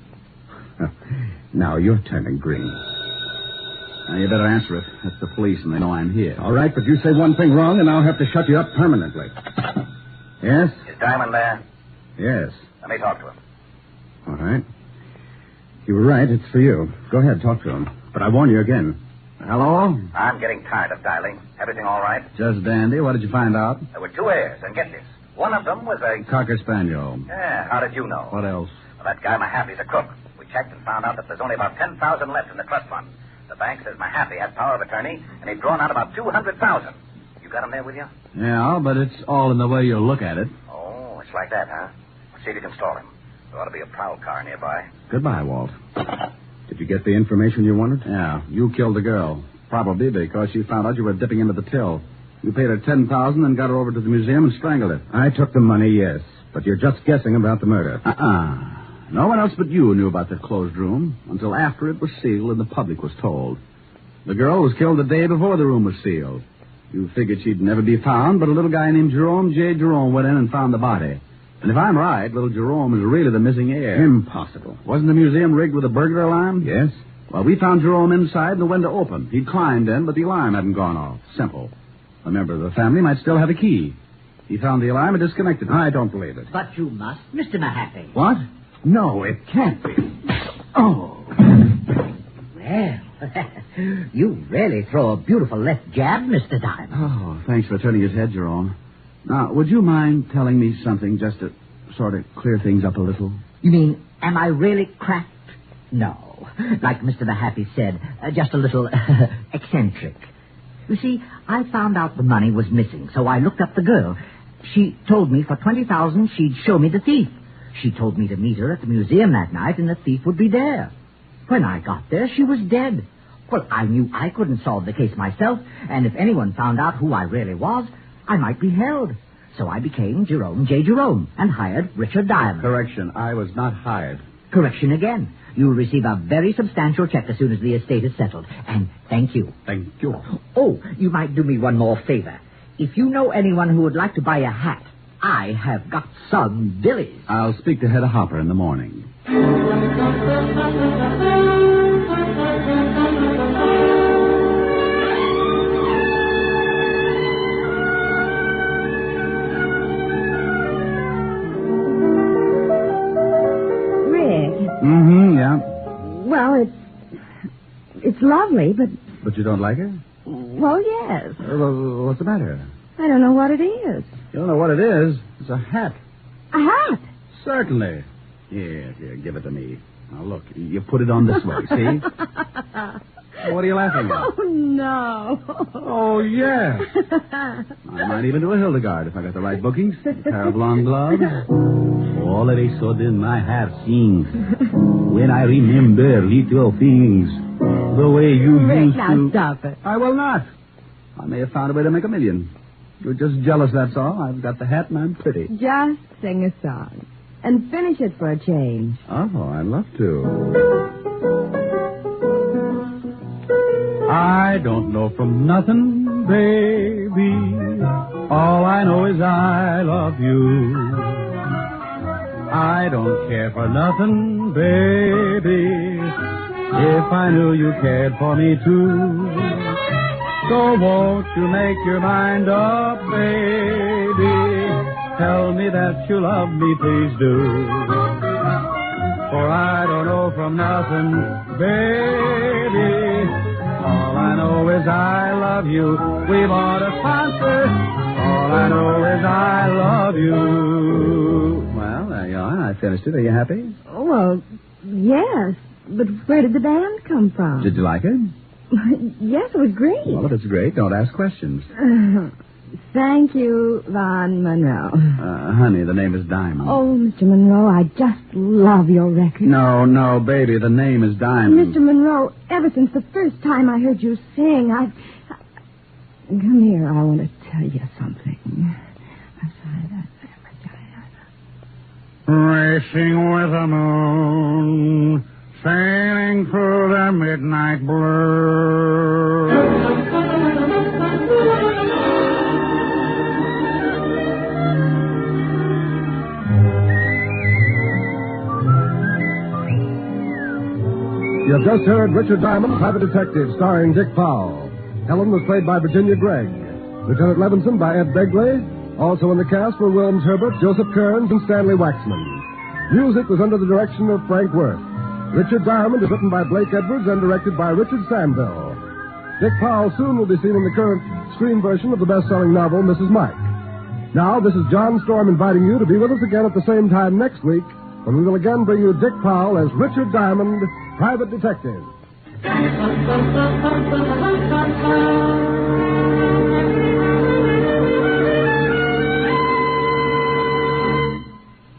Now you're turning green. Now, you better answer it. That's the police, and they know I'm here. All right, but you say one thing wrong, and I'll have to shut you up permanently. Yes? Is Diamond there? Yes. Let me talk to him. All right. You were right. It's for you. Go ahead, talk to him. But I warn you again. Hello? I'm getting tired of dialing. Everything all right? Just dandy. What did you find out? There were 2 heirs, and get this. One of them was a... Cocker Spaniel. Yeah, how did you know? What else? Well, that guy Mahaffey's a crook. We checked and found out that there's only about 10,000 left in the trust fund. The bank says Mahaffey has power of attorney, and he'd drawn out about 200,000. You got him there with you? Yeah, but it's all in the way you look at it. Oh, it's like that, huh? Let's see if you can stall him. There ought to be a prowl car nearby. Goodbye, Walt. Did you get the information you wanted? Yeah, you killed the girl. Probably because she found out you were dipping into the till. You paid her $10,000 and got her over to the museum and strangled her. I took the money, yes. But you're just guessing about the murder. No one else but you knew about the closed room until after it was sealed and the public was told. The girl was killed the day before the room was sealed. You figured she'd never be found, but a little guy named Jerome went in and found the body. And if I'm right, little Jerome is really the missing heir. Impossible. Wasn't the museum rigged with a burglar alarm? Yes. Well, we found Jerome inside and the window open. He'd climbed in, but the alarm hadn't gone off. Simple. A member of the family might still have a key. He found the alarm and disconnected it. I don't believe it. But you must, Mr. Mahaffey. What? No, it can't be. Oh. Well, you really throw a beautiful left jab, Mr. Diamond. Oh, thanks for turning his head, Jerome. Now, would you mind telling me something just to sort of clear things up a little? You mean, am I really cracked? No. Like Mr. Mahaffey said, just a little eccentric. You see, I found out the money was missing, so I looked up the girl. She told me for $20,000 she'd show me the thief. She told me to meet her at the museum that night, and the thief would be there. When I got there, she was dead. Well, I knew I couldn't solve the case myself, and if anyone found out who I really was, I might be held. So I became Jerome J. Jerome and hired Richard Diamond. Correction, I was not hired. Correction again. You'll receive a very substantial check as soon as the estate is settled. And thank you. Thank you. Oh, you might do me one more favor. If you know anyone who would like to buy a hat, I have got some billies. I'll speak to Hedda Hopper in the morning. Yeah. Well, it's lovely, but... But you don't like it? Well, yes. What's the matter? I don't know what it is. You don't know what it is? It's a hat. A hat? Certainly. Here, give it to me. Now, look, you put it on this way, see? What are you laughing at? Oh, no. Oh, yes. I might even do a Hildegard if I got the right bookings. A pair of long gloves. All of a sudden, my heart sings when I remember little things. The way you used now to... stop it. I will not. I may have found a way to make $1 million. You're just jealous, that's all. I've got the hat and I'm pretty. Just sing a song. And finish it for a change. Oh, I'd love to. I don't know from nothing, baby. All I know is I love you. I don't care for nothing, baby. If I knew you cared for me too. So won't you make your mind up, baby? Tell me that you love me, please do. For I don't know from nothing, baby. All I know is I love you. We bought a concert. All I know is I love you. Well, there you are. I finished it. Are you happy? Oh, well, yes. But where did the band come from? Did you like it? Yes, it was great. Well, if it's great, don't ask questions. Thank you, Von Monroe. Honey, the name is Diamond. Oh, Mr. Monroe, I just love your record. No, baby, the name is Diamond. Mr. Monroe, ever since the first time I heard you sing, Come here, I want to tell you something. Racing with the moon, sailing through the midnight blue. You have just heard Richard Diamond, Private Detective, starring Dick Powell. Helen was played by Virginia Gregg. Lieutenant Levinson by Ed Begley. Also in the cast were Wilms Herbert, Joseph Kearns, and Stanley Waxman. Music was under the direction of Frank Worth. Richard Diamond is written by Blake Edwards and directed by Richard Sandville. Dick Powell soon will be seen in the current screen version of the best-selling novel, Mrs. Mike. Now, this is John Storm inviting you to be with us again at the same time next week when we will again bring you Dick Powell as Richard Diamond, Private Detective.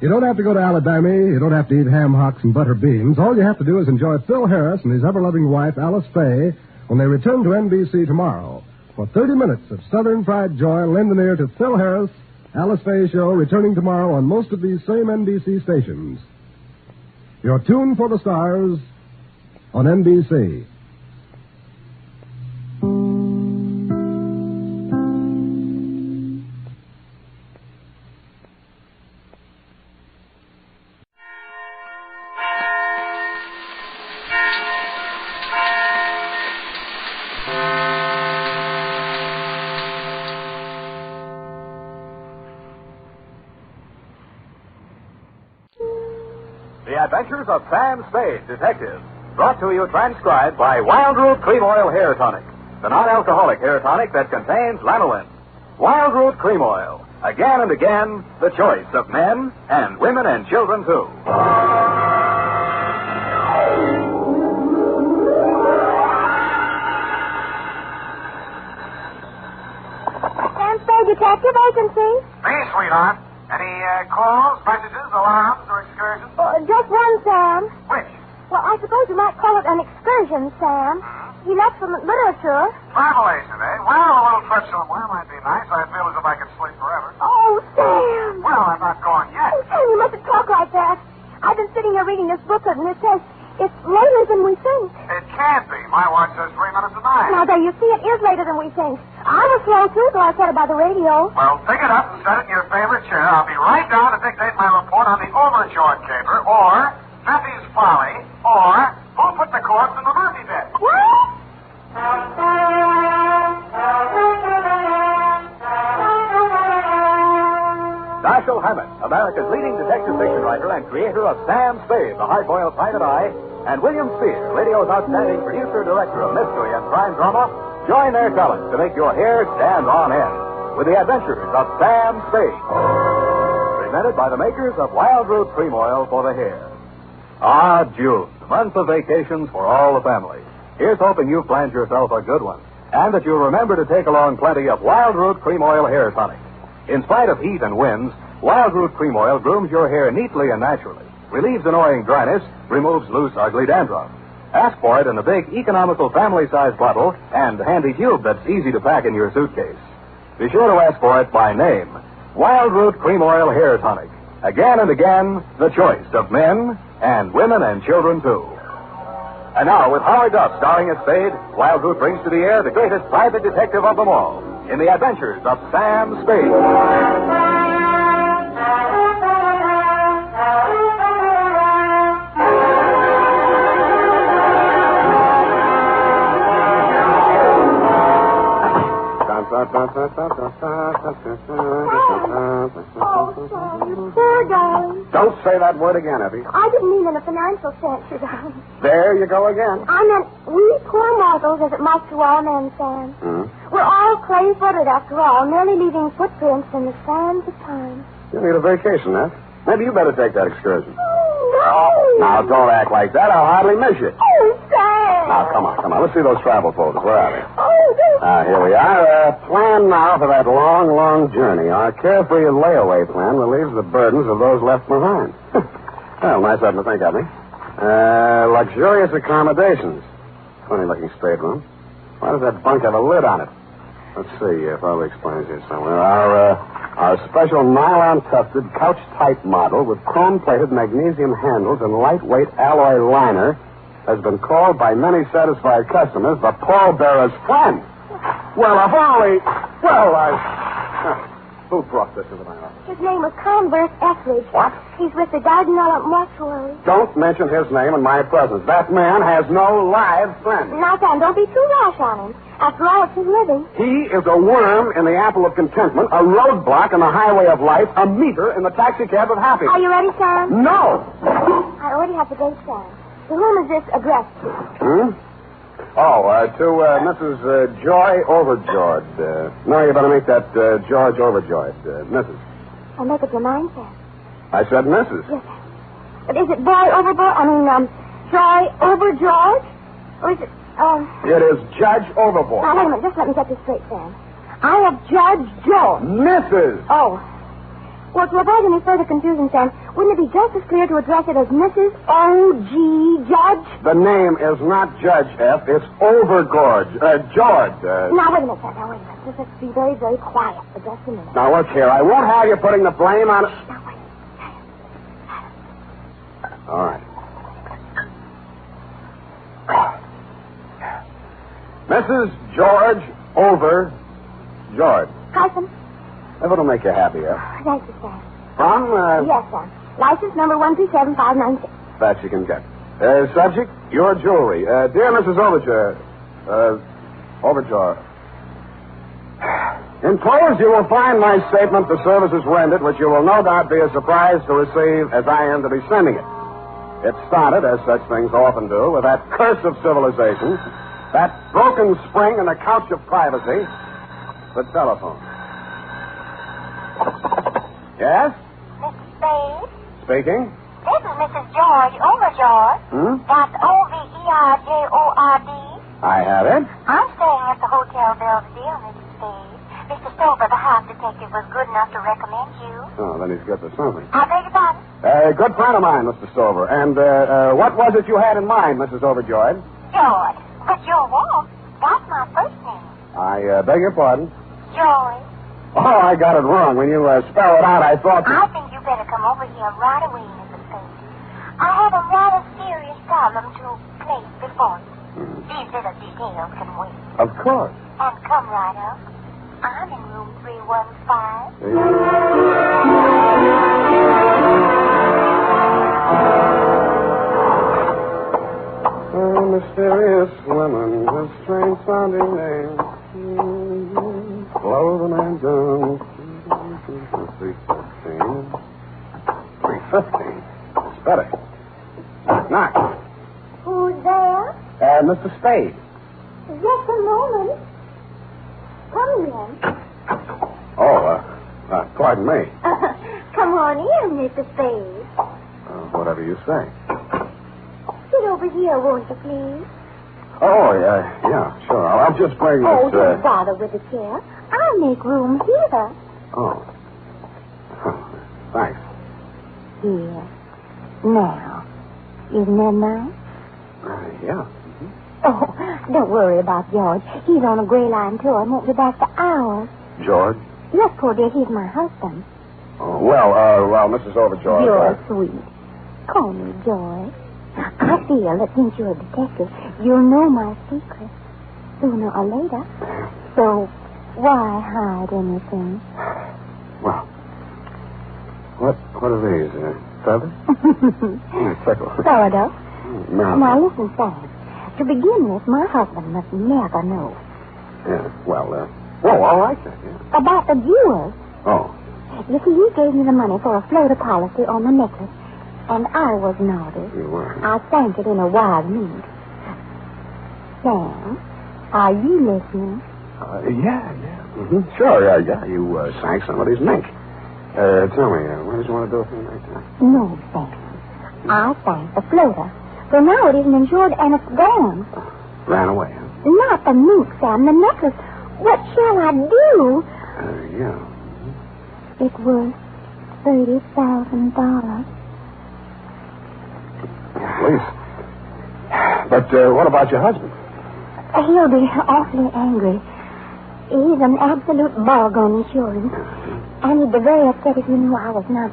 You don't have to go to Alabama. You don't have to eat ham hocks and butter beans. All you have to do is enjoy Phil Harris and his ever-loving wife, Alice Faye, when they return to NBC tomorrow for 30 minutes of Southern fried joy. Lend an ear to Phil Harris, Alice Faye Show, returning tomorrow on most of these same NBC stations. Your tune for the stars on NBC. The Adventures of Sam Spade, Detective. Brought to you transcribed by Wild Root Cream Oil Hair Tonic, the non-alcoholic hair tonic that contains lanolin. Wild Root Cream Oil. Again and again, the choice of men and women and children, too. Sam Spade, Detective, agency. Me, sweetheart. Any calls, messages, alarms, or excursions? Just one, Sam. Which? Well, I suppose you might call it an excursion, Sam. He left for literature. Revelation, eh? Well, a little trip somewhere might be nice. I feel as if I could sleep forever. Oh, Sam. Well, I'm not going yet. Oh, Sam, you mustn't talk like that. I've been sitting here reading this booklet, and it says it's later than we think. It can't be. My watch says 3 minutes to 9. Now, there, you see, it is later than we think. I was slow, too, till I said it by the radio. Well, pick it up and set it in your favorite chair. I'll be right down to dictate my report on the Overjord Caper, or Feffy's Folly, or Who Put the Corpse in the Murphy Bed. What? Dashiell Hammett, America's leading detective fiction writer and creator of Sam Spade, the hard-boiled private eye, and William Spear, radio's outstanding producer-director of mystery and crime drama, join their talents to make your hair stand on end with the adventures of Sam Spade. Presented by the makers of Wild Root Cream Oil for the hair. Ah, June, the month of vacations for all the family. Here's hoping you've planned yourself a good one, and that you'll remember to take along plenty of Wild Root Cream Oil Hair Tonic. In spite of heat and winds, Wild Root Cream Oil grooms your hair neatly and naturally, relieves annoying dryness, removes loose, ugly dandruff. Ask for it in the big, economical family-size bottle and handy tube that's easy to pack in your suitcase. Be sure to ask for it by name. Wild Root Cream Oil Hair Tonic. Again and again, the choice of men and women and children, too. And now, with Howard Duff starring as Spade, Wild Root brings to the air the greatest private detective of them all in the adventures of Sam Spade. Poor darling. Don't say that word again, Effie. I didn't mean in a financial sense, you darling. There you go again. I meant we poor mortals, as it must to all men, Sam. We're all clay-footed, after all, merely leaving footprints in the sands of time. You need a vacation, huh? Maybe you better take that excursion. No. Now, don't act like that. I'll hardly miss you. Oh, Sam. Now, come on. Let's see those travel photos. Where are they? Oh, Here we are. Plan now for that long, long journey. Our carefree layaway plan relieves the burdens of those left behind. Well, nice of them to think of me. Luxurious accommodations. Funny-looking stateroom. Why does that bunk have a lid on it? Let's see if I'll explain here somewhere. Our special nylon-tufted, couch-type model with chrome-plated magnesium handles and lightweight alloy liner has been called by many satisfied customers the pallbearer's friend. Well, who brought this into my office? his name was Converse Etheridge. What? He's with the Dardanella Mortuary. Don't mention his name in my presence. That man has no live friend. Now, Sam, don't be too rash on him. After all, it's his living. He is a worm in the apple of contentment, a roadblock on the highway of life, a meter in the taxicab of happiness. Are you ready, Sam? No! I already have the date, Sam. To whom is this addressed to? To Mrs. Joy Overjord. No, you better make that George Overjoyed. Mrs. I'll make it your mind, Sam. I said Mrs. Yes, sir. But is it Joy Joy Overjord? Or is it, It is Judge Overboard. Now, wait a minute. Just let me get this straight, Sam. I have Judge Joe. Mrs. Oh. Well, to avoid any further confusion, Sam, wouldn't it be just as clear to address it as Mrs. O.G. Judge? The name is not Judge F. It's Overgorge. George. Now, wait a minute, Sam. Now, wait a minute. Let's be very, very quiet for just a minute. Now, look here. I won't have you putting the blame on... Now, wait. All right. Mrs. George Overjord. Carson? If it'll make you happier. Thank you, Sam. From, Yes, Sam. License number 137596. That you can get. Subject, your jewelry. Dear Mrs. Overjord. Enclosed, you will find my statement for services rendered, which you will no doubt be as surprised to receive as I am to be sending it. It started, as such things often do, with that curse of civilization, that broken spring in the couch of privacy, the telephone. Yes? Mrs. Spade? Speaking? This is Mrs. George Overjord. That's O-V-E-R-J-O-R-D. I have it. I'm staying at the Hotel Belvedere, Mrs. Spade. Mr. Stover, the house detective, was good enough to recommend you. Oh, then he's good for something. I beg your pardon? Good friend of mine, Mr. Stover. And what was it you had in mind, Mrs. Overjoyed? George. But your walk, that's my first name. I beg your pardon? Joy. Oh, I got it wrong. When you spell it out, I thought... I think you better come over here right away, Mrs. Spade. I have a rather serious problem to place before you. These little details can wait. Of course. And come right up. I'm in room 315. A mysterious woman with strange sounding name. Blow the man down. 315. 315. It's better. Knock. Who's there? Mr. Spade. Just a moment. Come in. Pardon me. Come on in, Mr. Spade. Whatever you say. Sit over here, won't you, please? Oh, yeah, sure. I'll just bring this... Oh, don't bother with the chair. I'll make room here. Oh. Thanks. Here. Now. Isn't that nice? Yeah. Oh, don't worry about George. He's on a gray line tour and won't be back for hours. George? Yes, poor dear, he's my husband. Oh, well, Mrs. Overjord... You're sweet. Call me George. I feel that since you're a detective, you'll know my secret sooner or later. So why hide anything? Well, what are these? Feathers? Tickle. Sort of. No. Now listen, Sam. To begin with, my husband must never know. Yeah, well, all right then. Yeah. About the jewels. Oh. You see, he gave me the money for a floater policy on the necklace, and I was naughty. You were. I sank it in a wild mood. Sam, are you listening? Yeah. Mm-hmm. Sure, yeah. You sank somebody's mink. Tell me, what did you want to do with me right now? No, Sam. I sank the floater. So now it isn't insured and it's gone. Ran away, huh? Not the mink, Sam, the necklace. What shall I do? Yeah. It was $30,000. At least. But what about your husband? He'll be awfully angry. He's an absolute bog on insurance. And he'd be very upset if he knew I was not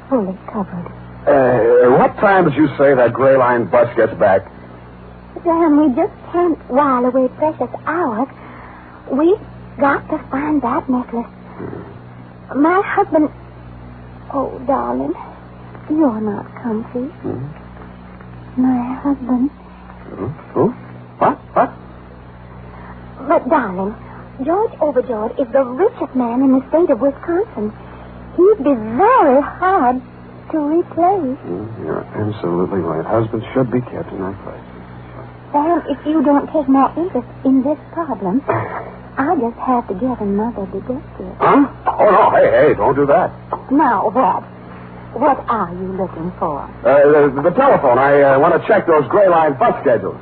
fully covered. What time did you say that gray line bus gets back? Sam, we just can't while away precious hours. We've got to find that necklace. My husband... Oh, darling, you're not comfy. My husband... Who? What? But, darling, George Overjord is the richest man in the state of Wisconsin. He'd be very hard to replace. You're absolutely right. Husbands should be kept in their place. Sam, if you don't take more interest in this problem, I'll just have to get another detective. Huh? Oh, no. Hey, don't do that. Now, what? What are you looking for? The telephone. I want to check those gray line bus schedules.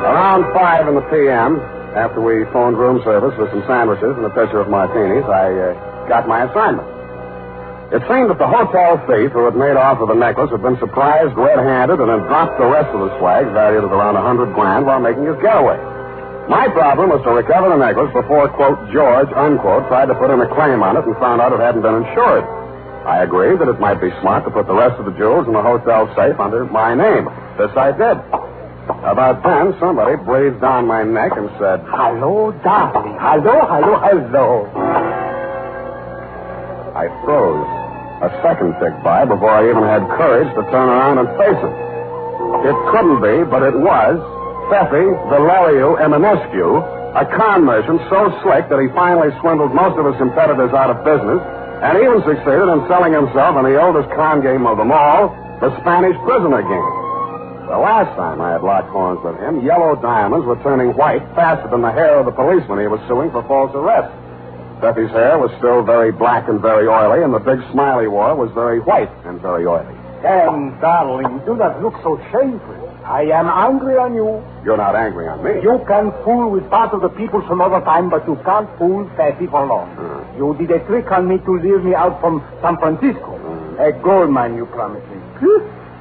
Around 5 in the p.m., after we phoned room service with some sandwiches and a pitcher of martinis, I got my assignment. It seemed that the hotel thief who had made off with the necklace had been surprised red-handed and had dropped the rest of the swag, valued at around $100,000, while making his getaway. My problem was to recover the necklace before, quote, George, unquote, tried to put in a claim on it and found out it hadn't been insured. I agreed that it might be smart to put the rest of the jewels in the hotel safe under my name. This I did. About then, somebody breathed down my neck and said, "Hello, darling. Hello. I froze. A second ticked by before I even had courage to turn around and face it. It couldn't be, but it was. Pepe Valeriu Eminescu, a con merchant so slick that he finally swindled most of his competitors out of business and even succeeded in selling himself in the oldest con game of them all, the Spanish prisoner game. The last time I had locked horns with him, yellow diamonds were turning white faster than the hair of the policeman he was suing for false arrest. Pepe's hair was still very black and very oily, and the big smile he wore was very white and very oily. Sam, darling, do not look so shameful. I am angry on you. You're not angry on me. You can fool with part of the people some other time, but you can't fool Pepe for long. You did a trick on me to lure me out from San Francisco. A gold mine, you promised me.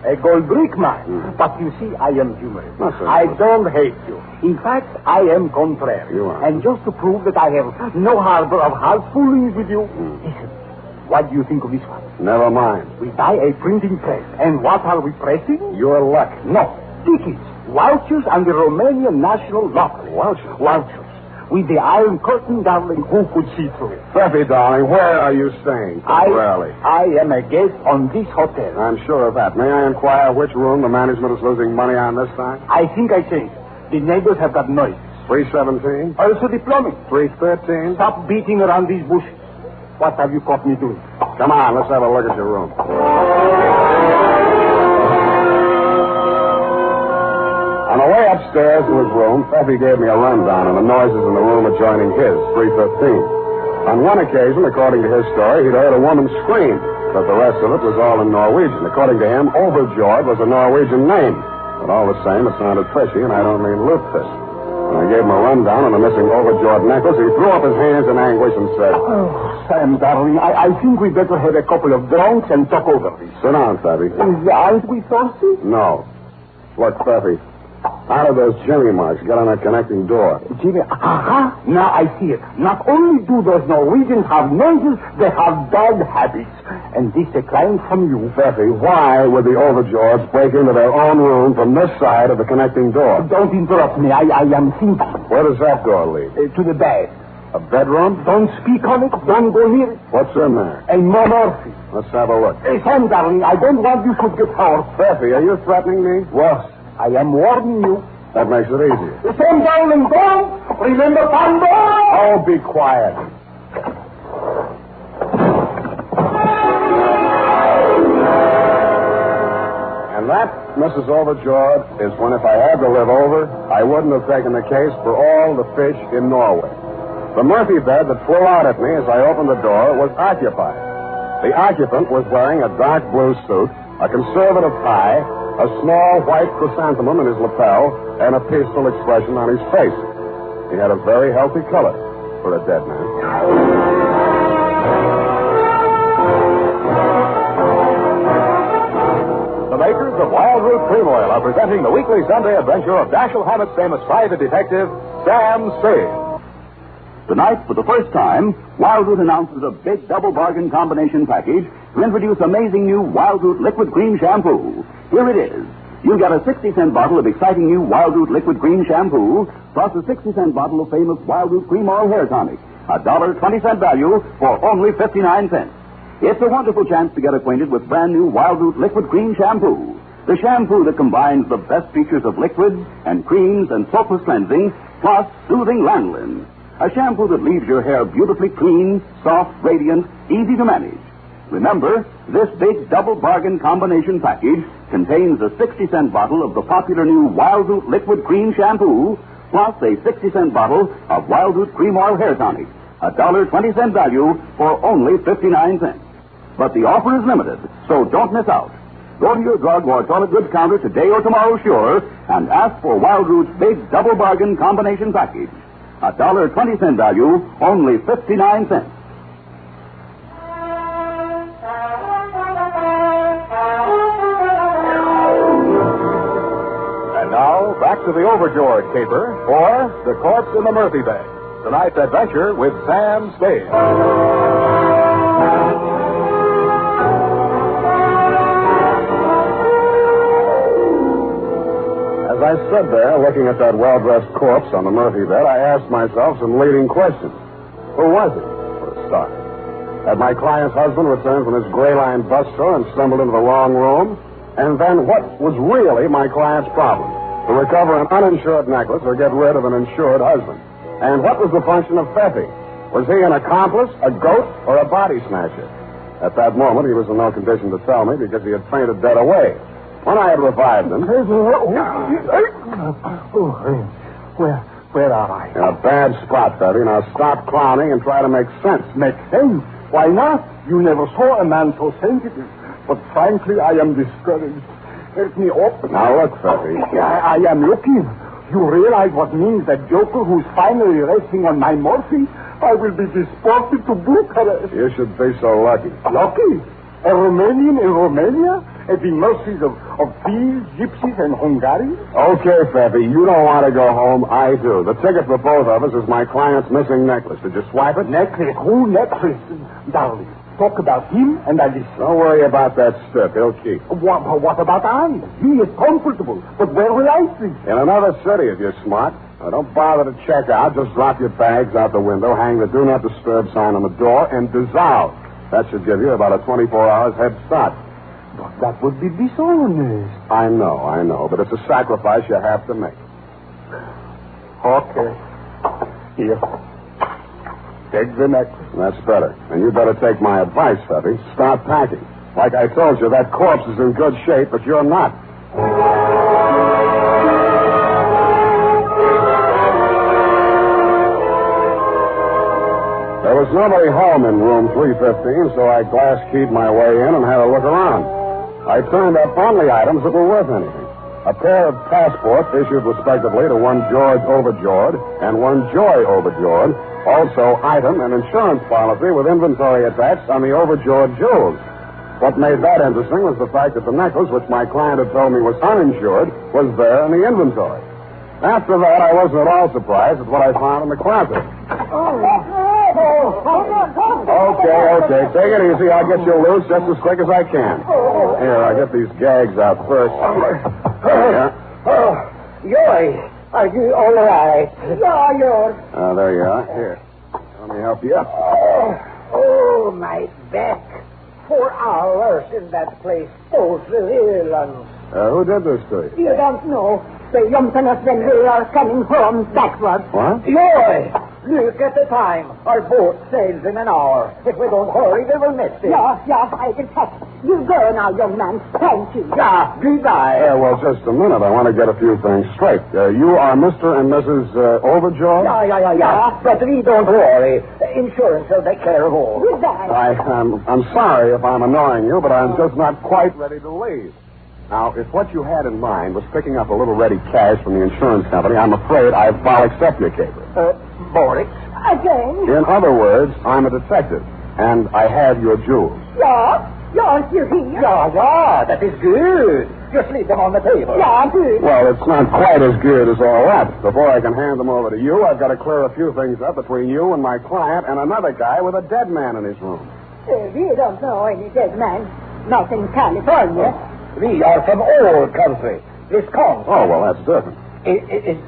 A gold brick mine. But you see, I am humorous. I don't hate you. In fact, I am contrary. You are. And just to prove that I have no harbor of heart foolings with you, listen, what do you think of this one? Never mind. We buy a printing press. And what are we pressing? Your luck. No. Tickets. Vouchers and the Romanian National Lottery. Vouchers. With the Iron Curtain, darling, who could see through it? Pepe, darling, where are you staying? Temporarily. I am a guest on this hotel. I'm sure of that. May I inquire which room the management is losing money on this time? I think I changed. The neighbors have got noise. 317? Also the plumbing. 313? Stop beating around these bushes. What have you caught me doing? Come on, let's have a look at your room. On the way upstairs to his room, Pepe gave me a rundown on the noises in the room adjoining his, 315. On one occasion, according to his story, he'd heard a woman scream. But the rest of it was all in Norwegian. According to him, Overjord was a Norwegian name. But all the same, it sounded fishy, and I don't mean lutefisk. When I gave him a rundown on the missing Overjord necklace, he threw up his hands in anguish and said, "Oh, Sam, darling, I think we'd better have a couple of drinks and talk over this." "Sit down, Feffy." Aren't we thirsty? "No. Look, Feffy, how did those Jimmy marks get on that connecting door?" Jimmy, aha! Now I see it. Not only do those Norwegians have noses, they have dog habits. And this a client from you. Feffy, why would the Overjords break into their own room from this side of the connecting door? Don't interrupt me. I am thinking. Where does that door lead? To the bed. A bedroom? Don't speak on it. Don't go near it. What's in there? A morphine. Let's have a look. Sam, darling, I don't want you to get hurt. Feffy, are you threatening me? Worse. I am warning you. That makes it easier. Sam, darling, don't. Remember Pando? Oh, be quiet. And that, Mrs. Overjord, is when if I had to live over, I wouldn't have taken the case for all the fish in Norway. The Murphy bed that flew out at me as I opened the door was occupied. The occupant was wearing a dark blue suit, a conservative tie, a small white chrysanthemum in his lapel, and a peaceful expression on his face. He had a very healthy color for a dead man. The makers of Wild Root Cream Oil are presenting the weekly Sunday adventure of Dashiell Hammett's famous private detective, Sam Spade. Tonight, for the first time, Wild Root announces a big double bargain combination package to introduce amazing new Wild Root Liquid Green Shampoo. Here it is. You get a 60-cent bottle of exciting new Wild Root Liquid Green Shampoo, plus a 60-cent bottle of famous Wild Root Cream Oil Hair Tonic. A $1.20 value for only 59 cents. It's a wonderful chance to get acquainted with brand new Wild Root Liquid Green Shampoo. The shampoo that combines the best features of liquids and creams and soapless cleansing, plus soothing lanolin. A shampoo that leaves your hair beautifully clean, soft, radiant, easy to manage. Remember, this big double bargain combination package contains a 60-cent bottle of the popular new Wild Root Liquid Green Shampoo, plus a 60-cent bottle of Wild Root Cream Oil Hair Tonic. A $1.20 value for only 59 cents. But the offer is limited, so don't miss out. Go to your drug or toilet goods counter today or tomorrow, sure, and ask for Wild Root's big double bargain combination package. A $1.20 value, only 59 cents. And now, back to the Overjord Caper, or The Corpse in the Murphy Bed. Tonight's adventure with Sam Spade. As I stood there looking at that well-dressed corpse on the Murphy bed, I asked myself some leading questions. Who was he, for a start? Had my client's husband returned from his gray-lined bus store and stumbled into the wrong room? And then what was really my client's problem? To recover an uninsured necklace or get rid of an insured husband? And what was the function of Feffy? Was he an accomplice, a goat, or a body snatcher? At that moment, he was in no condition to tell me because he had fainted dead away. When I had revived him... Where are I? In a bad spot, Feffy. Now stop clowning and try to make sense. Make sense? Why not? You never saw a man so sensitive. But frankly, I am discouraged. Help me up. Now look, Feffy. I am looking. You realize what means that joker who's finally resting on my morphine? I will be deported to Bucharest. You should be so lucky. Lucky? A Romanian in Romania? At the mercies of thieves, gypsies, and Hungarians? Okay, Feffy, you don't want to go home. I do. The ticket for both of us is my client's missing necklace. Did you swipe it? Necklace? Who necklace? Darling, talk about him and I listen. Don't worry about that strip. He'll keep. What about I? He is comfortable. But where will I sleep? In another city, if you're smart. Now, don't bother to check out. Just drop your bags out the window, hang the Do Not Disturb sign on the door, and dissolve. That should give you about a 24 hours head start. But that would be dishonest. I know, but it's a sacrifice you have to make. Okay. Here. Take the necklace. That's better. And you better take my advice, Feffy. Start packing. Like I told you, that corpse is in good shape, but you're not. There was nobody home in room 315, so I glass-keyed my way in and had a look around. I turned up only items that were worth anything. A pair of passports issued respectively to one George Overjord and one Joy Overjord. Also, item and insurance policy with inventory attached on the Overjord jewels. What made that interesting was the fact that the necklace, which my client had told me was uninsured, was there in the inventory. After that, I wasn't at all surprised at what I found in the closet. Okay. Take it easy. I'll get you loose just as quick as I can. Here, I'll get these gags out first. Joy, are you all right? Yeah, yours. There you are. Here. Let me help you up. Oh, my back. 4 hours in that place. Those villains. Who did this to you? You don't know. They jumped on us when we are coming home backwards. What? Joy, look at the time. Our boat sails in an hour. If we don't hurry, we will miss it. Yeah, I can catch. You go now, young man. Thank you. Yeah, goodbye. Well, just a minute. I want to get a few things straight. You are Mr. and Mrs. Overjord? Yeah. But we don't worry. Insurance will take care of all. Goodbye. I'm sorry if I'm annoying you, but I'm just not quite ready to leave. Now, if what you had in mind was picking up a little ready cash from the insurance company, I'm afraid I'll accept your caper. Boris? Again? In other words, I'm a detective, and I have your jewels. Yeah, you're here. Yeah, that is good. Just leave them on the table. Yeah, good. Well, it's not quite as good as all that. Before I can hand them over to you, I've got to clear a few things up between you and my client and another guy with a dead man in his room. We don't know any dead man. Not in California. We are from old country. Wisconsin. Oh, well, that's different.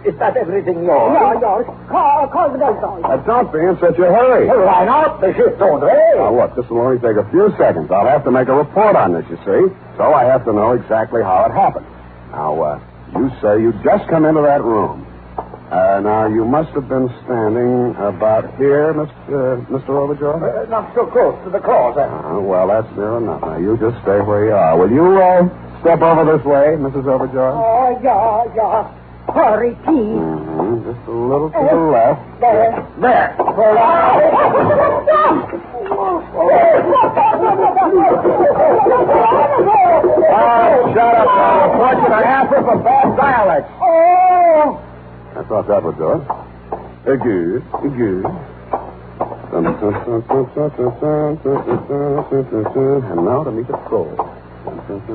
Is that everything yours? Yeah, yours. Call the boat. Don't be in such a hurry. Well, why not? The ship don't rain. Now, look, this will only take a few seconds. I'll have to make a report on this, you see. So I have to know exactly how it happened. Now, you say you just come into that room. Now, you must have been standing about here, Mr. Overjord? Not so close to the closet. Well, that's near enough. Now, you just stay where you are. Will you step over this way, Mrs. Overjord? Oh, yeah. Hurry, please. Just a little to the left. There. Shut up, I'll report you to Africa for bad dialect. Oh! I thought that would do it. Good. And now to meet the floor. Just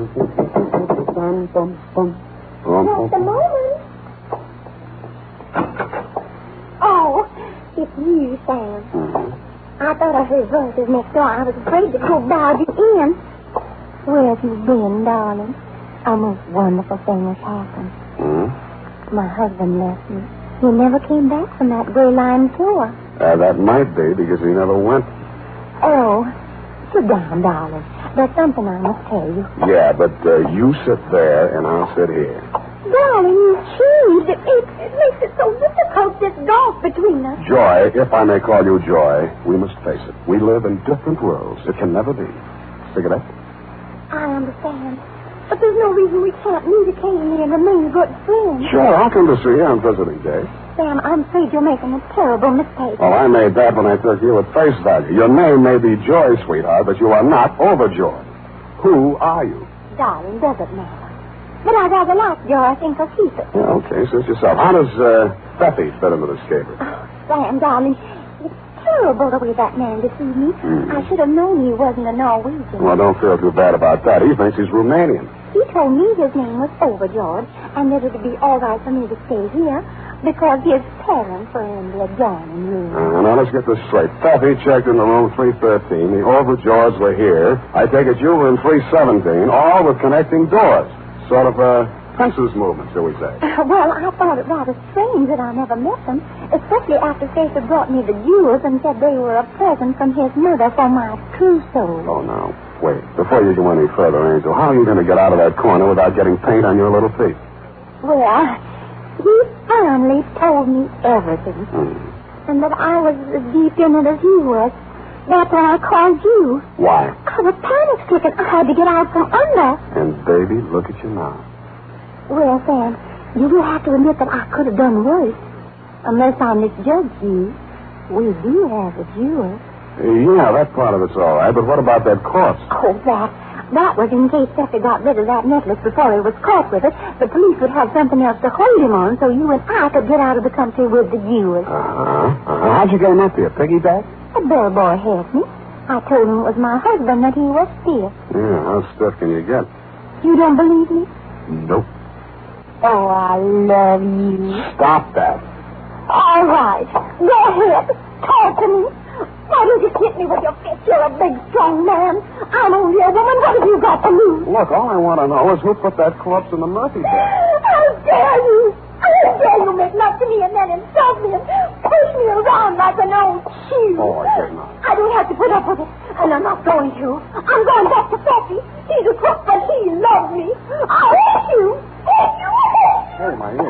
a moment. Oh, it's you, Sam. I thought I heard voices next door. I was afraid to go barging in. Where have you been, darling? A most wonderful thing has happened. My husband left me. He never came back from that gray line tour. That might be because he never went. Oh, sit down, darling. There's something I must tell you. Yeah, but you sit there and I'll sit here. Darling, you changed. It makes it so difficult, this gulf between us. Joy, if I may call you Joy, we must face it. We live in different worlds. It can never be. Cigarette? I understand. But there's no reason we can't meet occasionally and remain good friends. Sure, I'll come to see you on visiting day. Sam, I'm afraid you're making a terrible mistake. Well, I made that when I took you at face value. Your name may be Joy, sweetheart, but you are not Overjord. Who are you? Darling, doesn't matter. But I rather like Joy. I think I'll keep it. Yeah, okay, suit yourself. How does Steffi fit into this caper? Oh, Sam, darling, it's terrible the way that man deceived me. I should have known he wasn't a Norwegian. Well, don't feel too bad about that. He thinks he's Romanian. He told me his name was Overjord, and that it would be all right for me to stay here because his parents were in the adjoining room. Now, let's get this straight. Steffi checked into room 313. The Overjords were here. I take it you were in 317, all with connecting doors. Sort of a princess movement, shall we say. Well, I thought it rather strange that I never met them, especially after Stacey brought me the jewels and said they were a present from his mother for my trousseau. Oh, now, wait. Before you go any further, Angel, how are you going to get out of that corner without getting paint on your little feet? Well, he finally told me everything. And that I was as deep in it as he was. That's why I called you. Why? I was panic-stricken. I had to get out from under. And, baby, look at you now. Well, Sam, you will have to admit that I could have done worse. Unless I misjudged you. We do have the jewels. Yeah, that part of it's all right, but what about that corpse? Oh, that was in case Steffi got rid of that necklace before he was caught with it. The police would have something else to hold him on so you and I could get out of the country with the jewels. How'd you get him up here? Piggyback? The bellboy helped me. I told him it was my husband that he was stiff. Yeah, how stiff can you get? You don't believe me? Nope. Oh, I love you. Stop that. All right. Go ahead. Talk to me. Why don't you hit me with your fist? You're a big, strong man. I'm only a woman. What have you got to lose? Look, all I want to know is who put that corpse in the Murphy bag. How dare you? How dare you make love to me and then insult me and push me around like an old shoe? Oh, I did not. I don't have to put up with it, and I'm not going to. I'm going back to Steffi. He's a crook, but he loves me. I'll hit you. Hit you. Hey, my ear.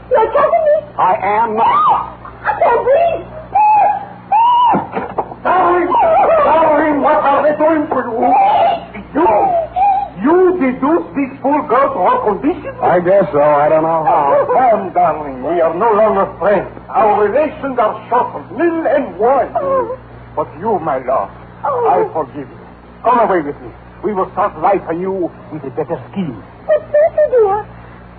You're choking me? I am not. I can't breathe. Darling, what are they doing for you? You deduce this poor girl to her condition? I guess so. I don't know how. Sam, darling, we are no longer friends. Our relations are shortened, nil and one. But you, my love, I forgive you. Come away with me. We will start life anew with a better scheme. But, Susie, dear,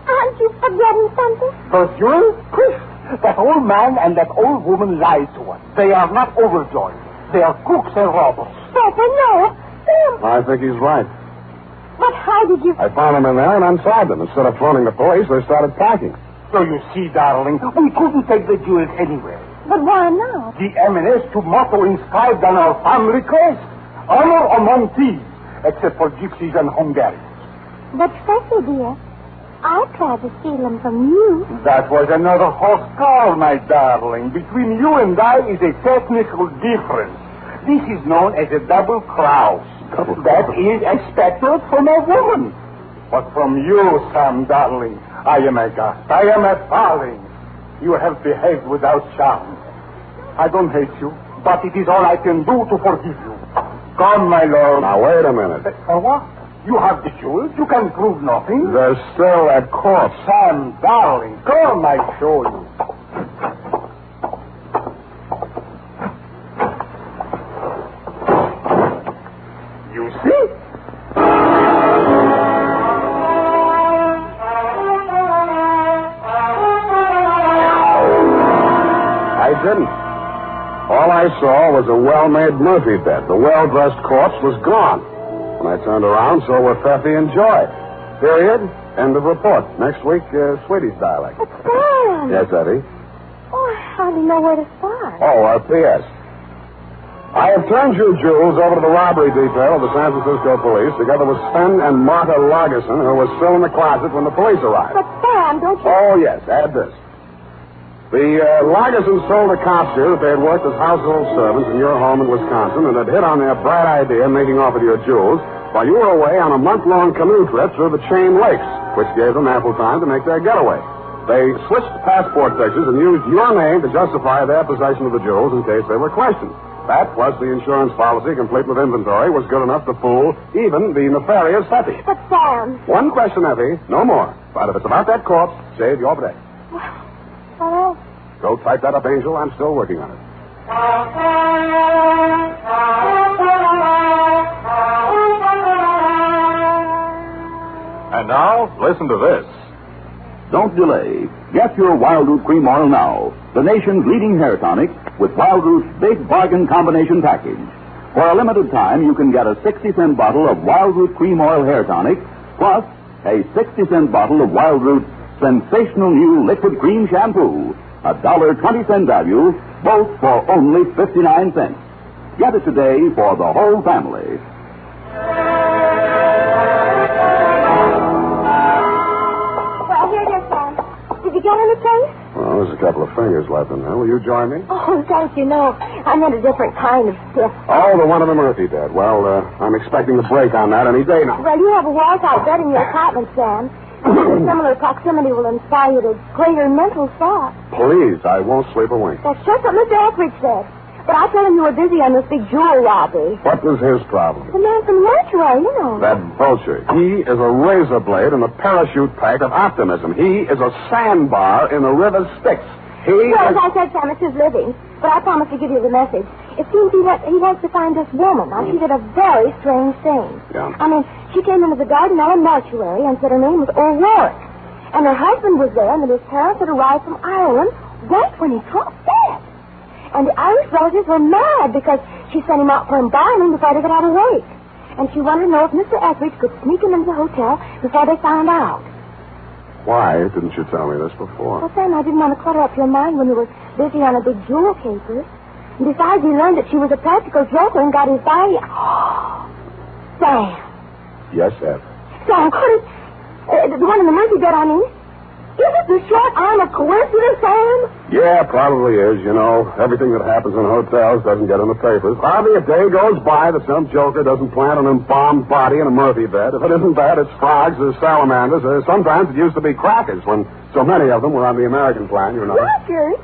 aren't you forgetting something? The jewel? Chris, that old man and that old woman lied to us. They are not overjoyed. They are crooks and robbers. Papa, no. Sam. I think he's right. But how did you... I found them in there and untied them. Instead of phoning the police, they started packing. So you see, darling, we couldn't take the jewels anywhere. But why not? The M&S2 motto inscribed on our family crest. Honor among thieves, except for gypsies and Hungarians. But, Steffi, dear, I tried to steal them from you. That was another horse call, my darling. Between you and I is a technical difference. This is known as a double cross. That is expected from a woman. But from you, Sam, darling, I am a gust. I am a darling. You have behaved without charm. I don't hate you, but it is all I can do to forgive you. Come, my lord. Now, wait a minute. What? You have the jewels. You can prove nothing. There's still that corpse. Sam, darling, come, I show you. You see? I didn't. All I saw was a well-made Murphy bed. The well-dressed corpse was gone. When I turned around, so were Peffy and Joy. Period. End of report. Next week, Sweetie's dialect. But Sam! Yes, Eddie? Oh, I hardly know where to start. Oh, P.S. I have turned you jewels over to the robbery detail of the San Francisco police, together with Sven and Martha Lagerson, who was still in the closet when the police arrived. But, Sam, don't you... Oh, yes. Add this. The Lagersons told the cops here that they had worked as household servants in your home in Wisconsin and had hit on their bright idea of making off with your jewels while you were away on a month-long canoe trip through the Chain Lakes, which gave them ample time to make their getaway. They switched passport pictures and used your name to justify their possession of the jewels in case they were questioned. That, plus the insurance policy, complete with inventory, was good enough to fool even the nefarious Effie. But, Sam... One question, Effie, no more. But if it's about that corpse, save your day. Hello? Go type that up, Angel. I'm still working on it. And now, listen to this. Don't delay. Get your Wildroot Cream Oil now, the nation's leading hair tonic, with Wildroot's big bargain combination package. For a limited time, you can get a 60-cent bottle of Wildroot Cream Oil hair tonic, plus a 60-cent bottle of Wildroot's sensational new liquid cream shampoo, $1.20 value, both for only 59 cents. Get it today for the whole family. Well, here it is, Sam. Did you get any place? Well, there's a couple of fingers left in there. Will you join me? Oh, thank you. No, I meant a different kind of stiff. Oh, the one in the Murphy bed. Well, I'm expecting a break on that any day now. Well, you have a walkout bed in your apartment, Sam. Similar proximity will inspire you to greater mental thought. Please, I won't sleep a wink. That's just what Mr. Eckridge said. But I told him you were busy on this big jewel robbery. What was his problem? The man from Nashua, you know. That vulture. He is a razor blade in the parachute pack of optimism. He is a sandbar in the river Styx. Well, as I said, Sam, it's his living. but I promised to give you the message. It seems he wants to find this woman. Now, she did a very strange thing. Yeah. I mean, she came into the Dardanelle mortuary and said her name was O'Rourke. And her husband was there, and that his parents had arrived from Ireland right when he dropped dead. And the Irish relatives were mad because she sent him out for embalming before they got out of wake. And she wanted to know if Mr. Etheridge could sneak him into the hotel before they found out. Why didn't you tell me this before? Well, Sam, I didn't want to clutter up your mind when you were busy on a big jewel caper. And besides, he learned that she was a practical joker and got his body... Sam. Yes, Ed. Sam, could it... the one in the movie bed, I mean... Isn't the short arm a coincidence, Sam? Yeah, probably is. You know, everything that happens in hotels doesn't get in the papers. Hardly a day goes by that some joker doesn't plant an embalmed body in a Murphy bed. If it isn't that, it's frogs or salamanders, or sometimes it used to be crackers when so many of them were on the American plan, you know. Crackers?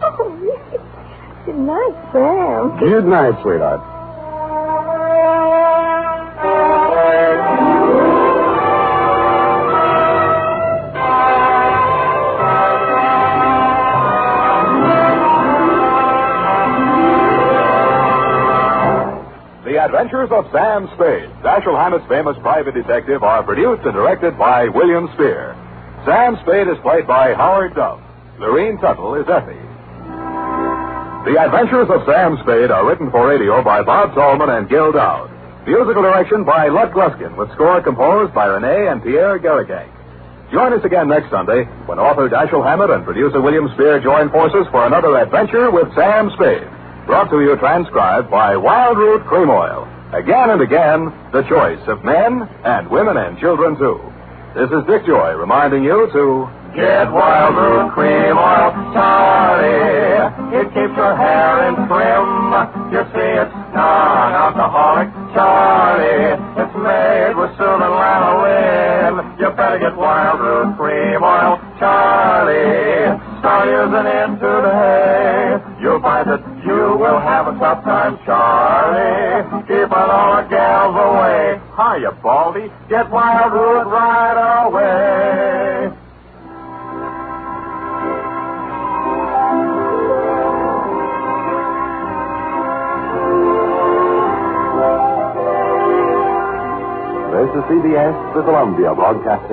Oh, really? Good night, Sam. Good night, sweetheart. The Adventures of Sam Spade, Dashiell Hammett's famous private detective, are produced and directed by William Spear. Sam Spade is played by Howard Duff. Lorene Tuttle is Effie. The Adventures of Sam Spade are written for radio by Bob Tallman and Gil Dowd. Musical direction by Lud Gluskin, with score composed by Renee and Pierre Garrigank. Join us again next Sunday when author Dashiell Hammett and producer William Spear join forces for another adventure with Sam Spade. Brought to you transcribed by Wild Root Cream Oil. Again and again, the choice of men and women and children, too. This is Dick Joy reminding you to get Wild Root Cream Oil, Charlie. It keeps your hair in trim. You see, it's non-alcoholic, Charlie. It's made with Soothern lanolin. You better get Wild Root Cream Oil, Charlie. Start using it today. You'll find that you will have a tough time, Charlie. Keeping all the gals away. Hiya, Baldy. Get Wild Root right away. This is CBS, the Columbia Broadcasting.